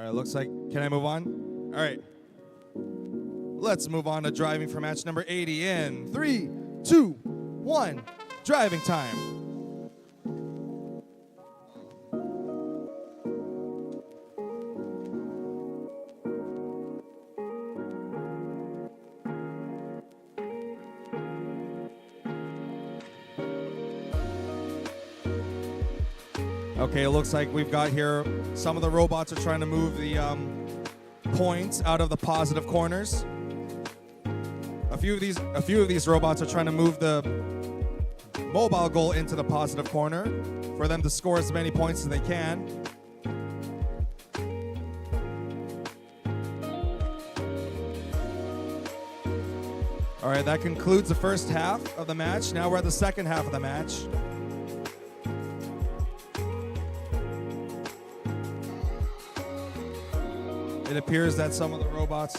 All right, looks like, can I move on? All right. Let's move on to driving for match number 80 in 3, 2, 1, driving time. Okay, it looks like we've got here, some of the robots are trying to move the points out of the positive corners. A few of these robots are trying to move the mobile goal into the positive corner for them to score as many points as they can. All right, that concludes the first half of the match. Now we're at the second half of the match. It appears that some of the robots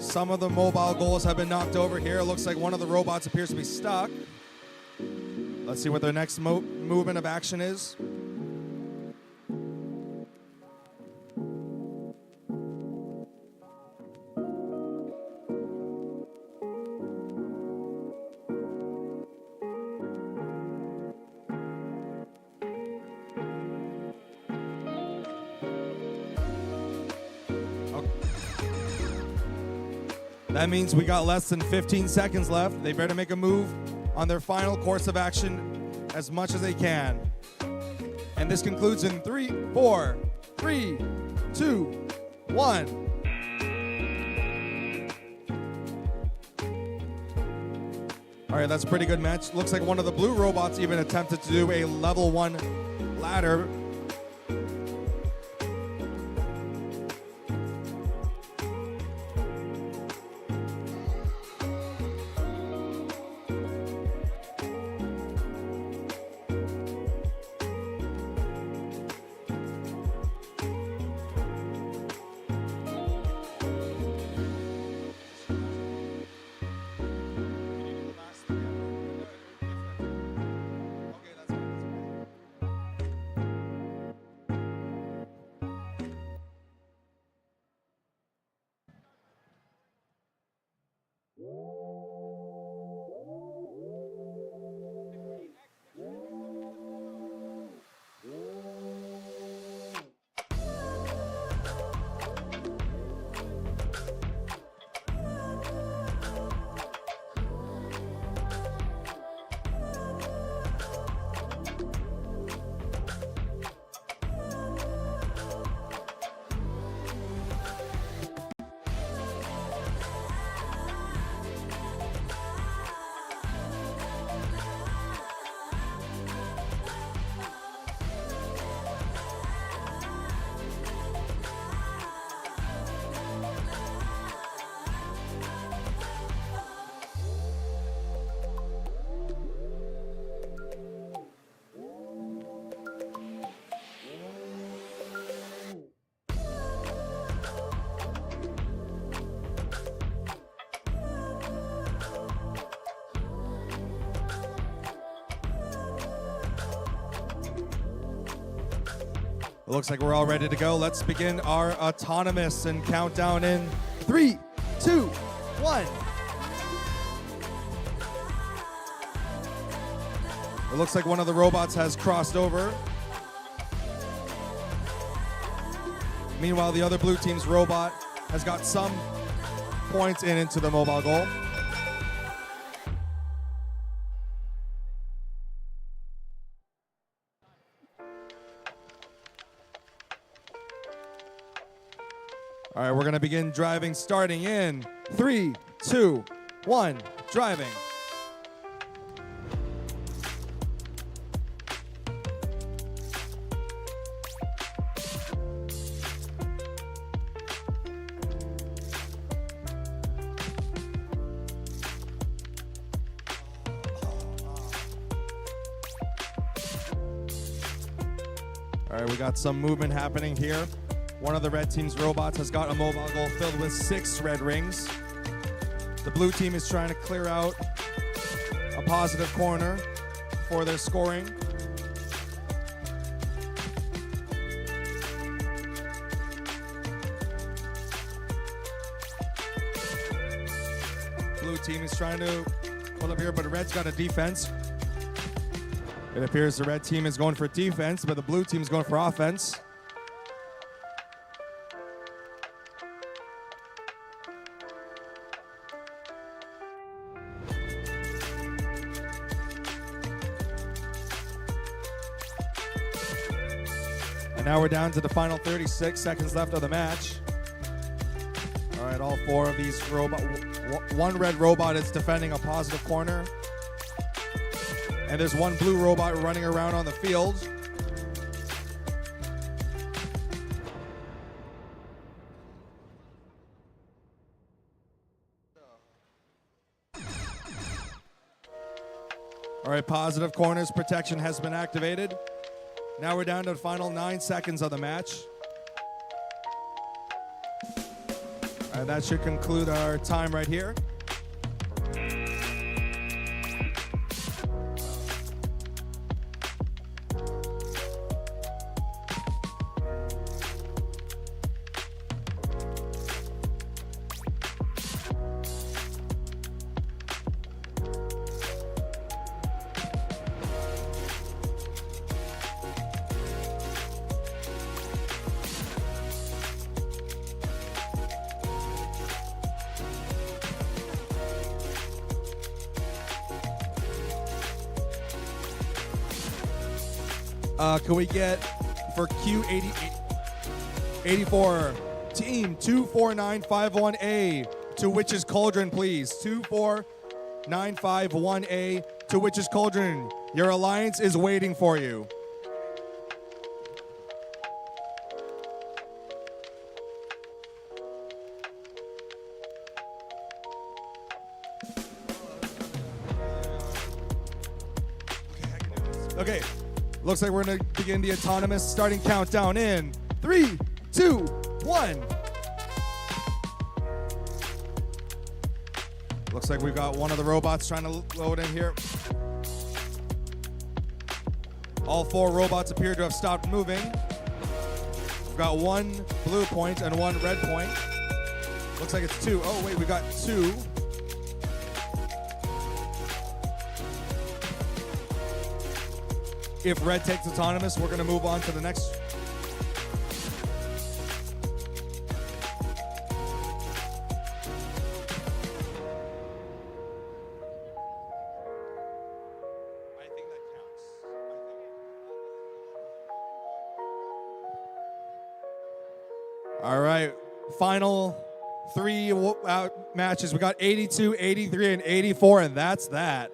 some of the mobile goals have been knocked over here. It looks like one of the robots appears to be stuck. Let's see what their next movement of action is. That means we got less than 15 seconds left. They better make a move on their final course of action as much as they can. And this concludes in 3, 4, 3, 2, 1. All right, that's a pretty good match. Looks like one of the blue robots even attempted to do a level 1 ladder. It looks like we're all ready to go. Let's begin our autonomous and countdown in 3, 2, 1. It looks like one of the robots has crossed over. Meanwhile, the other blue team's robot has got some points into the mobile goal. All right, we're going to begin driving starting in 3, 2, 1, driving. All right, we got some movement happening here. One of the red team's robots has got a mobile goal filled with 6 red rings. The blue team is trying to clear out a positive corner. for their scoring. Blue team is trying to pull up here, but red's got a defense. It appears the red team is going for defense, but the blue team is going for offense. And now we're down to the final 36 seconds left of the match. All right, all four of these one red robot is defending a positive corner. And there's one blue robot running around on the field. All right, positive corners protection has been activated. Now we're down to the final 9 seconds of the match. And that should conclude our time right here. Can we get for Q84 team 24951A to Witch's Cauldron, please? 24951A to Witch's Cauldron. Your alliance is waiting for you. Okay. Looks like we're going to begin the autonomous starting countdown in 3, 2, 1. Looks like we've got one of the robots trying to load in here. All 4 robots appear to have stopped moving. We've got 1 blue point and 1 red point. Looks like it's 2. Oh, wait, we got 2. If red takes autonomous, we're going to move on to the next. I think that counts. All right, final 3 matches. We got 82, 83, and 84, and that's that.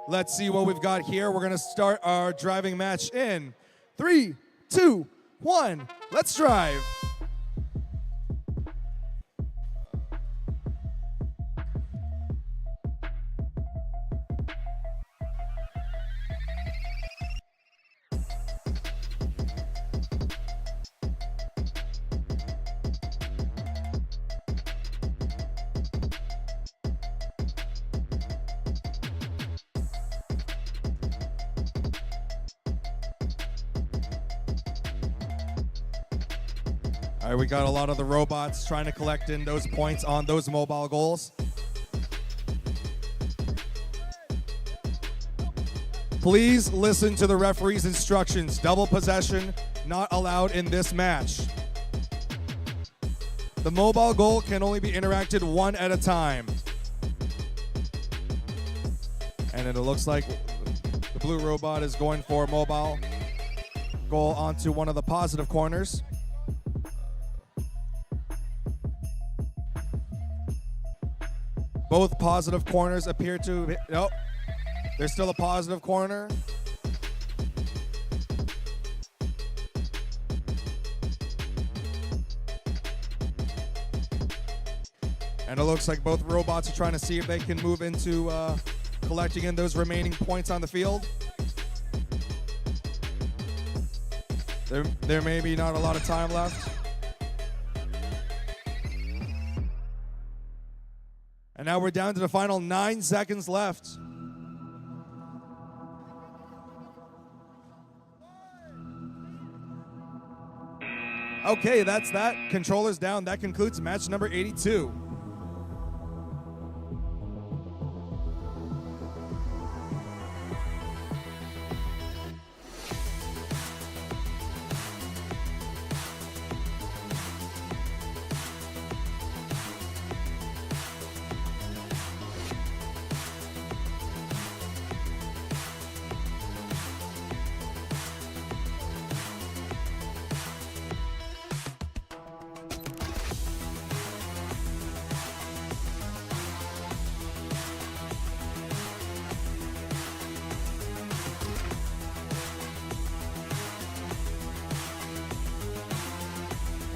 Let's see what we've got here. We're going to start our driving match in 3, 2, 1. Let's drive. All right, we got a lot of the robots trying to collect in those points on those mobile goals. Please listen to the referee's instructions. Double possession not allowed in this match. The mobile goal can only be interacted 1 at a time. And it looks like the blue robot is going for a mobile goal onto one of the positive corners. Both positive corners appear to hit. Nope. There's still a positive corner. And it looks like both robots are trying to see if they can move into collecting in those remaining points on the field. There may be not a lot of time left. And now we're down to the final 9 seconds left. Okay, that's that. Controllers down. That concludes match number 82.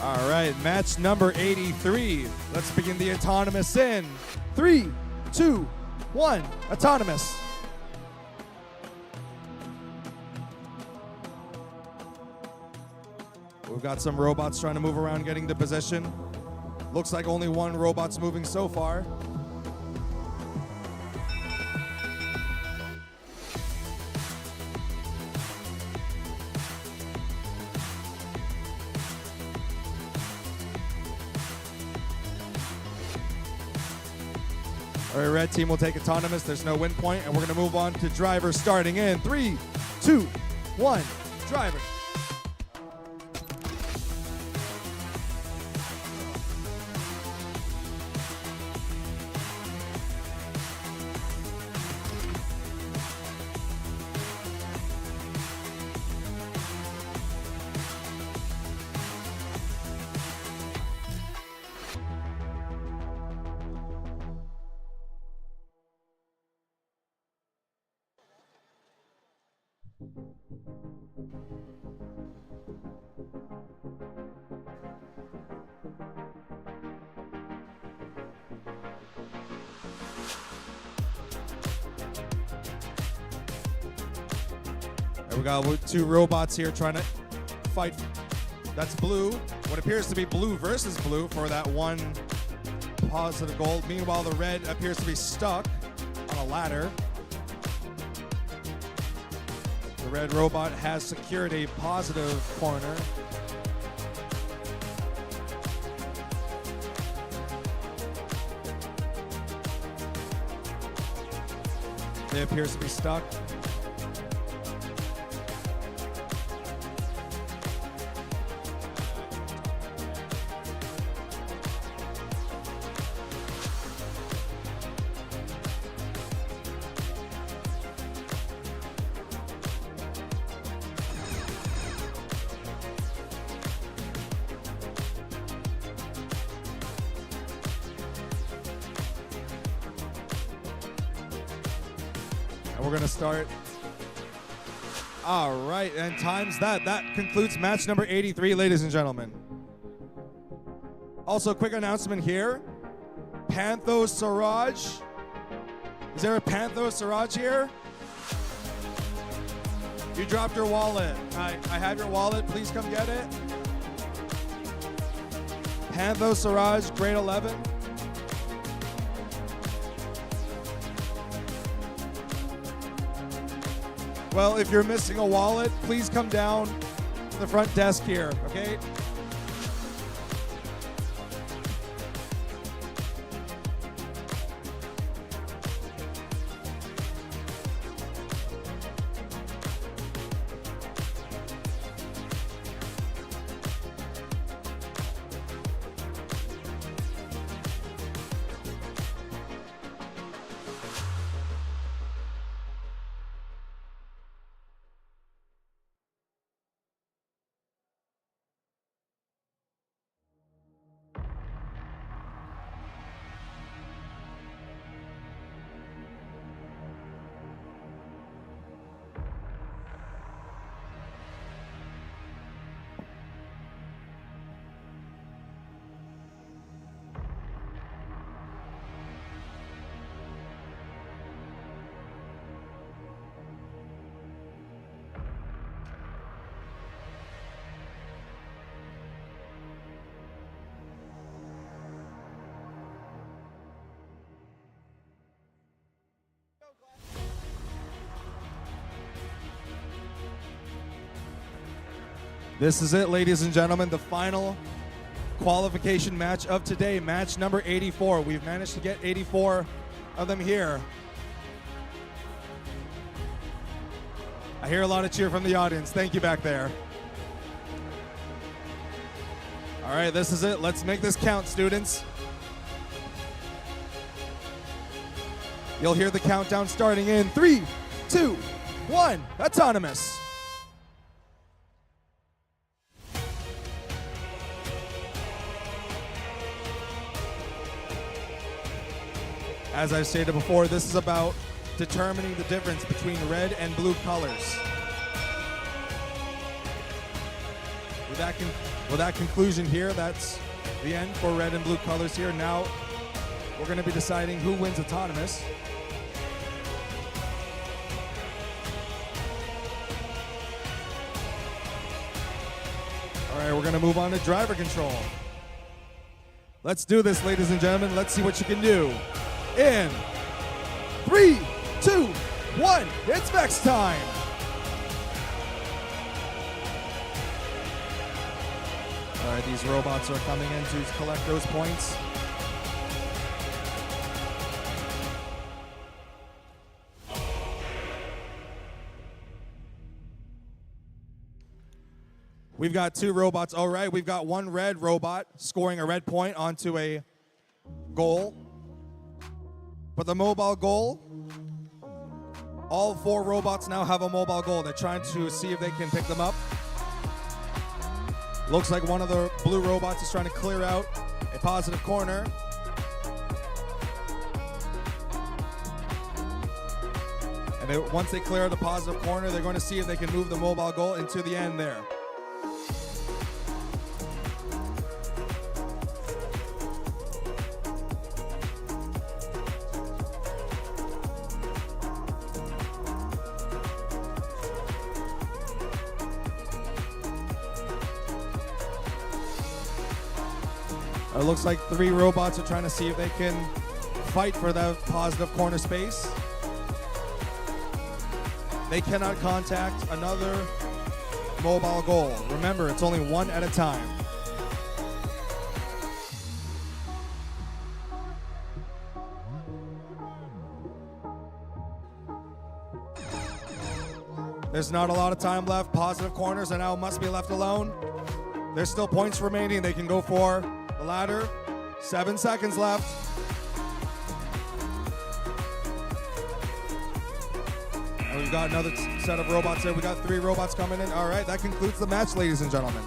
All right, match number 83. Let's begin the autonomous in 3, 2, 1. Autonomous. We've got some robots trying to move around getting to position. Looks like only one robot's moving so far. All right, red team will take autonomous. There's no win point, and we're going to move on to driver starting in 3, 2, 1. Driver. And we got two robots here trying to fight. That's blue. What appears to be blue versus blue for that one positive goal. Meanwhile, the red appears to be stuck on a ladder. The red robot has secured a positive corner. It appears to be stuck. And we're going to start. All right, and times that. That concludes match number 83, ladies and gentlemen. Also, quick announcement here. Pantho Siraj. Is there a Pantho Siraj here? You dropped your wallet. I have your wallet. Please come get it. Pantho Siraj, grade 11. Well, if you're missing a wallet, please come down to the front desk here, okay? This is it, ladies and gentlemen, the final qualification match of today, match number 84. We've managed to get 84 of them here. I hear a lot of cheer from the audience. Thank you back there. All right, this is it. Let's make this count, students. You'll hear the countdown starting in 3, 2, 1. Autonomous. As I've stated before, this is about determining the difference between red and blue colors. With that conclusion here, that's the end for red and blue colors here. Now we're going to be deciding who wins autonomous. All right, we're going to move on to driver control. Let's do this, ladies and gentlemen. Let's see what you can do. In 3, 2, 1, it's vex time. All right, these robots are coming in to collect those points. We've got 2 robots. All right, we've got 1 red robot scoring a red point onto a goal. But the mobile goal, all 4 robots now have a mobile goal. They're trying to see if they can pick them up. Looks like one of the blue robots is trying to clear out a positive corner. And once they clear out a positive corner, they're going to see if they can move the mobile goal into the end there. It looks like 3 robots are trying to see if they can fight for that positive corner space. They cannot contact another mobile goal. Remember, it's only 1 at a time. There's not a lot of time left. Positive corners and now must be left alone. There's still points remaining. They can go for the ladder. 7 seconds left. And we've got another set of robots there. We got 3 robots coming in. All right, that concludes the match, ladies and gentlemen.